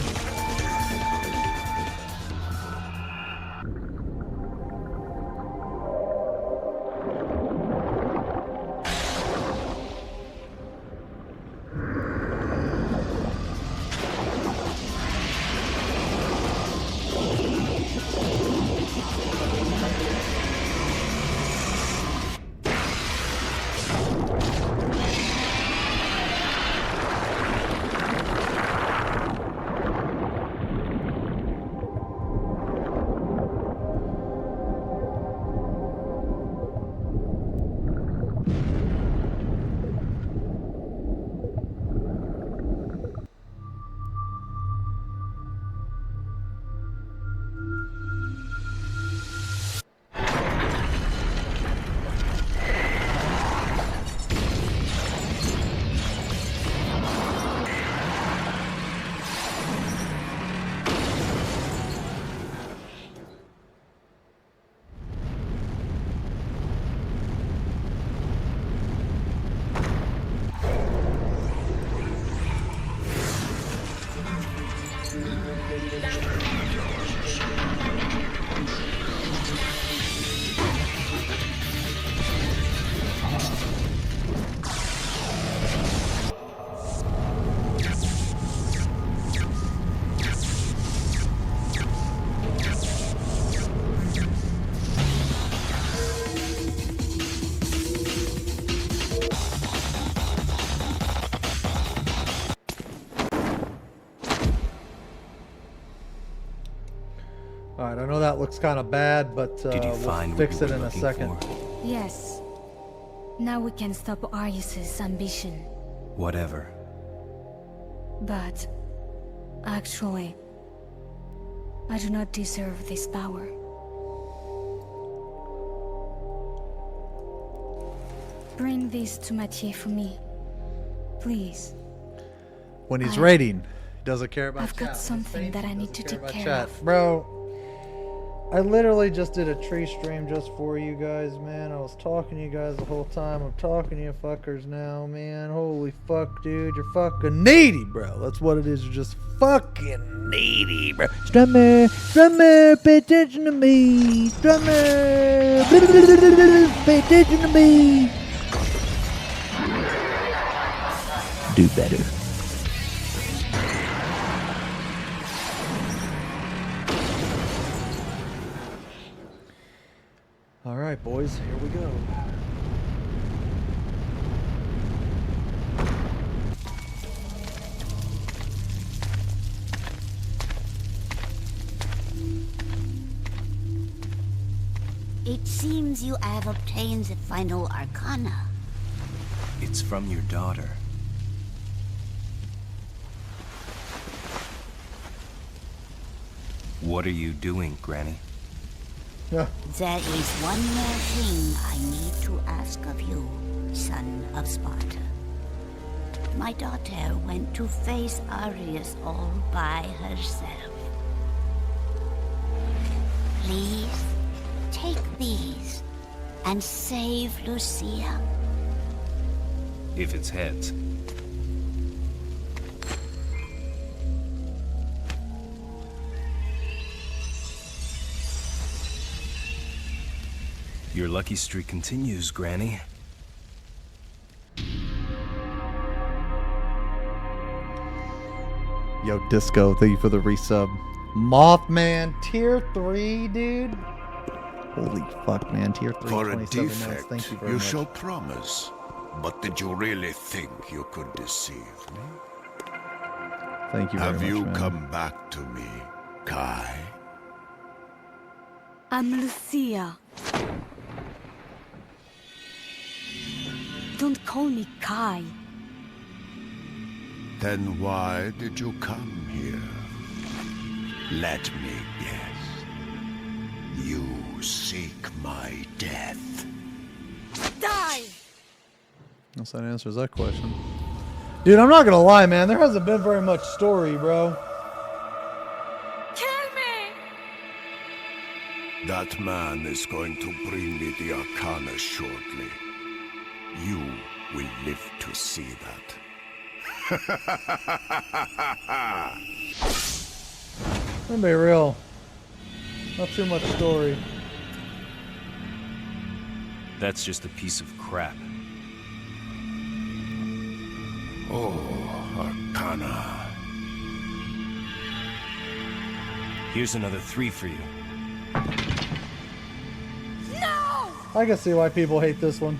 Alright, I know that looks kind of bad, but we'll fix it in a second. Yes. Now we can stop Arius's ambition. Whatever. But actually, I do not deserve this power. Bring this to Mathieu for me, please. When he's raiding, he doesn't care about I've got something that I need to take care of. Bro, I literally just did a tree stream just for you guys, man. I was talking to you guys the whole time. I'm talking to you fuckers now, man. Holy fuck, dude. You're fucking needy, bro. That's what it is. You're just fucking needy, bro. Strummer, pay attention to me. Strummer, pay attention to me. Do better. Alright, boys, here we go. It seems you have obtained the final arcana. It's from your daughter. What are you doing, Granny? There is one more thing I need to ask of you, son of Sparta. My daughter went to face Arius all by herself. Please, take these and save Lucia. If it's heads. Your lucky streak continues, Granny. Yo, Disco, thank you for the resub. Mothman, tier 3, dude. Holy fuck, man. Tier 3, For a 27 months. defect, Thank you very you much. show promise. But did you really think you could deceive me? Thank you very Have much, you man. come back to me, Kai? I'm Lucia. Don't call me Kai. Then why did you come here? Let me guess. You seek my death. Die! Unless that answers that question. Dude, I'm not gonna lie, man. There hasn't been very much story, bro. Kill me! That man is going to bring me the Arcana shortly. You will live to see that. Let me be real. Not too much story. That's just a piece of crap. Oh, Arcana. Here's another 3 for you. No! I can see why people hate this one.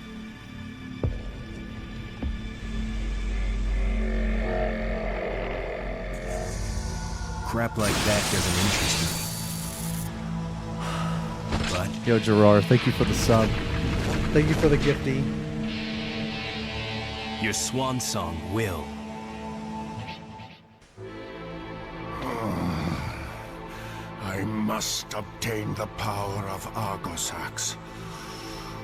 Crap like that doesn't interest me. But Yo, Gerard, thank you for the sub. Thank you for the gifty. your swan song will. I must obtain the power of Argosax,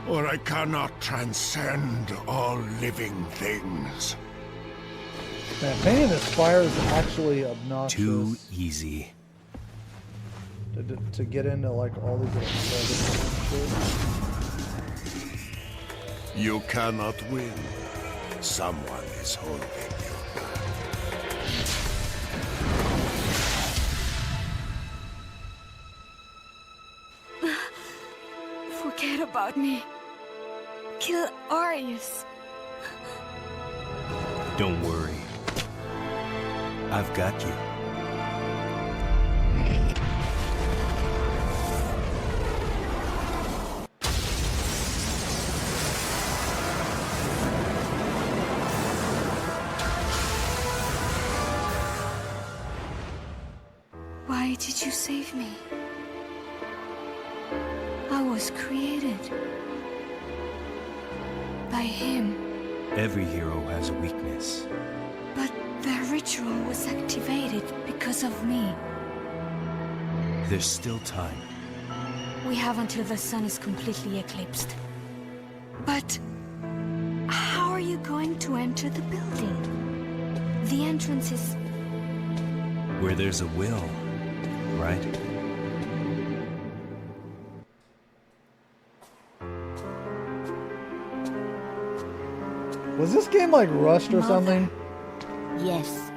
or I cannot transcend all living things. Man, painting this fire is actually obnoxious. Too easy. To get into like all these little crevices and shit. You cannot win. Someone is holding you back. Forget about me. Kill Arius. Don't worry. I've got you. Why did you save me? I was created by him. Every hero has a weakness. But the ritual was activated because of me. There's still time. We have until the sun is completely eclipsed. But how are you going to enter the building? The entrance is... Where there's a will, right? Was this game like rushed or something? Yes,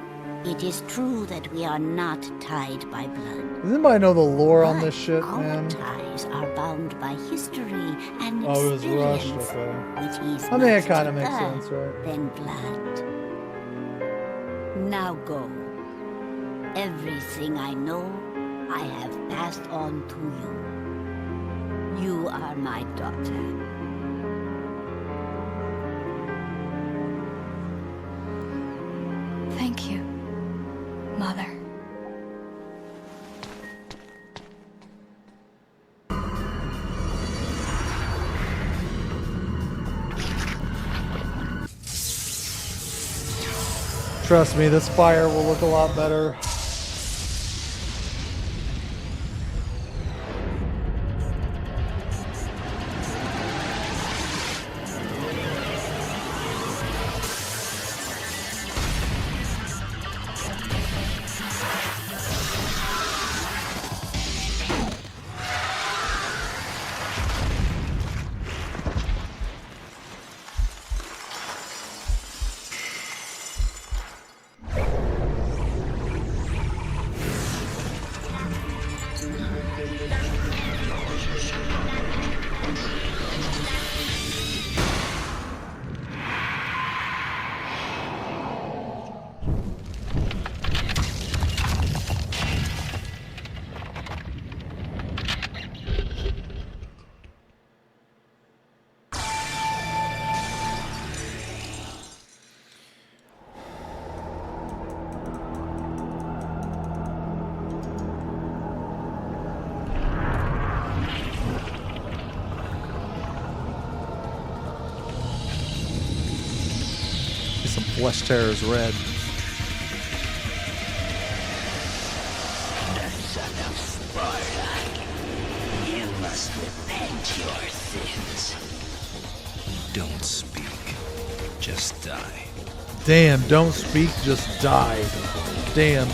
it is true that we are not tied by blood. Does anybody know the lore on But this shit, our man? ties are bound by history and Oh, it was rushed, experience, okay. which is I mean, it much kinda makes deeper sense, right? than blood. Now go. Everything I know, I have passed on to you. You are my daughter. Thank you, Mother. Trust me, this fire will look a lot better. Some flesh tearers red. The son of Sparta. You must repent your sins. Don't speak. Just die. Damn, don't speak, just die. Damn.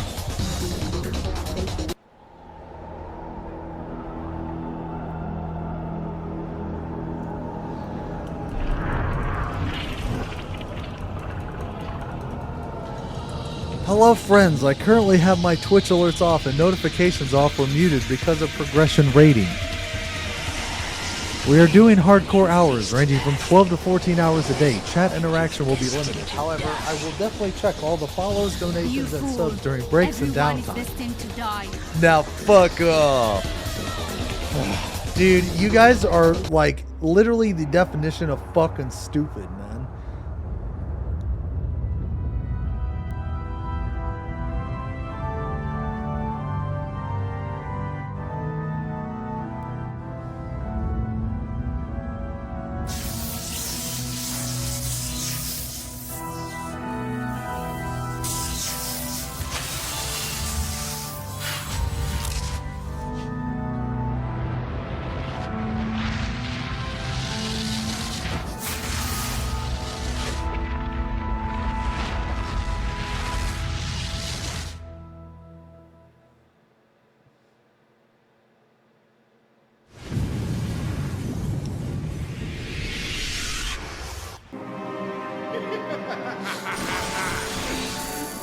Hello friends, I currently have my Twitch alerts off and notifications off or muted because of progression rating. We are doing hardcore hours ranging from 12 to 14 hours a day. Chat interaction will be limited. However, I will definitely check all the follows, donations, and subs during breaks and downtime. Now fuck off. Dude, you guys are like literally the definition of fucking stupid, man.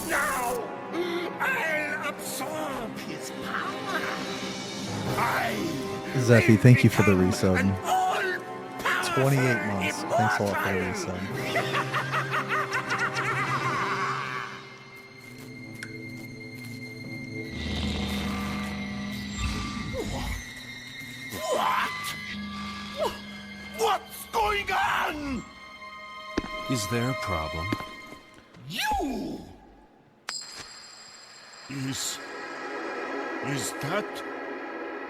Now, I'll absorb his power. Zeffy, thank you for the resub. 28 months. Thanks a lot for the resub. What? What's going on? Is there a problem? You! Is that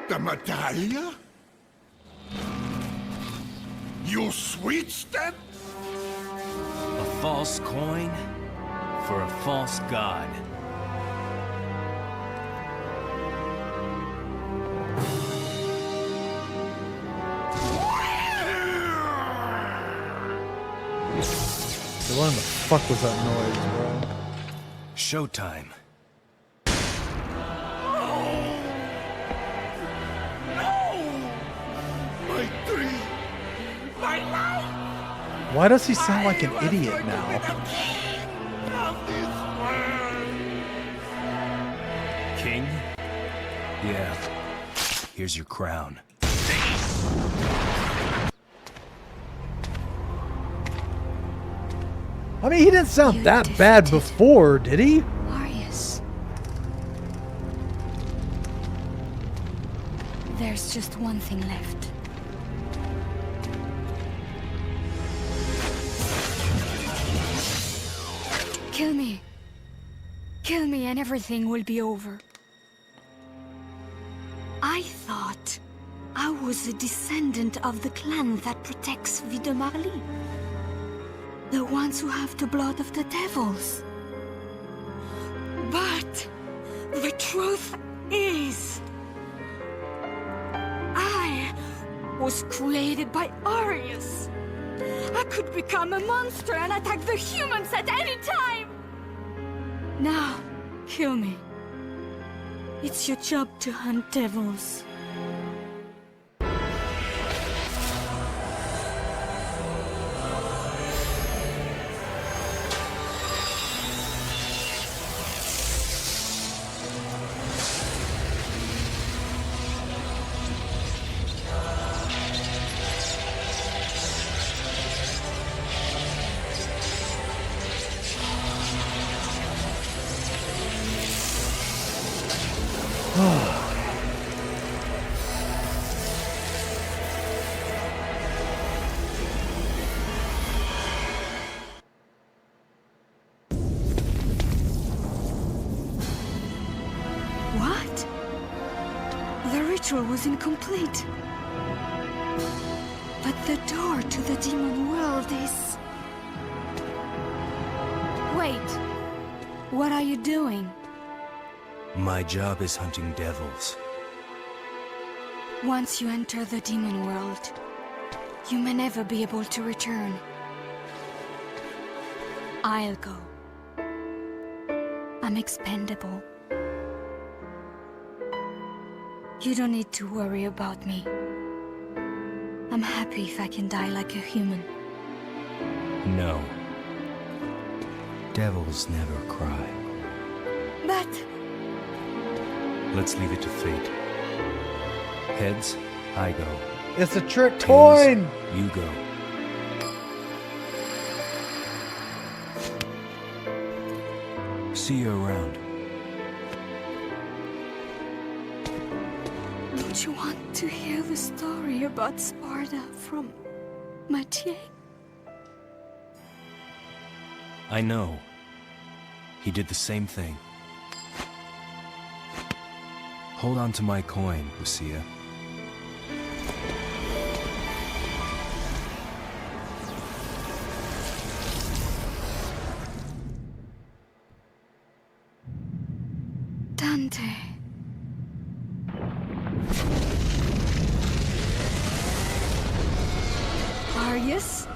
the medallia? You switched them? A false coin for a false god. So what in the fuck was that noise, bro? Showtime. My dream! My life! Why does he sound like an idiot now? King? Yeah. Here's your crown. I mean, he didn't sound that bad before, did he? Marius. There's just one thing left. Kill me. Kill me and everything will be over. I thought I was a descendant of the clan that protects Vie de Marly. The ones who have the blood of the devils. But the truth is, I was created by Arius. I could become a monster and attack the humans at any time. Now, kill me. It's your job to hunt devils. What? The ritual was incomplete. But the door to the demon world is... Wait. What are you doing? My job is hunting devils. Once you enter the demon world, you may never be able to return. I'll go. I'm expendable. You don't need to worry about me. I'm happy if I can die like a human. No. Devils never cry. But... Let's leave it to fate. Heads, I go. It's a trick Tails, coin! You go. See you around. Don't you want to hear the story about Sparta from Mathieu? I know. He did the same thing. Hold on to my coin, Lucia. Dante. Arius?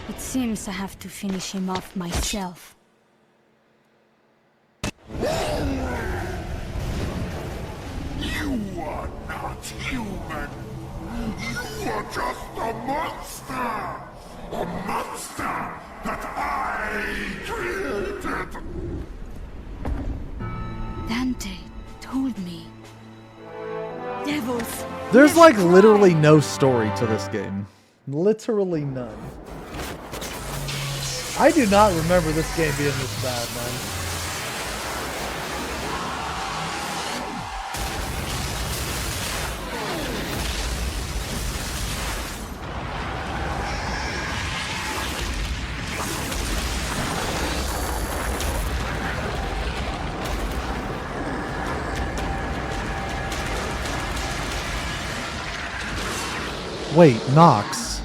It seems I have to finish him off myself. You are not human. You are just a monster. A monster that I created. Dante told me. Devils. There's like literally no story to this game. Literally none. I do not remember this game being this bad, man. Wait, Nox.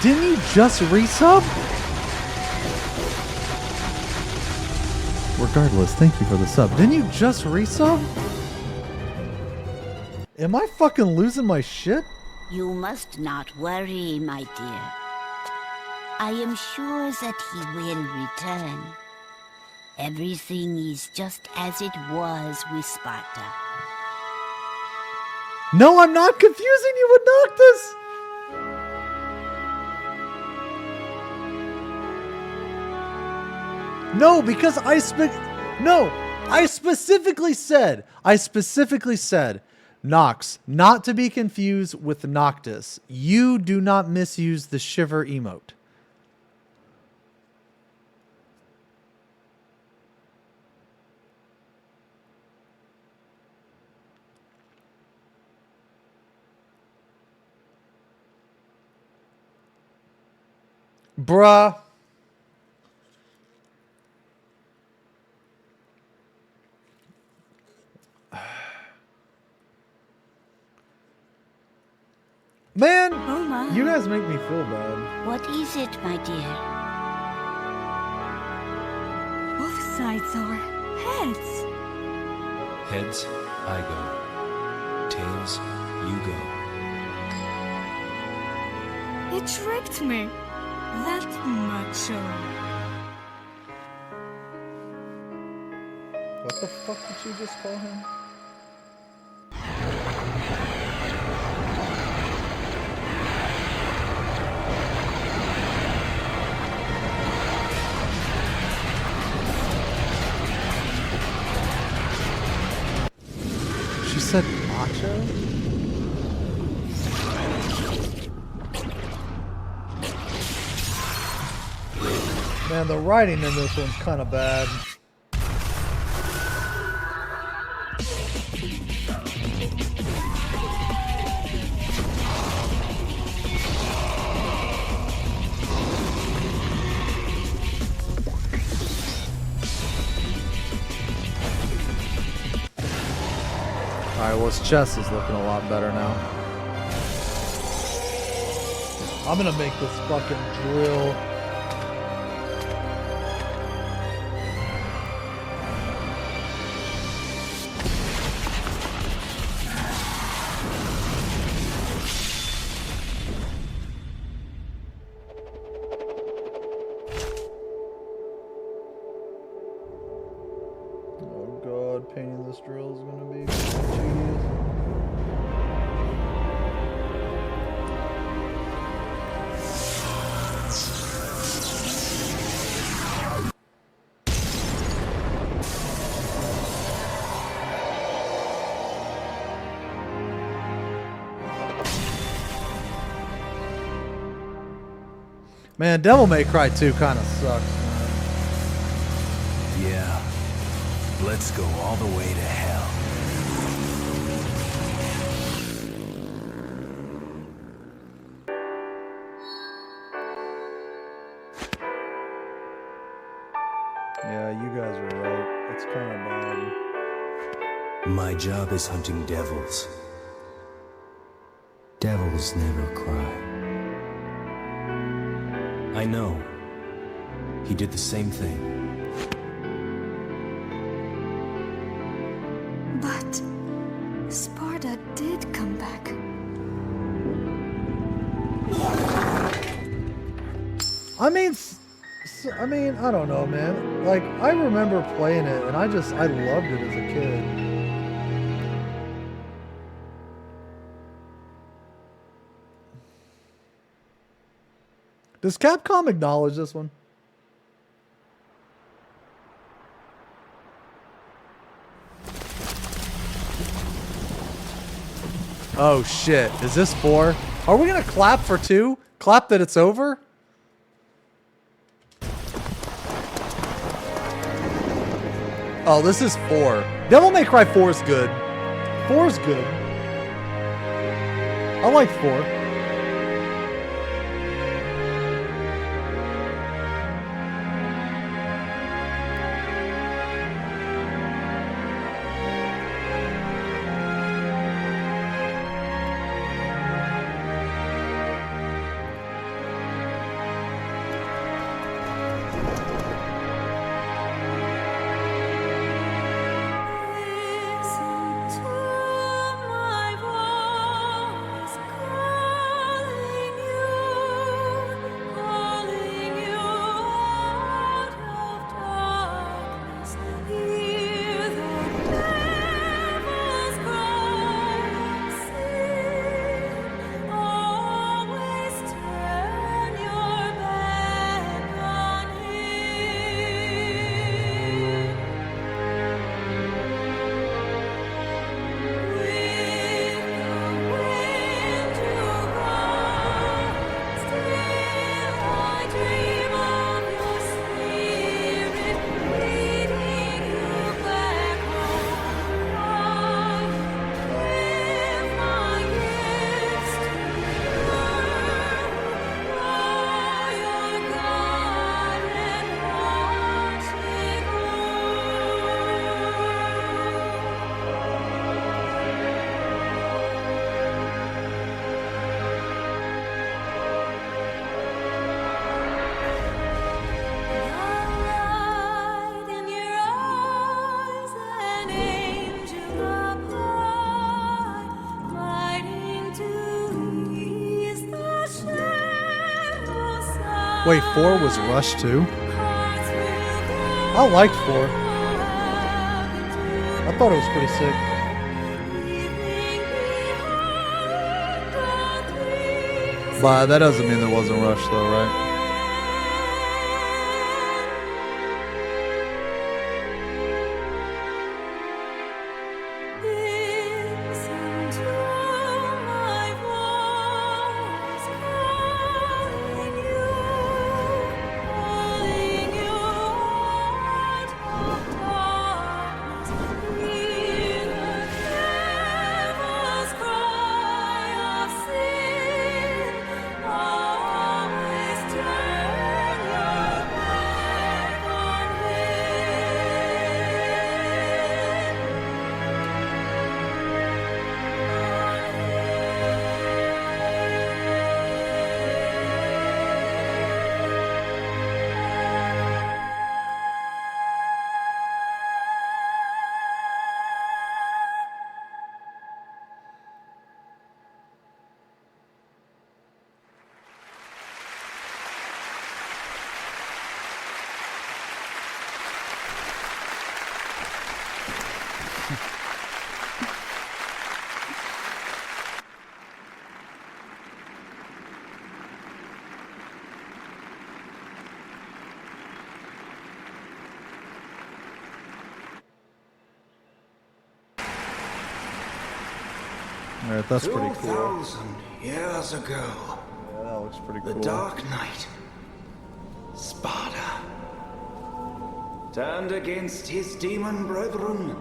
Didn't you just resub? Regardless, thank you for the sub. Didn't you just resub? Am I fucking losing my shit? You must not worry, my dear. I am sure that he will return. Everything is just as it was with Sparta. No, I'm not confusing you with Noctis! No, because I specifically said, Nox, not to be confused with Noctis. You do not misuse the shiver emote. Bruh. Man, you guys make me feel bad. What is it, my dear? Both sides are heads. Heads, I go. Tails, you go. He tricked me. That macho. What the fuck did you just call him? She said macho? Man, the writing in this one's kind of bad. Alright, well, his chest is looking a lot better now. I'm gonna make this fucking drill. Oh god, painting this drill is gonna be tedious. Man, Devil May Cry 2 kind of sucks, man. Yeah. Let's go all the way to hell. Yeah, you guys are right. It's kind of bad. My job is hunting devils. Devils never cry. I know. He did the same thing. But Sparta did come back. I mean, I don't know, man. Like, I remember playing it, and I loved it as a kid. Does Capcom acknowledge this one? Oh shit, is this 4? Are we gonna clap for 2? Clap that it's over? Oh, this is 4. Devil May Cry 4 is good. 4 is good. I like 4. Listen to my voice cry. Wait, 4 was Rush too? I liked 4. I thought it was pretty sick. But that doesn't mean there wasn't Rush though, right? Alright, that's pretty cool. 2,000 years ago. Yeah, that looks pretty cool. The Dark Knight, Sparta, turned against his demon brethren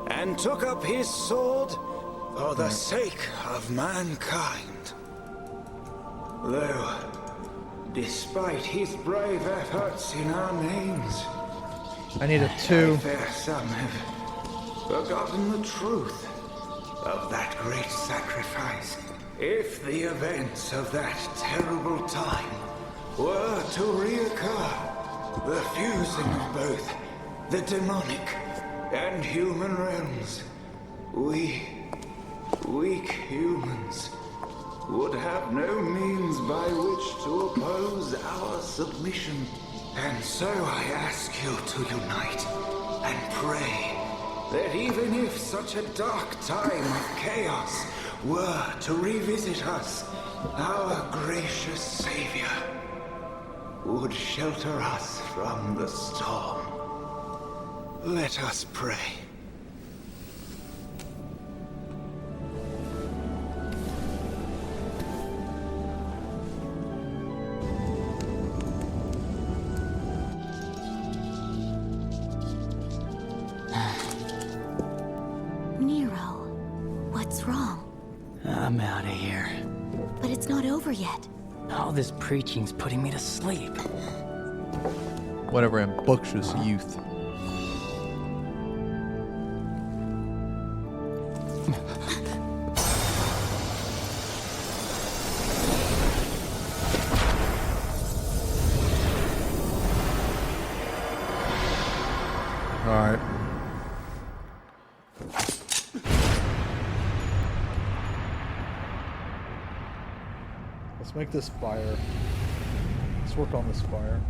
and took up his sword for the sake of mankind. Though, despite his brave efforts in our names, I need a 2. I fear some have forgotten the truth of that great sacrifice. If the events of that terrible time were to reoccur, the fusing of both the demonic and human realms, we, weak humans, would have no means by which to oppose our submission. And so I ask you to unite and pray that even if such a dark time of chaos were to revisit us, our gracious Savior would shelter us from the storm. Let us pray. What's wrong? I'm out of here. But it's not over yet. All this preaching's putting me to sleep. Whatever rambunctious youth. All right. Let's make this fire. Let's work on this fire.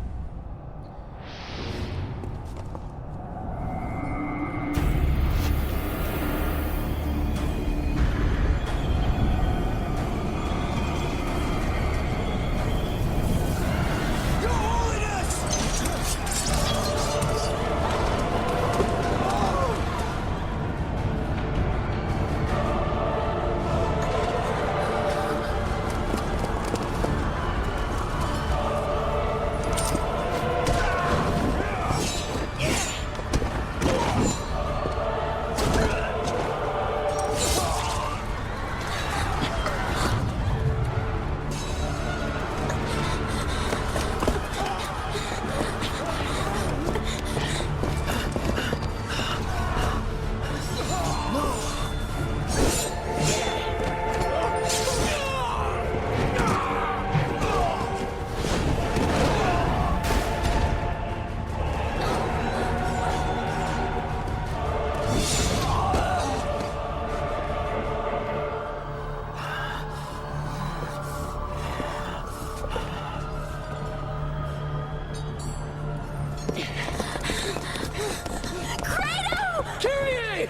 Xeno! Kyrie!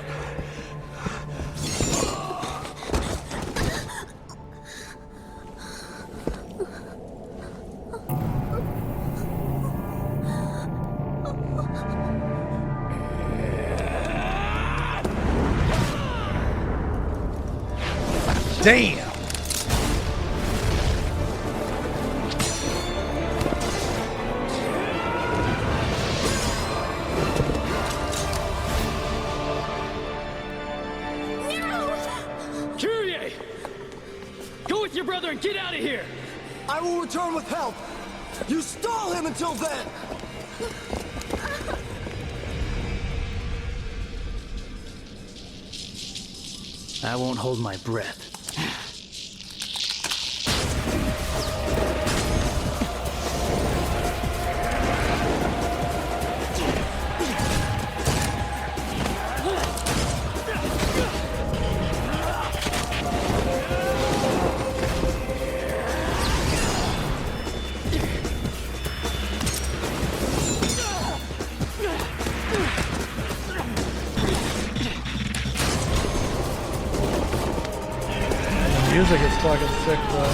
Damn! Kyrie! Go with your brother and get out of here! I will return with help! You stall him until then! I won't hold my breath. Music is fucking sick, though.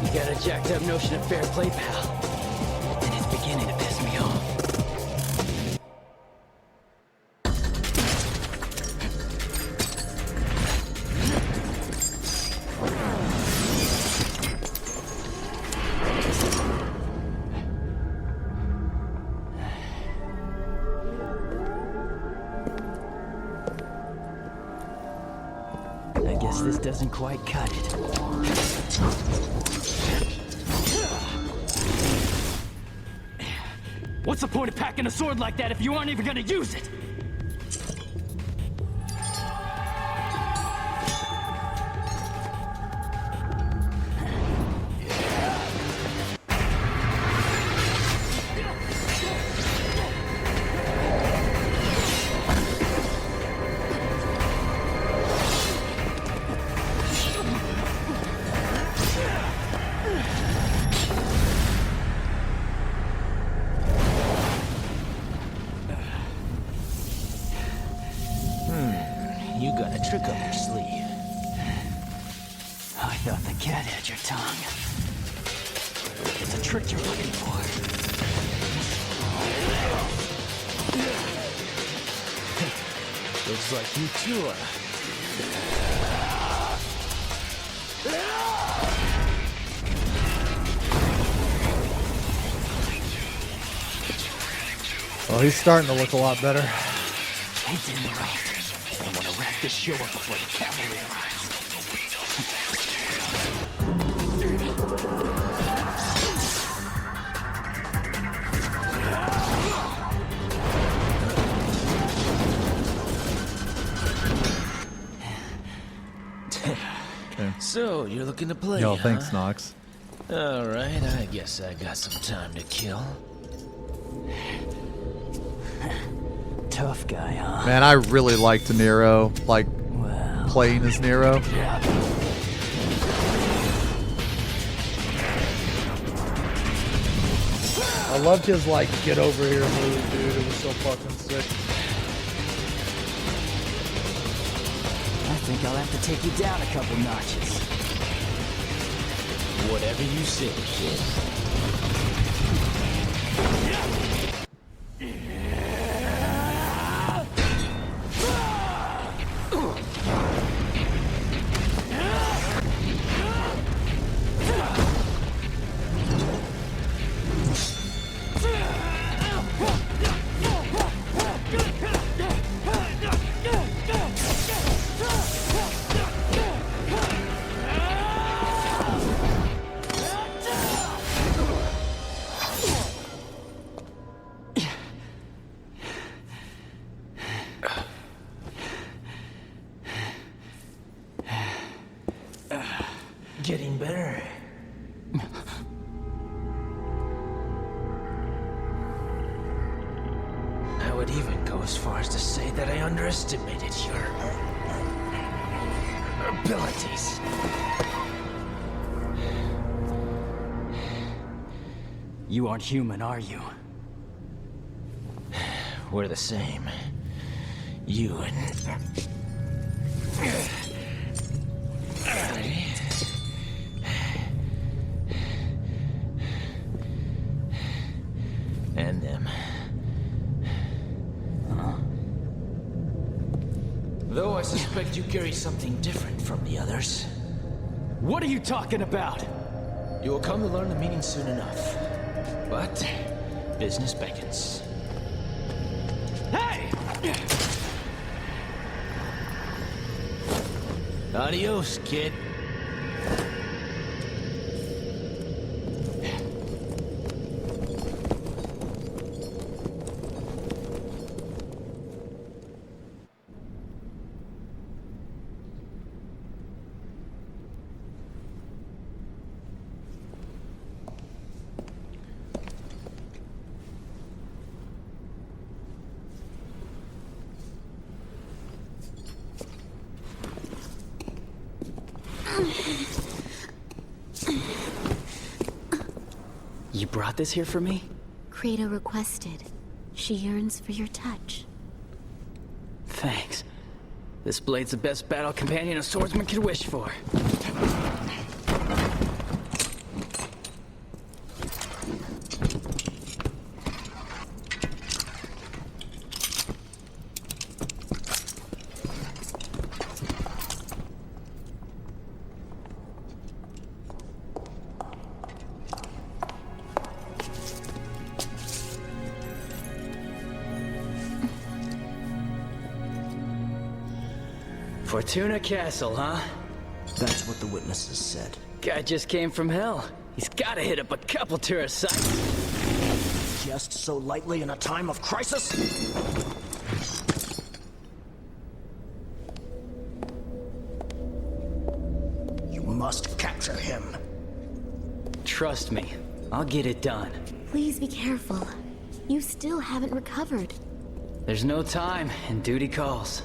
You got a jacked up notion of fair play, pal. And it's beginning to piss me off. I guess this doesn't quite cut it. What's the point of packing a sword like that if you aren't even gonna use it? You got a trick up your sleeve. I thought the cat had your tongue. It's a trick you're looking for. Looks like you two are. Oh, he's starting to look a lot better. He's in the right. I want to wrap this show up before the cavalry arrives. So, you're looking to play, Yo, huh? thanks, Nox. Alright, I guess I got some time to kill. Tough guy, huh? Man, I really liked Nero, like, playing as Nero. I loved his, like, get over here move, dude. It was so fucking sick. I think I'll have to take you down a couple notches. Whatever you say, kid. Getting better. I would even go as far as to say that I underestimated your abilities. You aren't human, are you? We're the same. You and them. Though I suspect you carry something different from the others. What are you talking about? You will come to learn the meaning soon enough. But business beckons. Hey! Adios, kid. You brought this here for me? Credo requested. She yearns for your touch. Thanks. This blade's the best battle companion a swordsman could wish for. Fortuna Castle, huh? That's what the witnesses said. Guy just came from hell. He's gotta hit up a couple tourist sites. Just so lightly in a time of crisis? You must capture him. Trust me, I'll get it done. Please be careful. You still haven't recovered. There's no time, and duty calls.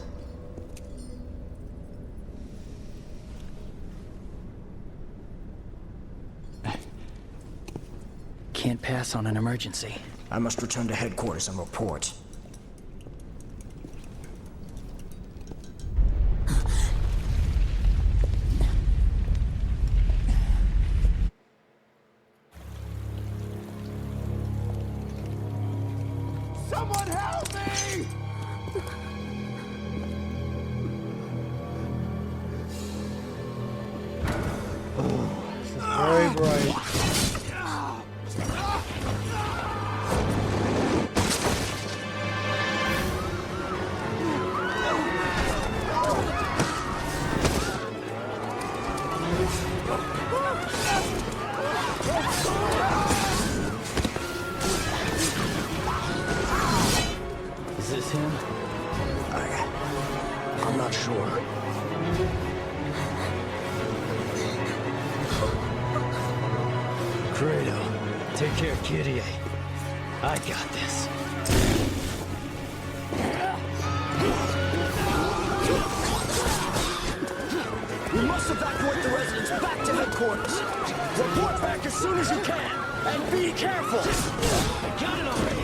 Can't pass on an emergency. I must return to headquarters and report. Someone help me! This is very bright. Is this him? I'm not sure. Credo, take care, Kyrie. I got this. We must evacuate the residents back to headquarters. Report back as soon as you can, and be careful. I got it already.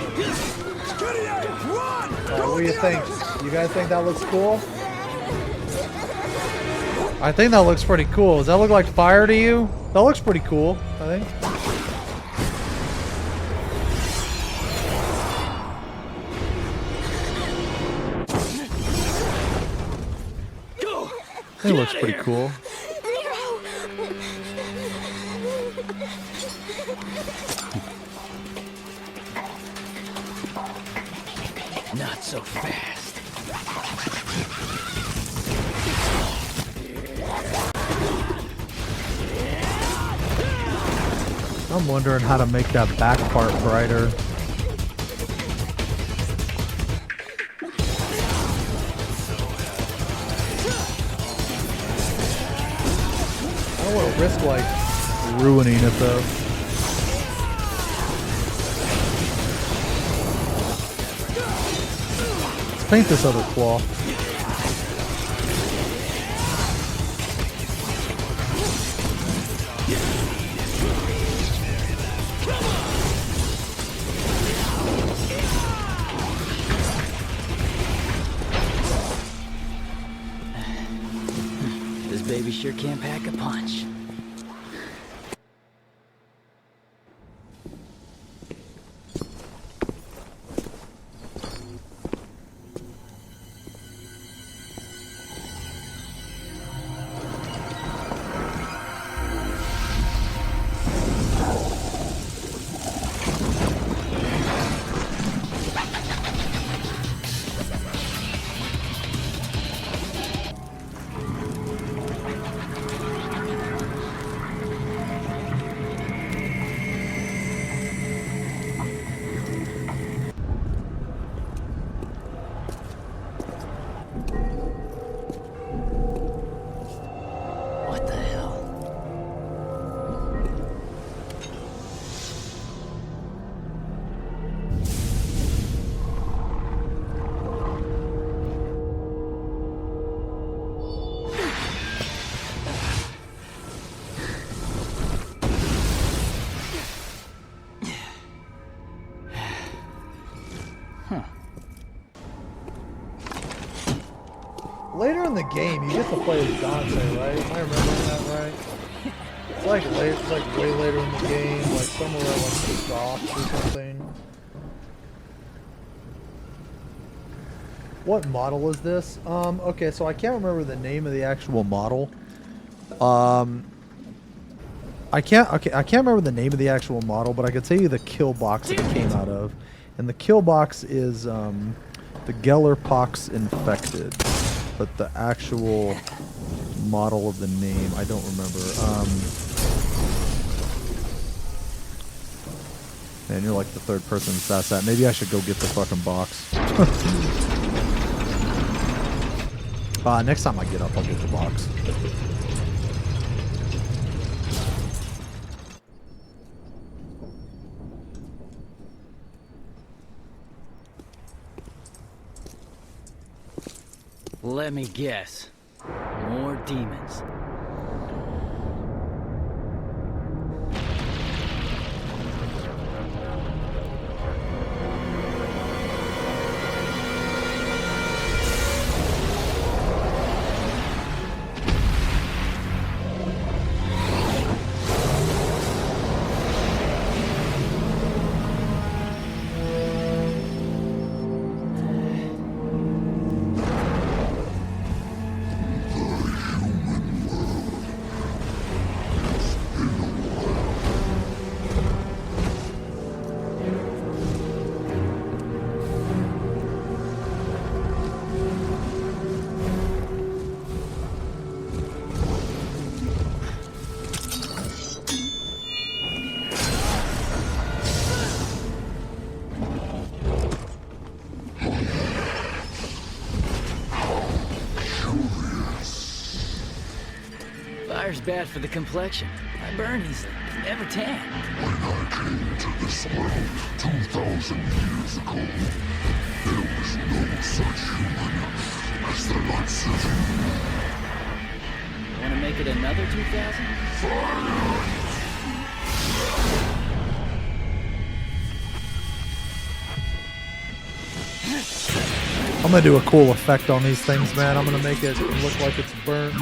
Gideon, run! What do you think? You guys think that looks cool? I think that looks pretty cool. Does that look like fire to you? That looks pretty cool, I think. It looks pretty cool. Not so fast. I'm wondering how to make that back part brighter. I don't want to risk like ruining it though. paint this other claw. This baby sure can't pack a punch. What the hell? Later in the game, you get to play as Dante, right? Am I remembering that right? It's like way later in the game, like somewhere at like the docks or something. What model is this? Okay, so I can't remember the name of the actual model. I can't remember the name of the actual model, but I can tell you the kill box that it came out of. And the kill box is the Geller Pox Infected. But the actual model of the name, I don't remember. Man, you're like the third person to sass that. Maybe I should go get the fucking box. Next time I get up, I'll get the box. Let me guess. More demons. Fire's bad for the complexion. I burn easily. Never tan. When I came to this world 2,000 years ago, there was no such human as the likes of you. Want to make it another 2,000? I'm gonna do a cool effect on these things, man. I'm gonna make it look like it's burnt.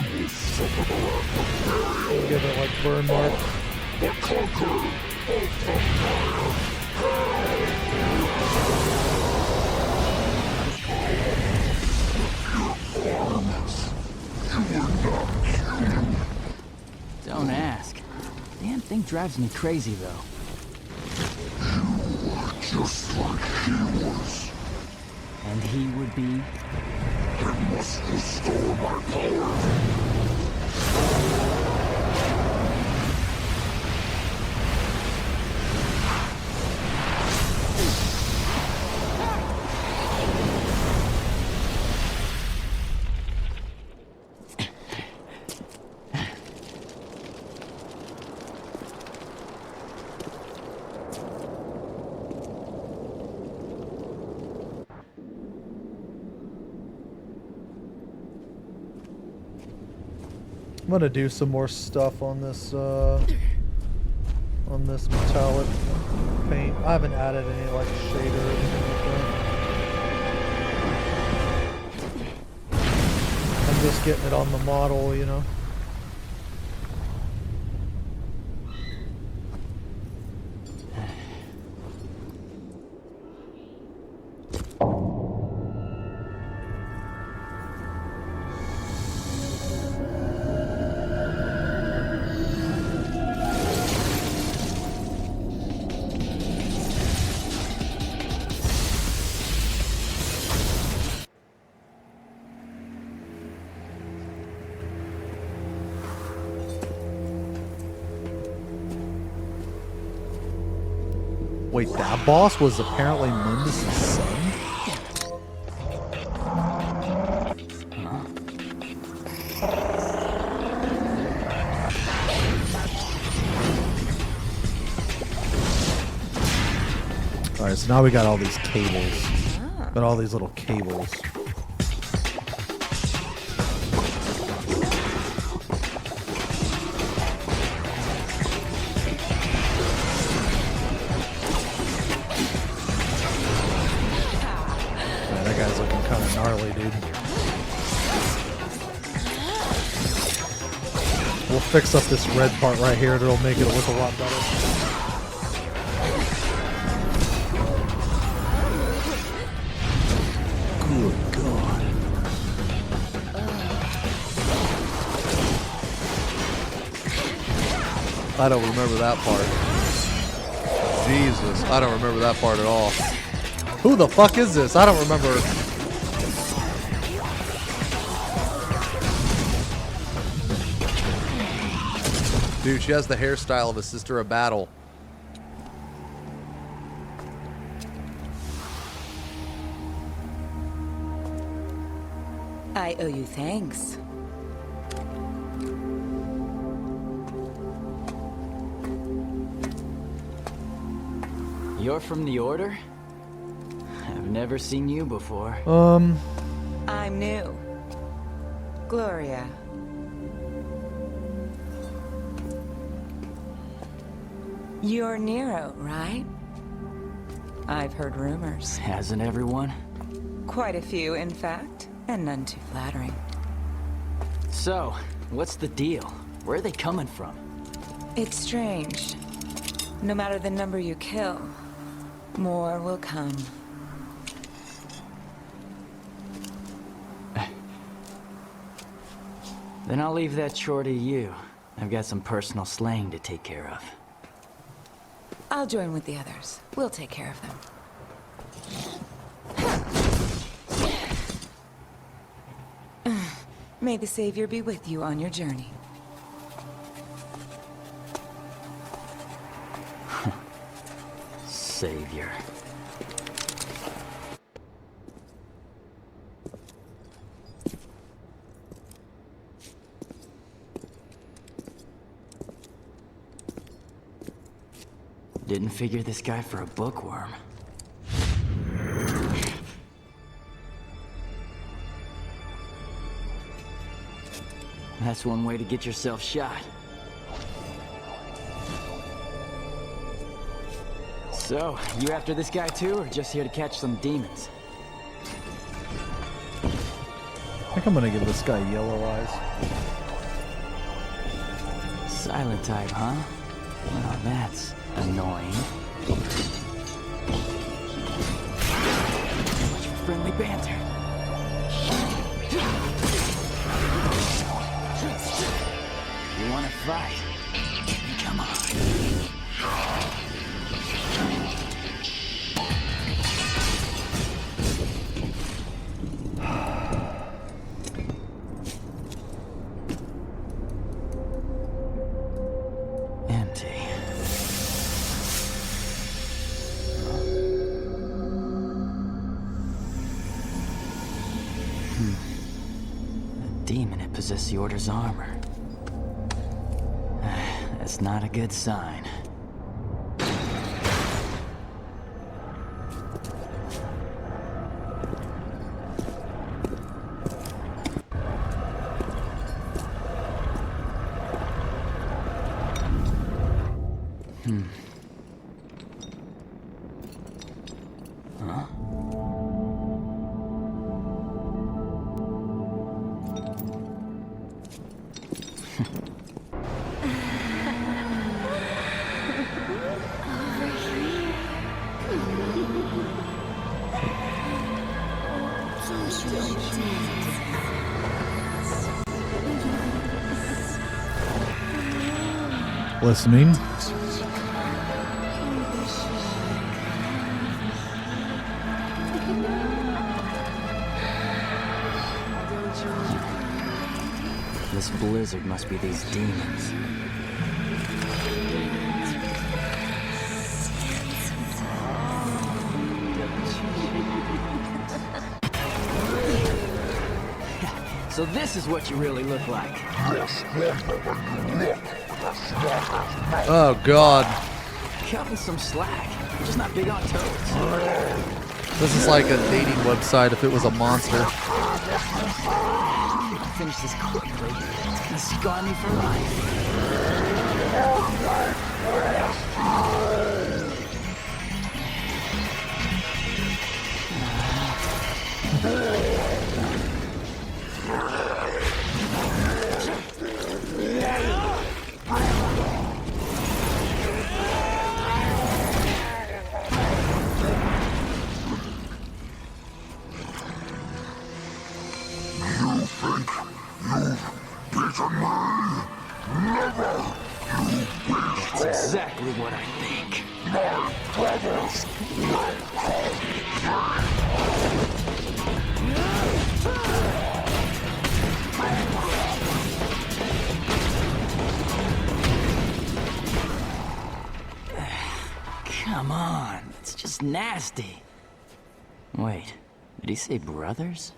Give it like burn mark. Don't ask. Damn thing drives me crazy, though. You are just like he was. And he would be? I must restore my power. gonna do some more stuff on this metallic paint. I haven't added any like shader or anything like that. I'm just getting it on the model, you know. Wait, that boss was apparently Mundus' son? Alright, so now we got all these cables. Got all these little cables. Gnarly, dude. We'll fix up this red part right here and it'll make it look a lot better. Good God. I don't remember that part. Jesus, I don't remember that part at all. Who the fuck is this? I don't remember. Dude, she has the hairstyle of a sister of battle. I owe you thanks. You're from the Order? I've never seen you before. I'm new. Gloria. You're Nero, right? I've heard rumors. Hasn't everyone? Quite a few, in fact, and none too flattering. So, what's the deal? Where are they coming from? It's strange. No matter the number you kill, more will come. Then I'll leave that chore to you. I've got some personal slaying to take care of. I'll join with the others. We'll take care of them. May the Savior be with you on your journey. Savior. Didn't figure this guy for a bookworm. That's one way to get yourself shot. So, you after this guy too, or just here to catch some demons? I think I'm gonna give this guy yellow eyes. Silent type, huh? Well, that's annoying. Too much for friendly banter. You wanna fight? Come on. Possess the Order's armor. That's not a good sign. Listening. This blizzard must be these demons. So this is what you really look like. Oh, God. Cut me some slack. I'm just not big on toads. This is like a dating website if it was a monster. Finish this quickly. It's gonna scar me for life. That's exactly what I think. Come on, it's just nasty. Wait, did he say brothers?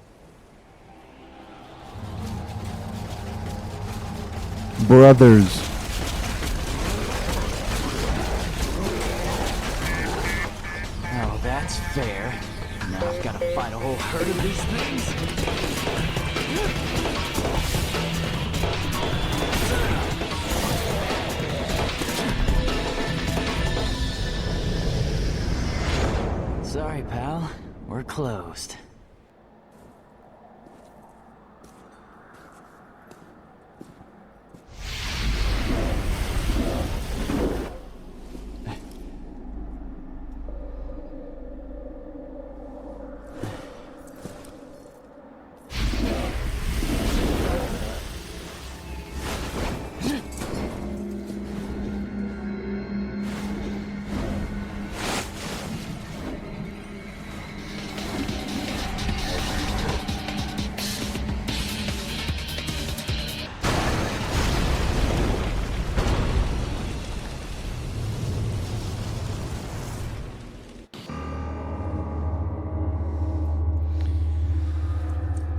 Brothers. Oh, that's fair. Now I've got to fight a whole herd of these things. Sorry, pal. We're closed.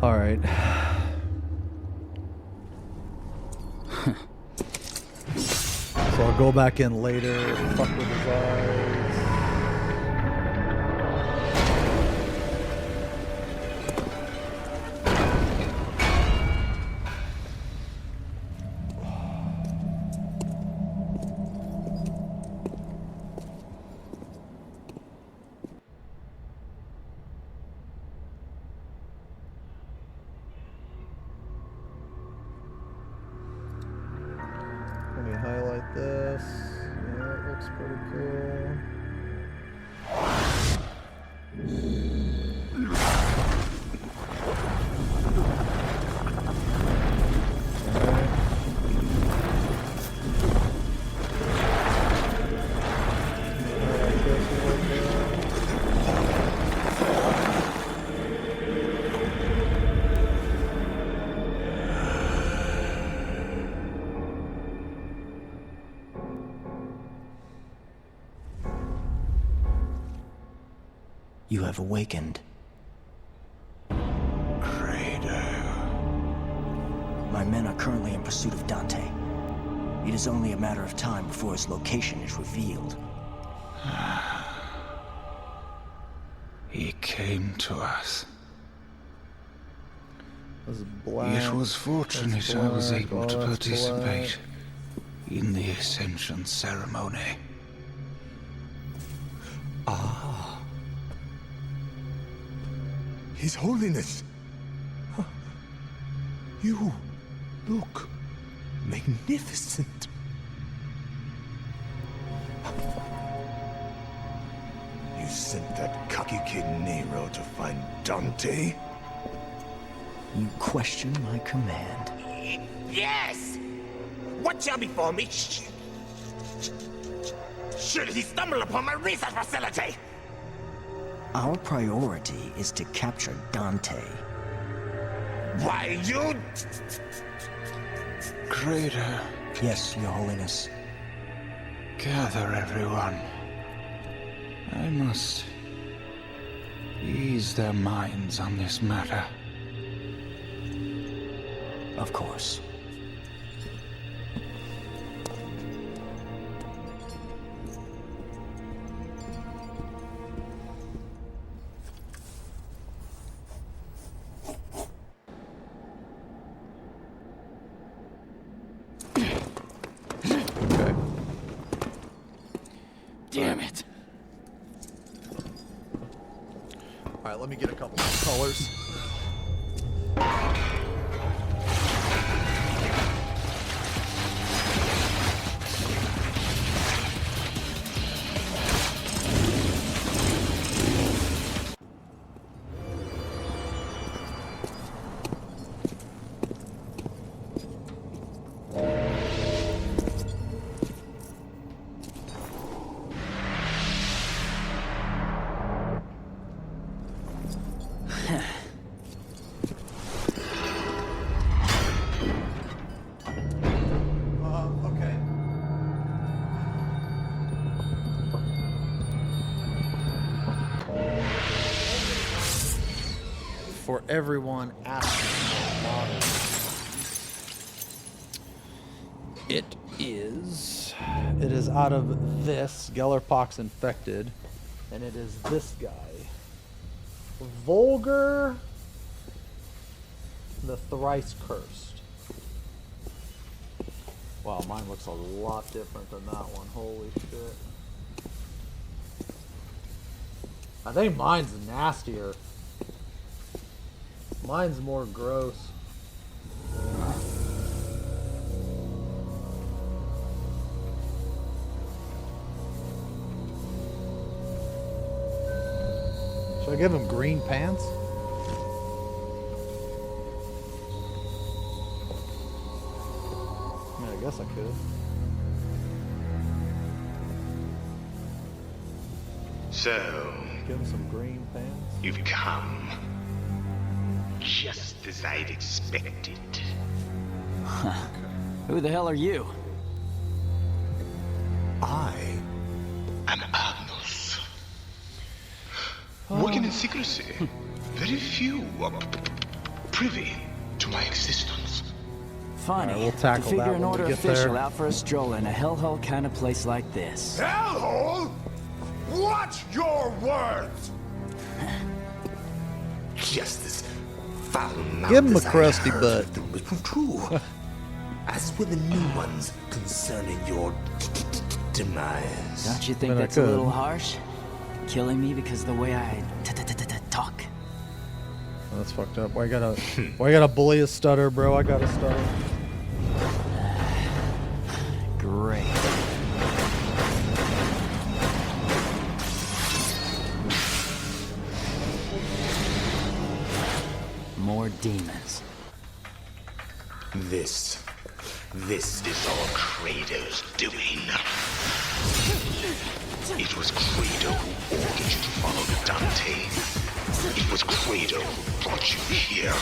All right. So I'll go back in later, fuck with his eyes. Let me highlight this. Yeah, it looks pretty cool. You have awakened. My men are currently in pursuit of Dante. It is only a matter of time before his location is revealed. He came to us. This is black. It was fortunate I was able to participate in the Ascension ceremony. Ah. His Holiness. Huh. You look magnificent. You sent that cocky kid Nero to find Dante? You question my command. Yes! What shall befall me? Should he stumble upon my research facility? Our priority is to capture Dante. Why, you... Crater. Yes, Your Holiness. Gather everyone. I must ease their minds on this matter. Of course. Damn it. All right, let me get a couple more colors. Okay. For everyone asking for models, it is out of this Gellerpox infected, and it is this guy, Vulgar, the thrice cursed. Wow, mine looks a lot different than that one. Holy shit. I think mine's nastier. Mine's more gross. Should I give him green pants? I mean, I guess I could. So, Give him some green pants. you've come. Just as I'd expected. Huh. Who the hell are you? I am Agnus. Working in secrecy. Very few are privy to my existence. Funny. Alright, we'll tackle to figure that an when we order get official there. out for a stroll in a hellhole kind of place like this. Hellhole? Watch your words! Just as foul-mouthed Give him a as I crusty heard butt. them was true. As were the new ones concerning your demise. Don't you think But I that's a could. little harsh? Killing me because of the way I talk? Oh, that's fucked up. Why I gotta bully a stutter, bro? I got a stutter. Great. More demons. This is all Kratos' doing. It was Kratos who ordered you to follow Dante. It was Kratos who brought you here.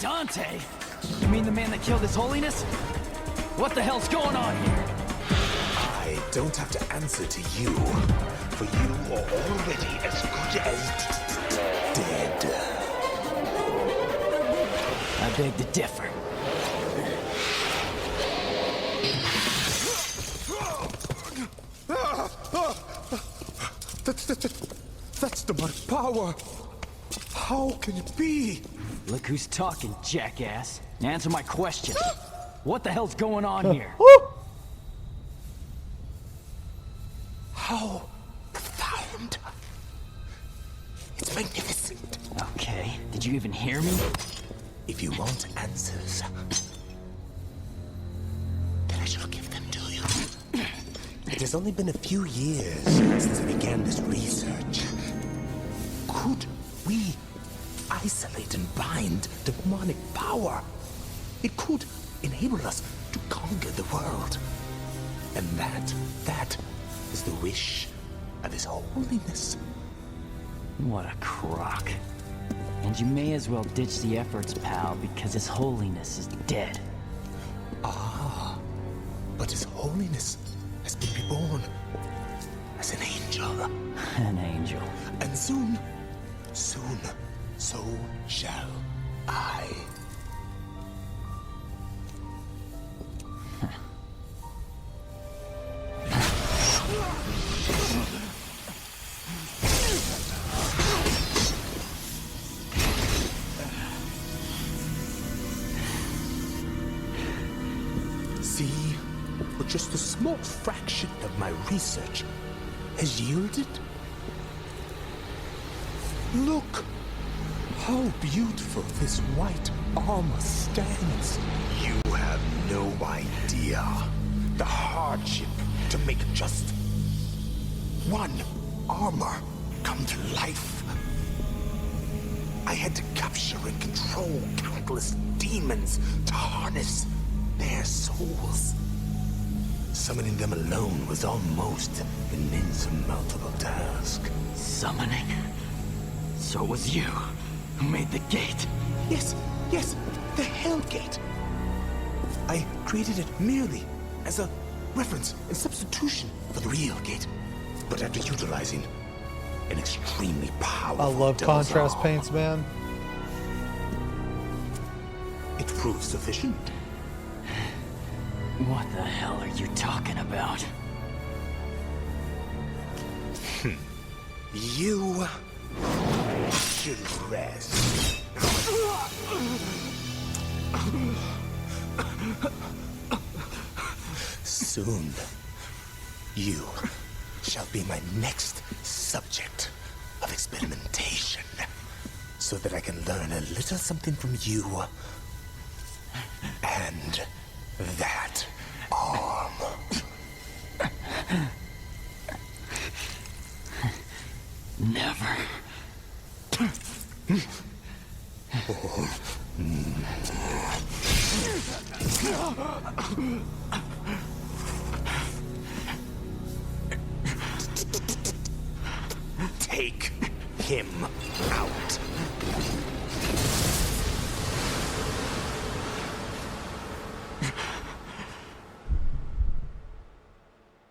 Dante? You mean the man that killed His Holiness? What the hell's going on here? I don't have to answer to you, for you are already as good as dead. I beg to differ. That's demonic power. How can it be? Look who's talking, jackass. Answer my question. What the hell's going on here? How profound. It's magnificent. Okay, did you even hear me? If you want answers, then I shall give them to you. It has only been a few years since I began this research. Could we, I isolate and bind demonic power. It could enable us to conquer the world. And that is the wish of His Holiness. What a crock. And you may as well ditch the efforts, pal, because His Holiness is dead. Ah, but His Holiness has been reborn as an angel. An angel. And soon, so shall I. See, but just a small fraction of my research has yielded. Look how beautiful this white armor stands. You have no idea the hardship to make just one armor come to life. I had to capture and control countless demons to harness their souls. Summoning them alone was almost an insurmountable task. Summoning? So it was you who made the gate? Yes, the Hell Gate. I created it merely as a reference and substitution for the real gate. But after utilizing an extremely powerful I love contrast Delzar, paints, man. it proved sufficient. What the hell are you talking about? You should rest. Soon, you shall be my next subject of experimentation, so that I can learn a little something from you and that arm. Never. Take him out.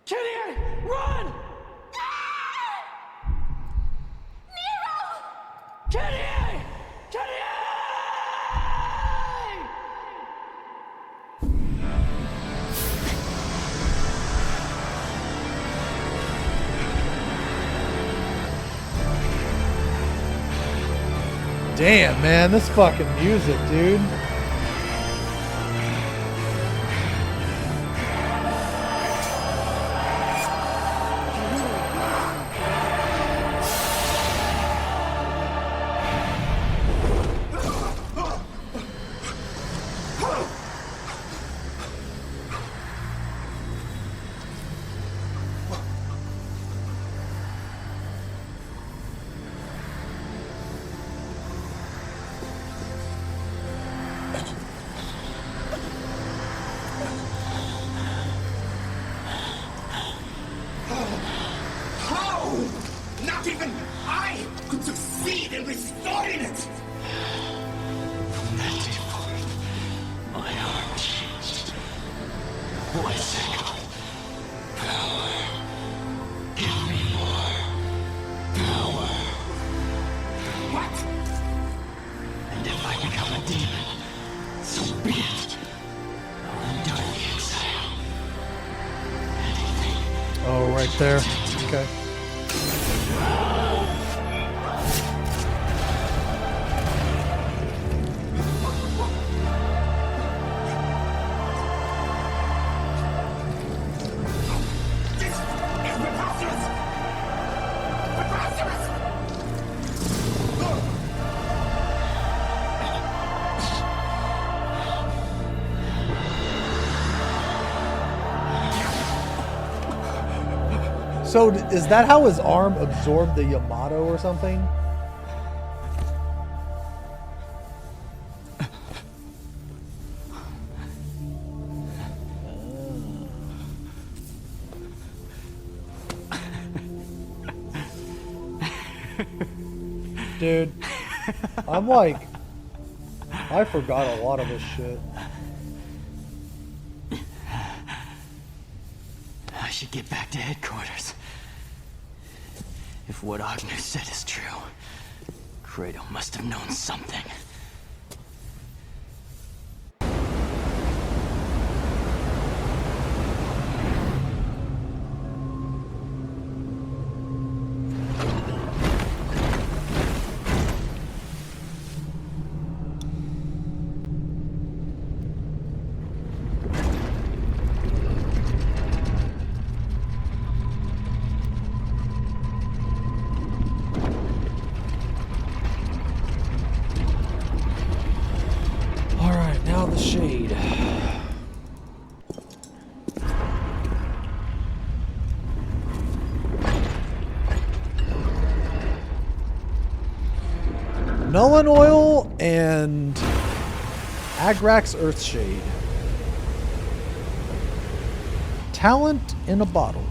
Gideon, run! Nero! Gideon! Gideon! Damn, man, this fucking music, dude. How? Not even I could succeed in restoring it! From that day forward, my arm changed. What's it called? Power. Give me more power. What? And if I become a demon, so be it. I'll endure the exile. Oh, right there. Okay. So is that how his arm absorbed the Yamato or something? Dude, I'm like, I forgot a lot of this shit. I should get back to headquarters. If what Agnew said is true, Kratos must have known something. Now the shade. Nullen Oil and Agrax Earthshade. Talent in a bottle.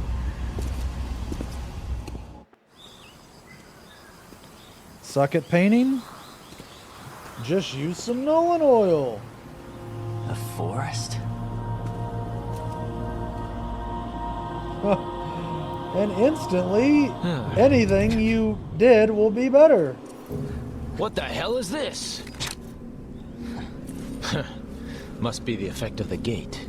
Suck at painting? Just use some Nullen Oil. A forest? And instantly, anything you did will be better. What the hell is this? Must be the effect of the gate.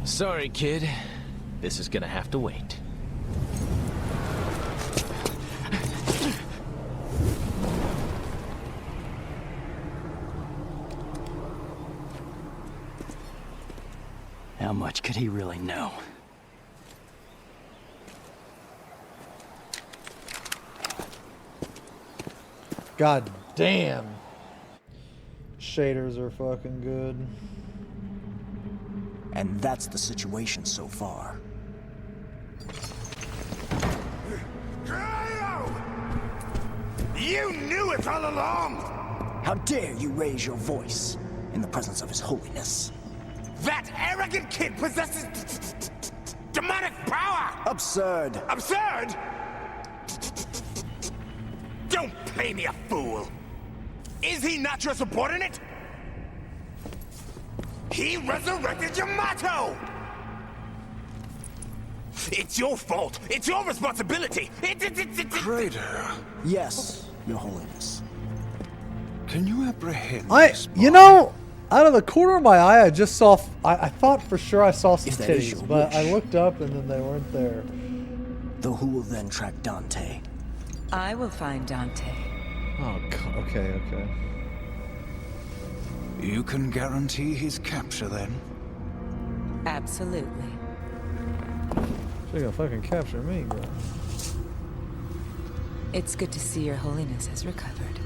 Sorry, kid. This is gonna have to wait. How much could he really know? God damn. Shaders are fucking good. And that's the situation so far. You knew it all along! How dare you raise your voice in the presence of His Holiness? That arrogant kid possesses demonic power! Absurd. Absurd? Don't play me a fool! Is he not your subordinate? He resurrected Yamato! It's your fault! It's your responsibility! Kratos. Yes, Your Holiness. Can you apprehend You know, out of the corner of my eye, I just saw, I thought for sure I saw some If that is titties, your but wish. I looked up and then they weren't there. Though who will then track Dante? I will find Dante. Oh, God. Okay, okay. You can guarantee his capture then? Absolutely. She's gonna fucking capture me, bro. It's good to see Your Holiness has recovered.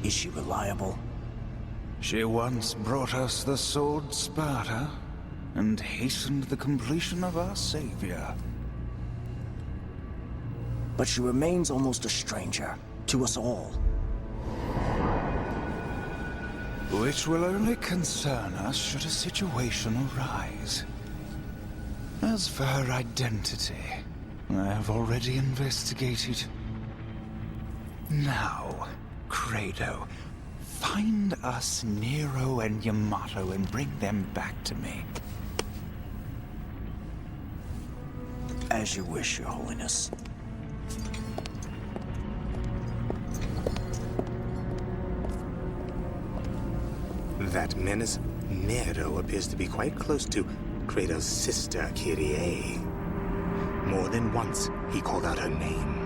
Is she reliable? She once brought us the sword Sparta, and hastened the completion of our savior. But she remains almost a stranger to us all. Which will only concern us should a situation arise. As for her identity, I have already investigated. Now, Kratos, find us Nero and Yamato and bring them back to me. As you wish, Your Holiness. That menace, Nero, appears to be quite close to Kratos' sister, Kyrie. More than once, he called out her name.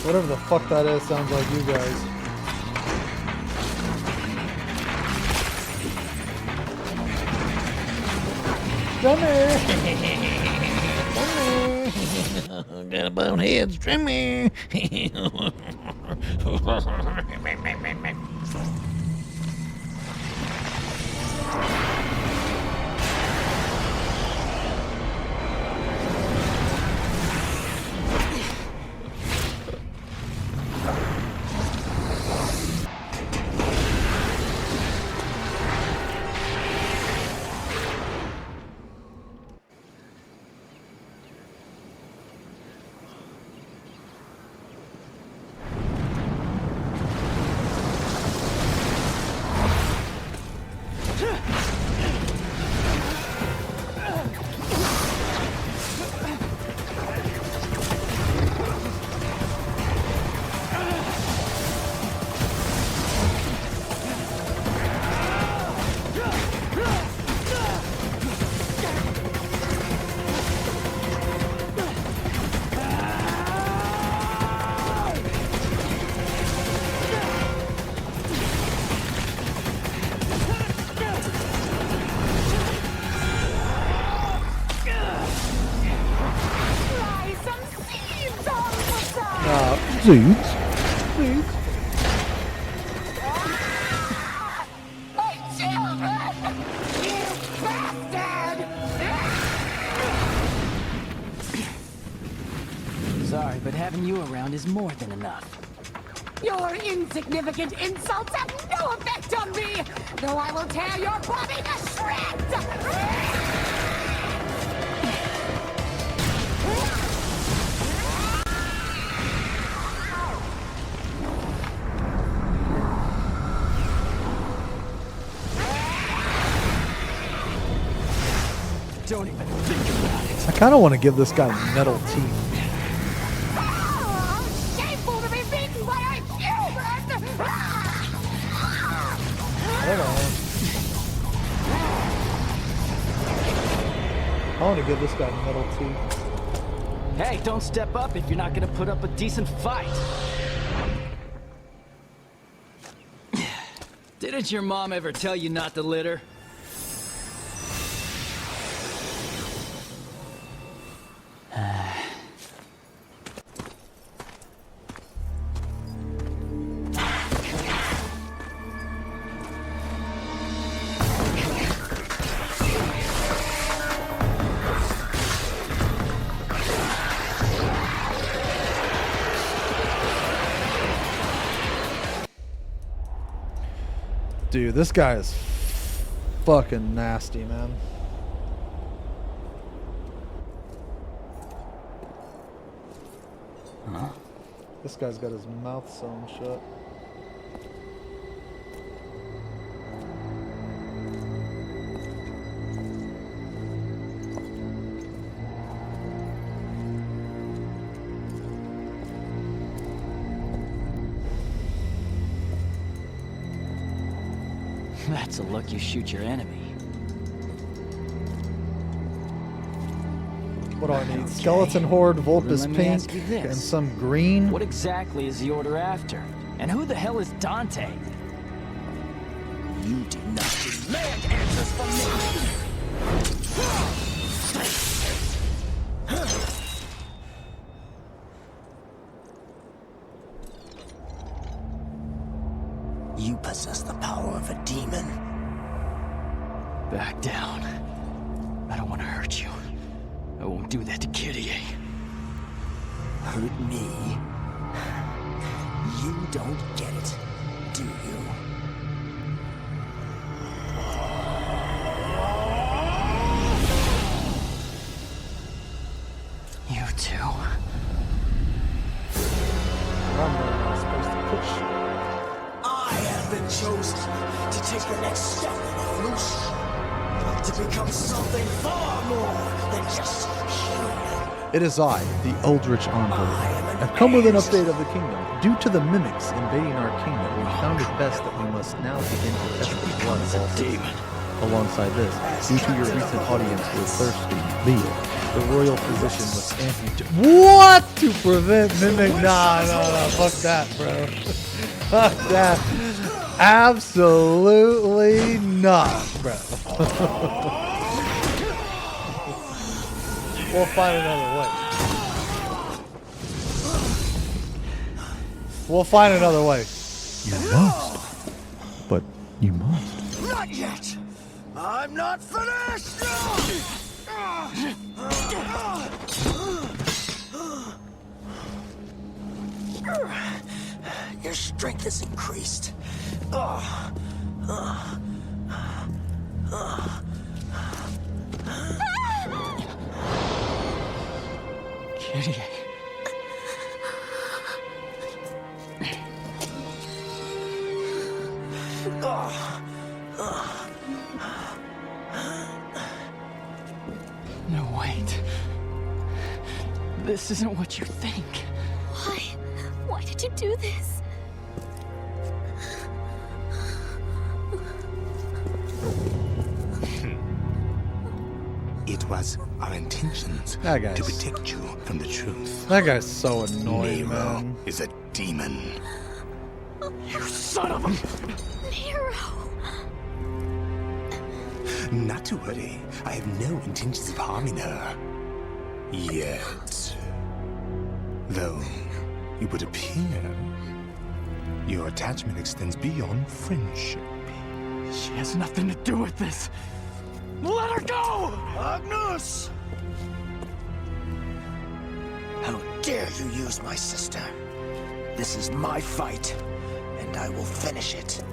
Whatever the fuck that is sounds like you guys. Got a bonehead, Strimmy. Seeds. Sorry, but having you around is more than enough. Your insignificant insults have no effect on me, though I will tear your body to shreds! Don't even think about it. I kind of want to give this guy metal teeth. Shameful to be beaten by a human! Hold on. I want to give this guy metal teeth. Hey, don't step up if you're not gonna put up a decent fight. Didn't your mom ever tell you not to litter? Dude, this guy is fucking nasty, man. Huh? This guy's got his mouth sewn shut. That's a look you shoot your enemy. What do I need? Skeleton Horde, Vulpus Let me Pink, ask you this. and some green. What exactly is the order after? And who the hell is Dante? You do not demand answers from me! You possess the power of a demon. Back down. I don't want to hurt you. I won't do that to Kitty. Hurt me? You don't get it, do you? You too. I have been chosen to take the next step in evolution. To become something far more than just human. It is I, the Eldritch Envoy. I've come with an update of the kingdom. Due to the mimics invading our kingdom, we found it best that we must now begin to test the blood of all demon. Alongside this, due to your recent audience with Thirsty Beal, the royal physician was amputated. What? To prevent mimic? Nah, fuck that, bro. Fuck that. Absolutely not, bro. We'll find another way. We'll find another way. You must. But you must. Not yet! I'm not finished! Your strength has increased. Kitty. No, wait. This isn't what you think. Why? Why did you do this? It was our intentions That guy's- to protect you from the truth. That guy's so annoying, Nero man. is a demon. You son of a... Nero! Not to worry. I have no intentions of harming her. Yet. Though, It would appear your attachment extends beyond friendship. She has nothing to do with this. Let her go! Agnus! How dare you use my sister? This is my fight, and I will finish it.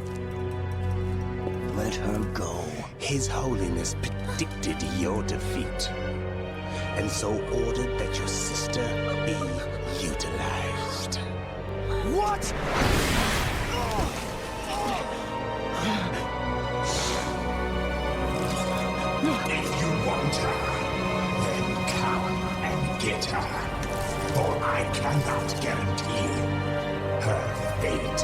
Let her go. His Holiness predicted your defeat, and so ordered that your sister be utilized. What? If you want her, then come and get her. For I cannot guarantee her fate.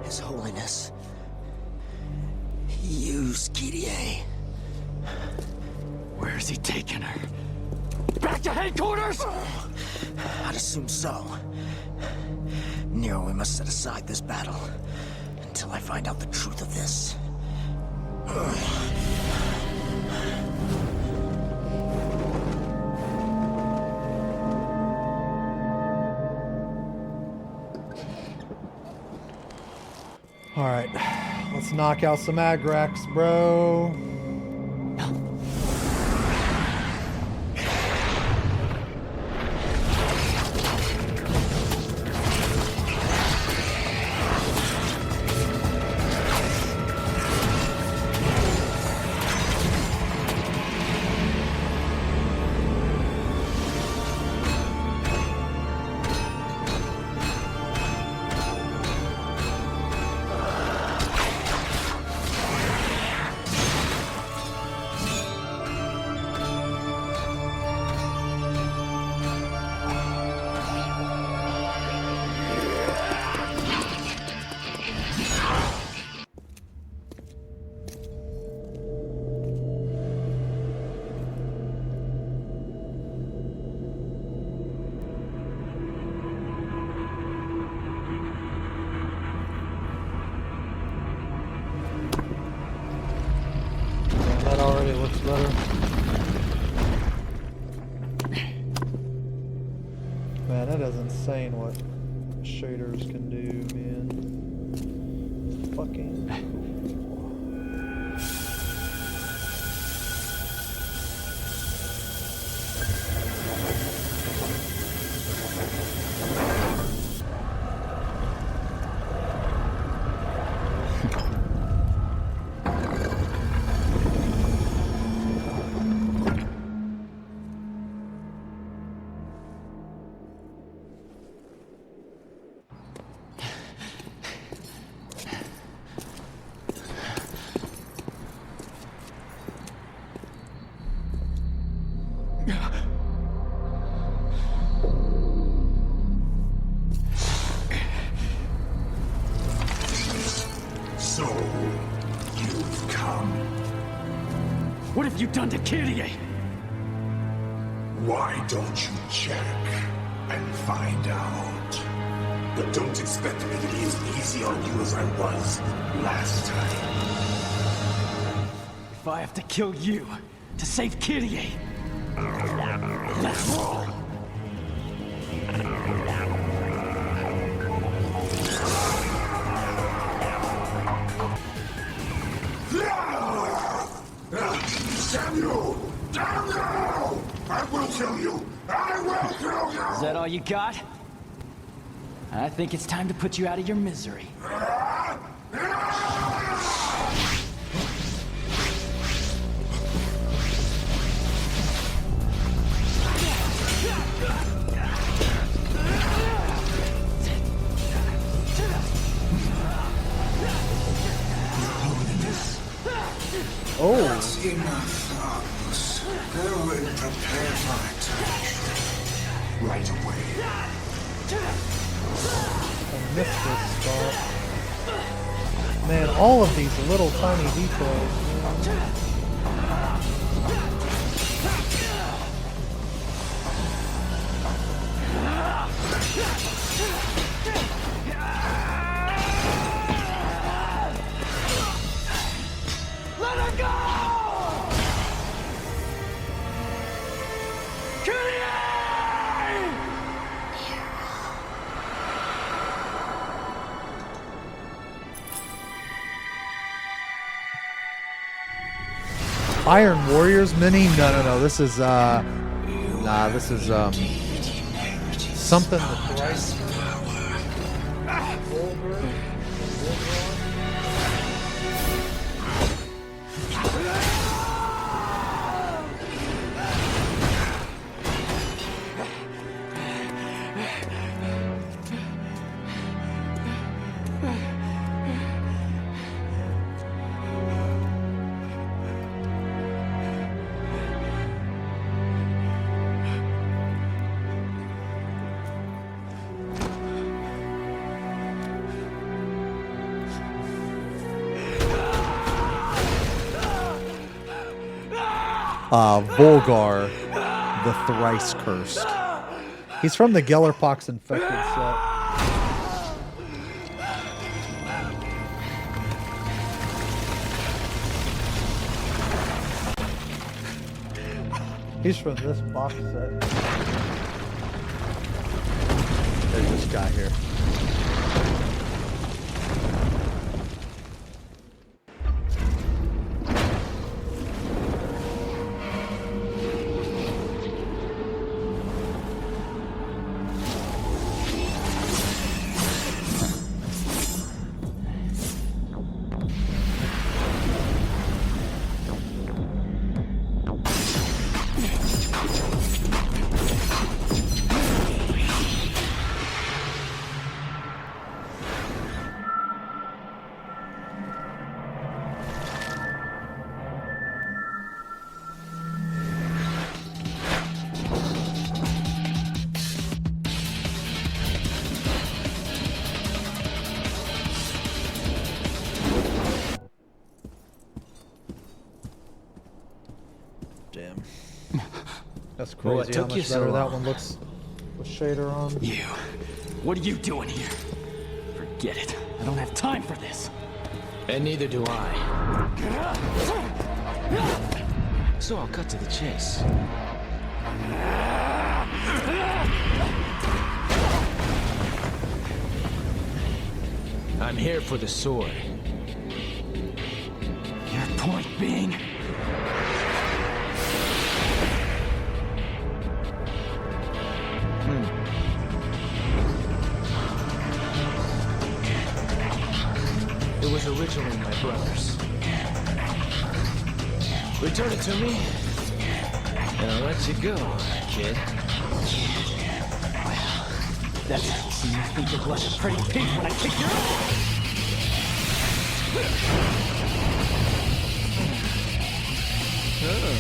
His Holiness. Use Kyrie. Where is he taking her? Back to headquarters? I'd assume so. Nero, we must set aside this battle until I find out the truth of this. Alright, let's knock out some Agrax, bro. That already looks better. Man, that is insane what shaders can do, man. Fucking So, you've come. What have you done to Kyrie? Why don't you check and find out? But don't expect me to be as easy on you as I was last time. If I have to kill you to save Kyrie, let's roll. Samuel! Down now! I will kill you! I will kill you! Is that all you got? I think it's time to put you out of your misery. Oh. That's enough, Agnus. Go and prepare for attack. Right away. I missed this spot. Man, all of these little tiny details. Man. Let her go! Iron Warriors mini? No. This is this is something the thrice. Volgar, the thrice cursed. He's from the Gellerpox infected set. He's from this box set. There's this guy here. That's crazy. What took how you much so better that long? one looks with shader on. You. What are you doing here? Forget it. I don't have time for this. And neither do I. So I'll cut to the chase. I'm here for the sword. Your point being? It was originally my brother's. Return it to me, and I'll let you go, kid. Well, that's how you see me think you're blushing pretty pink when I kick your ass. Oh.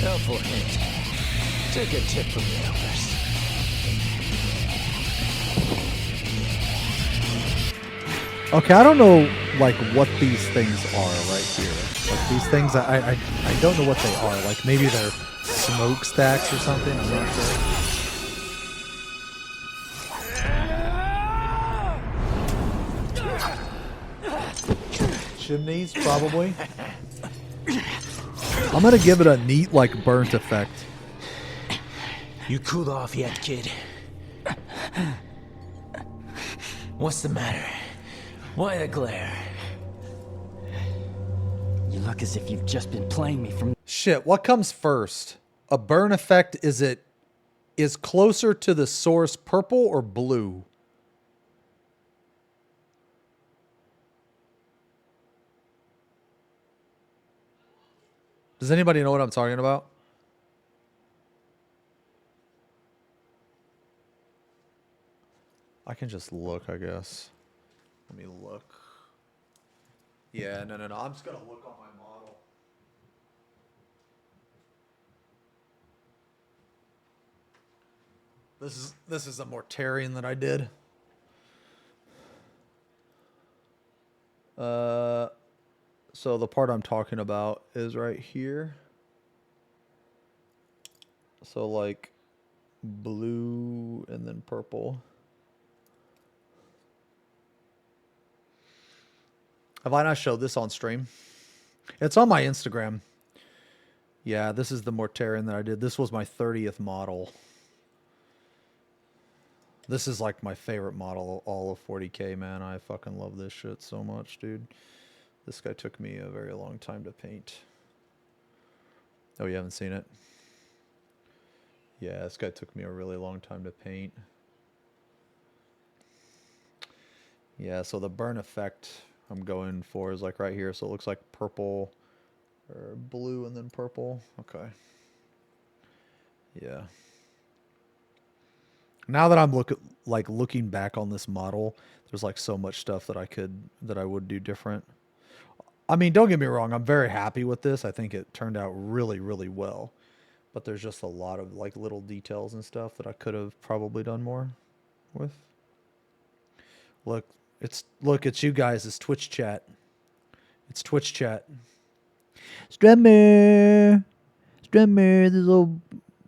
Helpful hint. Take a tip from the elders. Okay, I don't know like what these things are right here. Like these things, I don't know what they are. Like maybe they're smokestacks or something. I'm not sure. Chimneys, probably. I'm gonna give it a neat like burnt effect. You cooled off yet, kid? What's the matter? Why the glare? You look as if you've just been playing me from... Shit, what comes first? A burn effect is closer to the source purple or blue? Does anybody know what I'm talking about? I can just look, I guess. Let me look. Yeah, no. I'm just gonna look on my model. This is a Mortarian that I did. So the part I'm talking about is right here. So like blue and then purple. Have I not showed this on stream? It's on my Instagram. Yeah, this is the Mortarian that I did. This was my 30th model. This is like my favorite model all of 40K, man. I fucking love this shit so much, dude. This guy took me a very long time to paint. Oh, you haven't seen it? Yeah, this guy took me a really long time to paint. Yeah, so the burn effect I'm going for is like right here. So it looks like purple or blue and then purple. Okay. Yeah. Now that I'm looking back on this model, there's like so much stuff that I would do different. I mean, don't get me wrong, I'm very happy with this. I think it turned out really, really well. But there's just a lot of like little details and stuff that I could have probably done more with. Look, it's you guys, it's Twitch chat. It's Twitch chat. Strummer, this little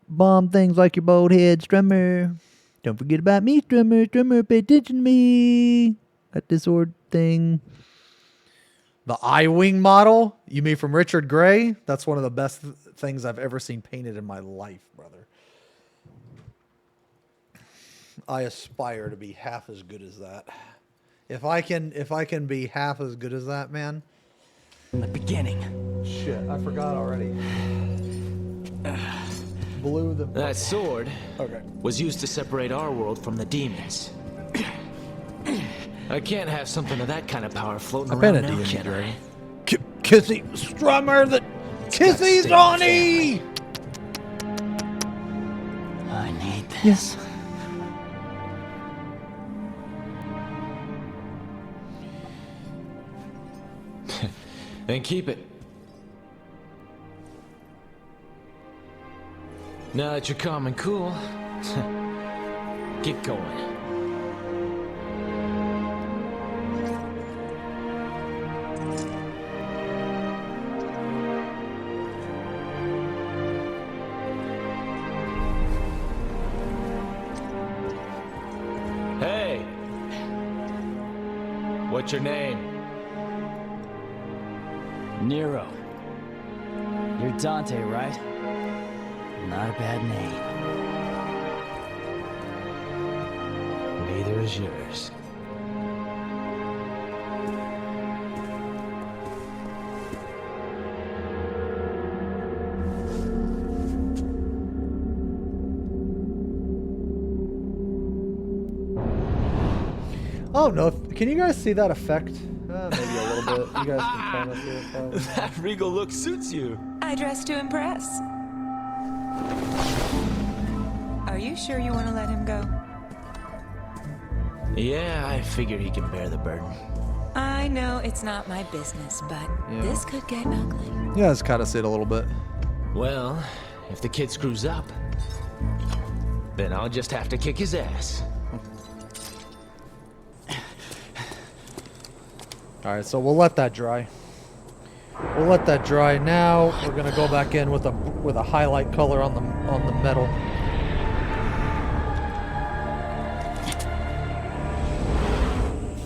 bomb things like your bald head, Strummer. Don't forget about me, Strummer, pay attention to me. Got this sword thing. The I-Wing model? You mean from Richard Gray? That's one of the best things I've ever seen painted in my life, brother. I aspire to be half as good as that. If I can be half as good as that, man. In the beginning. Shit, I forgot already. Blue the That sword was used to separate our world from the demons. I can't have something of that kind of power floating around now, can I? Kissy Strummer, the Kissy Zonny! I need this. Then keep it. Now that you're calm and cool, get going. Hey! What's your name? Nero. You're Dante, right? Not a bad name. Neither is yours. Oh no! Can you guys see that effect? Maybe a little bit. You guys can kind of see it. Probably. That regal look suits you. I dress to impress. Are you sure you want to let him go? Yeah, I figured he can bear the burden. I know it's not my business, but this could get ugly. Yeah, let's kind of see it a little bit. Well, if the kid screws up, then I'll just have to kick his ass. All right, so we'll let that dry. We'll let that dry. Now we're gonna go back in with a highlight color on the metal.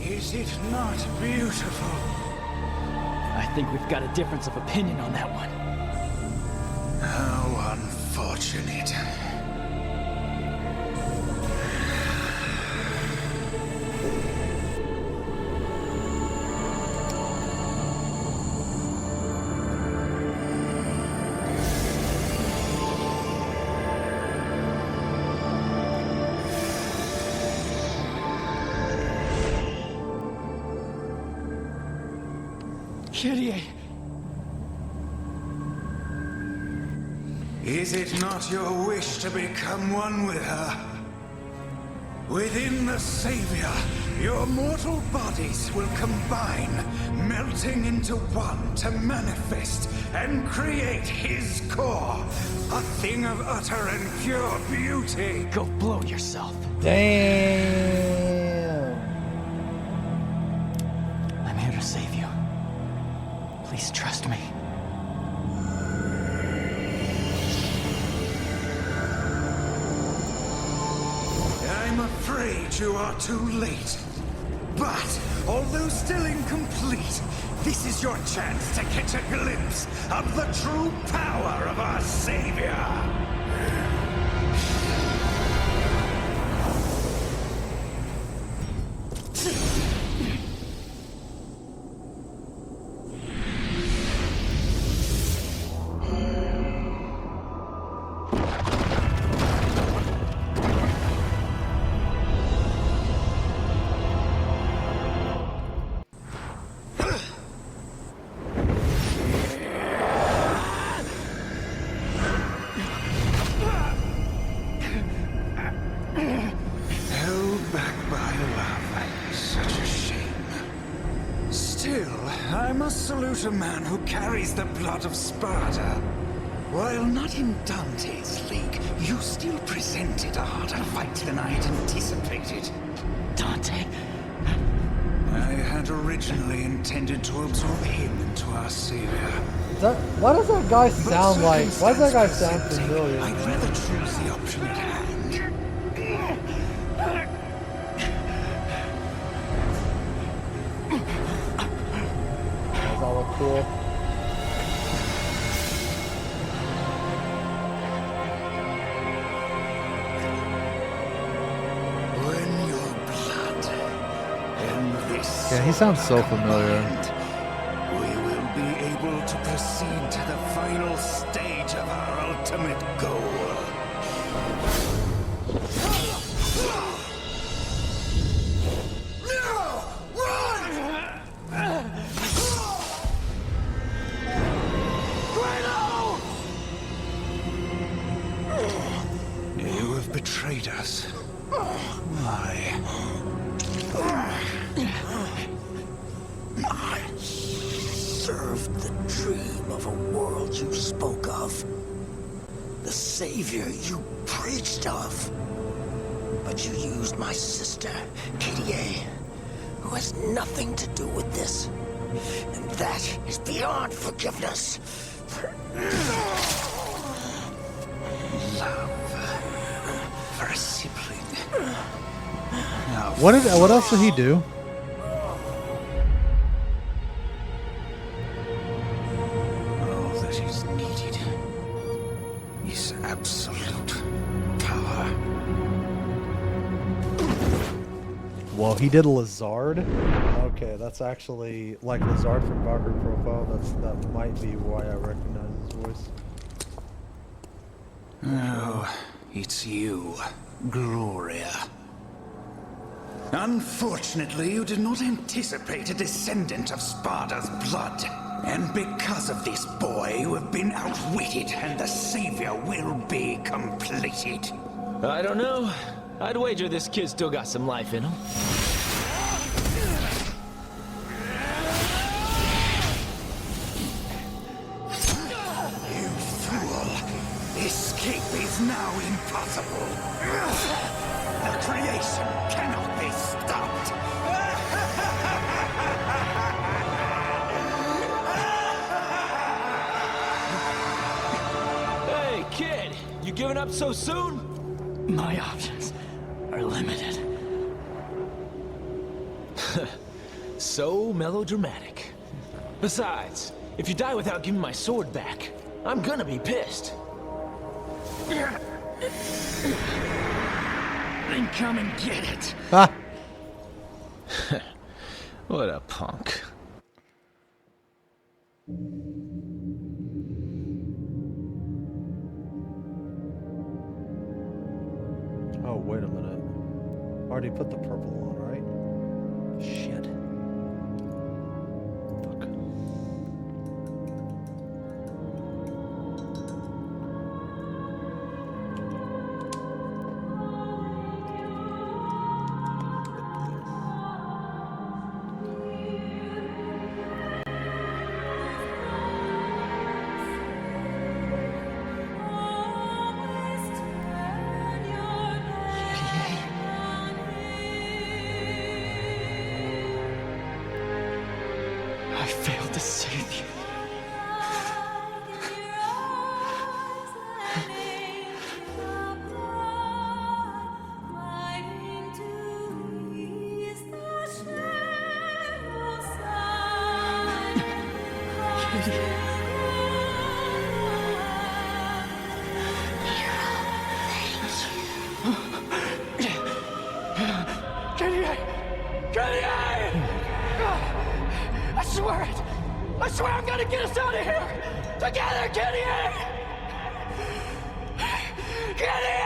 Is it not beautiful? I think we've got a difference of opinion on that one. How unfortunate. Kyrie. Is it not your wish to become one with her? Within the Savior, your mortal bodies will combine, melting into one to manifest and create his core. A thing of utter and pure beauty. Go blow yourself. Damn. I'm here to save you. Please trust me. I'm afraid you are too late. But, although still incomplete, this is your chance to catch a glimpse of the true power of our Savior. I must salute a man who carries the blood of Sparta. While not in Dante's league, you still presented a harder fight than I had anticipated. Dante? I had originally intended to absorb him into our savior. Why does that guy sound like? Why does that guy sound familiar? I'd rather choose the option at hand. Does that look cool? When your blood and this. Yeah, he sounds so familiar. We will be able to proceed to the final stage of our ultimate goal. No! Run! You have betrayed us. Why? I served the dream of a world you spoke of. The savior you preached of. But you used my sister, KDA, who has nothing to do with this. And that is beyond forgiveness. Love for a sibling. What else did he do? All that is needed is absolute power. Well, he did Lazard. Okay, that's actually like Lazard from Valkyrie Profile. That might be why I recognize his voice. Oh, it's you, Gloria. Unfortunately, you did not anticipate a descendant of Sparta's blood. And because of this boy, you have been outwitted, and the savior will be completed. I don't know. I'd wager this kid still got some life in him. You fool! Escape is now impossible. The creation cannot be stopped. Hey, kid! You giving up so soon? My options are limited. So melodramatic. Besides, if you die without giving my sword back, I'm gonna be pissed. Then come and get it. Ha! What a punk. Oh, wait a minute. Already put the purple on, right? Shit. Fuck. I failed to save you. I swear it! I swear I'm gonna get us out of here! Together, Gideon! Gideon!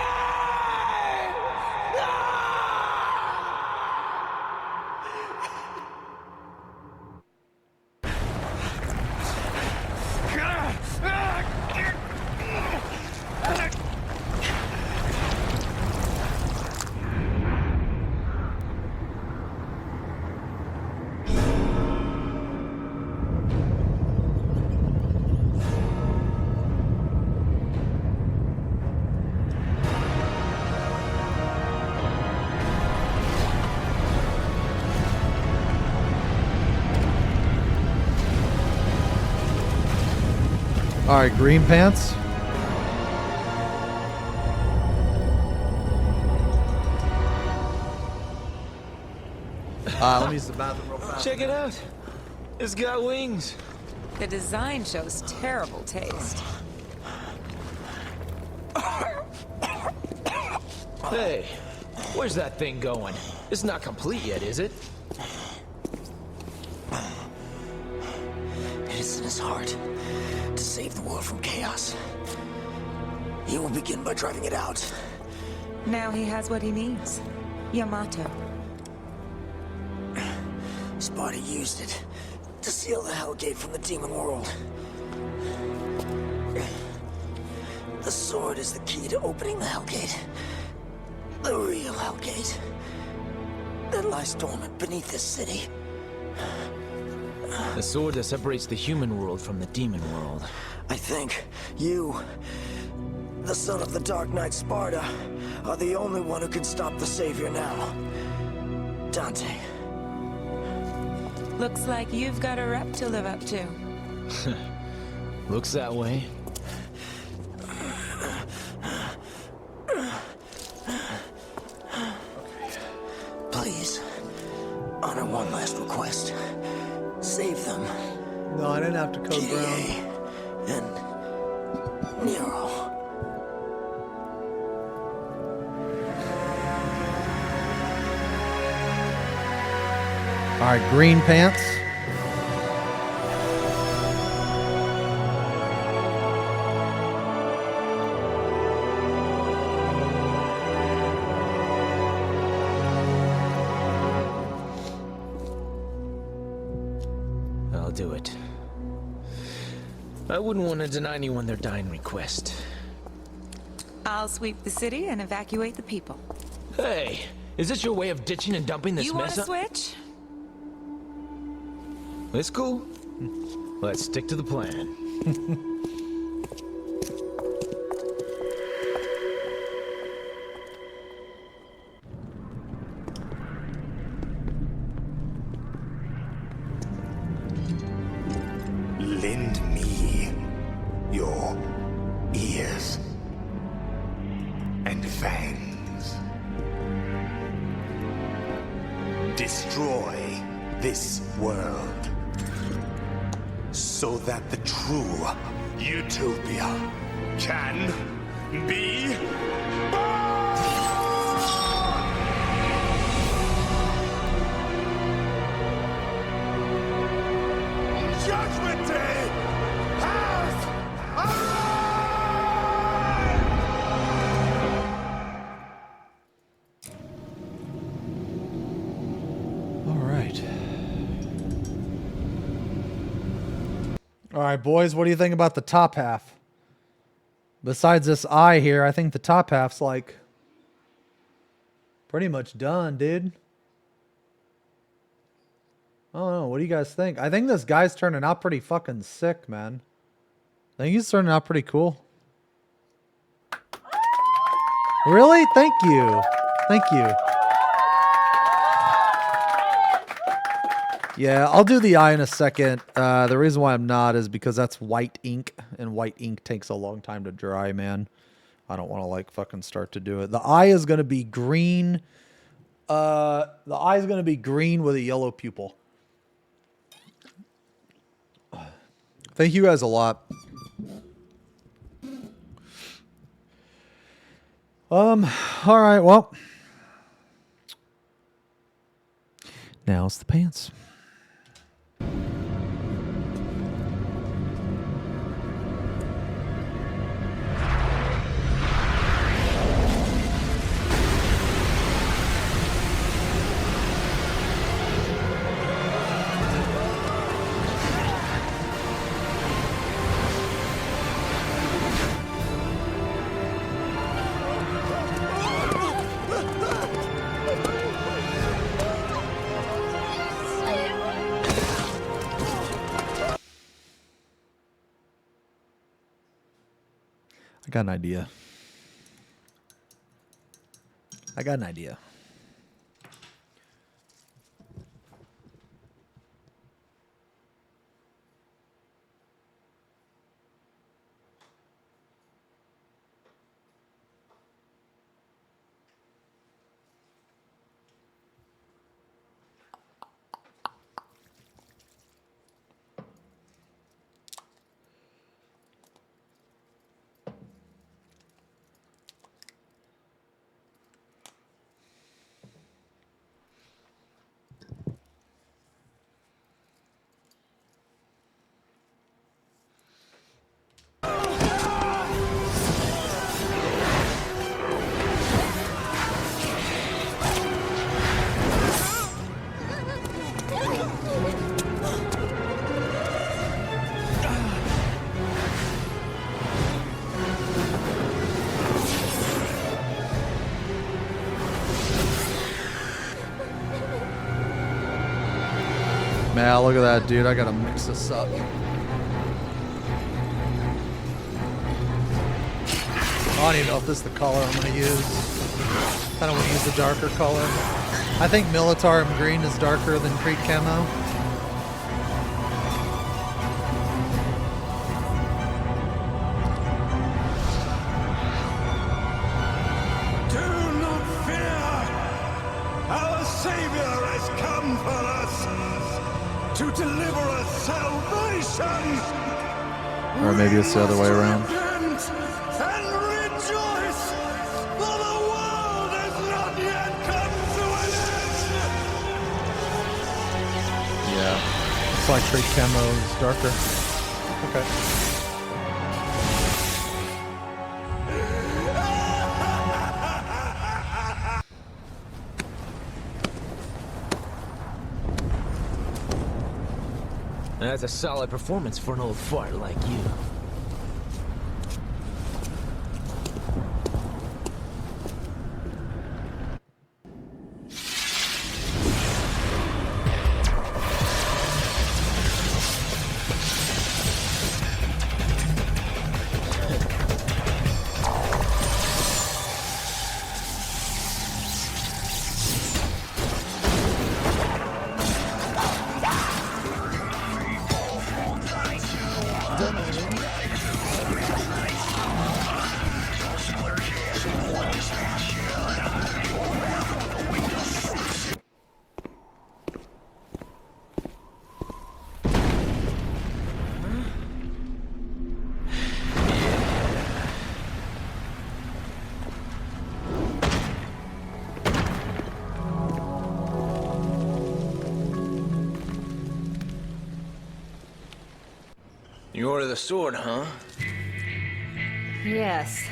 All right, green pants. Let me use the bathroom real fast. Check it out. It's got wings. The design shows terrible taste. Hey, where's that thing going? It's not complete yet, is it? It is in his heart to save the world from chaos. He will begin by driving it out. Now he has what he needs. Yamato. Sparta used it to seal the Hellgate from the demon world. The sword is the key to opening the Hellgate. The real Hellgate that lies dormant beneath this city. The sword that separates the human world from the demon world. I think you, the son of the Dark Knight Sparta, are the only one who can stop the Savior now. Dante. Looks like you've got a rep to live up to. Looks that way. Please, honor one last request. Save them. No, I didn't have to code brown. And Nero. All right, green pants. I'll do it. I wouldn't want to deny anyone their dying request. I'll sweep the city and evacuate the people. Hey, is this your way of ditching and dumping this You want mess to up? switch? It's cool. Let's stick to the plan. Lend me your ears and fangs. Destroy this world so that the true utopia can be Judgment Day has All right. All right, boys, what do you think about the top half? Besides this eye here, I think the top half's like pretty much done, dude. I don't know. What do you guys think? I think this guy's turning out pretty fucking sick, man. I think he's turning out pretty cool. Really? Thank you. Thank you. Yeah, I'll do the eye in a second. The reason why I'm not is because that's white ink, and white ink takes a long time to dry, man. I don't want to, like, fucking start to do it. The eye is going to be green. The eye is going to be green with a yellow pupil. Thank you guys a lot. All right, well. Now's the pants. I got an idea. I got an idea. Yeah, look at that, dude. I gotta mix this up. I don't even know if this is the color I'm gonna use. Kind of want to use the darker color. I think Militarum Green is darker than Creed Camo. Do not fear! Our Savior has come for us to deliver us salvation! Or maybe it's the other way around. Repent and rejoice, for the world has not yet come to an end! Yeah. It's like Creed Camo is darker. Okay. That's a solid performance for an old fart like you. You ordered the sword, huh? Yes.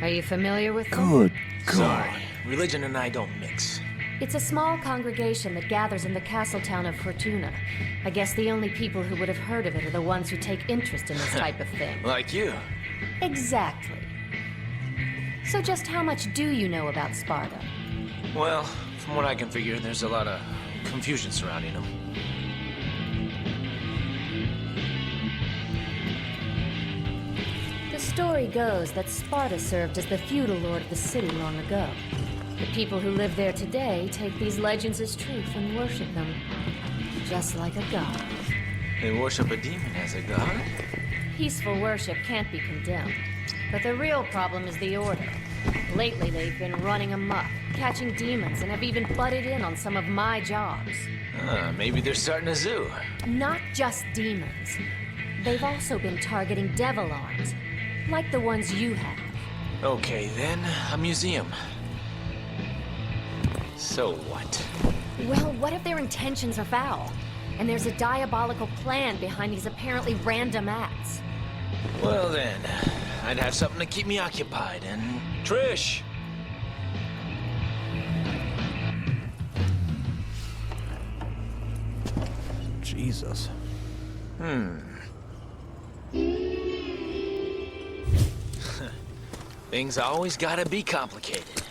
Are you familiar with them? Good God. Sorry. Religion and I don't mix. It's a small congregation that gathers in the castle town of Fortuna. I guess the only people who would have heard of it are the ones who take interest in this type of thing. Like you. Exactly. So just how much do you know about Sparta? Well, from what I can figure, there's a lot of confusion surrounding them. The story goes that Sparta served as the feudal lord of the city long ago. The people who live there today take these legends as truth and worship them, just like a god. They worship a demon as a god? Peaceful worship can't be condemned, but the real problem is the Order. Lately, they've been running amok, catching demons, and have even butted in on some of my jobs. Maybe they're starting a zoo. Not just demons. They've also been targeting devil arms, like the ones you have. Okay, then, a museum. So what? Well, what if their intentions are foul? And there's a diabolical plan behind these apparently random acts? Well then, I'd have something to keep me occupied, and... Trish! Jesus. Things always gotta be complicated.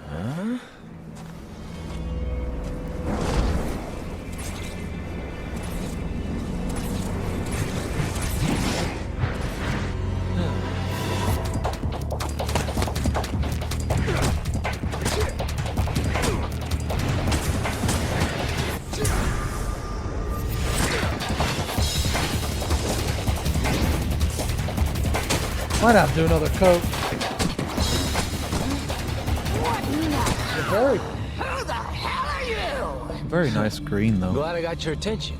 Huh? Might have to do another coat. Very, Who the hell are you? very nice green though. Glad I got your attention.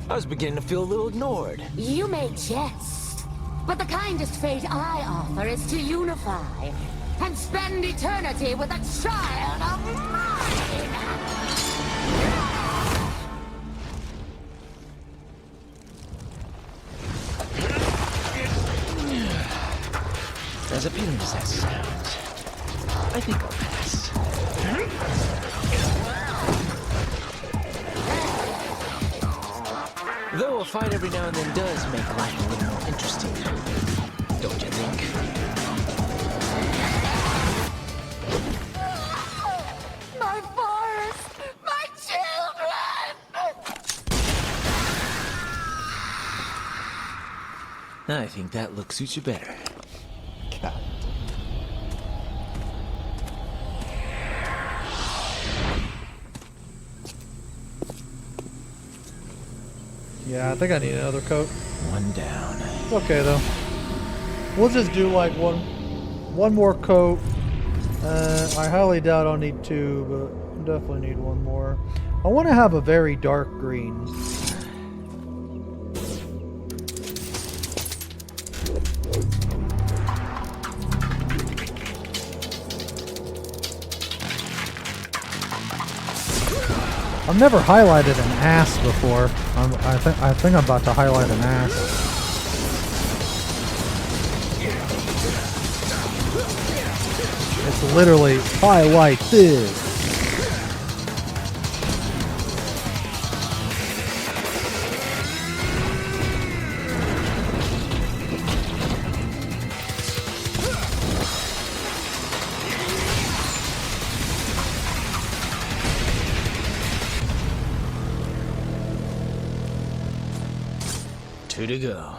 I was beginning to feel a little ignored. You may jest, but the kindest fate I offer is to unify and spend eternity with a child of mine. As appealing as that sounds, I think I'll pass. Though a fight every now and then does make life a little more interesting, don't you think? I think that look suits you better. God. Yeah, I think I need another coat. One down. It's okay though. We'll just do like one more coat. I highly doubt I'll need two, but definitely need one more. I want to have a very dark green. I've never highlighted an ass before. I think I'm about to highlight an ass. It's literally highlight this. Two to go.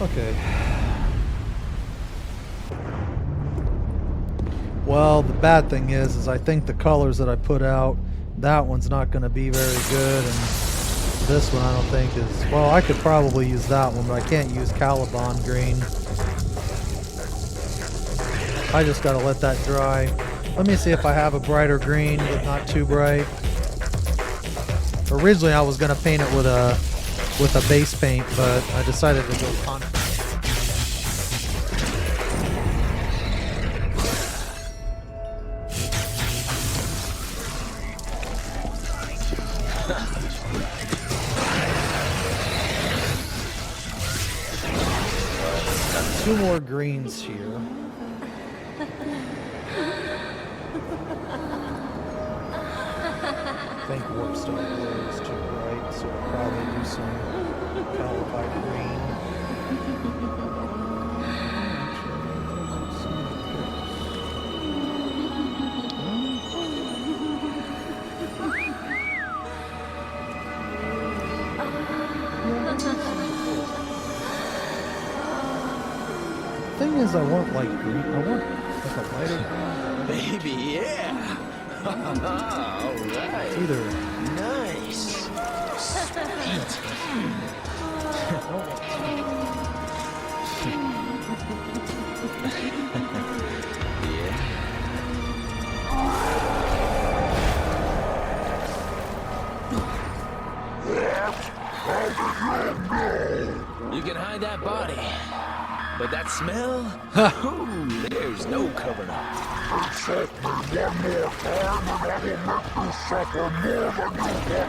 Okay. Well, the bad thing is I think the colors that I put out, that one's not going to be very good, and this one I don't think is... Well, I could probably use that one, but I can't use Caliban green. I just got to let that dry. Let me see if I have a brighter green, but not too bright. Originally, I was going to paint it with a base paint, but I decided to go contrast. Two more greens here. I think Warpstone Blue is too bright, so I'll probably do some Caliphite green. Thing is, I want like green. I want like a lighter green. Baby, yeah. All right. It's either nice. Sweet. You can hide that body, but that smell? Ooh, there's no covering up. Insult me one more time and I will make you suffer more than you want possible.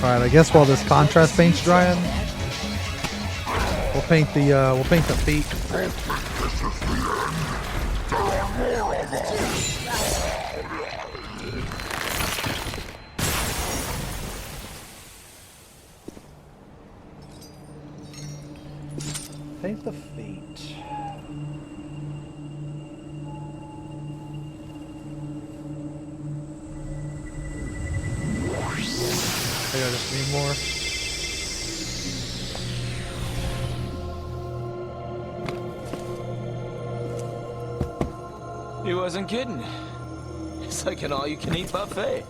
All right. I guess while this contrast paint's drying, we'll paint the feet. This is the end. There are more of us. Paint the feet. I just need more. He wasn't kidding. It's like an all-you-can-eat buffet.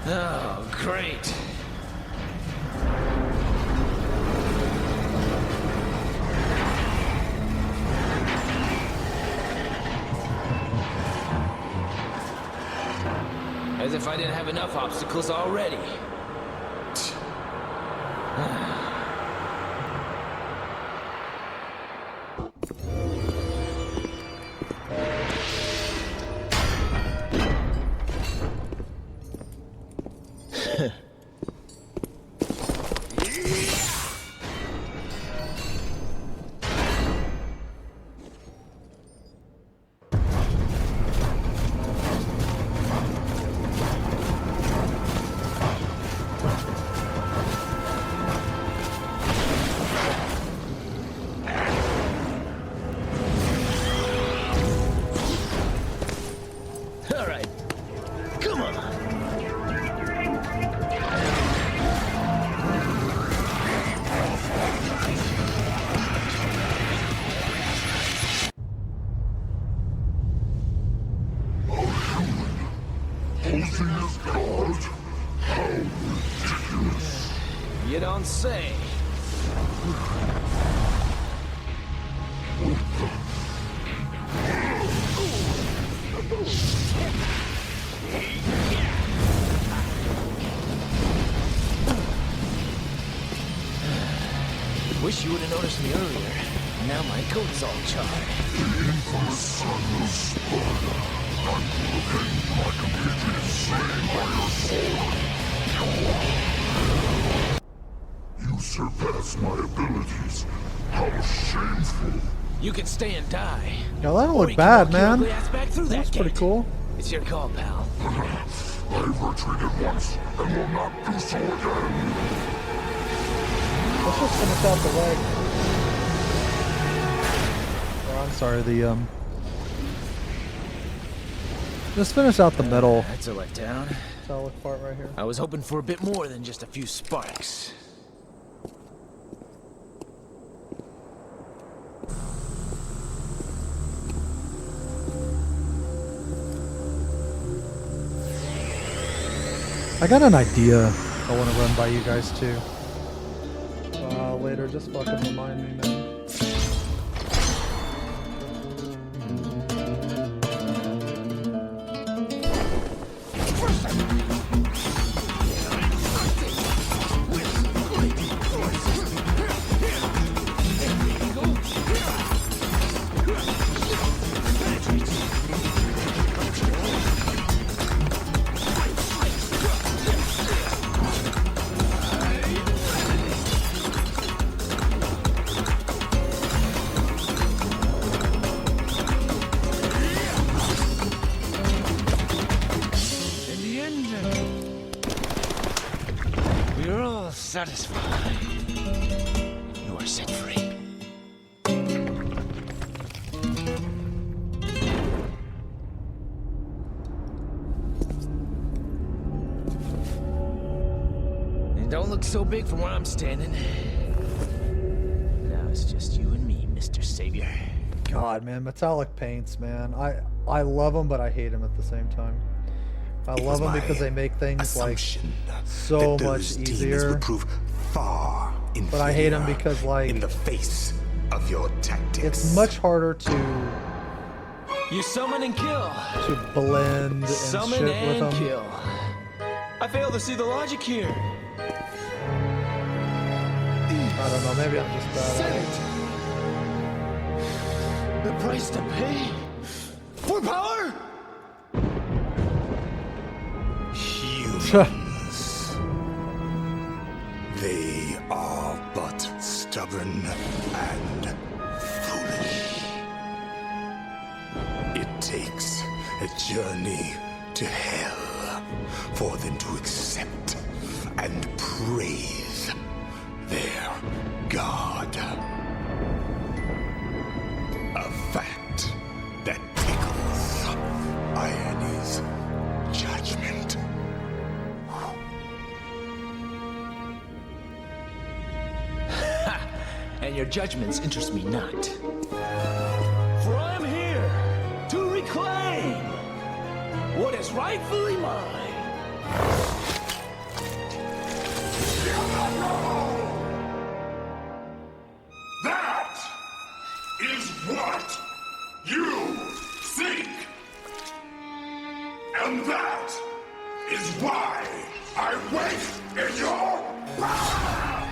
Oh, great. As if I didn't have enough obstacles already. All right, come on. Posing as God? How ridiculous. You don't say. Wish you would have noticed me earlier. Now my coat's all charred. The infamous son of Sparta. I will avenge my compatriots slain by your sword. You surpass my abilities. How shameful. You can stay and die. Yeah, that don't Or look you bad, can walk your man. ugly ass back through That's that pretty gate. cool. It's your call, pal. I've retreated once and will not do so again. Let's just finish out the leg. Oh, I'm sorry, the just finish out the middle. That's a letdown. Solid part right here. I was hoping for a bit more than just a few sparks. I got an idea I want to run by you guys too. Later, just fucking remind me, man. Satisfied. You are set free. And don't look so big from where I'm standing. Now it's just you and me, Mr. Savior. God, man, metallic paints, man. I love them, but I hate them at the same time. I love them because they make things like so much easier. Prove far but I hate them because like in the face of your tactics. It's much harder to you summon and kill. To blend and summon shit and with them. Kill. I fail to see the logic here. I don't know. Maybe I'm just bad at it. The price to pay for power. Humans. They are but stubborn and foolish. It takes a journey to hell for them to accept and praise their god. A fact that tickles Ione's judgment. And your judgments interest me not. For I am here to reclaim what is rightfully mine. That is what you seek. And that is why I wait in your power!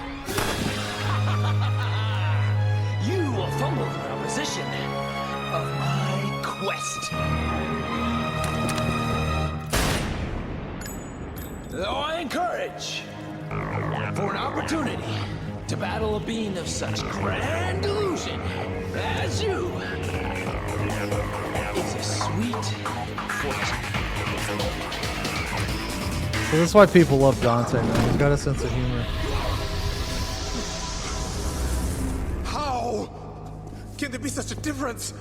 You will fumble the proposition of my quest. Though I encourage for an opportunity to battle a being of such grand delusion as you is a sweet fortune. So this is why people love Dante, man. He's got a sense of humor. How can there be such a difference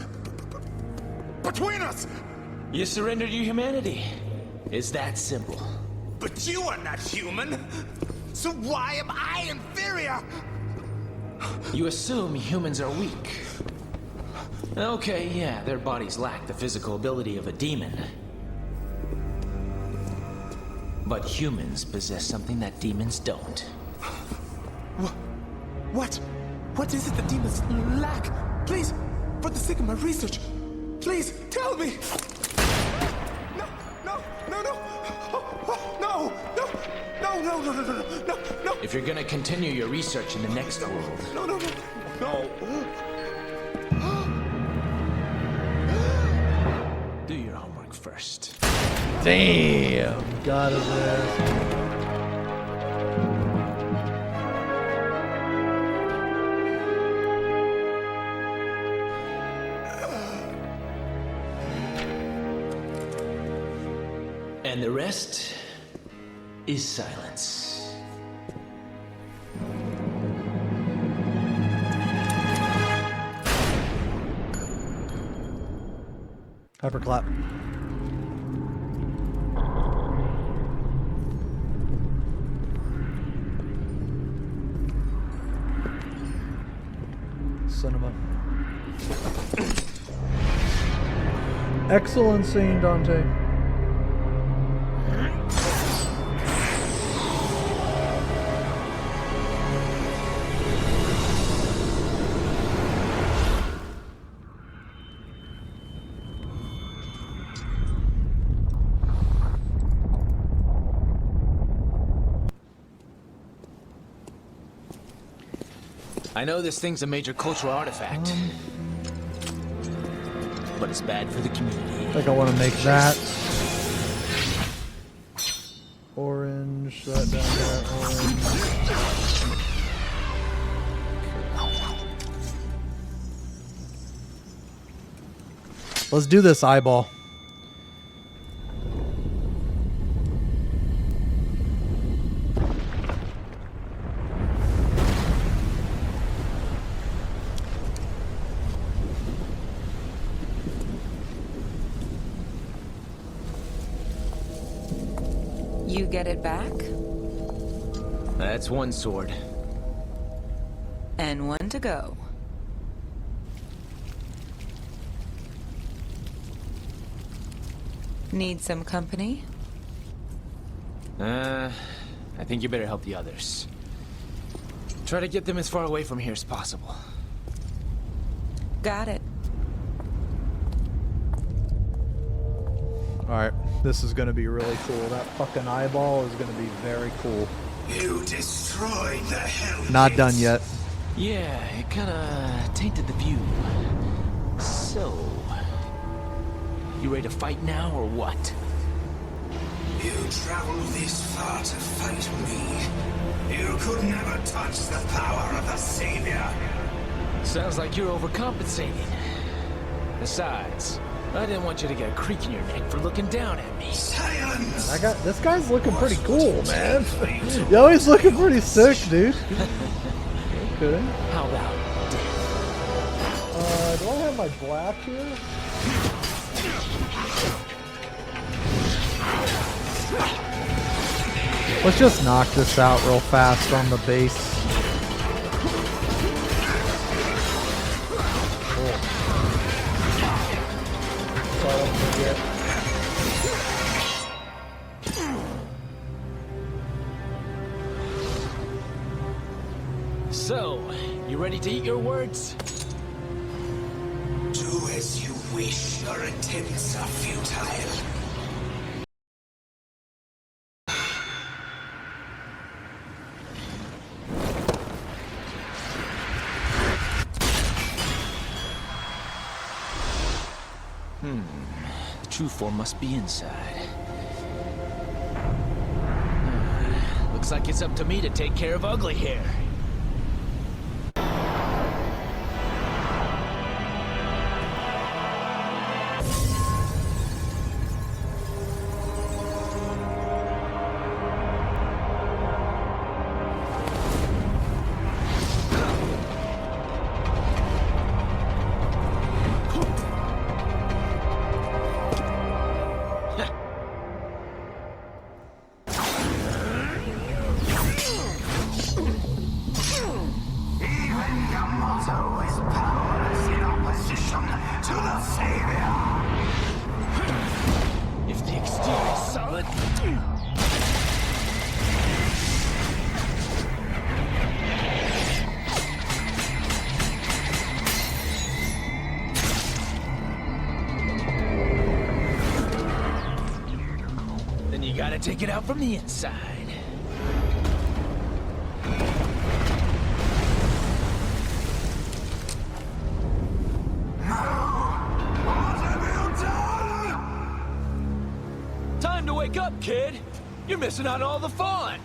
between us? You surrendered your humanity. It's that simple. But you are not human. So why am I inferior? You assume humans are weak. Okay, yeah, their bodies lack the physical ability of a demon. But humans possess something that demons don't. What? What is it the demons lack? Please, for the sake of my research, please tell me. No. If you're gonna continue your research in the next world, No. do your homework first. Damn. God is there. And the rest is silence. Hyperclap. Cinema. Excellent scene, Dante. I know this thing's a major cultural artifact, but it's bad for the community. I think I want to make that orange, that down there, orange. Let's do this eyeball. You get it back? That's one sword. And one to go. Need some company? I think you better help the others. Try to get them as far away from here as possible. Got it. Alright, this is gonna be really cool. That fucking eyeball is gonna be very cool. You destroyed the hell. Not done yet. Yeah, it kinda tainted the view. So, you ready to fight now or what? You traveled this far to fight me. You could never touch the power of the Savior. Sounds like you're overcompensating. Besides, I didn't want you to get a creak in your neck for looking down at me. Silence! This guy's looking pretty cool, man. Yo, he's looking pretty sick, dude. Okay. How about death? Do I have my black here? Let's just knock this out real fast on the base. So, you ready to eat your words? Do as you wish. Your attempts are futile. The true form must be inside. Looks like it's up to me to take care of ugly hair. If the exterior is solid... then you gotta take it out from the inside. Time to wake up, kid! You're missing out on all the fun!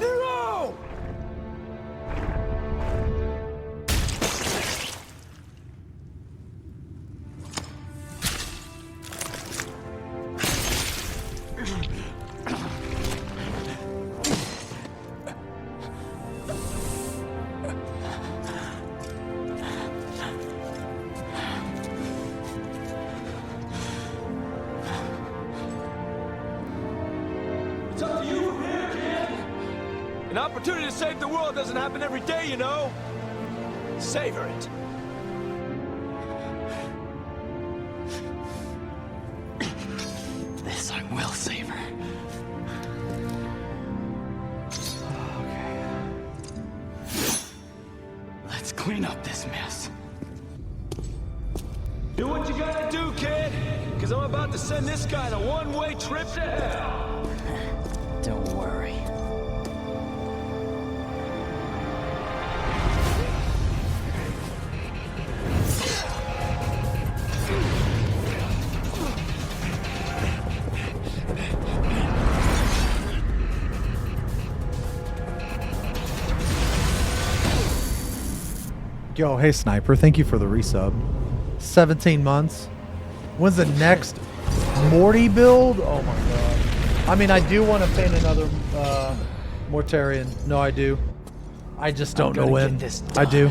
Zero! It's up to you from here, kid! An opportunity to save the world doesn't happen every day, you know? Savor it. This I will savor. Let's clean up this mess. Do what you gotta do, kid! Because I'm about to send this guy on a one-way trip to hell! Don't worry. Yo, hey Sniper, thank you for the resub. 17 months. When's the next Morty build? Oh my god. I mean, I do want to paint another Mortarian. No, I do. I just don't know when. I do.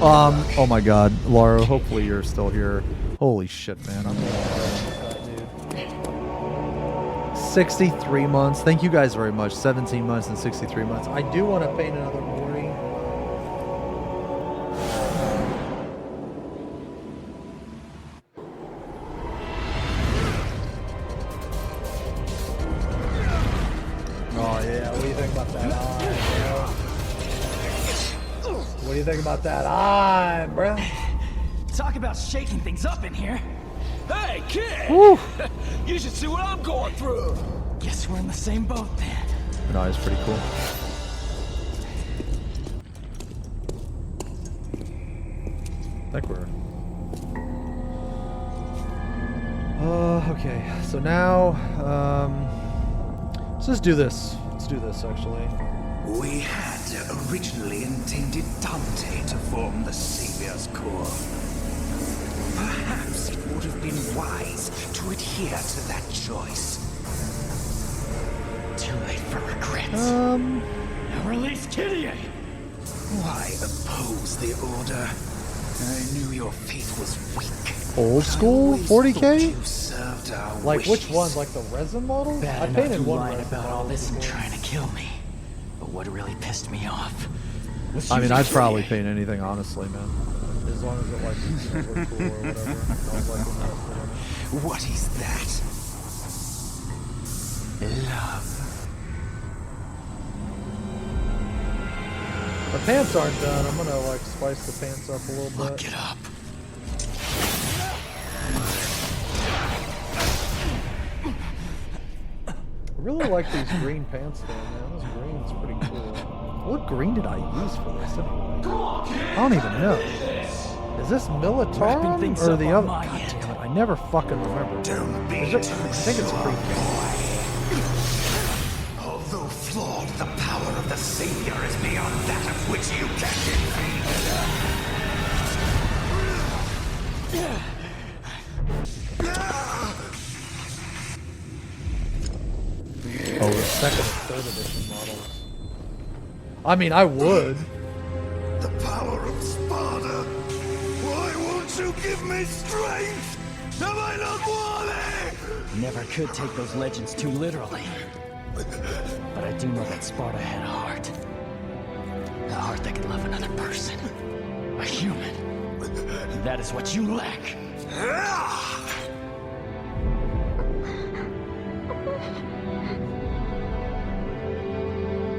Oh my god, Laura, hopefully you're still here. Holy shit, man. I'm dude. 63 months. Thank you guys very much. 17 months and 63 months. I do want to paint another Morty. What do you think about that eye, bro? Talk about shaking things up in here. Hey, kid! Woo. You should see what I'm going through. Guess we're in the same boat then. No, it's pretty cool. I think we're... okay. So now, let's just do this. Let's do this, actually. We had originally intended Dante to form the Savior's core. Perhaps it would have been wise to adhere to that choice. Too late for regrets. Now release Kitty! Why oppose the Order? I knew your faith was weak. Old school 40K? You served our Like wishes. which ones? Like the resin model? Bad I enough painted you one lied resin about model all this and before. trying to kill me. But what really pissed me off was I mean, using I'd probably Kitty. paint anything, honestly, man. As long as it like looked cool or whatever. I was like, What is that? Love. The pants aren't done. I'm gonna like spice the pants up a little bit. Look it up. I really like these green pants though, man. This green's pretty cool. What green did I use for this anyway? I don't even know. Is this Militarum or the other? God damn it, I never fucking remember. I think it's green pants. Although flawed, the power of the Savior is beyond that of which you can defeat. Oh, the second and third edition models. I mean, I would. The power of Sparta. Why won't you give me strength? Am I not worthy? Never could take those legends too literally. But I do know that Sparta had a heart. A heart that could love another person. A human. That is what you lack.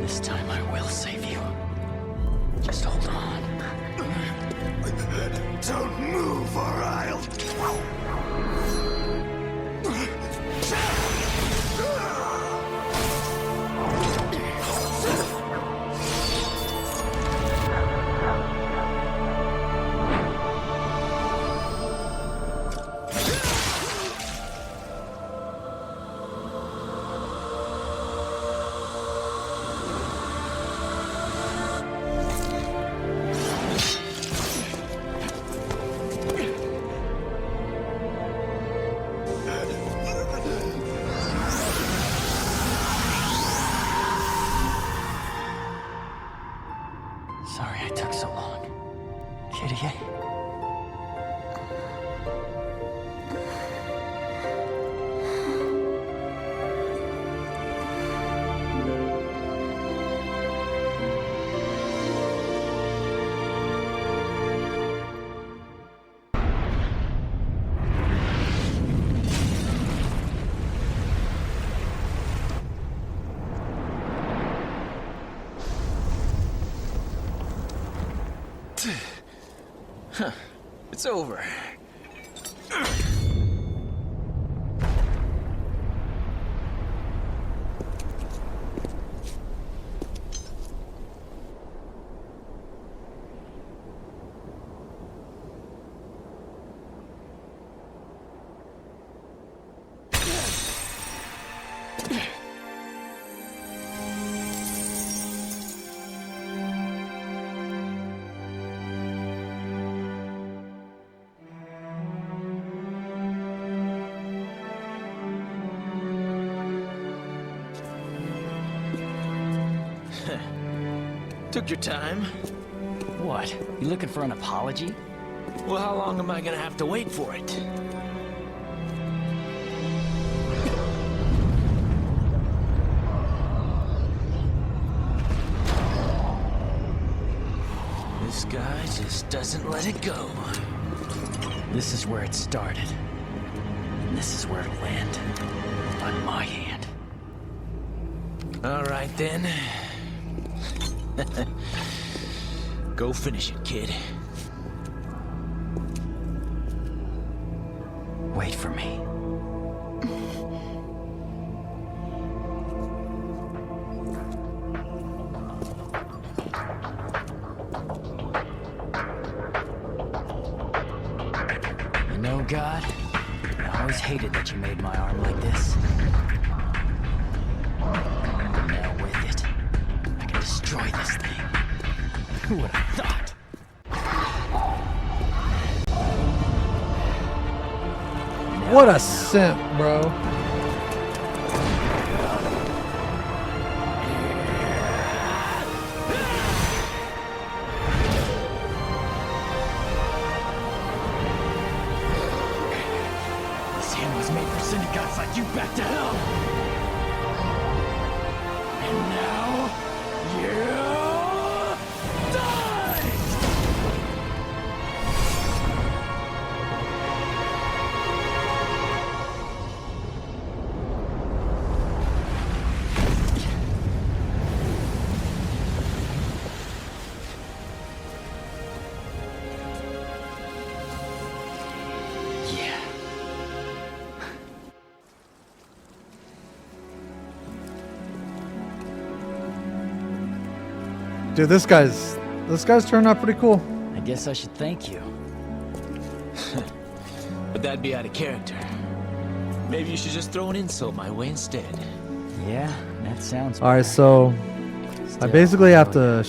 This time I will save you. Just hold on. Don't move or I'll... Sorry I took so long. Kitty. Huh. It's over. Took your time. What? You looking for an apology? Well, how long am I gonna have to wait for it? This guy just doesn't let it go. This is where it started. And this is where it'll end. On my hand. All right, then. Go finish it, kid. Wait for me. You know, God, I always hated that you made my arm like this. Now with it, I can destroy this thing. Who would have thought? What a simp, bro. This hand was made for syndicates like you back to hell. And now, you die! Dude, this guy's turned out pretty cool. I guess I should thank you. But that'd be out of character. Maybe you should just throw an insult my way instead. Yeah, that sounds All right, so I basically have to.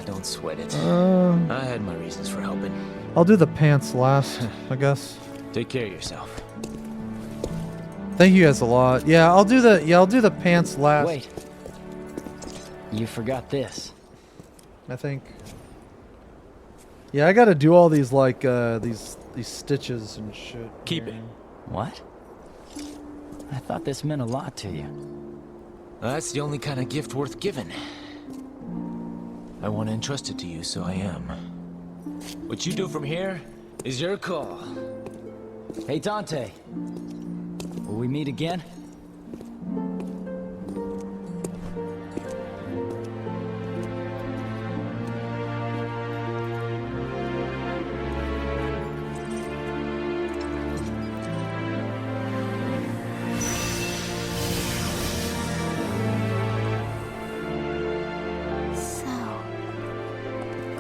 Don't sweat it. I had my reasons for helping. I'll do the pants last, I guess. Take care of yourself. Thank you guys a lot. Yeah, I'll do the pants last. Wait. You forgot this. I think. Yeah, I got to do all these like these stitches and shit. Keep it. What? I thought this meant a lot to you. That's the only kind of gift worth giving. I want to entrust it to you, so I am. What you do from here is your call. Hey, Dante. Will we meet again?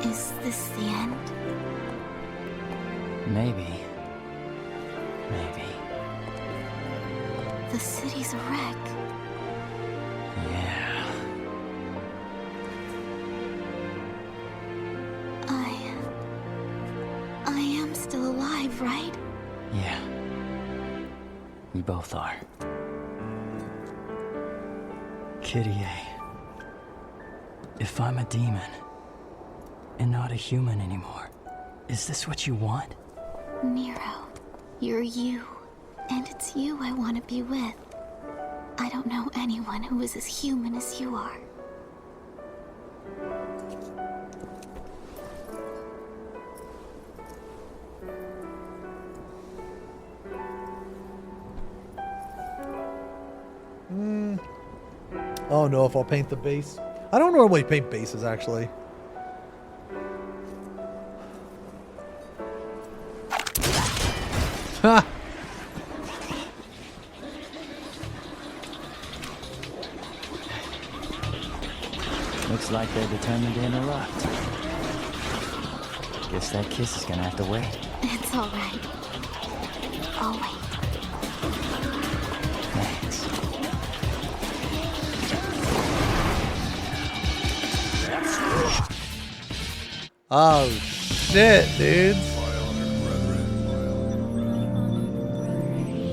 Is this the end? Maybe. Maybe. The city's a wreck. Yeah. I am still alive, right? Yeah. We both are. Kitty A. If I'm a demon and not a human anymore, is this what you want? Nero, you're you. And it's you I want to be with. I don't know anyone who is as human as you are. I don't know if I'll paint the base. I don't normally paint bases, actually. Ha! Looks like they're determined to interrupt. Guess that kiss is gonna have to wait. It's all right. I'll wait. Thanks. Oh shit, dudes.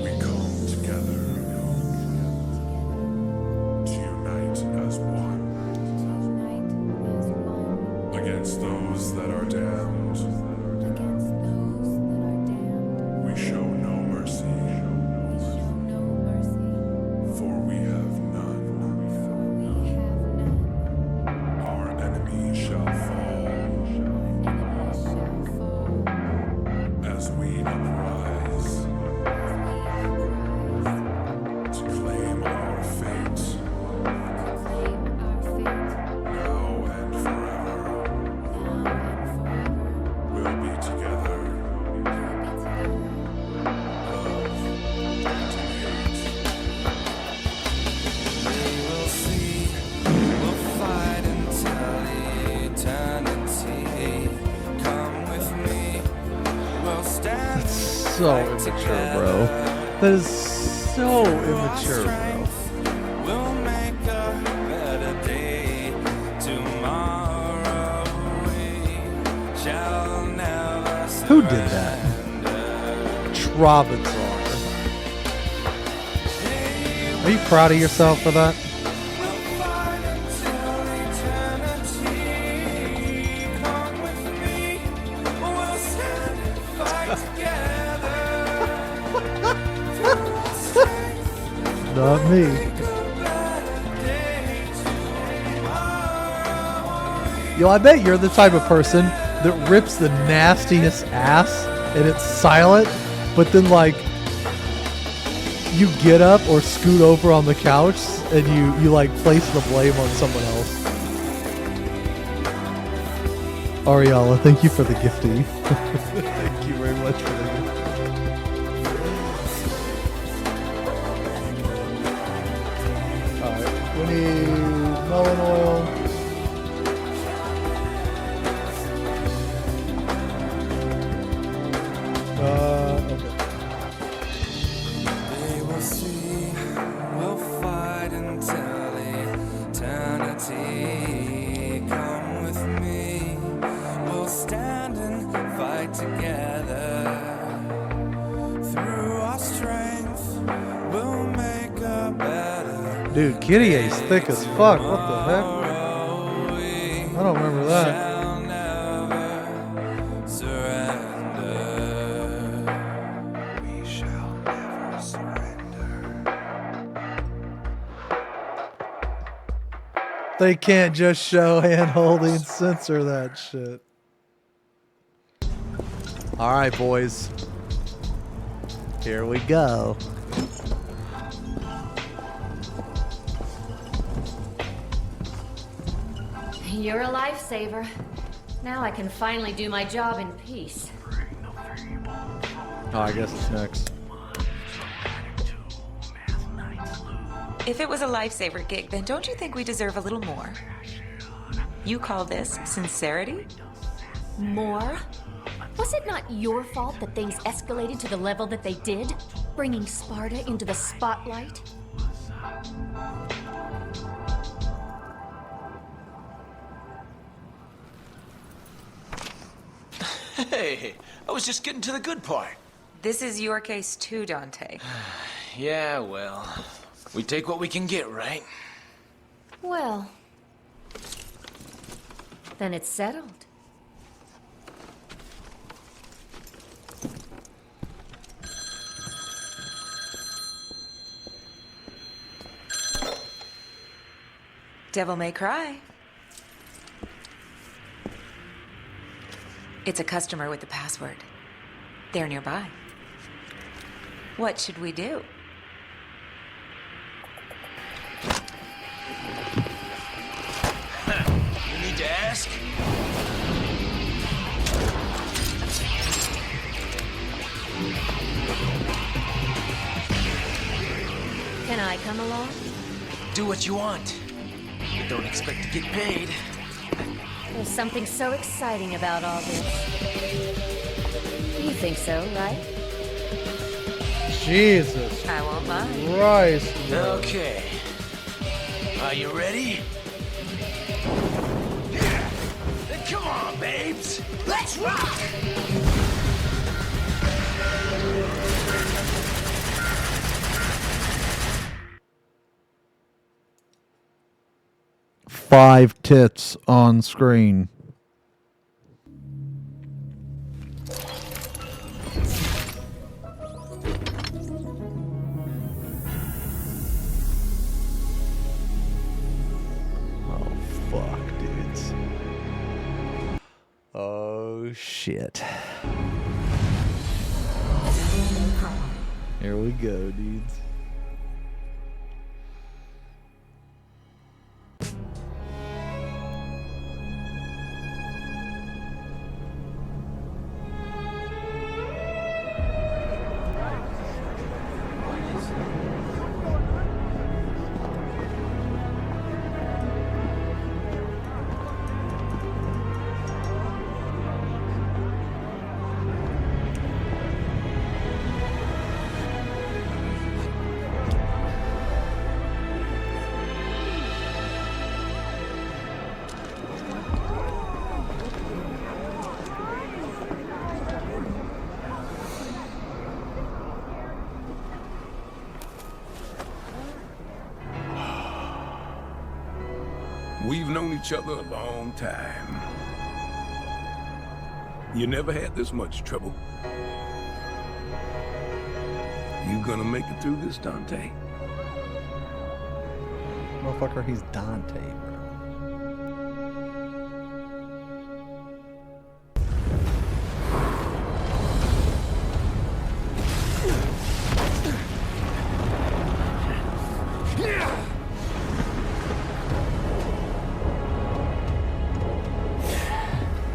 We come together to unite as one against those that are damned. We show no mercy, for we have none. Our enemy shall fall as we uprise to claim our fate now and forever. We'll be together. We will see, we'll fight until eternity. Come with me, we'll stand. So immature, bro. That is so immature, bro. We'll make a better day. Tomorrow we shall never Who did that? Travatar. Are you proud of yourself for that? Not me. Yo, I bet you're the type of person that rips the nastiest ass and it's silent, but then like you get up or scoot over on the couch and you like place the blame on someone else. Ariella, thank you for the gifting. Thank you very much for the gift. Alright, we need melon oil. Okay. We will see, we'll fight until eternity. Come with me, we'll stand and fight together. Through our strength, we'll make a better. Dude, Kitty A's thick as fuck. What the heck? I don't remember that. They can't just show hand holding, censor that shit. All right, boys. Here we go. You're a lifesaver. Now I can finally do my job in peace. Oh, I guess it's next. If it was a lifesaver gig, then don't you think we deserve a little more? You call this sincerity? More? Was it not your fault that things escalated to the level that they did, bringing Sparta into the spotlight? Hey, I was just getting to the good part. This is your case too, Dante. Yeah, well, we take what we can get, right? Well, then it's settled. Devil may cry. It's a customer with the password. They're nearby. What should we do? You need to ask? Can I come along? Do what you want. But don't expect to get paid. There's something so exciting about all this. You think so, right? Jesus I won't mind. Christ. Okay. Are you ready? Yeah. Then come on, babes. Let's rock! 5 tits on screen. Oh, fuck, dudes. Oh, shit. Here we go, dudes. We've known each other a long time. You never had this much trouble. You gonna make it through this, Dante? Motherfucker, he's Dante, bro.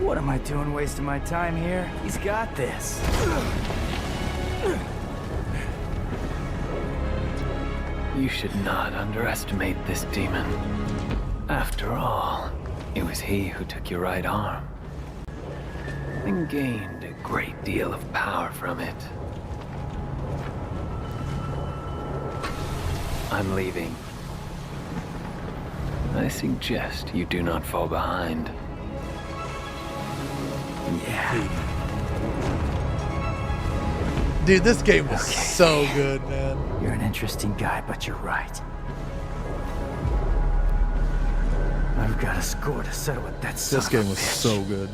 What am I doing wasting my time here? He's got this. You should not underestimate this demon. After all, it was he who took your right arm and gained a great deal of power from it. I'm leaving. I suggest you do not fall behind. Yeah. Dude, this game was so good, man. You're an interesting guy, but you're right. I've got a score to settle with that son This of a game was bitch. so good.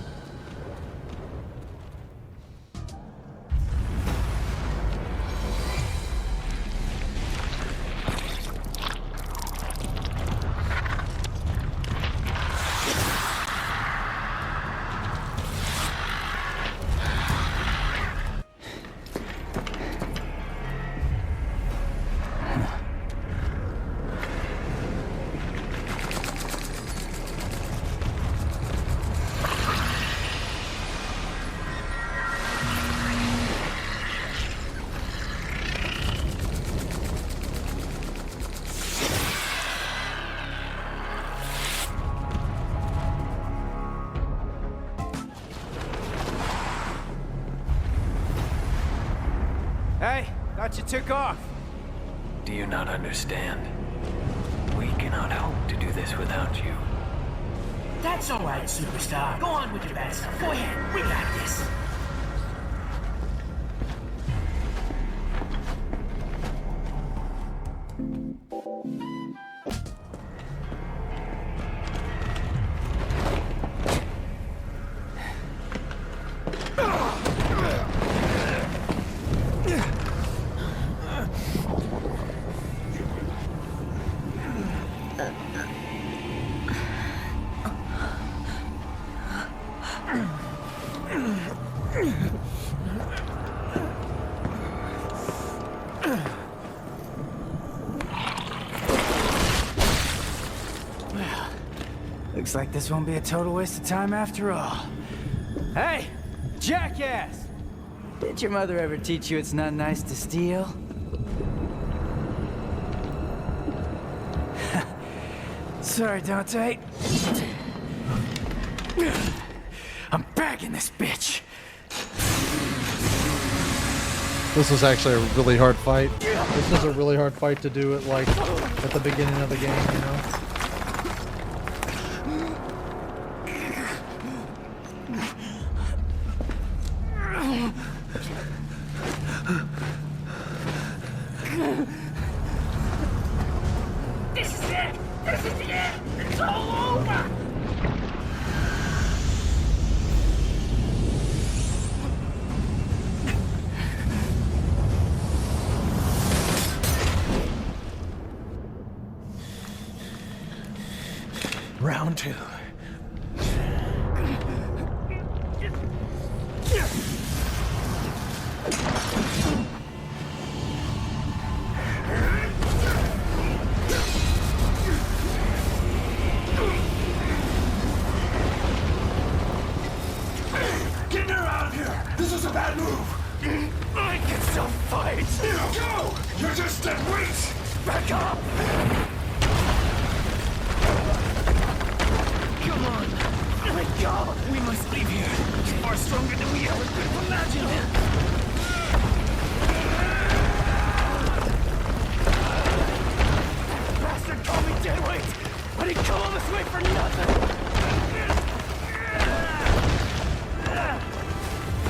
Hey, thought you took off. Do you not understand? We cannot hope to do this without you. That's all right, superstar. Go on with your bad stuff. Go ahead. We got this. Looks like this won't be a total waste of time after all. Hey, jackass! Did your mother ever teach you it's not nice to steal? Sorry, Dante. I'm bagging this bitch. This was actually a really hard fight. This was a really hard fight to do it like at the beginning of the game, you know? This is it! This is the end! It's all over! Round two. Get her out of here! This is a bad move! I can still fight! Go! You're just dead weight! Back up! Come on! Let go! We must leave here. He's far stronger than we ever could have imagined. Bastard called me dead weight, but he come all this way for nothing!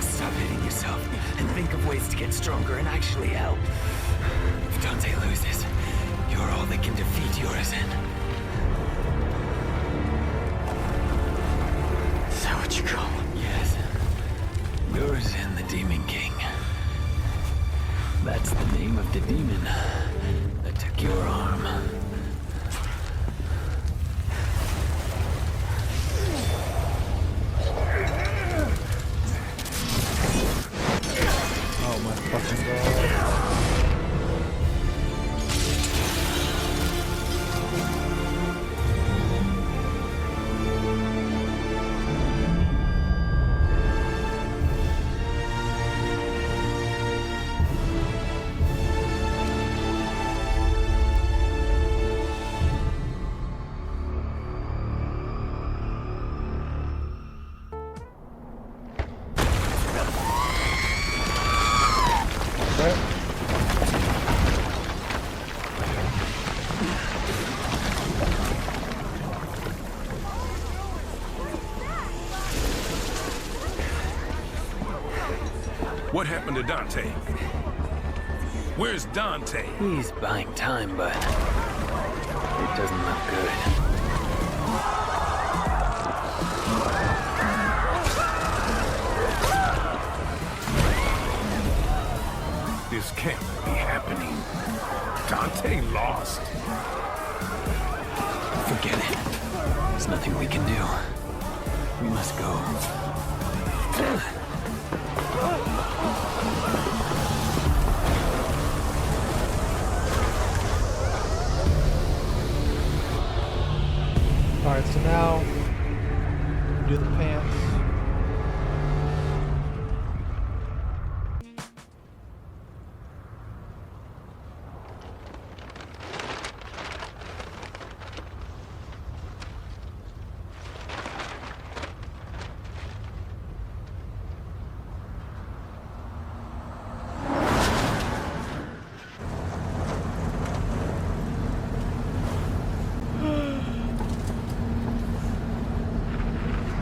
Stop hitting yourself and think of ways to get stronger and actually help. If Dante loses, you're all that can defeat Urizen. Is that what you call him? Yes. Urizen, the Demon King. That's the name of the demon that took your arm. Oh my fucking god. right? What happened to Dante? Where's Dante? He's buying time, but it doesn't look good. This can't be happening. Dante lost. Forget it. There's nothing we can do. We must go. Alright, so now do the pants.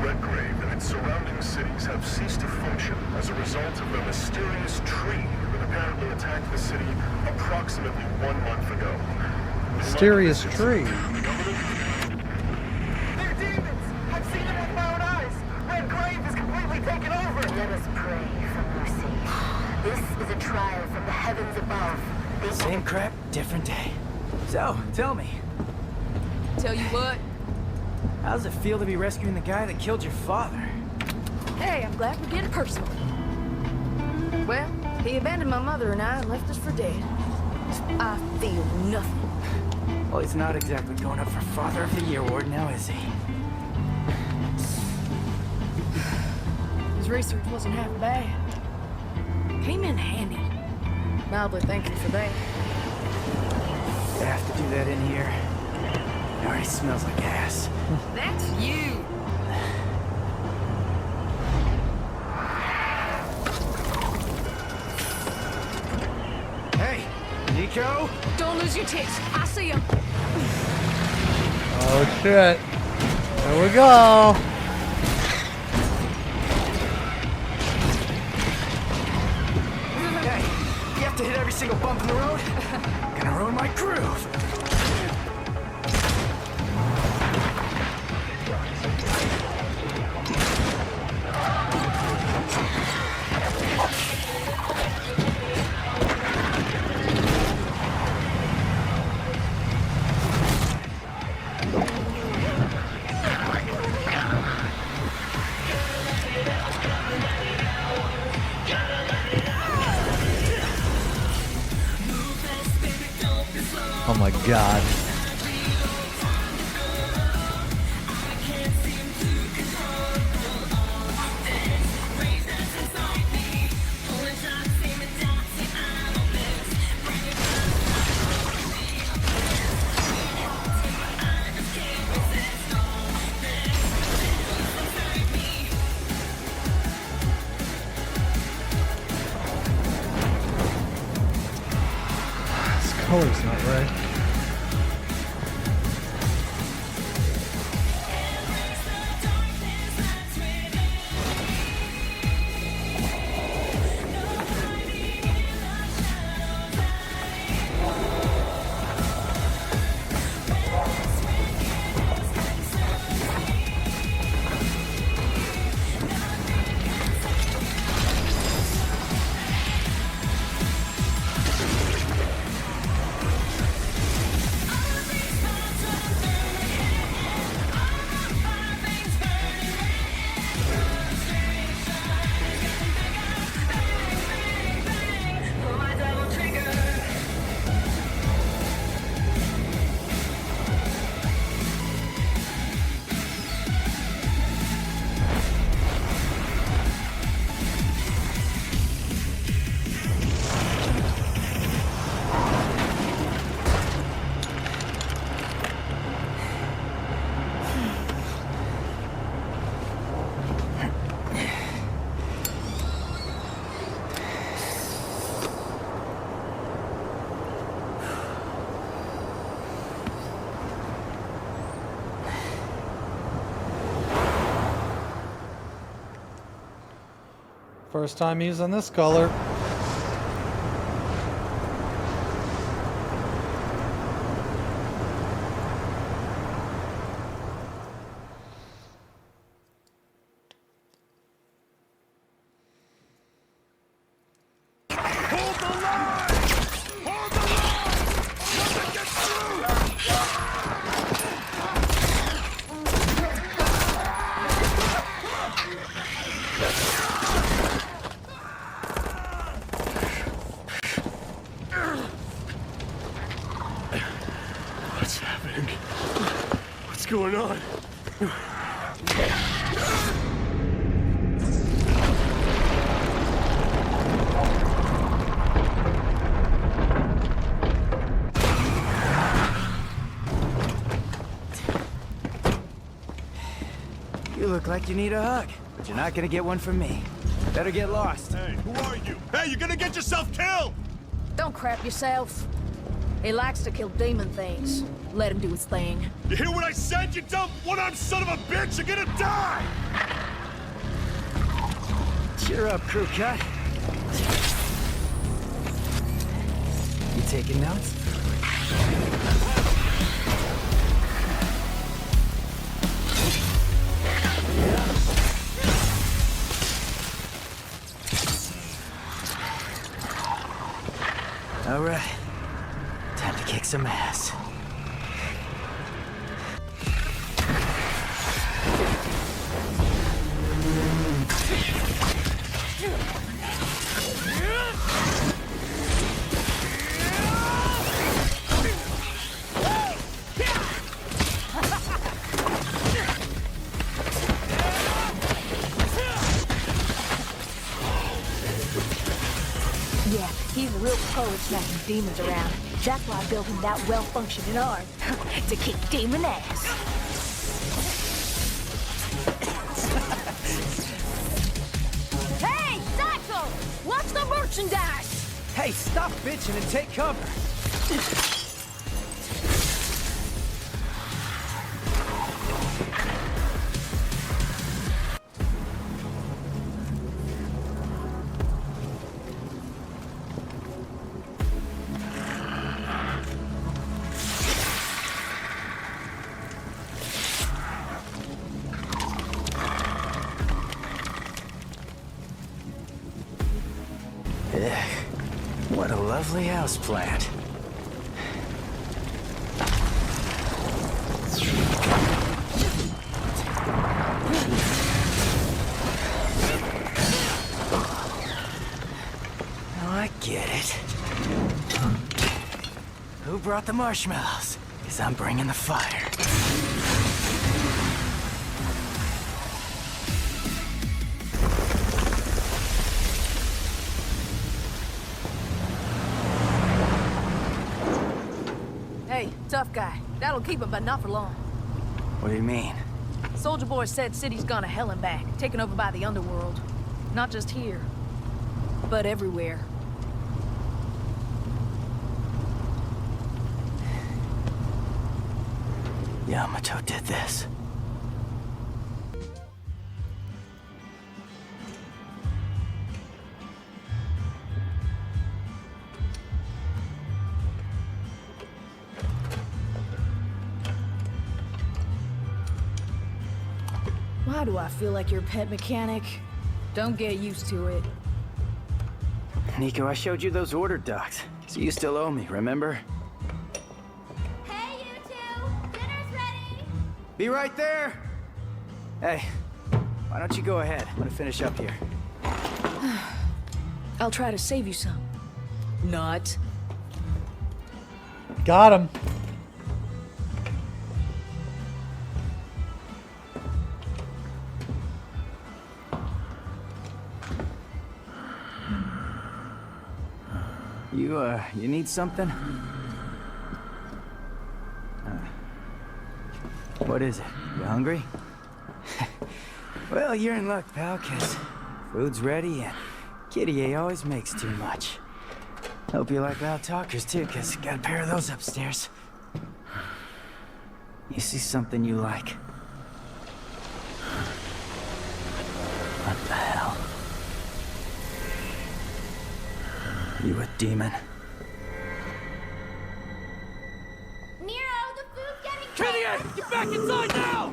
Redgrave and its surrounding cities have ceased to function as a result of a mysterious tree that apparently attacked the city approximately 1 month ago. Mysterious tree. They're demons! I've seen them with my own eyes! Redgrave is completely taken over! Let us pray for mercy. This is a trial from the heavens above. Same crap, different day. So, tell me, Tell you what? how does it feel to be rescuing the guy that killed your father? Hey, I'm glad we're getting personal. Well, he abandoned my mother and I and left us for dead. I feel nothing. Well, he's not exactly going up for Father of the Year award now, is he? His research wasn't half bad. Came in handy. Mildly thankful for that. They have to do that in here. It already smells like ass. That's you. Hey, Nico? Don't lose your tits. I see him. Oh shit. There we go. Hey, you have to hit every single bump in the road? Gonna ruin my groove. Oh my god. This color's not right. First time using this color. What's happening? What's going on? You look like you need a hug, but you're not gonna get one from me. Better get lost. Hey, who are you? Hey, you're gonna get yourself killed! Don't crap yourself. He likes to kill demon things. Let him do his thing. You hear what I said, you dumb one-armed son of a bitch? You're gonna die! Cheer up, crew cut. You taking notes? All right. Time to kick some ass. Yeah, he's a real pro at smacking demons around. That's why I built him that well-functioning arm. To kick demon ass. Hey, Saxo! Watch the merchandise! Hey, stop bitching and take cover. What a lovely houseplant. Oh, I get it. Who brought the marshmallows? 'Cause I'm bringing the fire. Hey, tough guy. That'll keep him, but not for long. What do you mean? Soldier Boy said city's gone to hell and back, taken over by the underworld. Not just here, but everywhere. Yamato did this. Why do I feel like your pet mechanic? Don't get used to it. Nico, I showed you those order docs, so you still owe me, remember? Hey, you two! Dinner's ready! Be right there! Hey, why don't you go ahead? I'm gonna finish up here. I'll try to save you some. Not. Got him. You need something? What is it? You hungry? Well, you're in luck, pal, 'cause food's ready and Kitty A always makes too much. Hope you like loud talkers, too, 'cause got a pair of those upstairs. You see something you like? What the hell? You a demon? Nero, the food's getting Killian, get back inside now!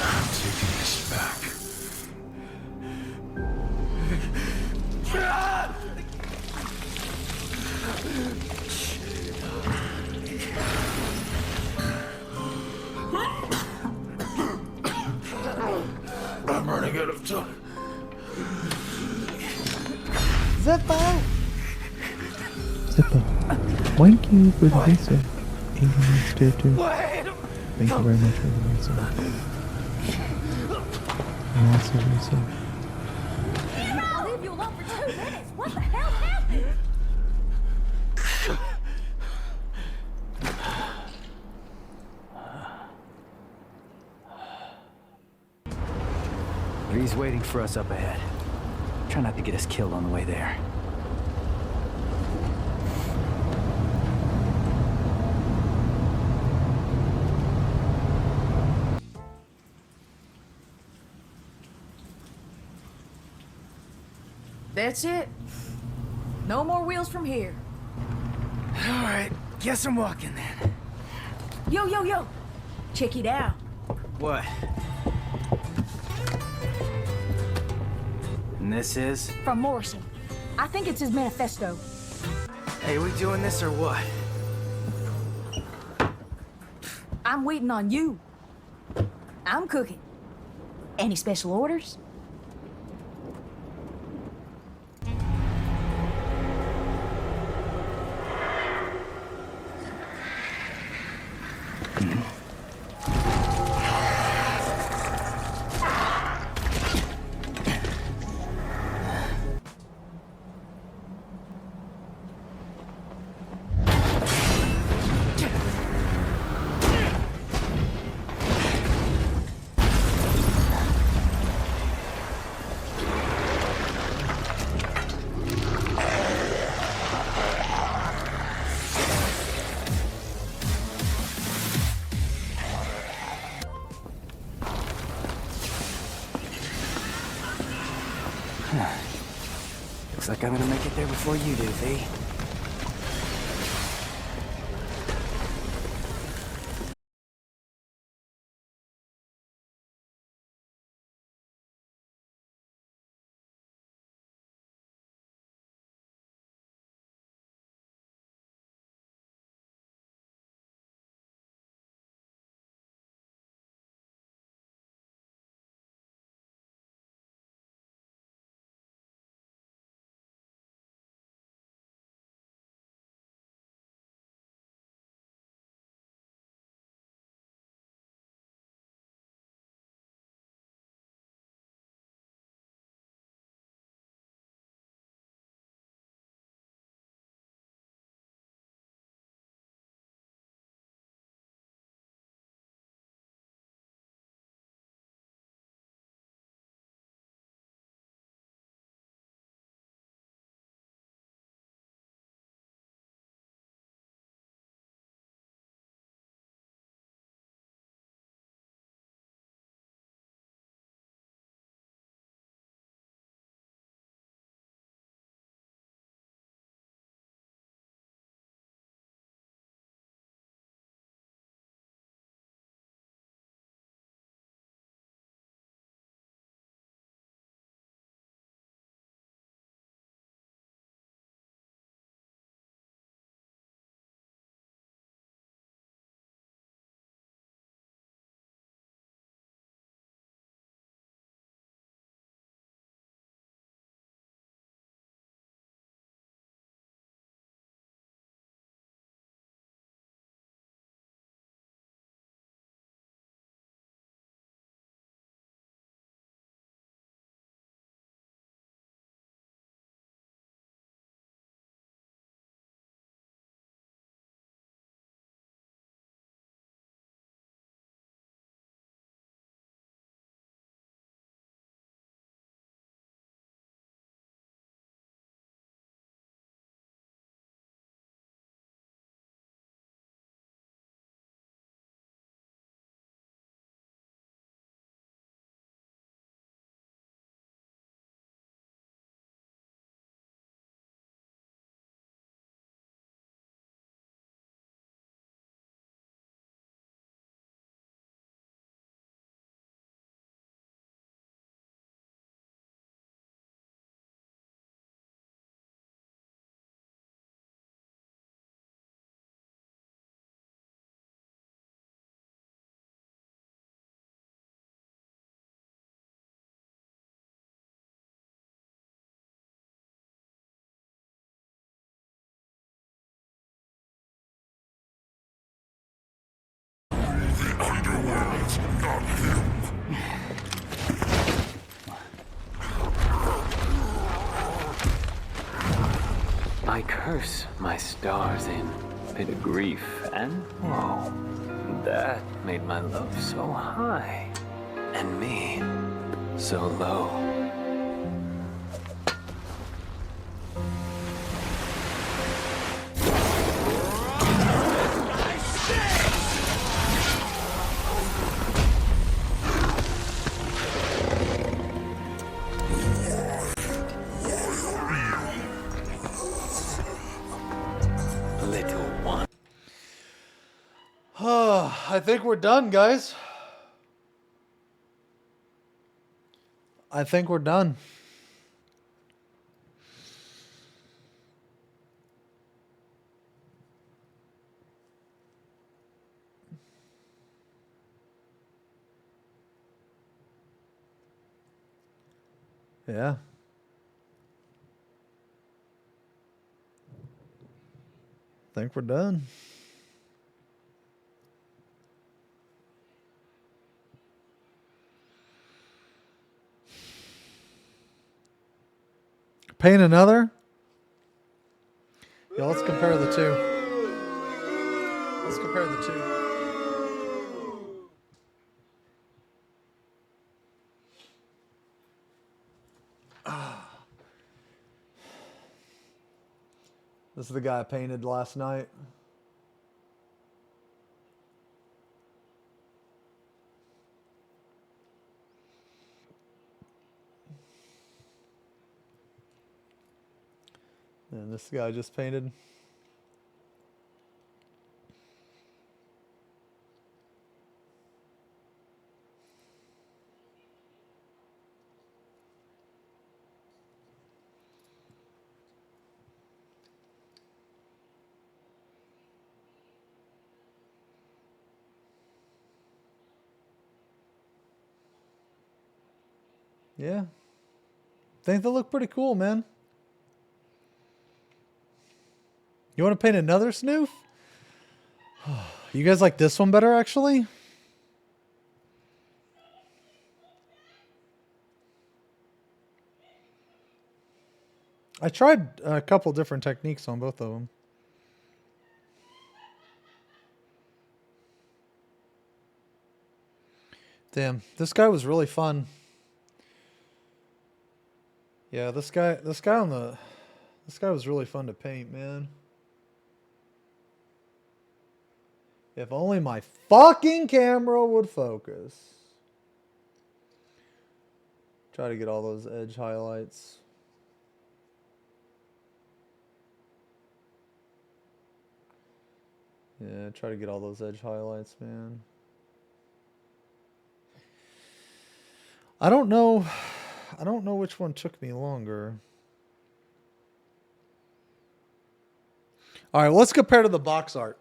I'm taking this back. I'm running out of time. Zippo! Zippo. Thank you for the visa. 80 months tier 2. Thank you very much for the visa. Massive visa. I'll leave you alone for 2 minutes. What the hell happened? He's waiting for us up ahead. Try not to get us killed on the way there. That's it. No more wheels from here. All right, guess I'm walking then. Yo, yo, yo. Check it out. What? And this is? From Morrison. I think it's his manifesto. Hey, we doing this or what? I'm waiting on you. I'm cooking. Any special orders? Looks like I'm gonna make it there before you do, V. I curse my stars in pit of grief and woe. That made my love so high, and me so low. Little one. I think we're done, guys. I think we're done. Yeah. I think we're done. Paint another? Yeah, let's compare the two. Let's compare the two. This is the guy I painted last night. And this guy I just painted. Yeah. Think they look pretty cool, man. You want to paint another snoof? You guys like this one better, actually? I tried a couple different techniques on both of them. Damn, this guy was really fun. Yeah, this guy was really fun to paint, man. If only my fucking camera would focus. Try to get all those edge highlights. Yeah, try to get all those edge highlights, man. I don't know which one took me longer. All right, let's compare to the box art.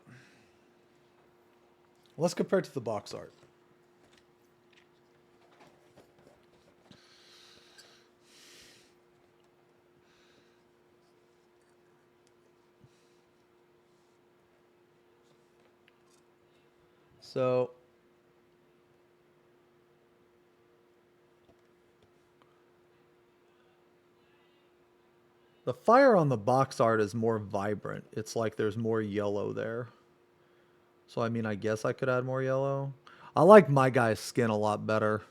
Let's compare to the box art. So the fire on the box art is more vibrant. It's like there's more yellow there. So, I mean, I guess I could add more yellow. I like my guy's skin a lot better.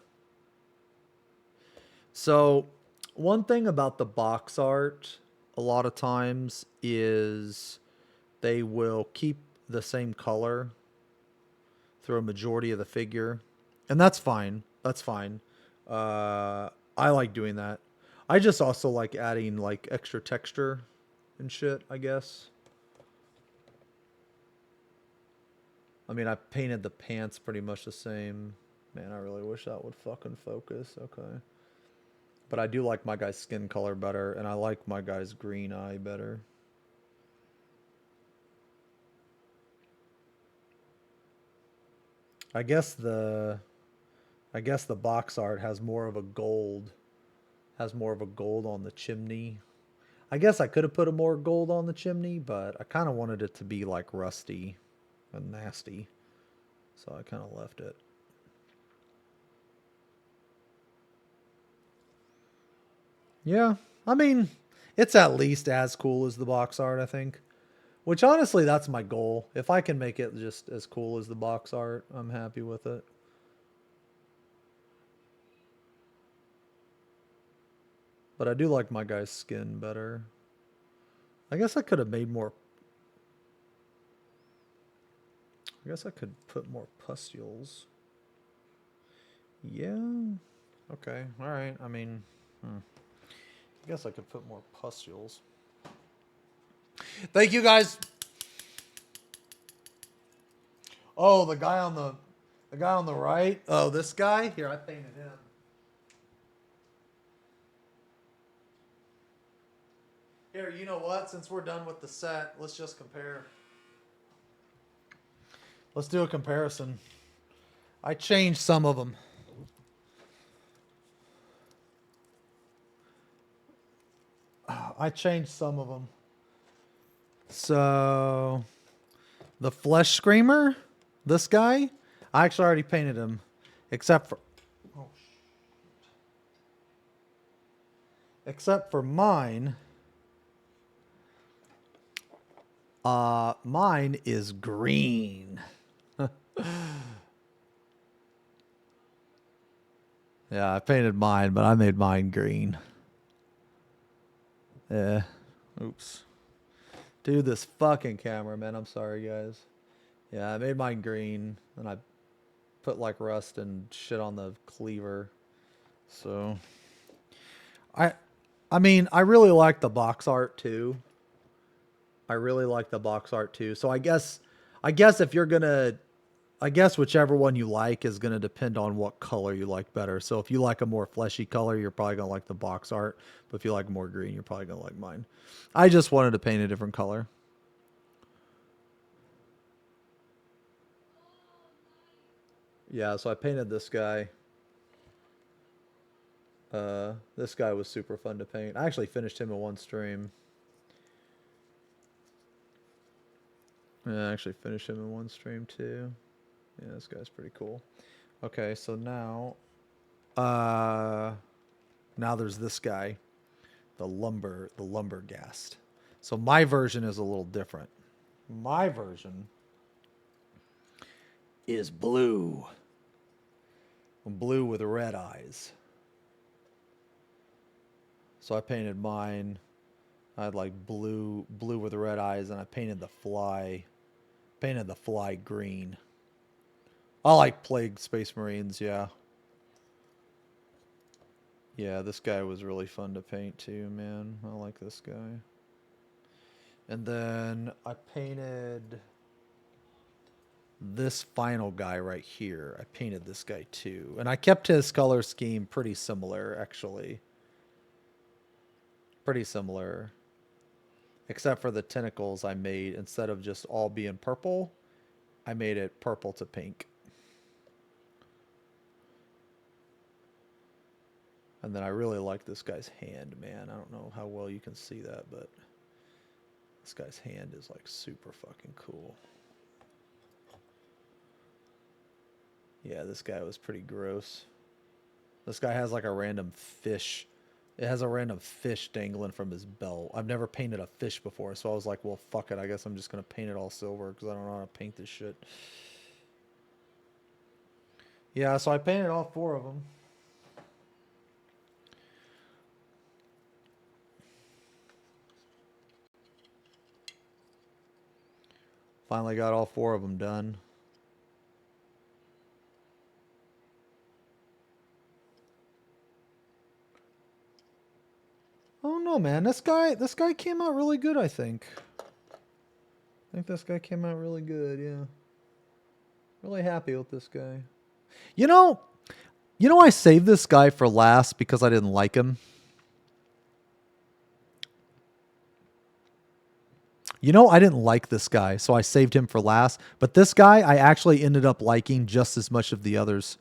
So, one thing about the box art, a lot of times, is they will keep the same color through a majority of the figure. And that's fine. That's fine. I like doing that. I just also like adding, like, extra texture and shit, I guess. I mean, I painted the pants pretty much the same. Man, I really wish that would fucking focus. Okay. But I do like my guy's skin color better, and I like my guy's green eye better. I guess the box art has more of a gold. Has more of a gold on the chimney. I guess I could have put a more gold on the chimney, but I kind of wanted it to be like rusty and nasty. So I kind of left it. Yeah, I mean, It's at least as cool as the box art, I think. Which honestly, that's my goal. If I can make it just as cool as the box art, I'm happy with it. But I do like my guy's skin better. I guess I could have made more... I guess I could put more pustules. Yeah. Okay. All right. I mean, I guess I could put more pustules. Thank you, guys. Oh, the guy on the right. Oh, this guy. Here, I painted him. Here, you know what? Since we're done with the set, let's just compare. Let's do a comparison. I changed some of them. I changed some of them. So, the Flesh Screamer, this guy, I actually already painted him, except for mine. Mine is green. Yeah, I painted mine, but I made mine green. Yeah. Oops. Dude, this fucking camera, man. I'm sorry, guys. Yeah, I made mine green, and I put like rust and shit on the cleaver. So, I mean, I really like the box art too. So I guess if you're gonna, I guess whichever one you like is gonna depend on what color you like better. So if you like a more fleshy color, you're probably gonna like the box art. But if you like more green, you're probably gonna like mine. I just wanted to paint a different color. Yeah, so I painted this guy. This guy was super fun to paint. I actually finished him in one stream. Yeah, I actually finished him in one stream too. Yeah, this guy's pretty cool. Okay, so now there's this guy, the lumberghast. So my version is a little different. My version is blue. Blue with red eyes. So I painted mine. I had like blue with red eyes, and I painted the fly green. I like Plague Space Marines, yeah. Yeah, this guy was really fun to paint too, man. I like this guy. And then I painted this final guy right here. I painted this guy too. And I kept his color scheme pretty similar, actually. Pretty similar. Except for the tentacles I made, instead of just all being purple, I made it purple to pink. And then I really like this guy's hand, man. I don't know how well you can see that, but this guy's hand is like super fucking cool. Yeah, this guy was pretty gross. This guy has like a random fish. It has a random fish dangling from his belt. I've never painted a fish before, so I was like, well, fuck it. I guess I'm just going to paint it all silver because I don't know how to paint this shit. Yeah, so I painted all 4 of them. Finally got all 4 of them done. Oh no, man. This guy came out really good, I think. I think this guy came out really good, yeah. Really happy with this guy. You know, I saved this guy for last because I didn't like him. You know, I didn't like this guy, so I saved him for last. But this guy, I actually ended up liking just as much of the others.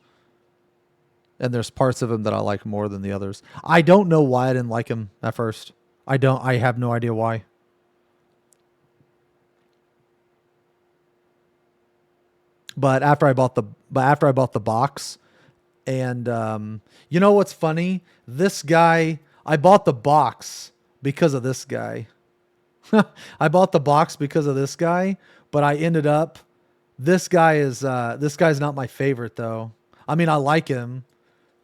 And there's parts of him that I like more than the others. I don't know why I didn't like him at first. I have no idea why. But after I bought the box, and you know what's funny? This guy, I bought the box, because of this guy. I bought the box because of this guy, but I ended up, this guy's not my favorite though. I mean, I like him,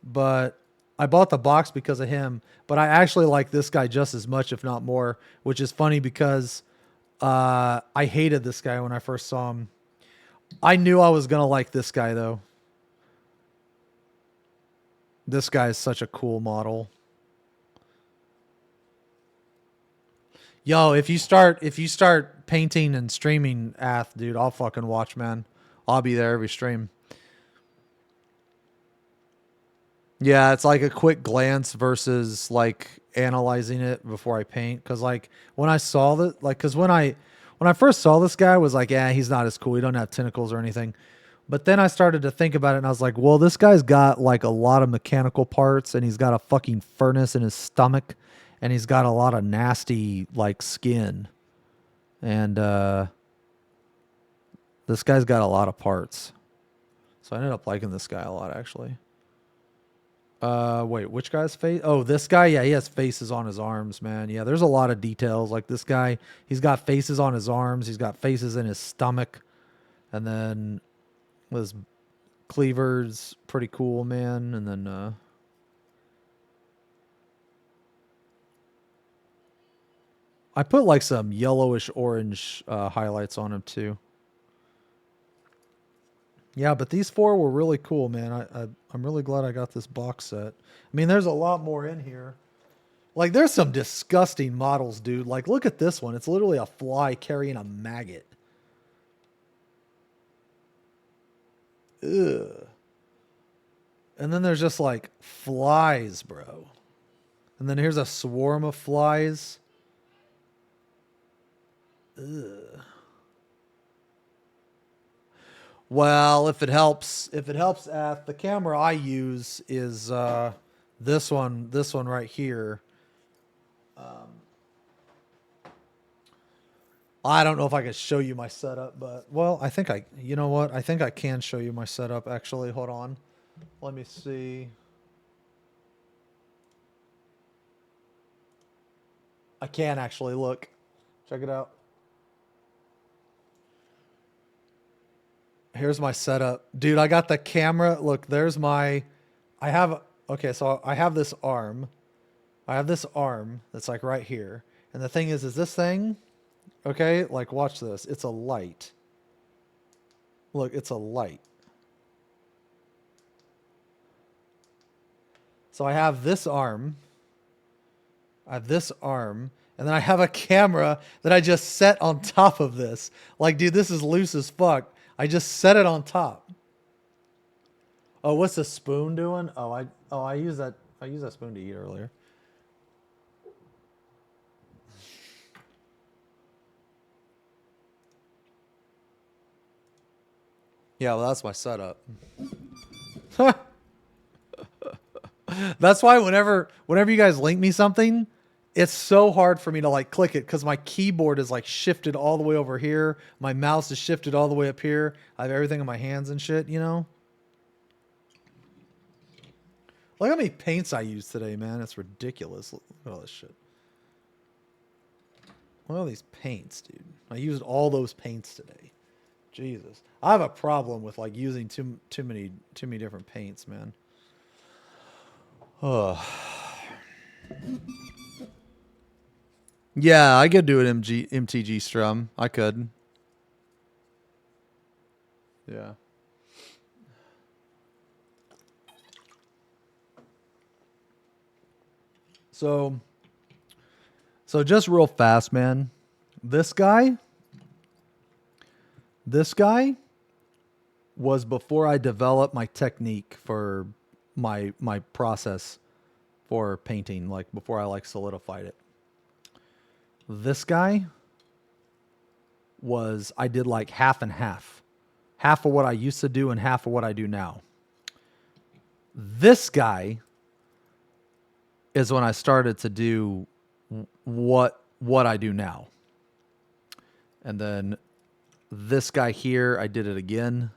but I bought the box because of him, but I actually like this guy just as much, if not more, which is funny because I hated this guy when I first saw him. I knew I was going to like this guy though. This guy is such a cool model. Yo, if you start painting and streaming, dude, I'll fucking watch, man. I'll be there every stream. Yeah, it's like a quick glance versus like analyzing it before I paint. Cause like when I saw that, like, cause when I first saw this guy, I was like, yeah, he's not as cool. He don't have tentacles or anything. But then I started to think about it and I was like, well, this guy's got like a lot of mechanical parts and he's got a fucking furnace in his stomach and he's got a lot of nasty like skin. And this guy's got a lot of parts. So I ended up liking this guy a lot actually. Wait, which guy's face? Oh, this guy? Yeah, he has faces on his arms, man. Yeah, there's a lot of details. Like this guy, he's got faces on his arms. He's got faces in his stomach. And then his cleaver's pretty cool, man. And then, I put like some yellowish orange highlights on him too. Yeah, but these four were really cool, man. I'm really glad I got this box set. I mean, there's a lot more in here. Like, there's some disgusting models, dude. Like, look at this one. It's literally a fly carrying a maggot. Ugh. And then there's just, like, flies, bro. And then here's a swarm of flies. Ugh. Well, if it helps, the camera I use is this one right here. I don't know if I could show you my setup, but well, you know what? I think I can show you my setup actually. Hold on. Let me see. I can actually look. Check it out. Here's my setup. Dude, I got the camera. Look, there's my... Okay, so I have this arm. I have this arm that's like right here. And the thing is this thing... Okay, like watch this. It's a light. Look, it's a light. So I have this arm. And then I have a camera that I just set on top of this. Like, dude, this is loose as fuck. I just set it on top. Oh, what's the spoon doing? I used that spoon to eat earlier. Yeah, well, that's my setup. That's why whenever you guys link me something, it's so hard for me to like click it because my keyboard is like shifted all the way over here. My mouse is shifted all the way up here. I have everything in my hands and shit, you know? Look how many paints I used today, man. It's ridiculous. Look at all this shit. Look at all these paints, dude. I used all those paints today. Jesus. I have a problem with like using too many different paints, man. Oh. Yeah, I could do an MTG strum. I could. Yeah. So just real fast, man. This guy was before I developed my technique for my process for painting, like before I like solidified it. This guy I did like half and half. Half of what I used to do and half of what I do now. This guy is when I started to do what I do now. And then this guy here, I did it again.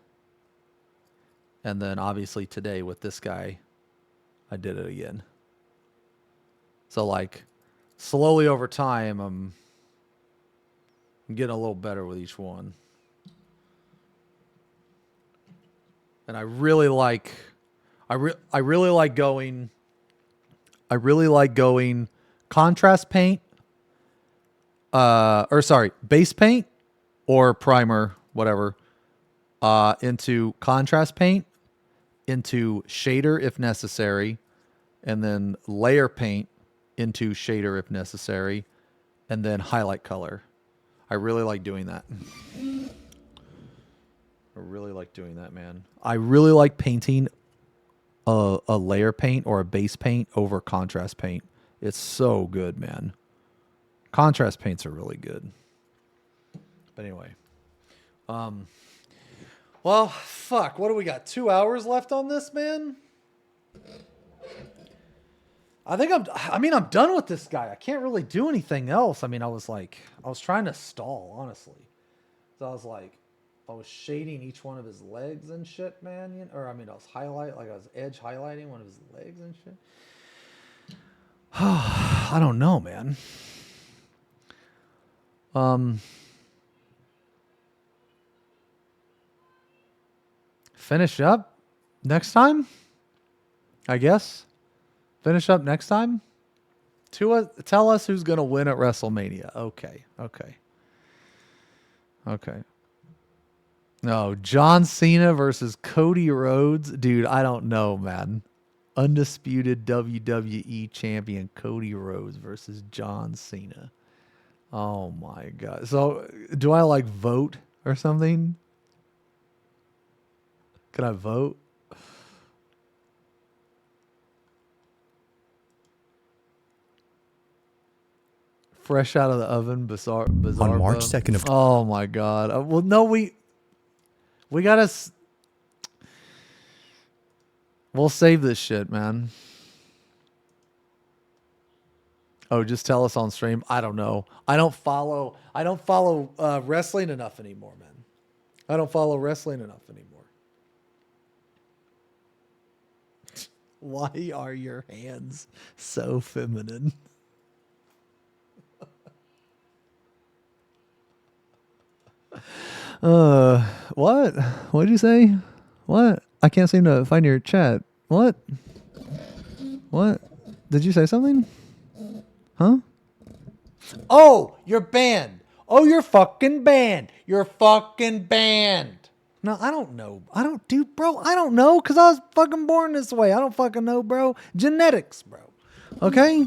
And then obviously today with this guy, I did it again. So like slowly over time, I'm getting a little better with each one. And I really like going contrast paint, base paint or primer, whatever, into contrast paint, into shader if necessary, and then layer paint into shader if necessary, and then highlight color. I really like doing that. I really like doing that, man. I really like painting a layer paint or a base paint over contrast paint. It's so good, man. Contrast paints are really good. But anyway. Well, fuck. What do we got? 2 hours left on this, man? I'm done with this guy. I can't really do anything else. I was trying to stall, honestly. So I was shading each one of his legs and shit, man. I was edge highlighting one of his legs and shit. I don't know, man. Finish up next time, I guess. Finish up next time. Tell us who's going to win at WrestleMania. Okay. No, John Cena versus Cody Rhodes. Dude, I don't know, man. Undisputed WWE champion Cody Rhodes versus John Cena. Oh my God. So do I vote or something? Can I vote? Fresh out of the oven, bizarre. On March 2nd of... Oh my God. Well, no, we gotta... We'll save this shit, man. Oh, just tell us on stream. I don't know. I don't follow wrestling enough anymore, man. I don't follow wrestling enough anymore. Why are your hands so feminine? What? What'd you say? What? I can't seem to find your chat. What? Did you say something? Huh? Oh, you're banned. Oh, you're fucking banned. You're fucking banned. No, I don't know. I don't know, because I was fucking born this way. I don't fucking know, bro. Genetics, bro. Okay?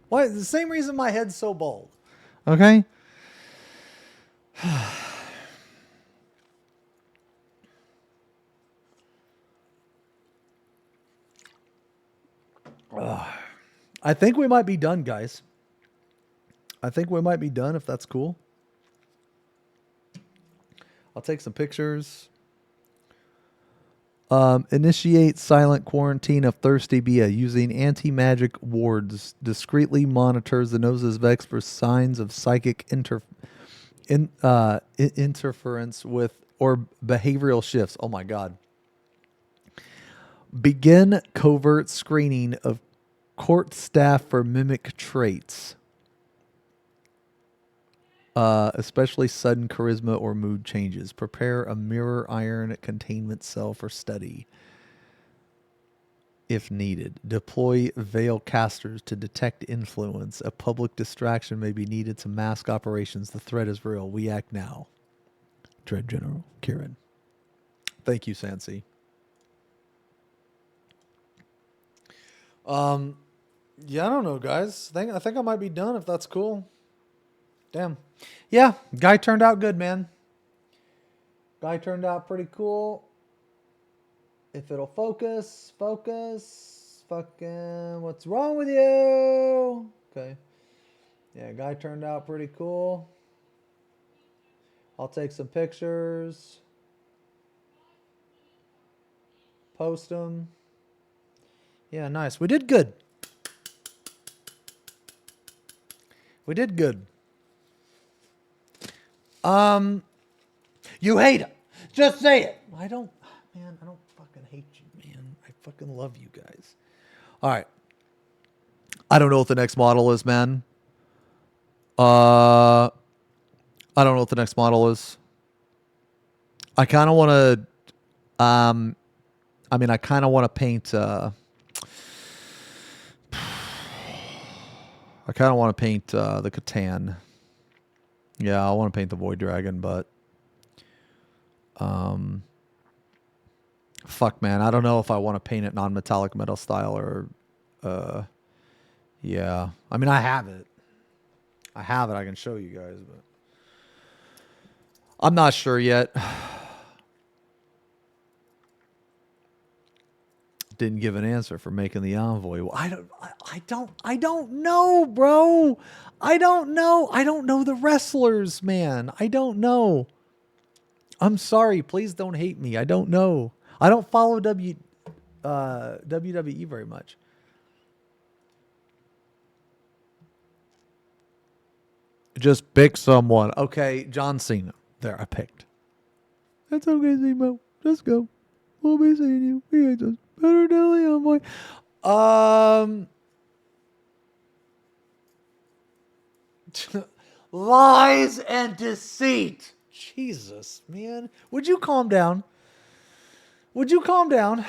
Why? The same reason my head's so bald. Okay? I think we might be done, guys. I think we might be done, if that's cool. I'll take some pictures. Initiate silent quarantine of Thirsty Bia using anti-magic wards. Discreetly monitors the XenosysVex for signs of psychic interference with or behavioral shifts. Oh my God. Begin covert screening of court staff for mimic traits. Especially sudden charisma or mood changes. Prepare a mirror iron containment cell for study, if needed. Deploy veil casters to detect influence. A public distraction may be needed to mask operations. The threat is real. We act now. Dread General Kieran. Thank you, Sansi. Yeah, I don't know, guys. I think I might be done, if that's cool. Damn. Yeah, guy turned out good, man. Guy turned out pretty cool. If it'll focus. Fucking, what's wrong with you? Okay. Yeah, guy turned out pretty cool. I'll take some pictures. Post them. Yeah, nice. We did good. You hate him. Just say it. I don't fucking hate you, man. I fucking love you guys. All right. I don't know what the next model is, man. I don't know what the next model is. I kind of want to, I kind of want to paint, I kind of want to paint the Catan. Yeah, I want to paint the Void Dragon, but fuck, man, I don't know if I want to paint it non-metallic metal style or yeah. I mean, I have it. I can show you guys, but I'm not sure yet. Didn't give an answer for making the envoy. Well, I don't know, bro. I don't know. I don't know the wrestlers, man. I don't know. I'm sorry. Please don't hate me. I don't know. I don't follow WWE very much. Just pick someone. Okay, John Cena. There, I picked. That's okay, Zemo. Just go. We'll be seeing you. We ain't just better Dilly envoy. Lies and deceit. Jesus, man. Would you calm down? Would you calm down?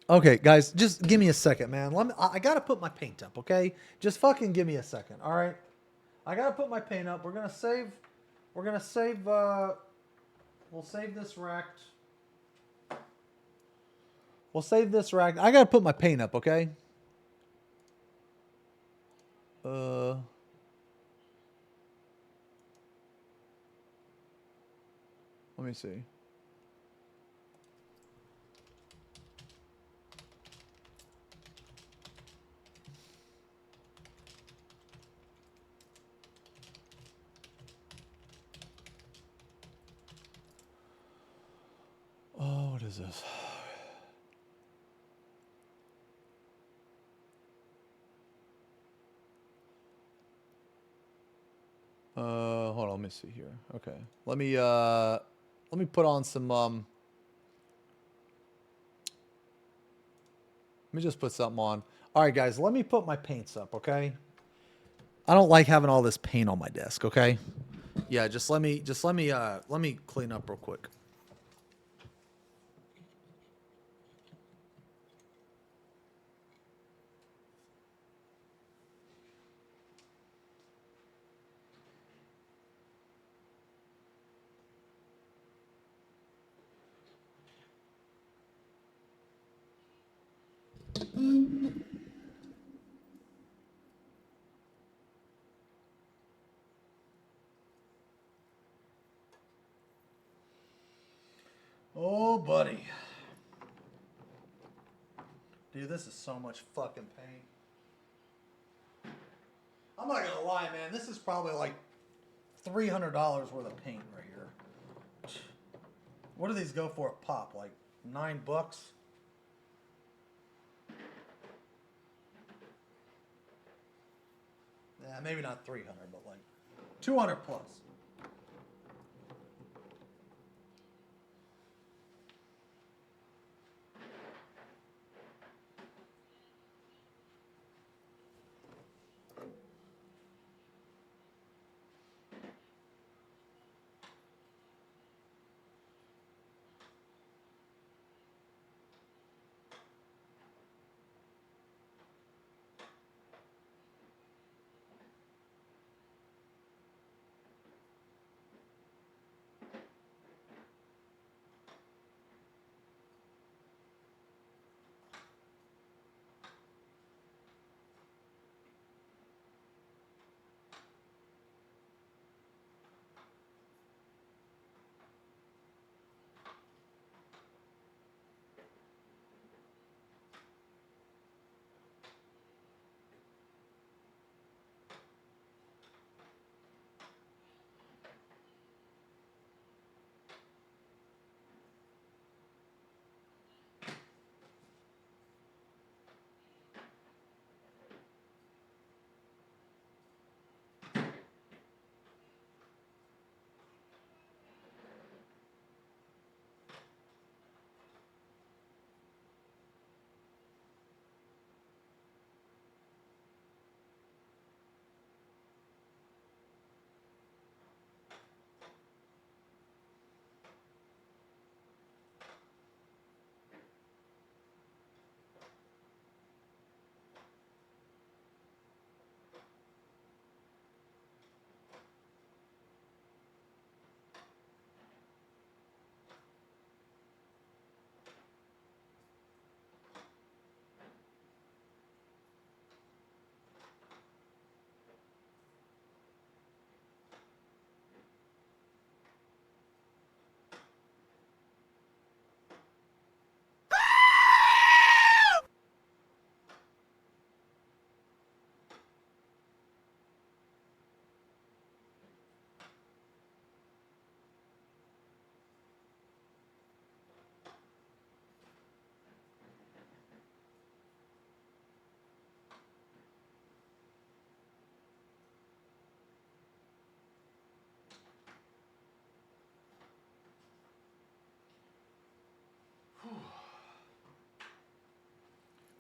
Okay, guys, just give me a second, man. I gotta put my paint up, okay? Just fucking give me a second, all right? I gotta put my paint up. We'll save this racked. We'll save this rack. I gotta put my paint up, okay? Let me see. Oh, what is this? Hold on, let me see here. Okay. Let me put on some let me just put something on. All right, guys, let me put my paints up, okay? I don't like having all this paint on my desk, okay? Yeah, let me clean up real quick. Oh, buddy. Dude, this is so much fucking paint. I'm not gonna lie, man. This is probably like $300 worth of paint right here. What do these go for a pop? Like $9? Yeah, maybe not 300, but like 200 plus.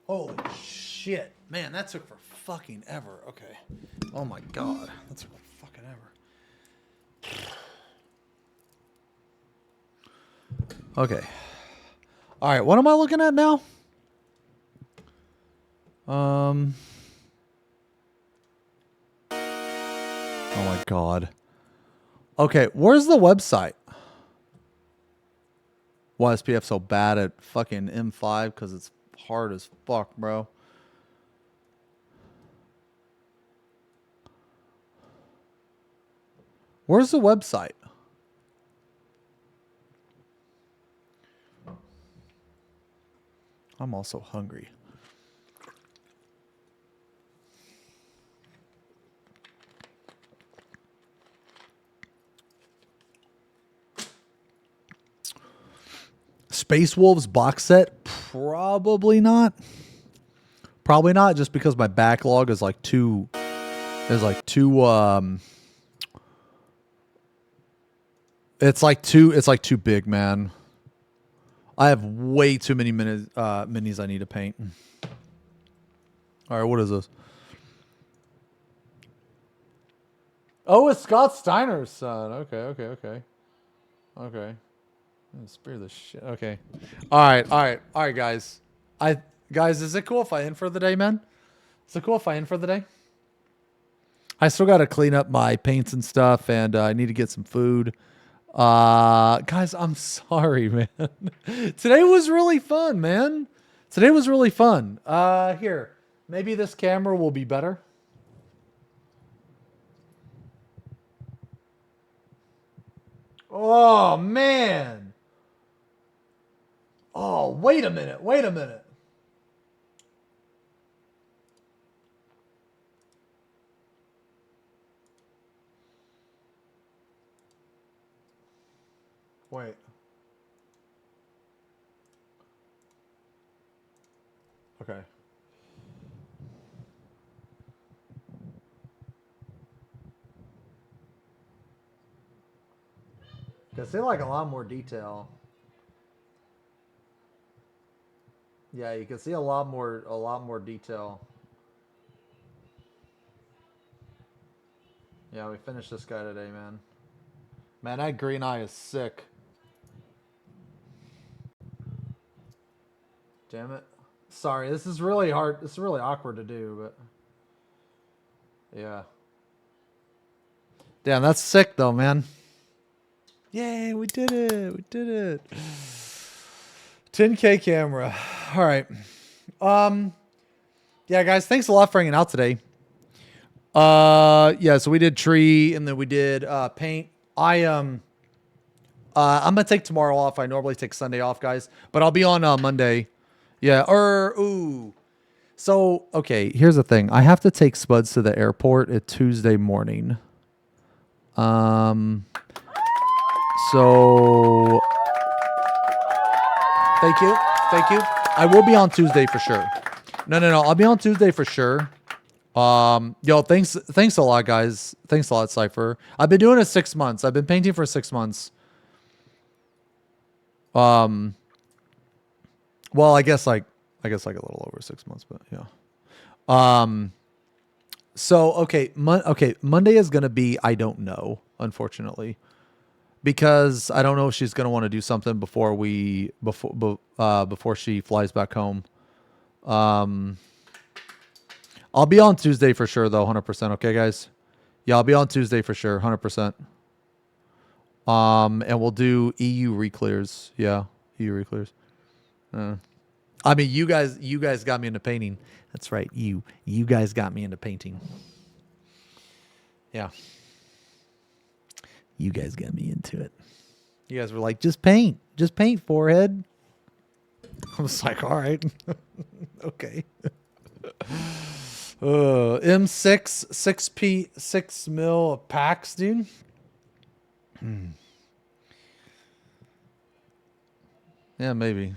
Holy shit. Man, that took for fucking ever. Okay. Oh my god. That took for fucking ever. Okay. Alright, what am I looking at now? Oh my god. Okay, where's the website? Why is PF so bad at fucking M5? Because it's hard as fuck, bro. Where's the website? I'm also hungry. Space Wolves box set? Probably not. Probably not, just because my backlog is like too it's like too big, man. I have way too many minis I need to paint. All right, what is this? Oh, it's Scott Steiner's son. Okay. Spear the shit. Okay. All right, guys. Guys, is it cool if I end for the day, man? Is it cool if I end for the day? I still got to clean up my paints and stuff, and I need to get some food. Guys, I'm sorry, man. Today was really fun, man. Today was really fun. Here, maybe this camera will be better. Oh, man. Oh, wait a minute. Wait. Okay. Can see like a lot more detail. Yeah, you can see a lot more detail. Yeah, we finished this guy today, man. Man, that green eye is sick. Damn it. Sorry, this is really hard. This is really awkward to do, but yeah. Damn, that's sick though, man. Yay, we did it. We did it. 10K camera. All right. Yeah, guys, thanks a lot for hanging out today. Yeah, so we did tree and then we did paint. I'm gonna take tomorrow off. I normally take Sunday off, guys, but I'll be on Monday. Yeah, so okay, here's the thing. I have to take Spuds to the airport at Tuesday morning. So thank you. I will be on Tuesday for sure. No, I'll be on Tuesday for sure. Yo, thanks a lot, guys. Thanks a lot, Cypher. I've been doing it 6 months. I've been painting for 6 months. Well, I guess like a little over 6 months, but yeah. So okay, Monday is gonna be I don't know, unfortunately, because I don't know if she's gonna want to do something before she flies back home. I'll be on Tuesday for sure, though, 100%. Okay, guys. Yeah, I'll be on Tuesday for sure, 100%. And we'll do EU reclears. Yeah, EU reclears. I mean, you guys got me into painting. That's right. You guys got me into painting. Yeah. You guys got me into it. You guys were like, just paint, forehead. I was like, all right. Okay. M6, 6P, 6 mil packs, dude. Yeah, maybe.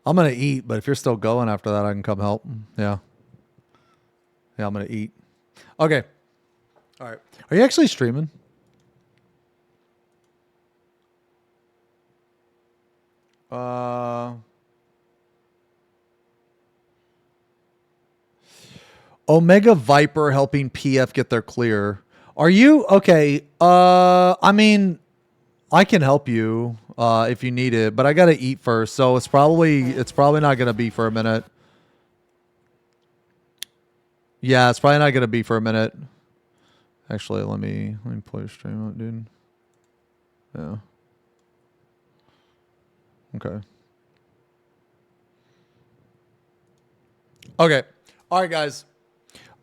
I'm going to eat, but if you're still going after that, I can come help. Yeah. Yeah, I'm going to eat. Okay. All right. Are you actually streaming? Omega Viper helping PF get their clear. Are you okay? I mean, I can help you if you need it, but I gotta eat first, so it's probably not gonna be for a minute. Yeah, it's probably not gonna be for a minute. Actually, let me play a stream up, dude. Yeah. Okay. Okay. All right, guys.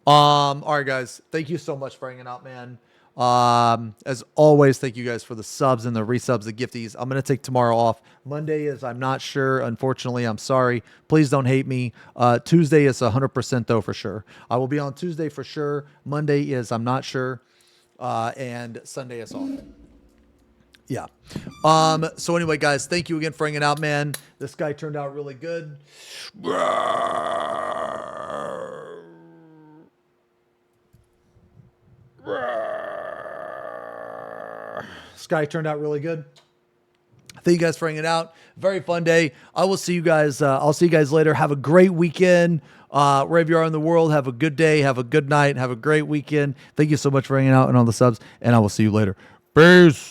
All right, guys. Thank you so much for hanging out, man. As always, thank you guys for the subs and the resubs, the gifties. I'm gonna take tomorrow off. Monday is I'm not sure. Unfortunately, I'm sorry. Please don't hate me. Tuesday is 100% though for sure. I will be on Tuesday for sure. Monday is I'm not sure, and Sunday is off. Yeah. So anyway, guys, thank you again for hanging out, man. This guy turned out really good. This guy turned out really good. Thank you guys for hanging out. Very fun day. I will see you guys. I'll see you guys later. Have a great weekend. Wherever you are in the world, have a good day. Have a good night. Have a great weekend. Thank you so much for hanging out and all the subs. And I will see you later. Peace.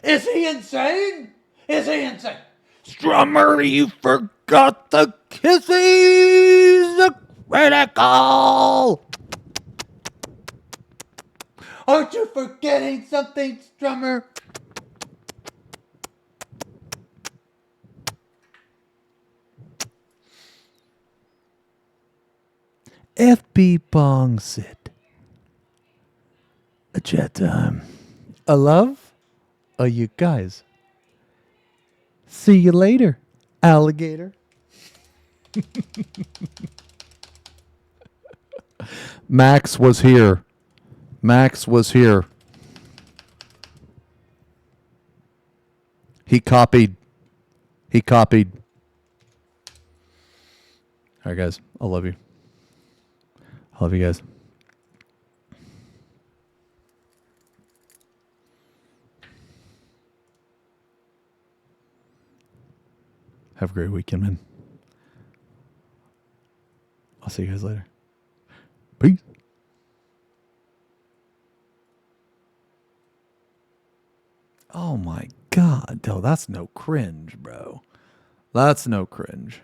Is he insane? Is he insane? Strummer, you forgot the kisses critical. Aren't you forgetting something, Strummer? FB Bong Sit. A chat time. A love? Oh, you guys. See you later, alligator. Max was here. Max was here. He copied. He copied. All right, guys. I love you. I love you guys. Have a great weekend, man. I'll see you guys later. Peace. Oh my God. No, that's no cringe, bro. That's no cringe.